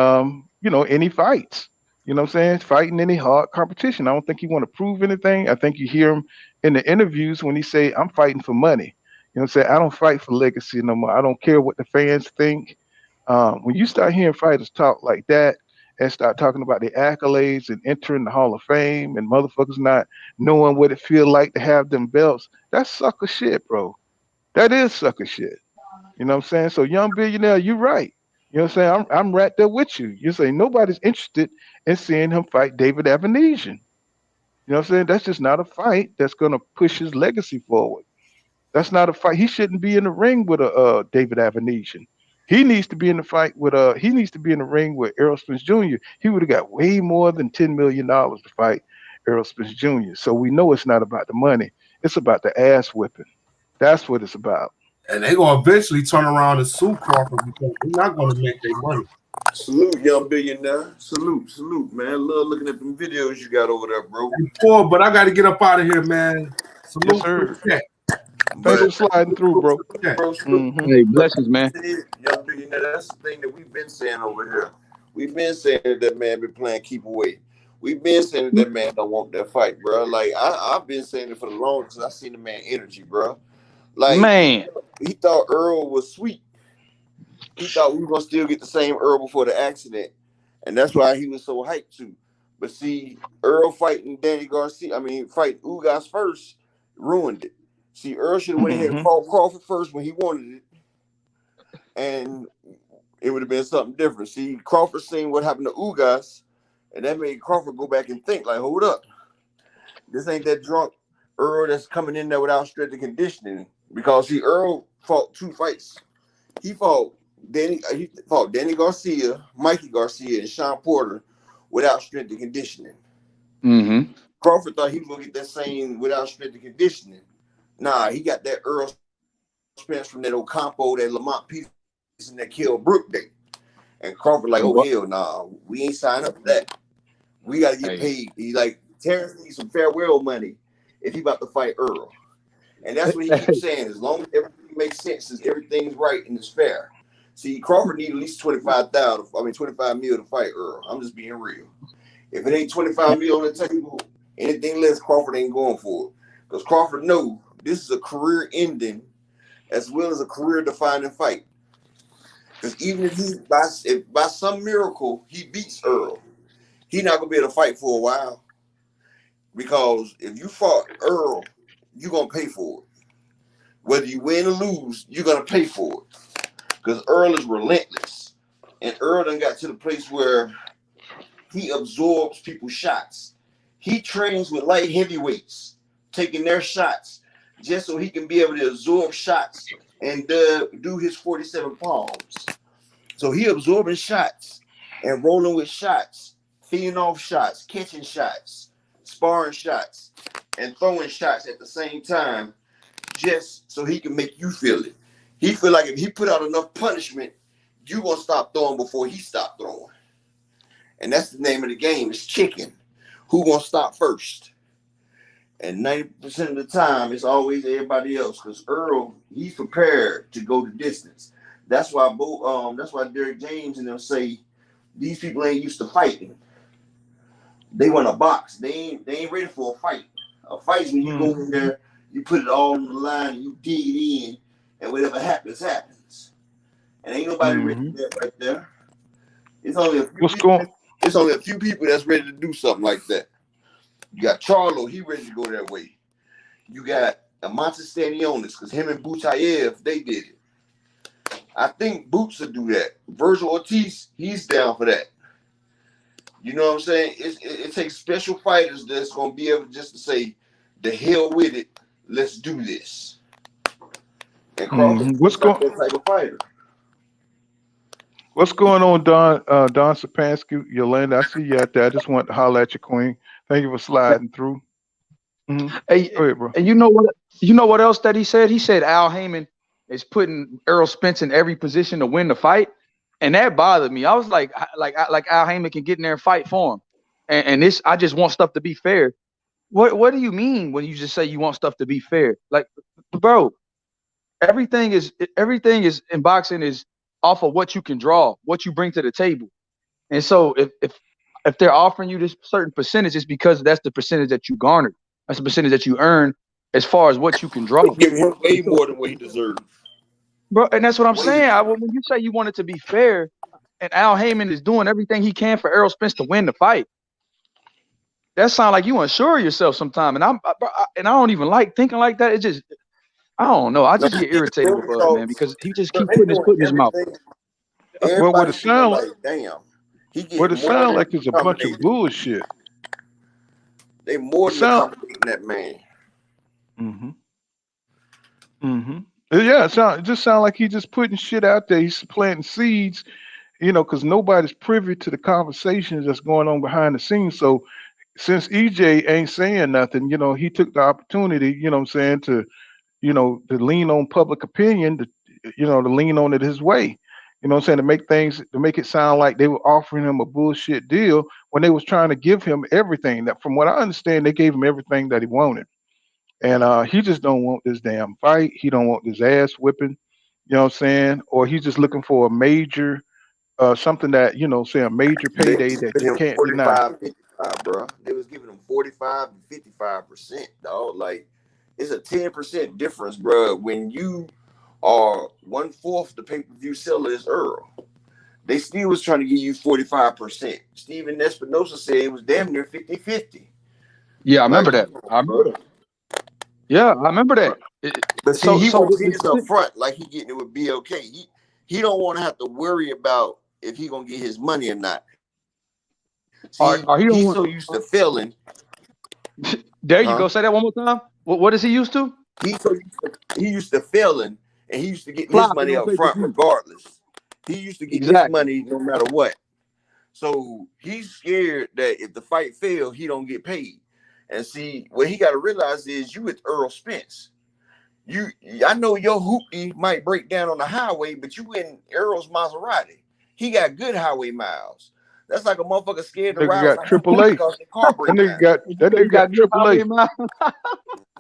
you know, any fights. You know what I'm saying? Fighting any hard competition. I don't think he want to prove anything. I think you hear him in the interviews when he say, I'm fighting for money. You know what I'm saying? I don't fight for legacy no more. I don't care what the fans think. When you start hearing fighters talk like that and start talking about the accolades and entering the Hall of Fame and motherfuckers not knowing what it feel like to have them belts, that's sucker shit, bro. That is sucker shit. You know what I'm saying? So young billionaire, you're right. You know what I'm saying? I'm right there with you. You say nobody's interested in seeing him fight David Avanesian. You know what I'm saying? That's just not a fight that's gonna push his legacy forward. That's not a fight. He shouldn't be in the ring with a David Avanesian. He needs to be in the fight with he needs to be in the ring with Errol Spence Jr. He would have got way more than $10 million to fight Errol Spence Jr. So we know it's not about the money. It's about the ass whipping. That's what it's about. And they're gonna eventually turn around and sue Crawford because they're not gonna make their money. Salute, young billionaire. Salute, man. Love looking at them videos you got over there, bro. Poor, but I got to get up out of here, man. Salute, yes, sir. Thanks for sliding through, bro. Hey, blessings, man. Young billionaire, that's the thing that we've been saying over here. We've been saying that man been playing keep away. We've been saying that man don't want that fight, bro. Like I've been saying it for the longest. I seen the man energy, bro. Like man, he thought Earl was sweet. He thought we were gonna still get the same Earl before the accident, and that's why he was so hyped too. But see, Earl fighting fight Ugas first ruined it. See, Earl should have went ahead and fought Crawford first when he wanted it, and it would have been something different. See, Crawford seen what happened to Ugas, and that made Crawford go back and think, like, hold up, this ain't that drunk Earl that's coming in there without strength and conditioning. Because see, Earl fought 2 fights. He fought Danny Garcia, Mikey Garcia, and Sean Porter without strength and conditioning. Mm-hmm. Crawford thought he was gonna get that same without strength and conditioning. Nah, he got that Earl Spence from that Ocampo, that Lamont Peterson, that killed Brook Day. And Crawford like, oh hell nah, we ain't signing up for that. We gotta get paid. He like Terence needs some farewell money if he about to fight Earl. And that's what he keeps saying. As long as everything makes sense, as everything's right and it's fair. See, Crawford need at least 25 mil to fight Earl. I'm just being real. If it ain't 25 mil on the table, anything less, Crawford ain't going for it. Because Crawford knows this is a career ending as well as a career defining fight. Because even if by some miracle he beats Earl, he's not gonna be able to fight for a while. Because if you fought Earl, you're gonna pay for it. Whether you win or lose, you're gonna pay for it. Because Earl is relentless. And Earl done got to the place where he absorbs people's shots. He trains with light heavyweights, taking their shots just so he can be able to absorb shots and do his 47 palms. So he absorbing shots and rolling with shots, feeding off shots, catching shots, sparring shots, and throwing shots at the same time just so he can make you feel it. He feel like if he put out enough punishment, you gonna stop throwing before he stop throwing. And that's the name of the game. It's chicken. Who gonna stop first? And 90% of the time, it's always everybody else. Because Errol, he's prepared to go the distance. That's why Derrick James and them say these people ain't used to fighting. They want to box. They ain't ready for a fight. A fight when you go in there, you put it all on the line, and you dig it in, and whatever happens, happens. And ain't nobody ready for that right there. It's only a few people that's ready to do something like that. You got Charlo, he ready to go that way. You got Amonte Stanionis, because him and Butayev, they did it. I think Boots will do that. Virgil Ortiz, he's down for that. You know what I'm saying? It takes special fighters that's going to be able just to say, the hell with it, let's do this. And Crawford that type of fighter. What's going on, Don Sapansky, Yolanda? I see you out there. I just want to holler at you, Queen. Thank you for sliding through. Hey, go ahead, bro. And you know what else that he said? He said Al Heyman is putting Errol Spence in every position to win the fight, and that bothered me. I was like Al Heyman can get in there and fight for him, and this I just want stuff to be fair. What do you mean when you just say you want stuff to be fair? Like, bro, everything is in boxing is off of what you can draw, what you bring to the table. And so if they're offering you this certain percentage, it's because that's the percentage that you garnered. That's the percentage that you earn as far as what you can draw. Give him way more than what he deserves. Bro, and that's what I'm saying. When you say you want it to be fair, and Al Heyman is doing everything he can for Errol Spence to win the fight, that sounds like you unsure yourself sometime. And I don't even like thinking like that. It just, I don't know. I just get irritated with Bud, man, because he just keep putting his foot in his mouth. Well, what it sound like, damn. What it sound like is a bunch of bullshit. They more than accommodating that man. Yeah, it just sounds like he just putting shit out there. He's planting seeds, because nobody's privy to the conversations that's going on behind the scenes. So since EJ ain't saying nothing, he took the opportunity, to lean on public opinion, to lean on it his way. To make it sound like they were offering him a bullshit deal when they was trying to give him everything. That, from what I understand, they gave him everything that he wanted. And he just don't want this damn fight. He don't want this ass whipping, or he's just looking for a major, something that, say a major payday that you can't deny. 55, bro. They was giving him 45 to 55%, dog. Like, it's a 10% difference, bro. When you are 1/4 the pay-per-view seller is Errol. They still was trying to give you 45%. Steven Espinosa said it was damn near 50-50. Yeah, I remember that. Yeah, I remember that. But see, he wants this up front, like he getting it with BLK. He don't want to have to worry about if he gonna get his money or not. See, he's so used to failing. There you go. Say that one more time. What is he used to? He used to failing, and he used to get his money up front regardless. He used to get his money no matter what. So he's scared that if the fight fails, he don't get paid. And see, what he got to realize is you with Errol Spence. I know your hoopty might break down on the highway, but you in Errol's Maserati. He got good highway miles. That's like a motherfucker scared to ride. Got AAA. That nigga got AAA.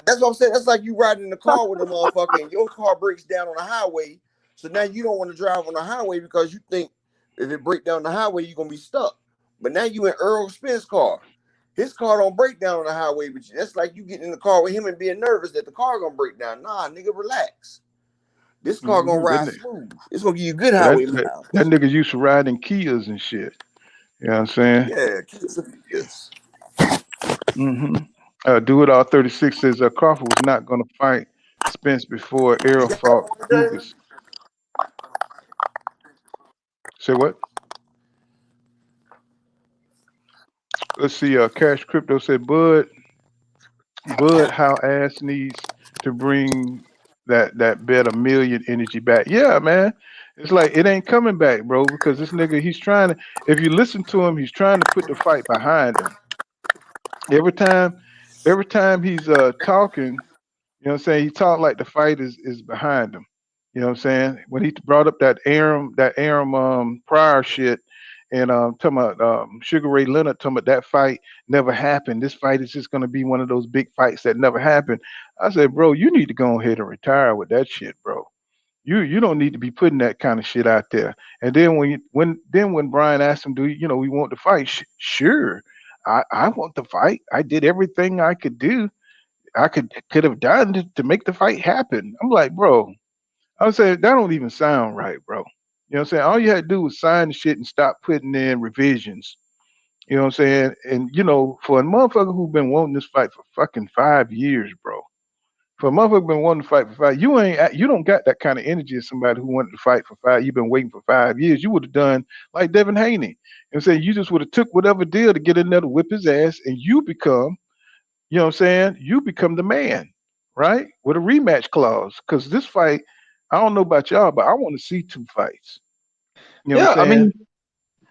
That's what I'm saying. That's like you riding in the car with a motherfucker and your car breaks down on the highway. So now you don't want to drive on the highway because you think if it break down the highway, you're gonna be stuck. But now you in Errol Spence's car. His car don't break down on the highway, but that's like you getting in the car with him and being nervous that the car gonna break down. Nah, nigga, relax. This car gonna ride smooth. It's gonna give you good highway miles. That nigga used to ride in Kias and shit. You know what I'm saying? Yeah, Kias. Do It All 36 says Crawford was not gonna fight Spence before Errol fought Lucas. Say what? Let's see. Cash Crypto said Bud, how ass needs to bring that bet $1 million energy back. Yeah, man. It's like it ain't coming back, bro, because this nigga, he's trying to, if you listen to him, he's trying to put the fight behind him. Every time he's talking, You know what I'm saying? He talked like the fight is behind him. You know what I'm saying? When he brought up that Aram prior shit and talking about Sugar Ray Leonard talking about that fight never happened. This fight is just gonna be one of those big fights that never happened. I said, bro, you need to go ahead and retire with that shit, bro. You don't need to be putting that kind of shit out there. And then when Brian asked him, we want to fight? Sure, I want to fight. I did everything I could do. I could have done to make the fight happen. I'm like, bro, I was saying that don't even sound right, bro. You know what I'm saying? All you had to do was sign the shit and stop putting in revisions. You know what I'm saying? And for a motherfucker who been wanting this fight for fucking 5 years, bro. For a motherfucker been wanting to fight for five, you don't got that kind of energy as somebody who wanted to fight for five. You've been waiting for 5 years. You would have done like Devin Haney. You know what I'm saying? You just would have took whatever deal to get in there to whip his ass, and you know what I'm saying? You become the man, right? With a rematch clause. Because this fight, I don't know about y'all, but I want to see two fights. You know what Yeah, I'm I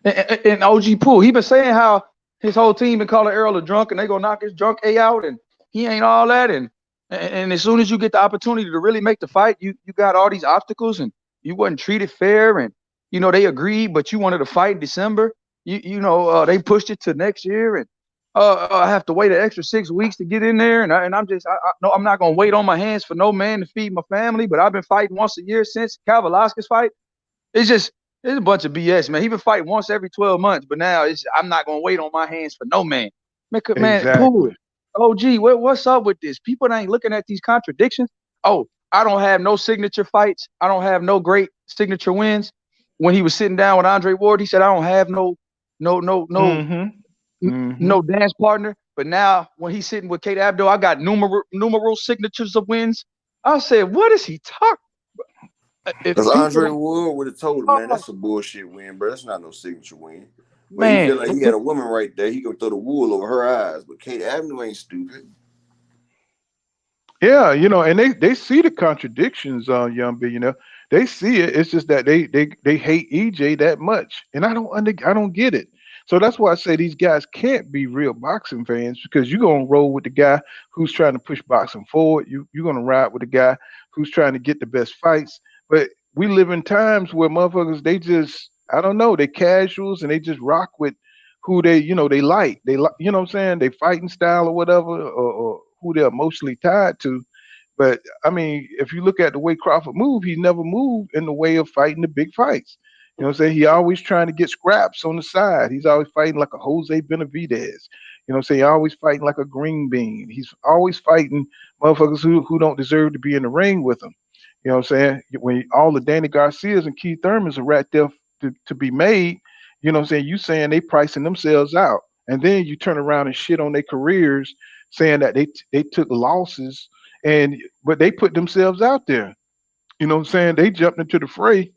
saying? mean, and OG Pool, he been saying how his whole team been calling Errol a drunk, and they gonna knock his drunk A out, and he ain't all that. And as soon as you get the opportunity to really make the fight, you got all these obstacles, and you wasn't treated fair, and they agreed, but you wanted to fight in December. They pushed it to next year, and I have to wait an extra 6 weeks to get in there, and I'm just no, I'm not gonna wait on my hands for no man to feed my family. But I've been fighting once a year since Cal Velasquez fight. It's a bunch of BS, man. He been fighting once every 12 months, but now I'm not gonna wait on my hands for no man. Man, Pool, Exactly. OG, what's up with this? People ain't looking at these contradictions. Oh, I don't have no signature fights. I don't have no great signature wins. When he was sitting down with Andre Ward, he said, I don't have no Mm-hmm. Mm-hmm. no dance partner. But now when he's sitting with Kate Abdo, I got numeral signatures of wins. I said, what is he talking? If Because people, Andre Ward would have told him, man, that's a bullshit win, bro. That's not no signature win. But he man, feel like he had a woman right there. He could throw the wool over her eyes. But Kate Avenue ain't stupid. Yeah, and they see the contradictions, young billionaire. They see it. It's just that they hate EJ that much, and I don't get it. So that's why I say these guys can't be real boxing fans because you're gonna roll with the guy who's trying to push boxing forward. You're gonna ride with the guy who's trying to get the best fights. But we live in times where motherfuckers they just I don't know they casuals and they just rock with who they like. They like you know what I'm saying they fighting style or whatever or who they're emotionally tied to. But I mean, if you look at the way Crawford moved, he never moved in the way of fighting the big fights. You know what I'm saying? He always trying to get scraps on the side. He's always fighting like a Jose Benavidez. You know what I'm saying? Always fighting like a green bean. He's always fighting motherfuckers who don't deserve to be in the ring with him. You know what I'm saying? When all the Danny Garcias and Keith Thurmans are right there to be made, you know what I'm saying? You saying they pricing themselves out. And then you turn around and shit on their careers saying that they took losses but they put themselves out there. You know what I'm saying? They jumped into the fray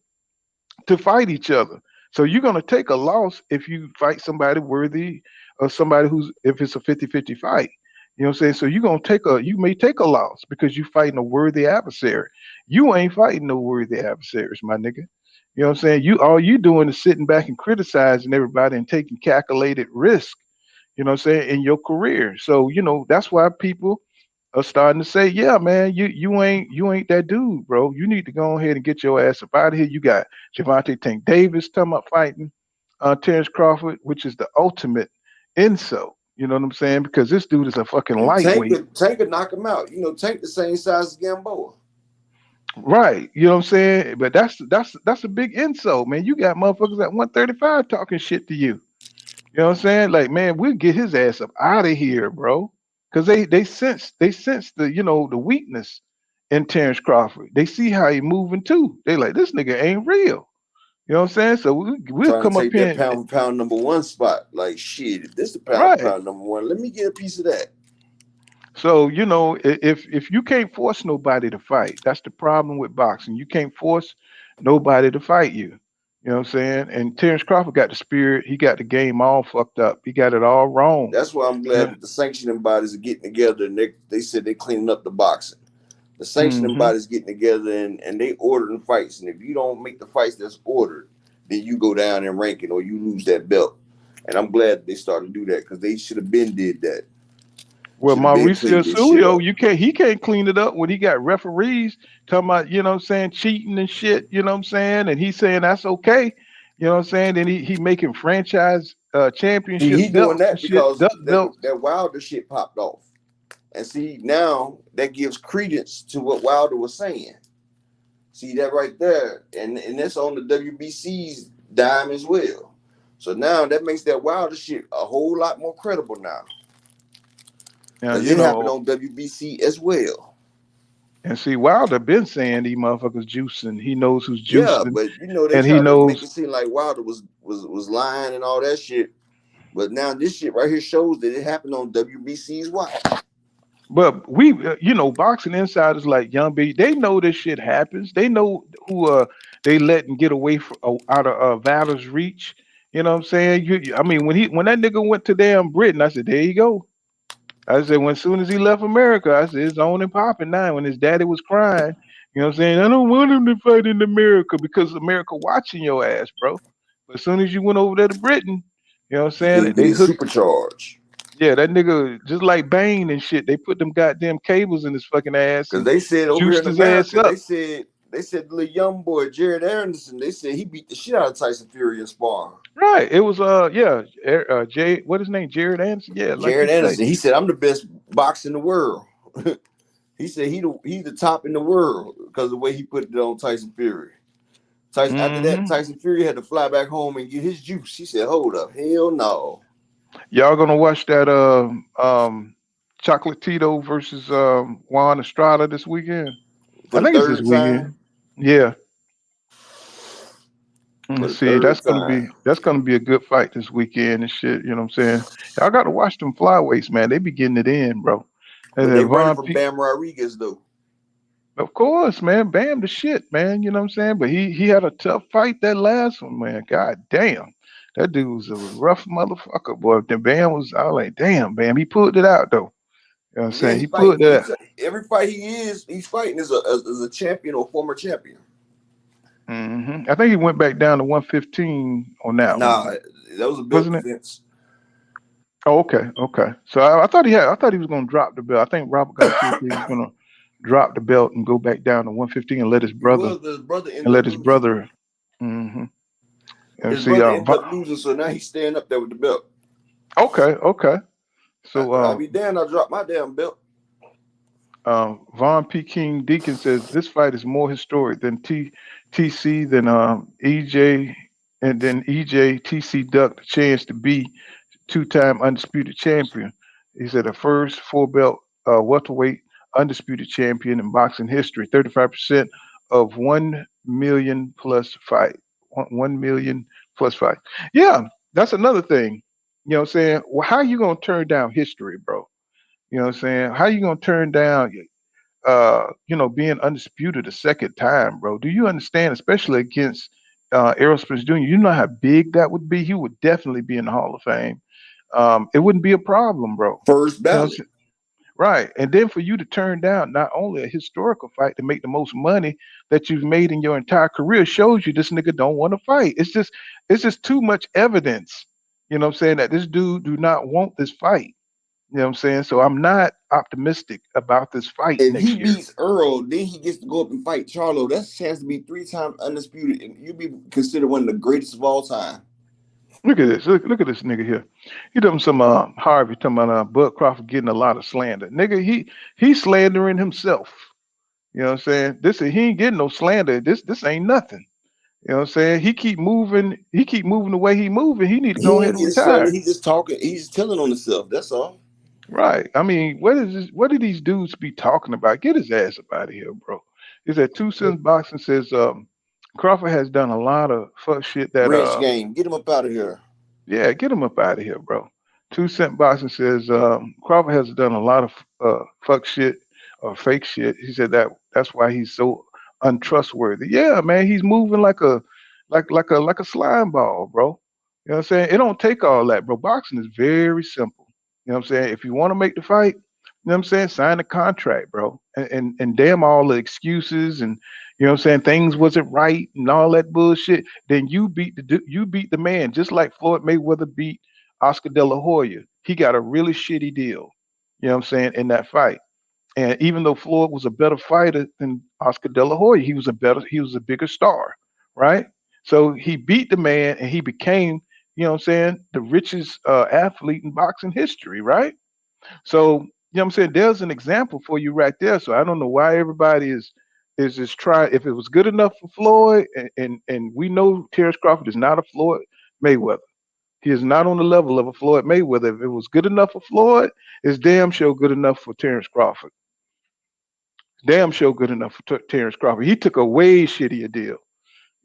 to fight each other. So you're going to take a loss if you fight somebody worthy or somebody who's if it's a 50-50 fight. You know what I'm saying? So you may take a loss because you're fighting a worthy adversary. You ain't fighting no worthy adversaries, my nigga. You know what I'm saying? All you doing is sitting back and criticizing everybody and taking calculated risk, you know what I'm saying, in your career. So, that's why people are starting to say, yeah, man, you ain't that dude, bro. You need to go ahead and get your ass up out of here. You got Javante Tank Davis talking about fighting Terence Crawford, which is the ultimate insult. You know what I'm saying? Because this dude is a fucking And lightweight. Tank could knock him out. Tank the same size as Gamboa. Right. You know what I'm saying? But that's a big insult, man. You got motherfuckers at 135 talking shit to you. You know what I'm saying? Like, man, we'll get his ass up out of here, bro. Because they sense the weakness in Terence Crawford. They see how he moving too. They like this nigga ain't real. You know what I'm saying? So we'll Trying to come up take here that pound for pound number one spot. Like shit, if this the pound for right. pound number one, let me get a piece of that. So if you can't force nobody to fight, that's the problem with boxing. You can't force nobody to fight you. You know what I'm saying? And Terence Crawford got the spirit. He got the game all fucked up. He got it all wrong. That's why I'm glad that the sanctioning bodies are getting together and they said they cleaning up the boxing. The sanctioning Mm-hmm. bodies getting together and they ordering fights. And if you don't make the fights that's ordered, then you go down in ranking or you lose that belt. And I'm glad they started to do that because they should have been did that. Well, Should have been Mauricio cleaned this shit Sulio, up. he can't clean it up when he got referees talking about, you know what I'm saying, cheating and shit, you know what I'm saying? And he's saying that's okay. You know what I'm saying? And he making franchise See, championship he doing belts and that shit, because duck belts. that Wilder shit popped off. And see, now that gives credence to what Wilder was saying. See that right there, and that's on the WBC's dime as well. So now that makes that Wilder shit a whole lot more credible now, Now, because you it happened know, on WBC as well. and see, Wilder been saying these motherfuckers juicing. He knows who's Yeah, juicing, but they and he tried to make knows. it seem like Wilder was lying and all that shit. But now this shit right here shows that it happened on WBC's watch. But we, boxing insiders like Young B, they know this shit happens. They know who they letting get away from out of Valor's reach. You know what I'm saying? I mean, when that nigga went to damn Britain, I said, there you go. I said, when soon as he left America, I said, it's on and popping now. When his daddy was crying, you know what I'm saying? I don't want him to fight in America because America watching your ass, bro. But as soon as you went over there to Britain, you know what I'm He couldn't saying? get They his hooked. supercharge. Yeah, that nigga just like Bane and shit. They put them goddamn cables in his fucking ass Because and they said over here juiced in his ass America, up. they said the little young boy Jared Anderson, they said he beat the shit out of Tyson Fury in sparring. Right. It was Jay, what his name? Jared Anderson. Yeah, like you Jared say. Anderson, he said I'm the best boxer in the world. He said he's the top in the world because of the way he put it on Tyson Fury. After that, Mm-hmm. Tyson Fury had to fly back home and get his juice. He said, "Hold up, hell no." Y'all gonna watch that Chocolatito versus Juan Estrada this weekend? For I the think it's this third weekend. time. Yeah. For Let's the see. third time. That's gonna be a good fight this weekend and shit. You know what I'm saying? Y'all got to watch them flyweights, man. They be getting it in, bro. And But they then running Von from P. Bam Rodriguez though. Of course, man. Bam the shit, man. You know what I'm saying? But he had a tough fight that last one, man. God damn. That dude was a rough motherfucker, boy. Then Bam was, I was like, damn, Bam. He pulled it out though. You know what I'm Yeah, saying? he He pulled fighting. it out. Every fight he's fighting is a champion or former champion. I think he went back down to 115 on that one, Nah, that was a belt wasn't it? defense. Oh, okay, okay. So I thought I thought he was gonna drop the belt. I think Robert got to he was gonna drop the belt and go back down to 115 and let his He brother was, but his brother and ended up let his losing. brother. hmm And His see, brother ended up losing, so now he's staying up there with the belt. okay, okay. So I'll be damned, I dropped my damn belt. Von P. King Deacon says this fight is more historic than TC than EJ, and then EJ TC ducked the chance to be two-time undisputed champion. He said the first four-belt welterweight undisputed champion in boxing history. 35% of 1 million plus fight. 1 million plus fight. Yeah, that's another thing. You know what I'm saying? Well, how you gonna turn down history, bro? You know what I'm saying? How you gonna turn down being undisputed a second time, bro? Do you understand, especially against Errol Spence Jr.? You know how big that would be? He would definitely be in the Hall of Fame. It wouldn't be a problem, bro. First You know what I'm ballot. saying? Right. And then for you to turn down not only a historical fight to make the most money that you've made in your entire career shows you this nigga don't want to fight. It's just too much evidence, you know what I'm saying, that this dude do not want this fight. You know what I'm saying? So I'm not optimistic about this fight If he next year. beats Earl, then he gets to go up and fight Charlo. That's a chance to be 3 times undisputed, and you'll be considered one of the greatest of all time. Look at this. Look at this nigga here. He doing some Harvey talking about Bud Crawford getting a lot of slander. Nigga, he's slandering himself. You know what I'm saying? He ain't getting no slander. This ain't nothing. You know what I'm saying? He keep moving the way he moving. He need to He go ahead ain't and getting slander. retire. He's just talking. He's telling on himself. That's all. Right. I mean, what do these dudes be talking about? Get his ass up out of here, bro. Is that 2 Cents Boxing says Crawford has done a lot of fuck shit that Ranch game. Get him up out of here. yeah, get him up out of here, bro. 2 Cent Boxing says Crawford has done a lot of fuck shit or fake shit. He said that's why he's so untrustworthy. Yeah, man, he's moving like a slime ball, bro. You know what I'm saying? It don't take all that, bro. Boxing is very simple. You know what I'm saying? If you want to make the fight, you know what I'm saying, sign a contract, bro. And damn all the excuses and you know what I'm saying, things wasn't right and all that bullshit. Then you beat the man, just like Floyd Mayweather beat Oscar De La Hoya. He got a really shitty deal. You know what I'm saying, in that fight. And even though Floyd was a better fighter than Oscar De La Hoya, he was a bigger star, right? So he beat the man and he became, you know what I'm saying, the richest athlete in boxing history, right? So, you know what I'm saying, there's an example for you right there. So I don't know why everybody is just trying. If it was good enough for Floyd, and we know Terence Crawford is not a Floyd Mayweather. He is not on the level of a Floyd Mayweather. If it was good enough for Floyd, it's damn sure good enough for Terence Crawford. Damn sure good enough for Terence Crawford. He took a way shittier deal.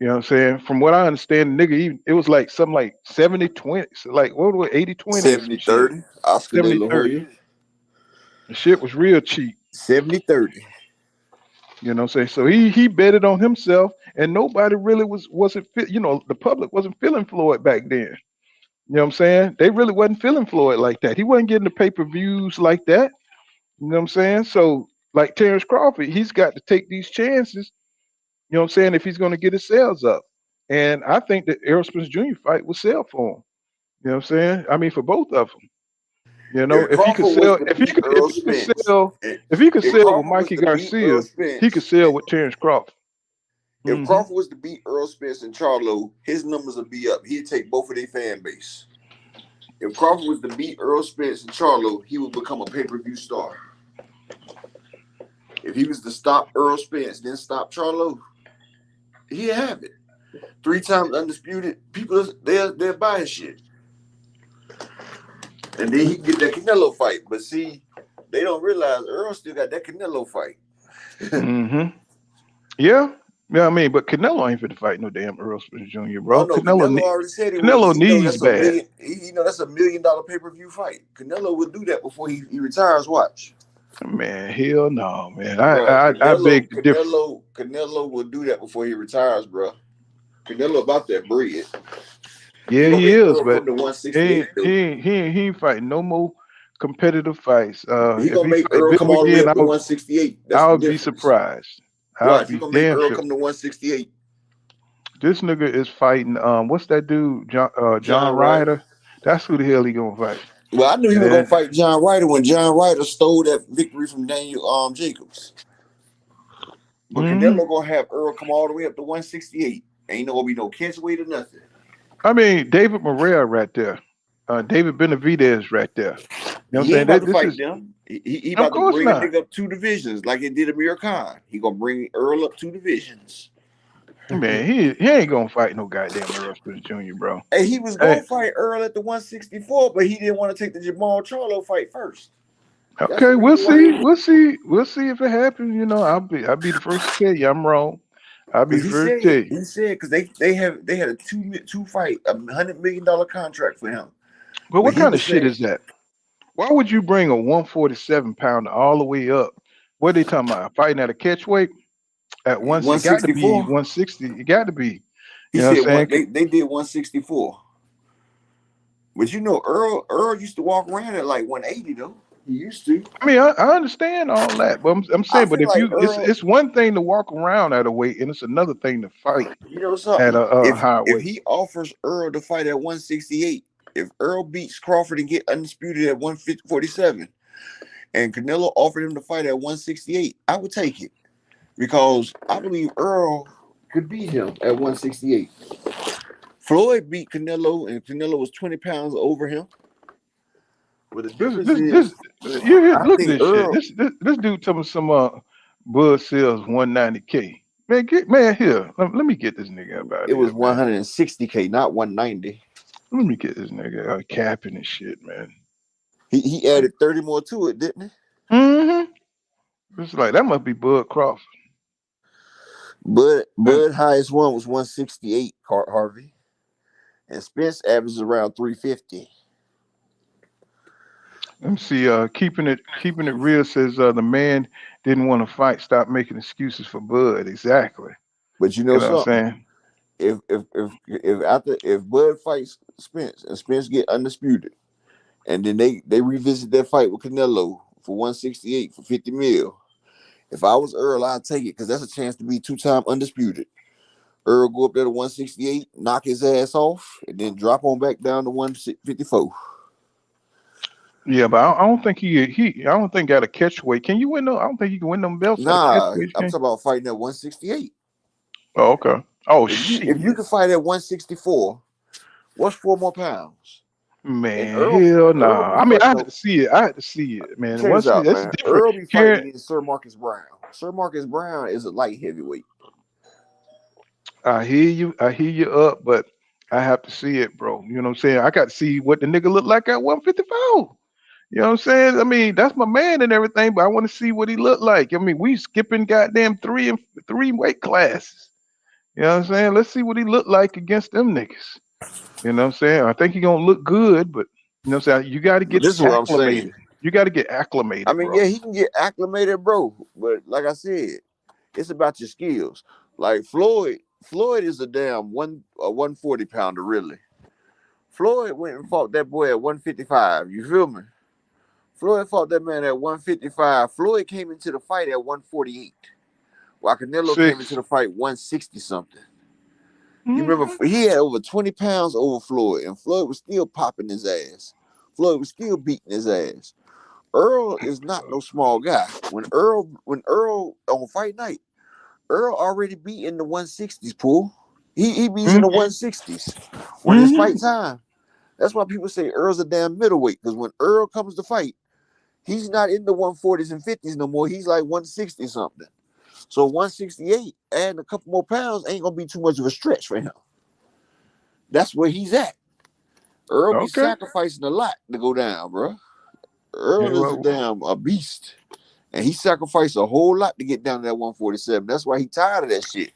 You know what I'm saying? From what I understand, nigga, it was like something like 70-20. So like, what was it, 80-20 or some shit? 70-30. Oscar De La 70-30. Hoya. The shit was real cheap. 70-30. You know what I'm saying? So he betted on himself, and nobody really wasn't you know, the public wasn't feeling Floyd back then. You know what I'm saying? They really wasn't feeling Floyd like that. He wasn't getting the pay-per-views like that. You know what I'm saying? So like Terence Crawford, he's got to take these chances, you know what I'm saying, if he's going to get his sales up. And I think that Errol Spence Jr. fight will sell for him. You know what I'm saying? I mean, for both of them. You know, If if he could Crawford was sell, to beat Earl Spence, if he could if sell with Crawford was Mikey to beat Earl Garcia, he could Spence, sell with Terence Crawford. if Hmm. Crawford was to beat Earl Spence and Charlo, his numbers would be up. He'd take both of their fan base. If Crawford was to beat Earl Spence and Charlo, he would become a pay-per-view star. If he was to stop Earl Spence, then stop Charlo, he'd have it. 3 times undisputed, people they'll buy his shit. And then he can get that Canelo fight. But see, they don't realize Earl still got that Canelo fight. Mm-hmm. Yeah. Yeah, I mean, but Canelo ain't finna fight no damn Errol Spence Jr., Oh bro. no, Canelo already said he would, because Canelo he know knees that's a bad. million. He know that's $1 million pay-per-view fight. Canelo would do that before he retires. Watch, Man, hell no, man. bro. I beg to differ. Canelo will do that before he retires, bro. Canelo about that bread. He Yeah, gonna he make is, Earl but come to 168 though. he ain't fighting no more competitive fights. He If gonna he make fight Earl come them all the way again, up to 168. That's I the would be difference. surprised. I would Watch, he be gonna make damn Earl sure. come to 168. This nigga is fighting. What's that dude? John John Ryder. Ryder. That's who the hell he gonna fight. Well, I knew he was gonna And fight John Ryder when John Ryder stole that victory from Daniel Jacobs. But Canelo gonna have Earl come all the way up to 168. Ain't gonna be no catch weight or nothing. I mean, David Morrell right there. David Benavidez right there. You know what I'm He ain't saying? about to This fight is, them. He of about to course bring a not. nigga up 2 divisions like it did Amir Khan. He gonna bring Earl up 2 divisions. Man, he ain't gonna fight no goddamn Errol Spence Jr., bro. Hey, he was Hey, gonna fight Earl at the 164, but he didn't want to take the Jamal Charlo fight first. That's the okay, we'll reason why. see. We'll see if it happens. You know, I'll be the first to tell you I'm wrong. I'll be Because the first to tell you. he said because they had a two fight $100 million contract for him. But But what he kind of was shit saying is that? Why would you bring a 147 pounder all the way up? What are they talking about? Fighting at a catch weight at once? It got to be 164. 160. It got to be. He You know what said I'm saying? they did 164. But you know, Earl used to walk around at like 180 though. He used to. I mean, I understand all that, but I'm I saying, but feel if like you, Earl, it's one thing to walk around at a weight, and it's another thing to fight you know at something? a high If weight. he offers Earl to fight at 168, if Earl beats Crawford and get undisputed at 147, and Canelo offered him to fight at 168, I would take it. Because I believe Earl could beat him at 168. Floyd beat Canelo, and Canelo was 20 pounds over him. But the difference is, I Look at think this shit. Earl, This dude telling me some Bud sells 190K. Man here. Let me get this nigga up out it of was here, man. 160K, not 190. Let me get this nigga capping and shit, man. He added 30 more to it, didn't he? Mm-hmm. It's like that must be Bud Crawford. Bud highest one was 168, Harvey. And Spence averages around 350. Let me see. Keeping it real says the man didn't want to fight. Stop making excuses for Bud. Exactly. But you know You know what I'm something? saying? If Bud fights Spence and Spence get undisputed, and then they revisit that fight with Canelo for 168 for 50 mil. If I was Earl, I'd take it because that's a chance to be 2-time undisputed. Earl go up there to 168, knock his ass off, and then drop on back down to 154. Yeah, but I don't think I don't think got a catch weight. Can you win? I don't think you can win them belts at a catch Nah, weight. I'm talking about fighting at 168. Oh, okay. Oh If you shit, can fight at 164, what's 4 more pounds? And man, Earl hell Earl nah. be I mean, I fighting had though. to see it. I had to see it, man. Check this Once out, that's man. different. Earl be fighting Karen, against Sir Marcus Brown. Sir Marcus Brown is a light heavyweight. I hear you. I hear you up, but I have to see it, bro. You know what I'm saying? I got to see what the nigga look like at 154. You know what I'm saying? I mean, that's my man and everything, but I want to see what he look like. I mean, we skipping goddamn three weight classes. You know what I'm saying? Let's see what he look like against them niggas. You know what I'm saying? I think he gonna look good, but you know what I'm saying? You got to But get this is what I'm saying. acclimated. You got to get I acclimated, mean, bro. yeah, he can get acclimated, bro. But like I said, it's about your skills. Like Floyd is a damn 140 pounder, really. Floyd went and fought that boy at 155. You feel me? Floyd fought that man at 155. Floyd came into the fight at 148, while Canelo came into Six. the fight 160 something. You remember Mhm. he had over 20 pounds over Floyd, and Floyd was still popping his ass. Floyd was still beating his ass. Earl is not no small guy. When Earl on fight night, Earl already beat in the 160s, pool. He beats in the 160s when it's fight Mhm. time. That's why people say Earl's a damn middleweight, because when Earl comes to fight, he's not in the 140s and 50s no more. He's like 160 something. So 168, adding a couple more pounds ain't gonna be too much of a stretch for him. That's where he's at. Earl be Okay. sacrificing a lot to go down, bro. Yeah, Earl is a well, damn a beast. And he sacrificed a whole lot to get down to that 147. That's why he tired of that shit.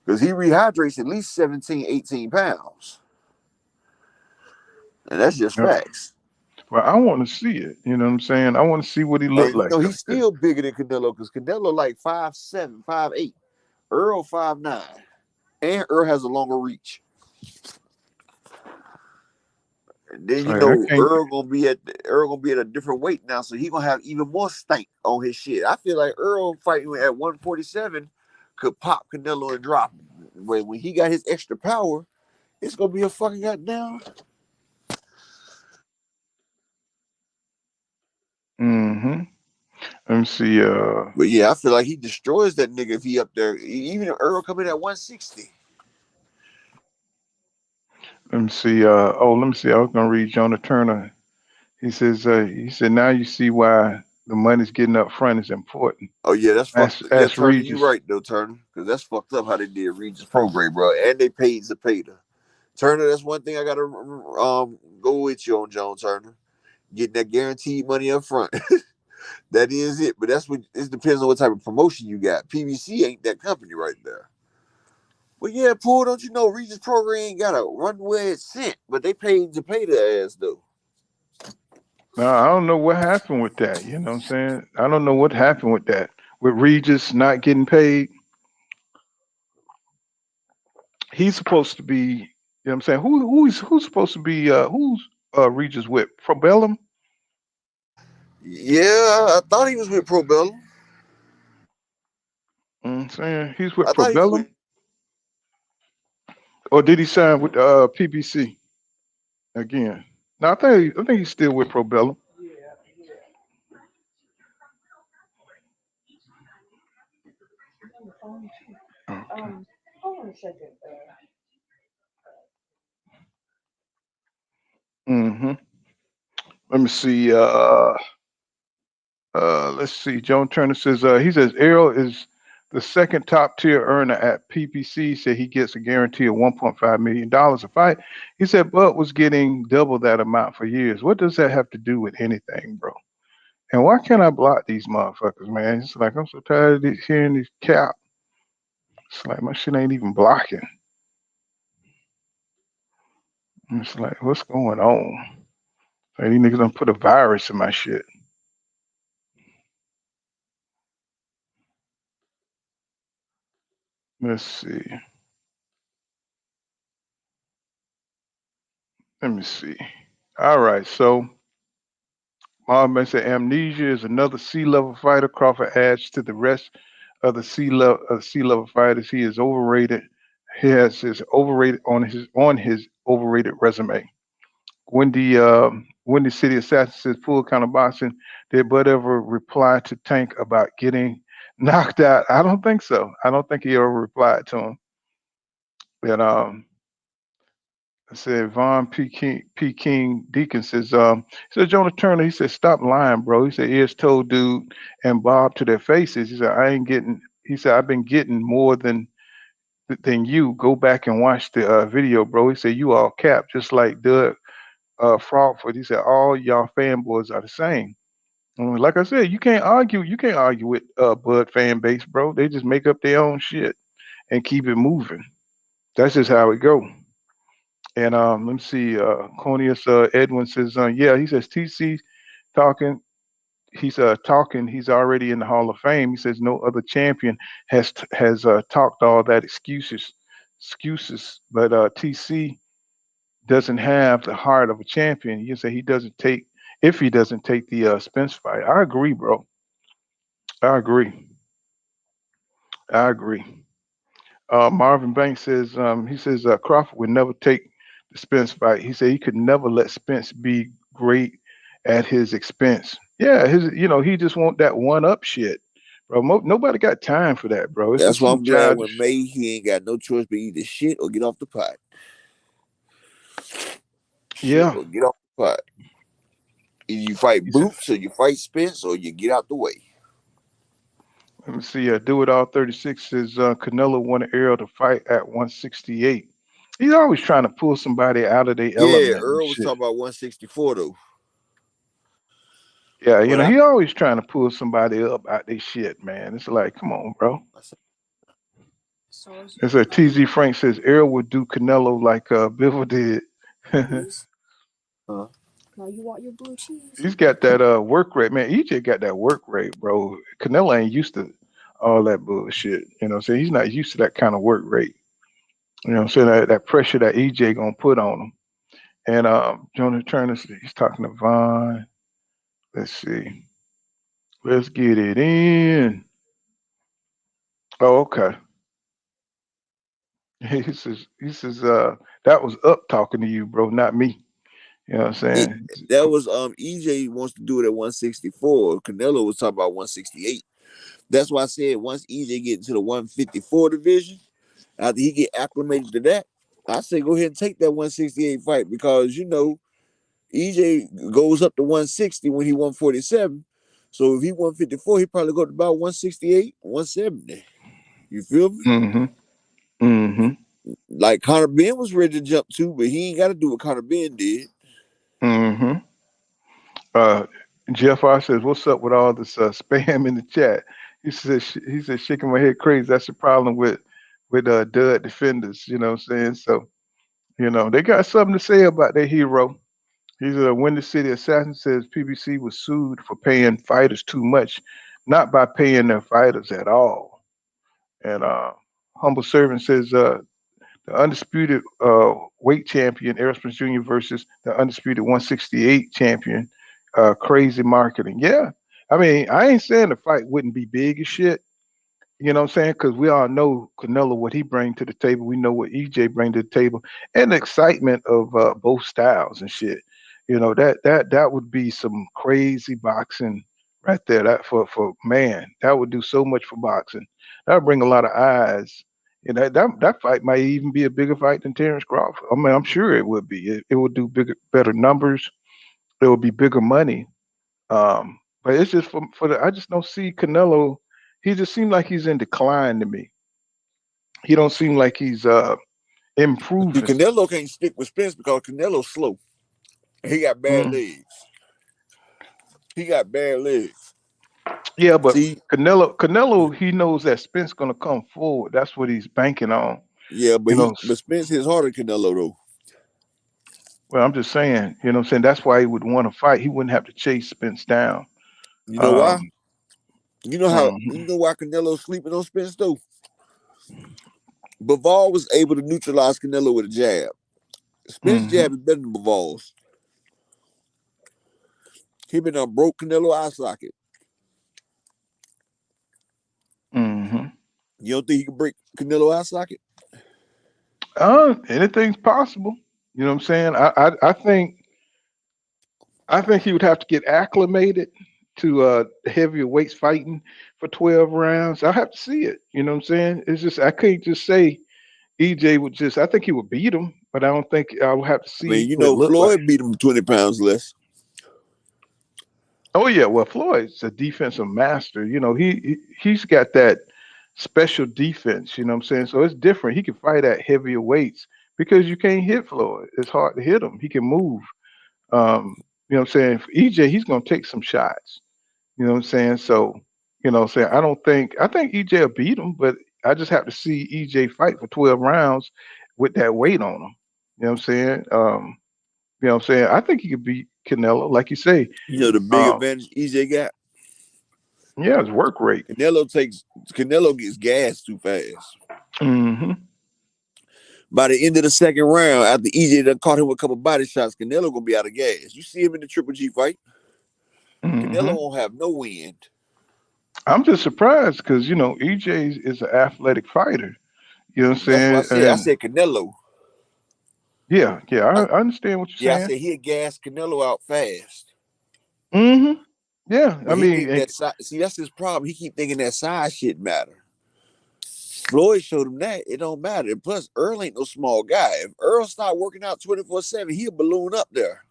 Because he rehydrates at least 17, 18 pounds. And that's just yeah. facts. Well, I want to see it. You know what I'm saying? I want to see what he look And you like know, up he's there. still bigger than Canelo, because Canelo like 5'7", 5'8". Earl 5'9". And Earl has a longer reach. And then It's you like I know can't. Earl gonna be at a different weight now, so he gonna have even more stank on his shit. I feel like Earl fighting at 147 could pop Canelo and drop him. When he got his extra power, it's gonna be a fucking goddamn. Mm-hmm. Let me see. But yeah, I feel like he destroys that nigga if he up there. Even if Earl come in at 160. Let me see. Let me see. I was gonna read Jonah Turner. He says. He said, now you see why the money's getting up front is important. Oh yeah, that's fucked. Yeah, Ask Turner, you Regis. right though, Turner, because that's fucked up how they did Regis program, bro, and they paid Zepeda. Turner, that's one thing I gotta go with you on, John Turner. Getting that guaranteed money up front. That is it. But that's what it depends on what type of promotion you got. PBC ain't that company right there. But yeah, Pool, don't you know Regis program ain't got a runway cent, but they paid to pay the ass though. Now I don't know what happened with that. You know what I'm saying? I don't know what happened with that. With Regis not getting paid, he's supposed to be. You know what I'm saying? Who's supposed to be? Who's Regis with? Probellum? Yeah, I thought he was with Probellum. I'm saying he's with I thought he was with. Probellum, or did he sign with PBC again? No, I think he's still with Probellum. Okay. Mm-hmm. Let me see. Let's see. Joan Turner says he says Errol is the second top tier earner at PPC. Said he gets a guarantee of $1.5 million a fight. He said Bud was getting double that amount for years. What does that have to do with anything, bro? And why can't I block these motherfuckers, man? It's like I'm so tired of hearing these cap. It's like my shit ain't even blocking. It's like what's going on? Like these niggas done put a virus in my shit. Let's see. Let me see. All right, so Mohammed said amnesia is another sea-level fighter. Crawford adds to the rest of the sea level fighters. He is overrated. He has his overrated on his overrated resume. Wendy Windy City Assassin says full kind of boxing. Did Bud ever reply to Tank about getting knocked out? I don't think so. I don't think he ever replied to him. And I said Von P. King Deacon says he said Jonah Turner, he said, stop lying, bro. He said ears told dude and Bob to their faces. He said, I ain't getting he said, I've been getting more than you. Go back and watch the video, bro. He said, you all cap, just like Doug Crawford. He said, all y'all fanboys are the same. Like I said, you can't argue with Bud fan base, bro. They just make up their own shit and keep it moving. That's just how it go. And let me see, Cornelius Edwin says, yeah, he says TC talking. He's he's already in the Hall of Fame. He says no other champion has talked all that excuses, but TC doesn't have the heart of a champion. You say he doesn't take if he doesn't take the Spence fight. I agree, bro. I agree. I agree. Marvin Banks says he says Crawford would never take the Spence fight. He said he could never let Spence be great at his expense. Yeah, he just want that one up shit, bro. Nobody got time for that, bro. It's That's just why some I'm glad when childish. May he ain't got no choice but either shit or get off the pot. Shit Yeah. or get off the pot. Either you fight Boots or you fight Spence or you get out the way. Let me see. Do it all 36 says Canelo wanted Errol to fight at 168. He's always trying to pull somebody out of their Yeah, element and Errol was shit. talking about 164 though. Yeah, But he always trying to pull somebody up out their shit, man. It's like, come on, bro. It's a TZ Frank says Errol would do Canelo like Bivol did. Please. Now you want your blue cheese? He's got that work rate, man. EJ got that work rate, bro. Canelo ain't used to all that bullshit. You know what I'm saying? He's not used to that kind of work rate. You know what I'm saying? That pressure that EJ gonna put on him. And Jonah Turner, he's talking to Vaughn. Let's see. Let's get it in. Oh, okay. He says that was up talking to you, bro, not me. You know what I'm saying? that was EJ wants to do it at 164. Canelo was talking about 168. That's why I said once EJ get into the 154 division, after he get acclimated to that, I say go ahead and take that 168 fight because EJ goes up to 160 when he 147. So if he 154, he probably go to about 168, 170. You feel me? Mm-hmm. Mm-hmm. Like Conor Ben was ready to jump too, but he ain't got to do what Conor Ben did. Mm-hmm. Uh, Jeff R says, "What's up with all this spam in the chat?" He says, shaking my head crazy. That's the problem with dud defenders. You know what I'm saying? So they got something to say about their hero. He's a Windy City Assassin says PBC was sued for paying fighters too much, not by paying their fighters at all. And Humble Servant says the undisputed weight champion, Errol Spence Jr. versus the undisputed 168 champion. Crazy marketing. Yeah. I mean, I ain't saying the fight wouldn't be big as shit. You know what I'm saying? Because we all know Canelo, what he bring to the table. We know what EJ bring to the table. And the excitement of both styles and shit. That would be some crazy boxing right there. That for man, that would do so much for boxing. That would bring a lot of eyes. That fight might even be a bigger fight than Terence Crawford. I mean, I'm sure it would be. It would do better numbers. It would be bigger money. But it's just for the. I just don't see Canelo. He just seems like he's in decline to me. He don't seem like he's improving. Canelo can't stick with Spence because Canelo's slow. He got bad legs. He got bad legs. Yeah, but Canelo, he knows that Spence gonna come forward. That's what he's banking on. Yeah, but Spence hits harder than Canelo though. Well, I'm just saying, what I'm saying? That's why he would want to fight. He wouldn't have to chase Spence down. You know why? You know why Canelo's sleeping on Spence though? Bivol was able to neutralize Canelo with a jab. Spence jab is better than Bivol's. He been broke Canelo eye socket. You don't think he can break Canelo eye socket? Anything's possible. You know what I'm saying? I think I think he would have to get acclimated to heavier weights fighting for 12 rounds. I have to see it. You know what I'm saying? It's just I can't just say EJ would just. I think he would beat him, but I don't think I would have to I mean, see you what it know, looked like. Floyd beat him 20 pounds less. Oh yeah, well Floyd's a defensive master. You know, he's got that special defense, you know what I'm saying? So it's different. He can fight at heavier weights because you can't hit Floyd. It's hard to hit him. He can move. You know what I'm saying? For EJ, he's gonna take some shots. You know what I'm saying? So, you know what I'm saying? I think EJ will beat him, but I just have to see EJ fight for 12 rounds with that weight on him. You know what I'm saying? You know what I'm saying? I think he could beat Canelo, like you say. You know the big advantage EJ got? Yeah, his work rate. Canelo gets gassed too fast. Mm-hmm. By the end of the second round, after EJ done caught him with a couple body shots, Canelo gonna be out of gas. You see him in the Triple G fight? Canelo won't have no wind. I'm just surprised because you know EJ is an athletic fighter. You know what I'm saying? That's what I said. I said Canelo. Yeah, I understand what you're saying. I said he'll gas Canelo out fast. Mm-hmm. Yeah, But I mean, see, that's his problem. He keep thinking that size shit matter. Floyd showed him that it don't matter. And plus, Errol ain't no small guy. If Errol start working out 24/7, he'll balloon up there.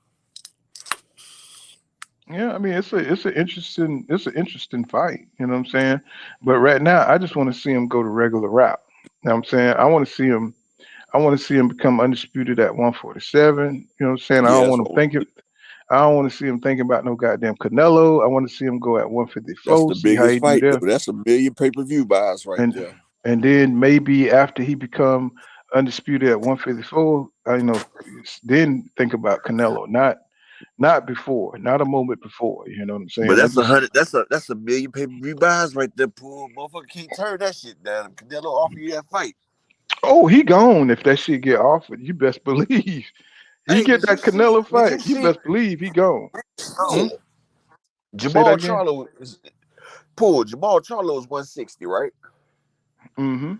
yeah, I mean, it's an interesting fight. You know what I'm saying? But right now, I just want to see him go the regular route. You know what I'm saying? I want to see him become undisputed at 147. You know what I'm saying? Yeah, I don't want to see him thinking about no goddamn Canelo. I want to see him go at 154. That's the See how biggest he do fight, there. though. That's a million pay-per-view buys right there. And then maybe after he become undisputed at 154, then think about Canelo. Not before, not a moment before. You know what I'm saying? But that's a million pay-per-view buys right there, pool. Motherfucker can't turn that shit down. Canelo offer you that fight. Oh, he gone if that shit get offered. You best believe. He get that Canelo fight. You best believe he gone. Jamal Charlo is Charlo is 160, right? Mm-hmm.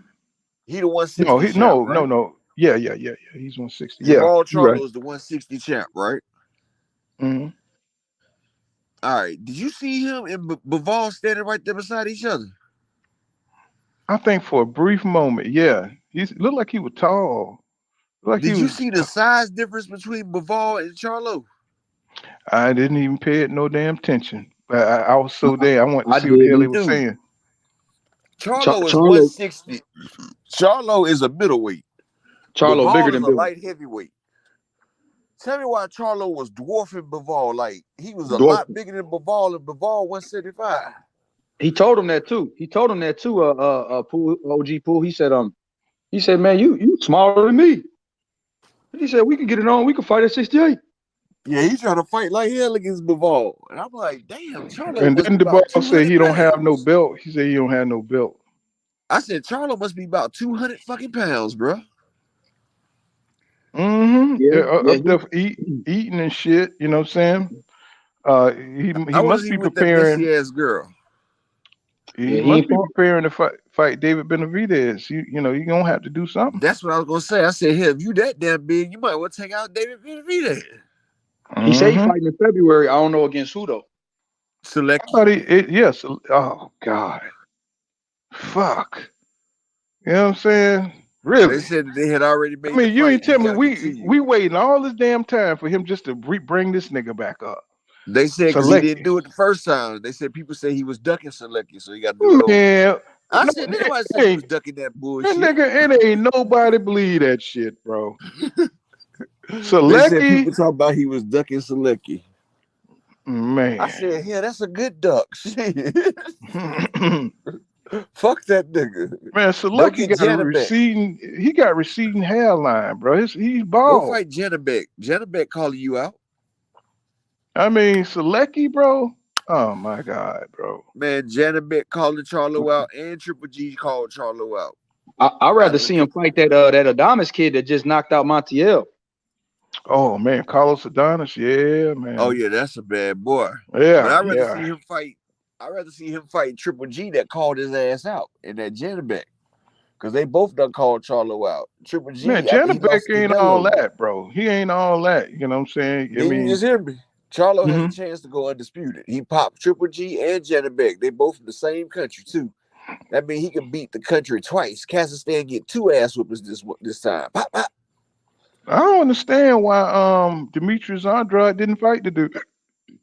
He the 160 champ, right? No. Yeah. He's 160. Jamal Charlo Charlo right. is the 160 champ, right? Mm-hmm. All right. Did you see him and Bivol standing right there beside each other? I think for a brief moment, yeah. He looked like he was tall. Did you see the size difference between Bivol and Charlo? I didn't even pay it no damn attention. But I was so there. I wanted to see what the hell he was saying. Charlo is 160. Charlo is a middleweight. Charlo bigger than Bivol is a light heavyweight. Tell me why Charlo was dwarfing Bivol. Like, he was a lot bigger than Bivol, and Bivol 175. He told him that too. Pool, OG Pool. He said, man, you smaller than me. He said, we can get it on. We can fight at 68. Yeah, he's trying to fight like hell against Bivol. And I'm like, damn, Charlo. And then the boss said he don't have no belt. He said he don't have no belt. I said, Charlo must be about 200 fucking pounds, bro. Mm-hmm. Eating and shit. You know what I'm saying? He must be preparing. Ass girl. He must be preparing to fight David Benavidez. You know, you're gonna have to do something. That's what I was gonna say. I said, hey, if you that damn big, you might want to take out David Benavidez. He said he's fighting in February. I don't know against who though. Select. Yes. Oh God. Fuck. You know what I'm saying? Really? They said that they had already made. I mean, you ain't tell me we waiting all this damn time for him just to bring this nigga back up. They said because he didn't do it the first time. They said people say he was ducking Selecki, so he got to do it. Yeah. I said nobody said he was ducking that bullshit. That nigga, it ain't nobody believe that shit, bro. Selecki. They said people talk about he was ducking Selecki. Man. I said, yeah, that's a good duck. Shit. Fuck that nigga. Man, Selecki got receding hairline, bro. He's bald. Go fight Janabek. Janabek calling you out. I mean, Selecki, bro. Oh my God, bro. Man, Janabek calling Charlo out and Triple G called Charlo out. I'd rather see him fight that Adames kid that just knocked out Montiel. Oh man, Carlos Adames, yeah, man. Oh yeah, that's a bad boy. Yeah, but I'd rather see him fight. I'd rather see him fight Triple G that called his ass out in that Janabek. Because they both done called Charlo out. Triple G. Man, Janabek ain't all that, bro. He ain't all that. You know what I'm saying? You just hear me. Charlo has a chance to go undisputed. He popped Triple G and Janet Beck. They both from the same country too. That means he can beat the country twice. Kazakhstan get 2 ass whoopers this time. Pop, pop. I don't understand why Demetrius Andrade didn't fight the dude.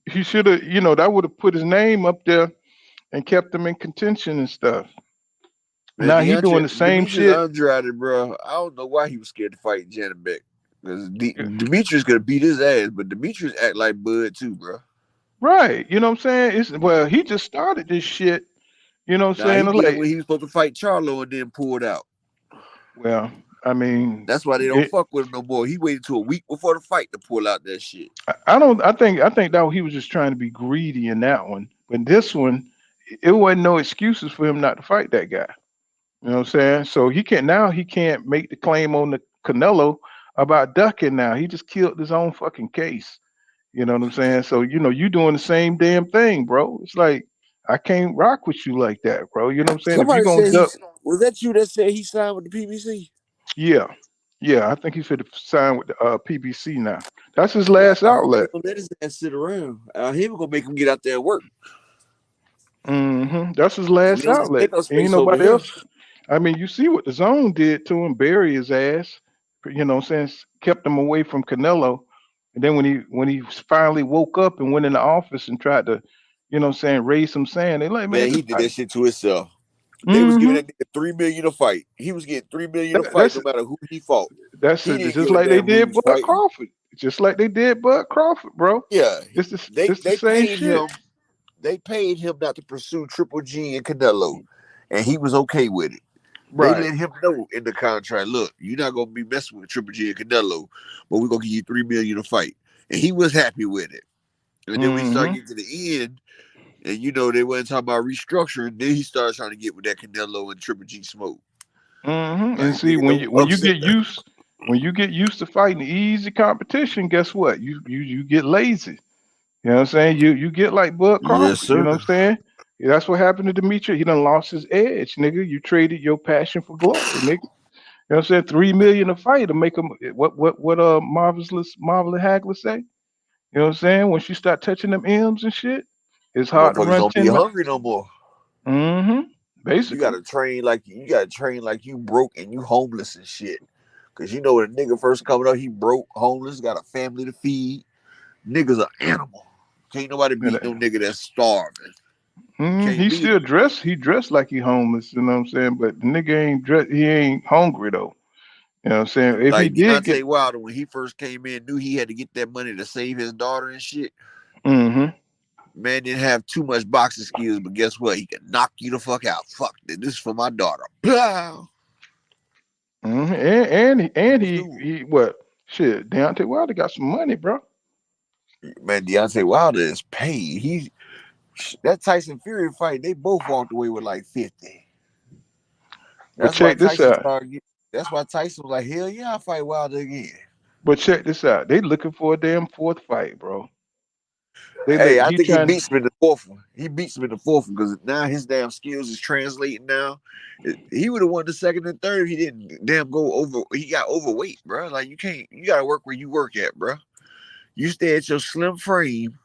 He should have, that would have put his name up there and kept him in contention and stuff. Man, now he doing the same Demetrius shit. Andrade, bro. I don't know why he was scared to fight Janet Beck. Because Demetrius could have beat his ass, but Demetrius act like Bud too, bro. Right. You know what I'm saying? He just started this shit. You know what I'm saying? He It's did when he was supposed to fight Charlo and then pulled out. Well, I mean, that's why they don't fuck with him no more. He waited till a week before the fight to pull out that shit. I think that he was just trying to be greedy in that one. But this one, it wasn't no excuses for him not to fight that guy. You know what I'm saying? So he can't make the claim on the Canelo about ducking now. He just killed his own fucking case. You know what I'm saying? So, you doing the same damn thing, bro. It's like, I can't rock with you like that, bro. You know what I'm saying? Somebody if you're said was that you that said he signed with the PBC? Yeah, I think he should have signed with the PBC now. That's his last outlet. Let his ass sit around. He was gonna make him get out there and work. That's his last outlet. Ain't nobody else. I mean, you see what the Zone did to him, bury his ass. You know what I'm saying? Kept him away from Canelo. And then when he finally woke up and went in the office and tried to, you know what I'm saying, raise some sand, they like, man, he did that shit to himself. They was giving that nigga $3 million to fight. He was getting $3 million to fight no matter who he fought. That's just like they did Bud Crawford. Just like they did Bud Crawford, bro. Yeah. It's the same shit. They paid him not to pursue Triple G and Canelo, and he was okay with it. Right. They let him know in the contract, look, you're not gonna be messing with Triple G and Canelo, but we're gonna give you $3 million to fight. And he was happy with it. And then we started getting to the end, and they wasn't talking about restructuring. Then he started trying to get with that Canelo and Triple G smoke. And see, when you get used to fighting easy competition, guess what? You get lazy. You know what I'm saying? You get like Bud Crawford. Yes, sir. You know what I'm saying? That's what happened to Demetrius. He done lost his edge, nigga. You traded your passion for glory, nigga. You know what I'm saying? $3 million a fight to make him what Marvelous Hagler say? You know what I'm saying? When she start touching them M's and shit, it's hard to run. Don't be hungry no more. Basically, you gotta train like you broke and you homeless and shit. Cause when a nigga first coming up, he broke, homeless, got a family to feed. Niggas are animal. Can't nobody beat no nigga that's starving. He still dressed. He dressed like he homeless. You know what I'm saying? But the nigga ain't dressed. He ain't hungry though. You know what I'm saying? If like he did Deontay Wilder, when he first came in, knew he had to get that money to save his daughter and shit. Man didn't have too much boxing skills, but guess what? He can knock you the fuck out. Fuck this is for my daughter. Blah. And he what? Shit, Deontay Wilder got some money, bro. Man, Deontay Wilder is paid. That Tyson Fury fight, they both walked away with like 50. But check this out. That's why Tyson was like, hell yeah, I'll fight Wilder again. But check this out. They looking for a damn fourth fight, bro. I think he beats him in the fourth one. He beats him in the fourth one because now his damn skills is translating now. He would have won the second and third if he didn't damn go over. He got overweight, bro. Like you got to work where you work at, bro. You stay at your slim frame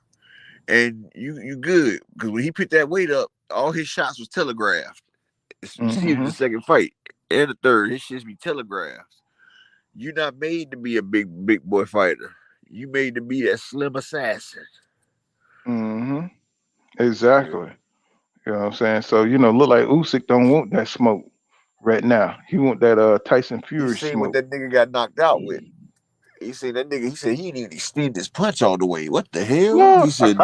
and you good. Because when he put that weight up, all his shots was telegraphed. You see it in the second fight and the third, his shits be telegraphed. You're not made to be a big boy fighter. You made to be that slim assassin. Exactly. You know what I'm saying? So, look like Usyk don't want that smoke right now. He want that Tyson Fury smoke. What that nigga got knocked out with. He said he didn't even extend his punch all the way. What the hell? No, he said,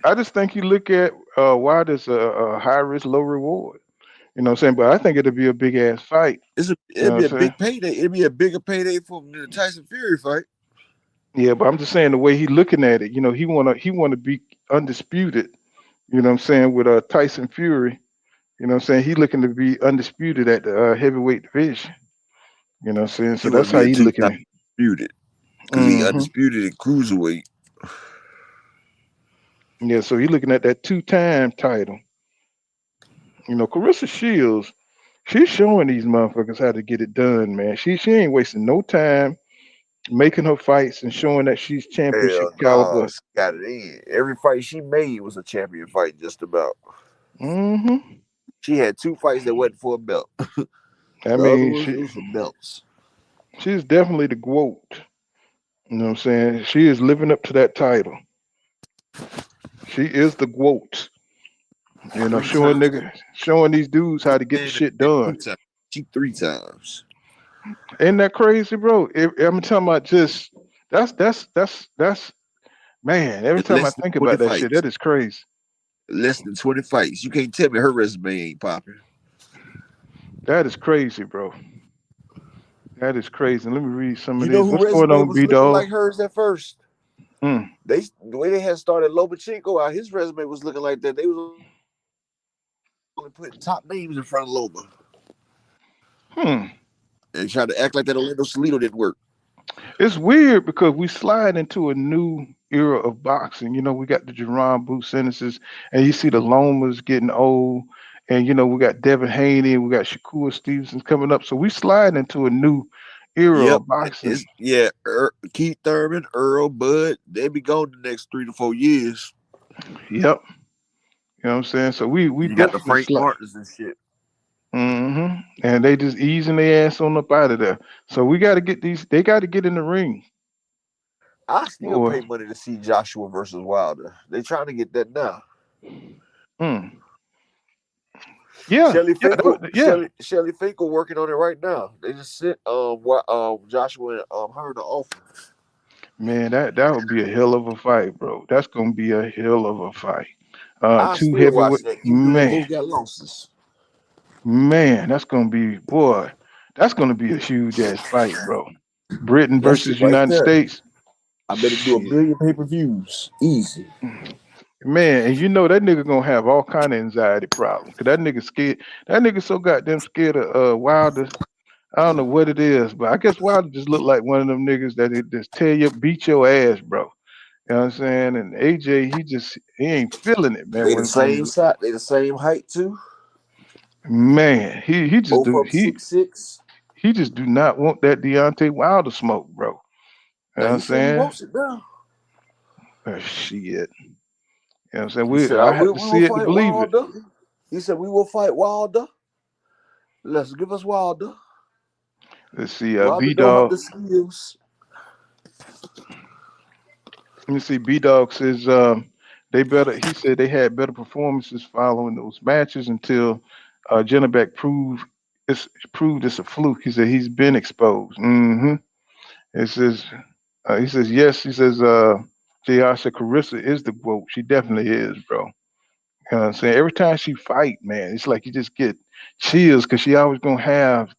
I just think he look at why there's a high risk, low reward. You know what I'm saying? But I think it'll be a big ass fight. It'd be a big payday. It'd be a bigger payday for the Tyson Fury fight. Yeah, but I'm just saying the way he looking at it, he wanna be undisputed. You know what I'm saying, with Tyson Fury. You know what I'm saying? He looking to be undisputed at the heavyweight division. You know what I'm saying? So that's how he looking at it. Undisputed. Because he undisputed in cruiserweight. Yeah, so he looking at that 2-time title. Clarissa Shields, she's showing these motherfuckers how to get it done, man. She ain't wasting no time. making her fights and showing that she's championship Hell no, caliber. she got it in. Every fight she made was a champion fight, just about. Mm-hmm. She had 2 fights that wasn't for a belt. I The other mean, ones, it was for belts. she's definitely the GOAT. You know what I'm saying? She is living up to that title. She is the GOAT. You know, 3 times. showing these dudes how to get the And shit done. 2 times. She 3 times. Ain't that crazy, bro? I'm talking about just that's man. Every In time I less than think 20 about that shit, fights. that is crazy. Less than 20 fights. You can't tell me her resume ain't popping. That is crazy, bro. That is crazy. Let me read some of You know these. who What's going resume on, was B looking Dog? like hers at first? Mm. The way they had started Lomachenko out, his resume was looking like that. They was only putting top names in front of Loma. Hmm. And tried to act like that Orlando Salido didn't work. It's weird because we slide into a new era of boxing. You know, we got the Jerron Booth sentences, and you see the Lomas getting old, and you know we got Devin Haney, we got Shakur Stevenson coming up. So we slide into a new era Yep. of boxing. Keith Thurman, Earl, Bud, they be gone the next 3 to 4 years. Yep. You know what I'm saying? So we You got the definitely Frank slide. Martins and shit. Mm-hmm. And they just easing their ass on up out of there. So we got to get these. They got to get in the ring, I still boy. pay money to see Joshua versus Wilder. They trying to get that now. Mm. Yeah. Yeah. Yeah. Shelly Finkel working on it right now. They just sent Joshua and her the offer. Man, that would be a hell of a fight, bro. That's gonna be a hell of a fight. I Two still watch heavyweight that, even though they man, both got losses. man, that's gonna be boy. That's gonna be a huge ass fight, bro. Britain That shit versus right United there. States. I better do a Shit, million pay-per-views. Easy. man, and you know that nigga gonna have all kind of anxiety problems. Cause that nigga scared. That nigga so goddamn scared of Wilder. I don't know what it is, but I guess Wilder just look like one of them niggas that it just tell you beat your ass, bro. You know what I'm saying? And AJ, he ain't feeling it, man. They the same side. They the same height too. Man, he just Both do of them 6'6". he just do not want that Deontay Wilder smoke, bro. You know Now what I'm he said he saying? wants it now. Shit. You know what I'm saying? He said, I we have to will see it to fight believe it. Wilder." He said, "We will fight Wilder. Let's give us Wilder. Let's see, Wilder B don't have the Dog. skills." Let me see. B Dog says they better. He said they had better performances following those matches until Jennebeck proved it's a fluke. He said he's been exposed. Mm-hmm. It says he says yes. He says JR said Carissa is the GOAT. She definitely is, bro. You know what I'm saying? Every time she fight, man, it's like you just get chills because she always gonna have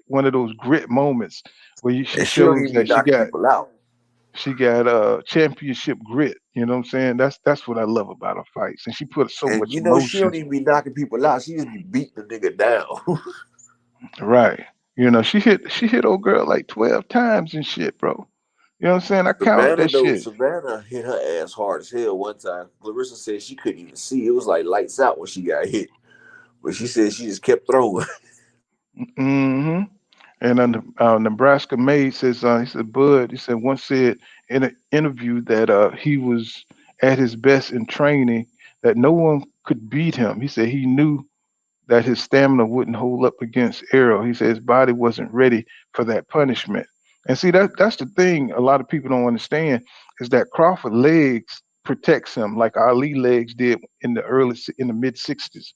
one of those grit moments where she And she don't shows even be that she knocking got people out. championship grit. You know what I'm saying? That's what I love about her fights, and she put so And much you know she don't emotion. even be knocking people out. She just be beating the nigga down. Right? You know, she hit old girl like 12 times and shit, bro. You know what I'm saying? I counted Savannah that though, shit. Savannah hit her ass hard as hell one time. Clarissa said she couldn't even see. It was like lights out when she got hit. But she said she just kept throwing. Hmm. And Nebraska Maid says he said Bud. He said once said in an interview that he was at his best in training, that no one could beat him. He said he knew that his stamina wouldn't hold up against Errol. He said his body wasn't ready for that punishment. And see that's the thing a lot of people don't understand is that Crawford legs protects him like Ali legs did in the mid 60s.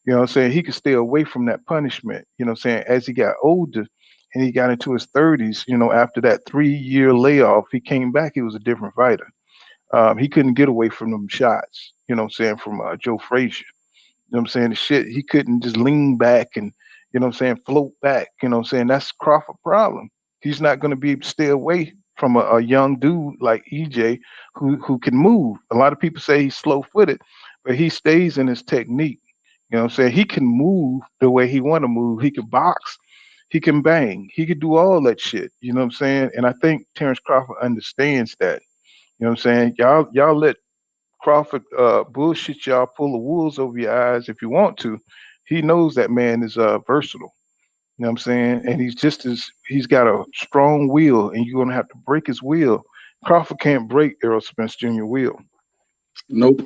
You know what I'm saying? He could stay away from that punishment. You know what I'm saying? As he got older and he got into his 30s, you know, after that 3 year layoff, he came back. He was a different fighter. He couldn't get away from them shots, you know what I'm saying, from Joe Frazier. You know what I'm saying? The shit, he couldn't just lean back and, you know what I'm saying, float back. You know what I'm saying? That's Crawford problem. He's not going to be able to stay away from a young dude like EJ who can move. A lot of people say he's slow footed, but he stays in his technique. You know what I'm saying? He can move the way he want to move. He can box. He can bang. He could do all that shit. You know what I'm saying? And I think Terence Crawford understands that. You know what I'm saying? Y'all let Crawford bullshit y'all, pull the wools over your eyes if you want to. He knows that man is versatile. You know what I'm saying? And he's got a strong will, and you're gonna have to break his will. Crawford can't break Errol Spence Jr. will. Nope.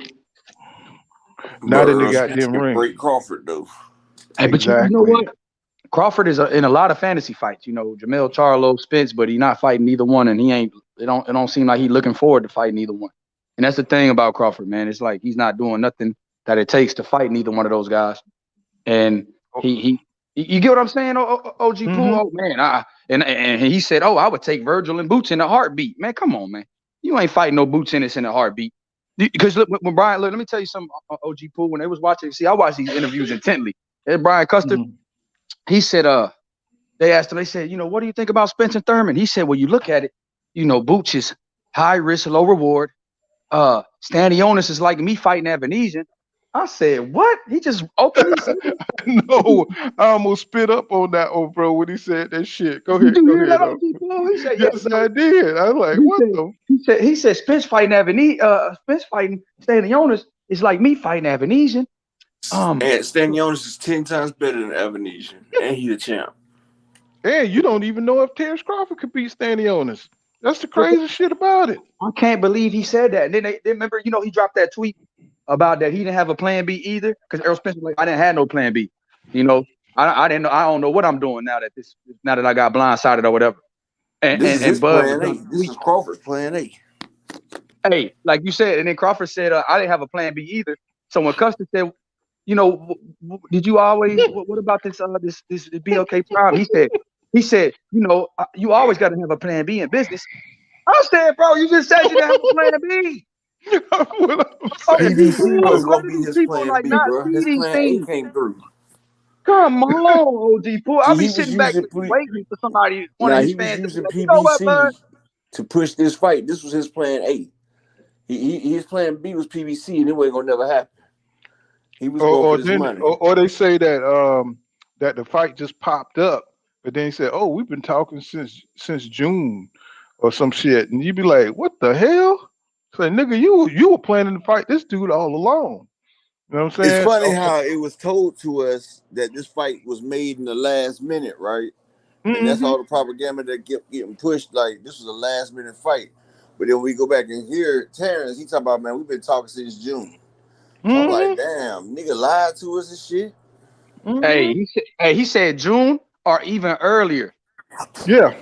Not in the Burr Spence goddamn can ring. break Crawford though. Hey, but you know Exactly. what? Crawford is in a lot of fantasy fights. You know, Jamel Charlo, Spence, but he's not fighting either one, and he ain't. It don't seem like he's looking forward to fighting either one. And that's the thing about Crawford, man. It's like he's not doing nothing that it takes to fight neither one of those guys. And you get what I'm saying, OG Pooh? Oh man, and he said, oh, I would take Virgil and Boots in a heartbeat. Man, come on, man. You ain't fighting no Boots in a heartbeat. Because look, when Brian, let me tell you something, OG Pooh. When they was watching, see, I watched these interviews intently. And Brian Custer, he said, they asked him, they said, you know, what do you think about Spence and Thurman? He said, well, you look at it, you know, Boots is high risk, low reward. Stanionis is like me fighting Evanesian. I said, what? He just openly said it. No, I almost spit up on that old bro when he said that shit. Go ahead. Did you Go hear ahead. that, OG Pooh? He said, Yes, I did. I was like, what the? He said Spence fighting Spence fighting Stanionis is like me fighting Evanesian. And Stanionis is 10 times better than Evanesian, and he the champ. And you don't even know if Terence Crawford could beat Stanionis. That's the crazy shit about it. I can't believe he said that. And then they remember, you know, he dropped that tweet about that he didn't have a plan B either. Because Errol Spence was like, I didn't have no plan B. You know, I didn't know. I don't know what I'm doing now that I got blindsided or whatever. And This is his Bud plan A. This is Crawford's plan A. Hey, like you said, and then Crawford said, I didn't have a plan B either. So when Custer said, you know, did you always? What about this BLK prime? He said, you know, you always got to have a plan B in business. I said, bro, you just said you didn't have a plan B. PBC was gonna be his plan B, bro. His plan A came through. Come on, OG Pooh. I'll be sitting back waiting for somebody. He was using PBC you know what, to push this fight. This was his plan A. His plan B was PBC, and it wasn't gonna never happen. He was going for this money. Or they say that that the fight just popped up, but then he said, "Oh, we've been talking since June, or some shit," and you'd be like, "What the hell?" Say, nigga, you were planning to fight this dude all along. You know what I'm saying? It's funny how it was told to us that this fight was made in the last minute, right? And that's all the propaganda that kept getting pushed. Like this was a last minute fight, but then we go back and hear Terence. He talking about, man, we've been talking since June. So I'm like, damn, nigga lied to us and shit. He said June or even earlier. Yeah.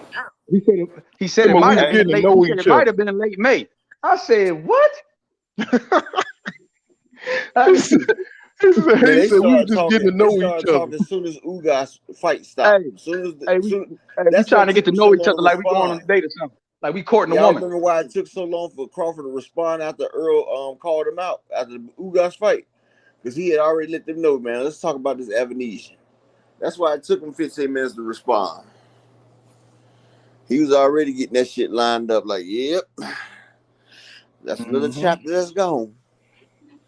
He said it might have been late. It might have been in late May. I said, what? He said we were just getting to know each other. As soon as Ugas fight stopped. We trying to get to know each other like we going on a date or something. Like we courting a woman. I remember why it took so long for Crawford to respond after Errol called him out after the Ugas fight. Because he had already let them know, man, let's talk about this Evanesian. That's why it took him 15 minutes to respond. He was already getting that shit lined up like, yep. That's another chapter that's gone.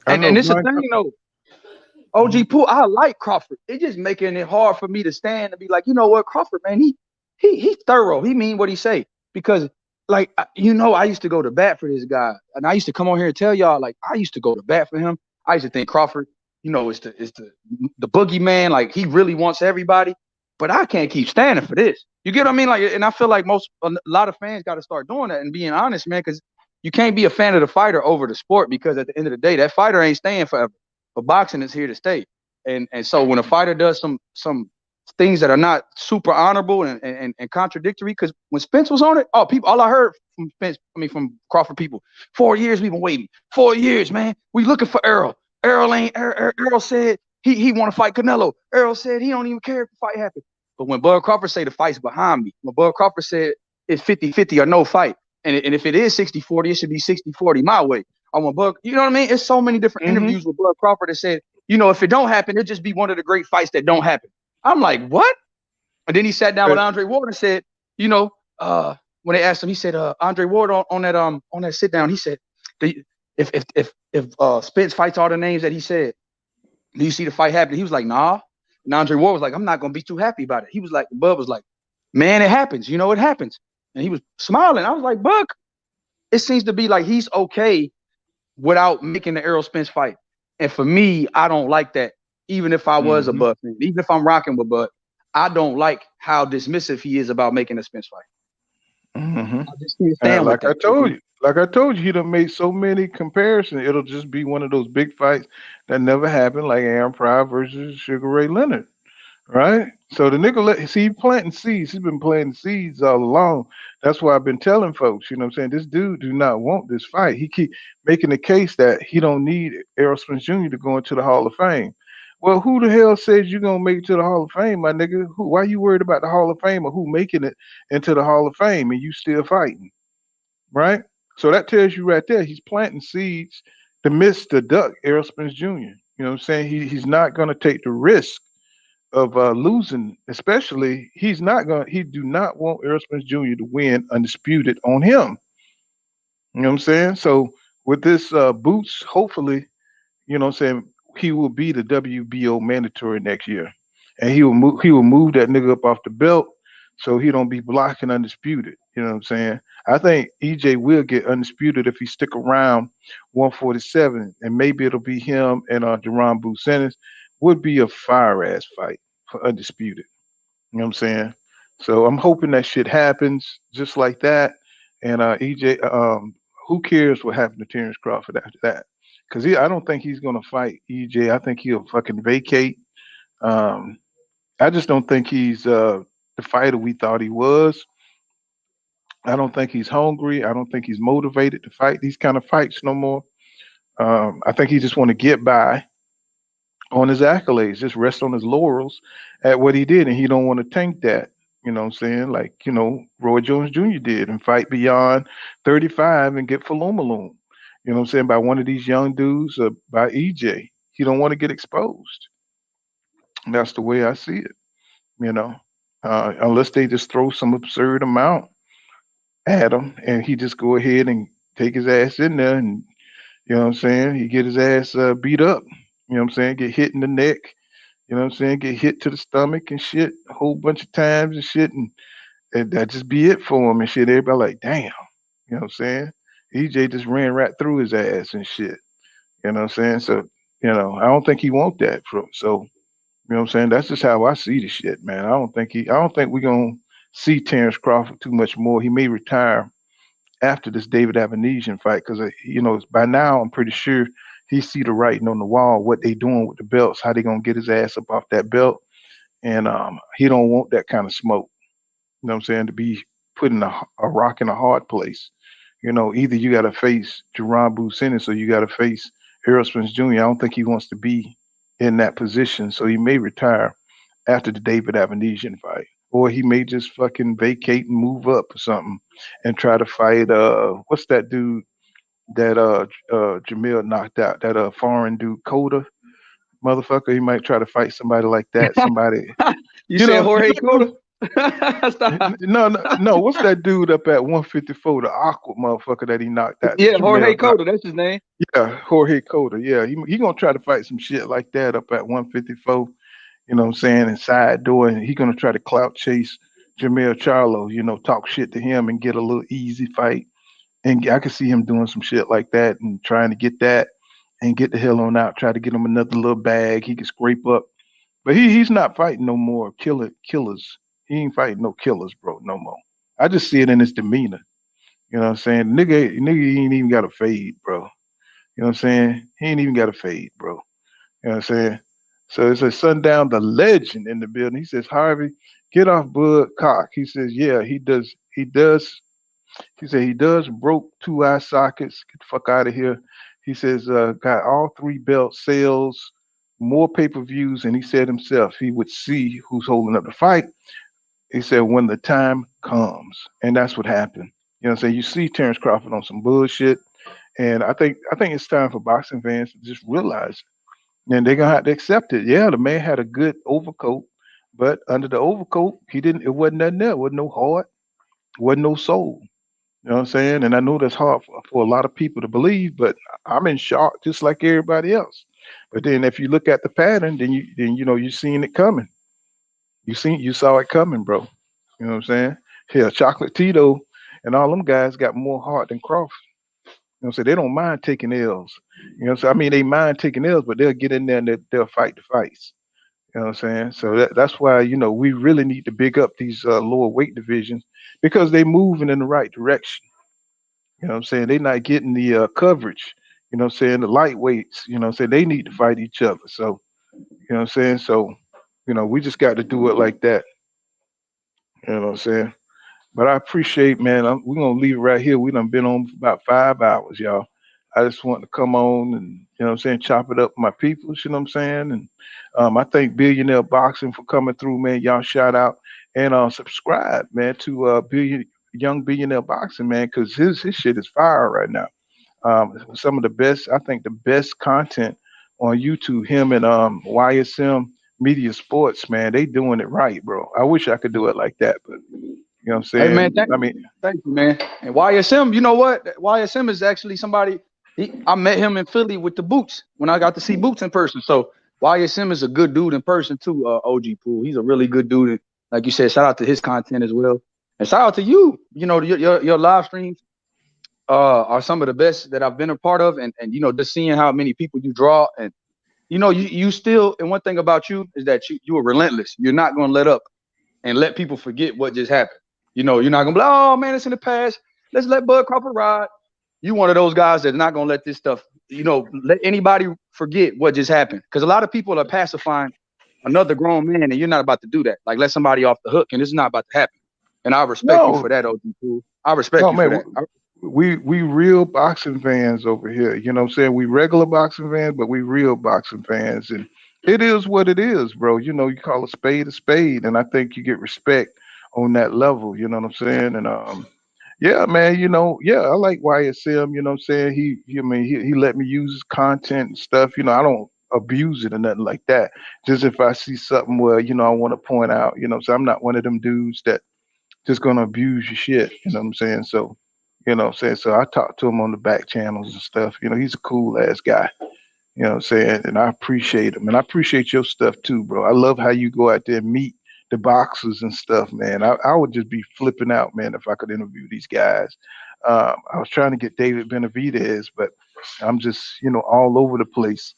And it's a thing, though. OG Pooh, I like Crawford. It's just making it hard for me to stand and be like, you know what, Crawford, man, he's thorough. He mean what he say. Because, like, you know, I used to go to bat for this guy. And I used to come on here and tell y'all, like, I used to go to bat for him. I used to think Crawford, you know, is the boogeyman. Like, he really wants everybody. But I can't keep standing for this. You get what I mean? Like, and I feel like a lot of fans got to start doing that and being honest, man, because you can't be a fan of the fighter over the sport, because at the end of the day, that fighter ain't staying forever. But boxing is here to stay. And so when a fighter does some things that are not super honorable and contradictory, because when Spence was on it, all I heard from Spence, from Crawford people, 4 years we've been waiting. 4 years, man. We looking for Errol. Errol said he want to fight Canelo. Errol said he don't even care if the fight happens. But when Bud Crawford say the fight's behind me, when Bud Crawford said it's 50-50 or no fight, and if it is 60-40, it should be 60-40 my way. I want Bud, you know what I mean? It's so many different interviews with Bud Crawford that said, you know, if it don't happen, it'll just be one of the great fights that don't happen. I'm like, what? And then he sat down with Andre Ward and said, you know, when they asked him, he said, Andre Ward on that sit down, he said, if Spence fights all the names that he said, do you see the fight happen? He was like, nah. And Andre Ward was like, I'm not gonna be too happy about it. He was like, Bud was like, man, it happens. You know, it happens. And he was smiling. I was like, Buck, it seems to be like he's okay without making the Errol Spence fight. And for me, I don't like that. Even if I was a Bud fan, even if I'm rocking with Bud, I don't like how dismissive he is about making a Spence fight. Mm-hmm. I just can't stand with Like that. I told you, he done made so many comparisons. It'll just be one of those big fights that never happened, like Aaron Pryor versus Sugar Ray Leonard. Right? So the nigga, he planting seeds. He's been planting seeds all along. That's why I've been telling folks, you know what I'm saying? This dude do not want this fight. He keep making the case that he don't need Errol Spence Jr. to go into the Hall of Fame. Well, who the hell says you're gonna make it to the Hall of Fame, my nigga? Why you worried about the Hall of Fame or who making it into the Hall of Fame and you still fighting? Right? So that tells you right there, he's planting seeds to miss the duck, Errol Spence Jr. You know what I'm saying? He's not gonna take the risk of losing, especially he do not want Errol Spence Jr. to win undisputed on him. You know what I'm saying? So with this boots, hopefully, you know what I'm saying, he will be the WBO mandatory next year. And he will move that nigga up off the belt so he don't be blocking undisputed. You know what I'm saying? I think EJ will get undisputed if he stick around 147, and maybe it'll be him and Jerron Boots Ennis. Would be a fire ass fight for undisputed. You know what I'm saying? So I'm hoping that shit happens just like that. And EJ, who cares what happened to Terence Crawford after that? Because I don't think he's gonna fight EJ. I think he'll fucking vacate. Um, I just don't think he's the fighter we thought he was. I don't think he's hungry. I don't think he's motivated to fight these kind of fights no more. I think he just want to get by on his accolades, just rest on his laurels at what he did, and he don't want to tank that. You know what I'm saying? Like, Roy Jones Jr. did and fight beyond 35 and get Falumaloom. You know what I'm saying? By one of these young dudes, by EJ. He don't want to get exposed. That's the way I see it, you know. Unless they just throw some absurd amount at him and he just go ahead and take his ass in there and, you know what I'm saying, he get his ass beat up. You know what I'm saying? Get hit in the neck. You know what I'm saying? Get hit to the stomach and shit a whole bunch of times and shit. And that just be it for him and shit. Everybody like, damn. You know what I'm saying? EJ just ran right through his ass and shit. You know what I'm saying? So, I don't think he want that from. So, you know what I'm saying? That's just how I see the shit, man. I don't think we're gonna see Terence Crawford too much more. He may retire after this David Avenesian fight because by now I'm pretty sure he see the writing on the wall, what they doing with the belts, how they gonna get his ass up off that belt, and he don't want that kind of smoke. You know what I'm saying? To be putting a rock in a hard place. Either you got to face Jerron Boots Ennis or you got to face Errol Spence Jr. I don't think he wants to be in that position, so he may retire after the David Avenesian fight, or he may just fucking vacate and move up or something and try to fight. What's that dude that Jamil knocked out? That foreign dude, Coda, motherfucker. He might try to fight somebody like that. Somebody. You said Jorge Cota? No. What's that dude up at 154? The awkward motherfucker that he knocked out. Yeah, Jorge Cota. That's his name. Yeah, Jorge Cota. Yeah, he gonna try to fight some shit like that up at 154. You know what I'm saying? And side door, and he gonna try to clout chase Jamil Charlo. Talk shit to him and get a little easy fight. And I could see him doing some shit like that and trying to get that and get the hell on out. Try to get him another little bag he can scrape up. But he's not fighting no more killers. He ain't fighting no killers, bro, no more. I just see it in his demeanor. You know what I'm saying? Nigga ain't even got a fade, bro. You know what I'm saying? He ain't even got a fade, bro. You know what I'm saying? So it's a Sundown, the legend in the building. He says, Harvey, get off Bud Cock. He says, yeah, he does. He does. He said he does broke 2 eye sockets. Get the fuck out of here. He says, got all 3 belts, sales, more pay-per-views, and he said himself he would see who's holding up the fight. He said when the time comes. And that's what happened. You know what I'm saying? You see Terence Crawford on some bullshit. And I think it's time for boxing fans to just realize it. And they're gonna have to accept it. Yeah, the man had a good overcoat, but under the overcoat, it wasn't nothing there. It wasn't no heart, wasn't no soul. You know what I'm saying? And I know that's hard for a lot of people to believe, but I'm in shock just like everybody else. But then if you look at the pattern, then you're seeing it coming. You saw it coming, bro. You know what I'm saying? Hell, Chocolate Tito and all them guys got more heart than Crawford. You know what I'm saying? They don't mind taking L's. You know what I'm saying? I mean, they mind taking L's, but they'll get in there and they'll fight the fights. You know what I'm saying? So that's why, we really need to big up these lower weight divisions because they moving in the right direction. You know what I'm saying? They not getting the coverage. You know what I'm saying? The lightweights, you know what I'm saying? They need to fight each other. So, you know what I'm saying? So, we just got to do it like that. You know what I'm saying? But I appreciate, man. We're gonna leave it right here. We done been on for about 5 hours, y'all. I just want to come on and what I'm saying, chop it up with my people. You know what I'm saying? And I thank Billionaire Boxing for coming through, man. Y'all shout out and subscribe, man, to Young Billionaire Boxing, man, because his shit is fire right now. Some of the best, I think, the best content on YouTube. Him and YSM Media Sports, man, they doing it right, bro. I wish I could do it like that, but you know what I'm Hey man, saying? I mean, thank you, man. And YSM, you know what? YSM is actually somebody. I met him in Philly with the Boots when I got to see Boots in person. So YSM is a good dude in person too. OG Pool, he's a really good dude. And like you said, shout out to his content as well, and shout out to you. You know, your live streams are some of the best that I've been a part of, and just seeing how many people you draw, and you still. And one thing about you is that you are relentless. You're not going to let up and let people forget what just happened. You're not gonna be like, oh man, it's in the past. Let's let Bud Crawford ride. You one of those guys that's not gonna let this stuff, let anybody forget what just happened. Because a lot of people are pacifying another grown man, and you're not about to do that. Like let somebody off the hook, and it's not about to happen. And I respect you no, for that, OG Pool. I respect no, you for man. that. We real boxing fans over here. You know what I'm saying? We regular boxing fans, but we real boxing fans. And it is what it is, bro. You call a spade, and I think you get respect on that level. You know what I'm saying? And yeah, man, yeah, I like YSM, you know what I'm saying? He let me use his content and stuff. I don't abuse it or nothing like that. Just if I see something where, I want to point out, so I'm not one of them dudes that just gonna abuse your shit. You know what I'm saying? So, what I'm saying? So I talk to him on the back channels and stuff. He's a cool ass guy. You know what I'm saying? And I appreciate him. And I appreciate your stuff too, bro. I love how you go out there and meet the boxers and stuff, man. I would just be flipping out, man, if I could interview these guys. I was trying to get David Benavidez, but I'm just, all over the place.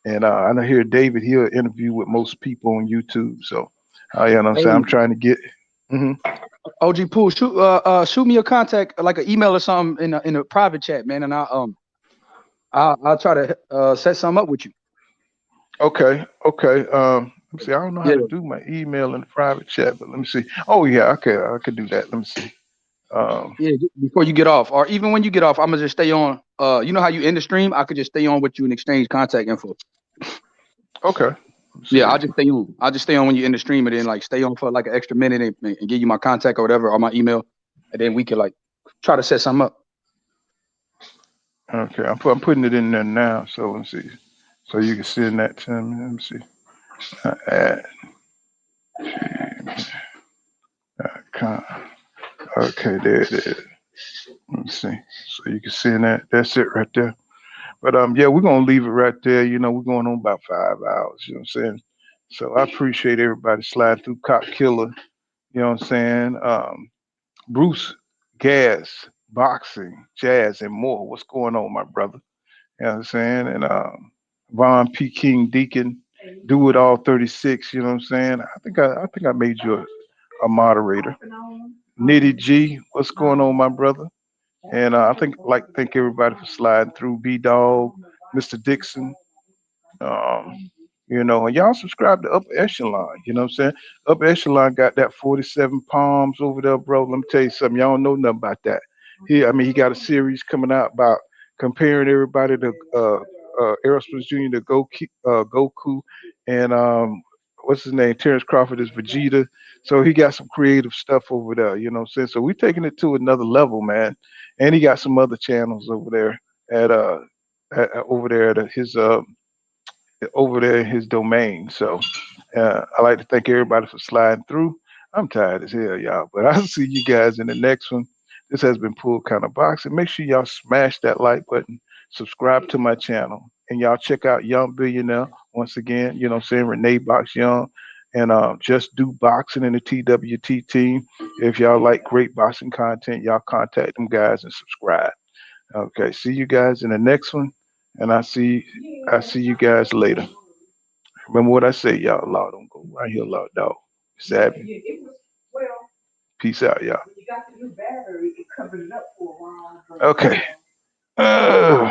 And I know here David, he'll interview with most people on YouTube. So, you know what I'm saying? I'm Hey, trying to get. Mhm. OG Pool, shoot me your contact, like an email or something in a private chat, man, and I'll try to set something up with you. Okay, okay. Let me see. I don't know how Yeah. to do my email in the private chat, but let me see. Oh yeah, okay, I could do that. Let me see. Yeah, before you get off, or even when you get off, I'm gonna just stay on. You know how you end the stream? I could just stay on with you and exchange contact info. Okay. Yeah, I'll just stay on. I'll just stay on when you end the stream, and then like stay on for like an extra minute and give you my contact or whatever, or my email, and then we can like try to set something up. Okay, I'm putting it in there now. So let's see. So you can send that to me. Let me see. Add. Okay, there it is. Let me see. So you can send that. That's it right there. But yeah, we're gonna leave it right there. We're going on about 5 hours. You know what I'm saying? So I appreciate everybody sliding through Cop Killer. You know what I'm saying? Bruce, Gas, Boxing, Jazz, and more. What's going on, my brother? You know what I'm saying? And Von P. King Deacon, Do It All 36. You know what I'm saying? I think I made you a moderator. Nitty G, what's going on, my brother? And thank everybody for sliding through. B Dog, Mr. Dixon, and y'all subscribe to Upper Echelon. You know what I'm saying? Upper Echelon got that 47 palms over there, bro. Let me tell you something. Y'all don't know nothing about that. He got a series coming out about comparing everybody to Errol Spence Jr. to Goku, and what's his name? Terence Crawford is Vegeta. So he got some creative stuff over there. You know what I'm saying? So we're taking it to another level, man. And he got some other channels over there over there at his over there in his domain. So I like to thank everybody for sliding through. I'm tired as hell, y'all, but I'll see you guys in the next one. This has been Pool Kind of Boxing. Make sure y'all smash that like button, subscribe to my channel, and y'all check out Young Billionaire once again. You know what I'm saying? Renee Box Young and Just Do Boxing in the TWT team. If y'all like great boxing content, y'all contact them guys and subscribe. Okay, see you guys in the next one, and I see you guys later. Remember what I said, y'all. Law don't go right here, law dog. Savvy. Peace out, y'all. Okay.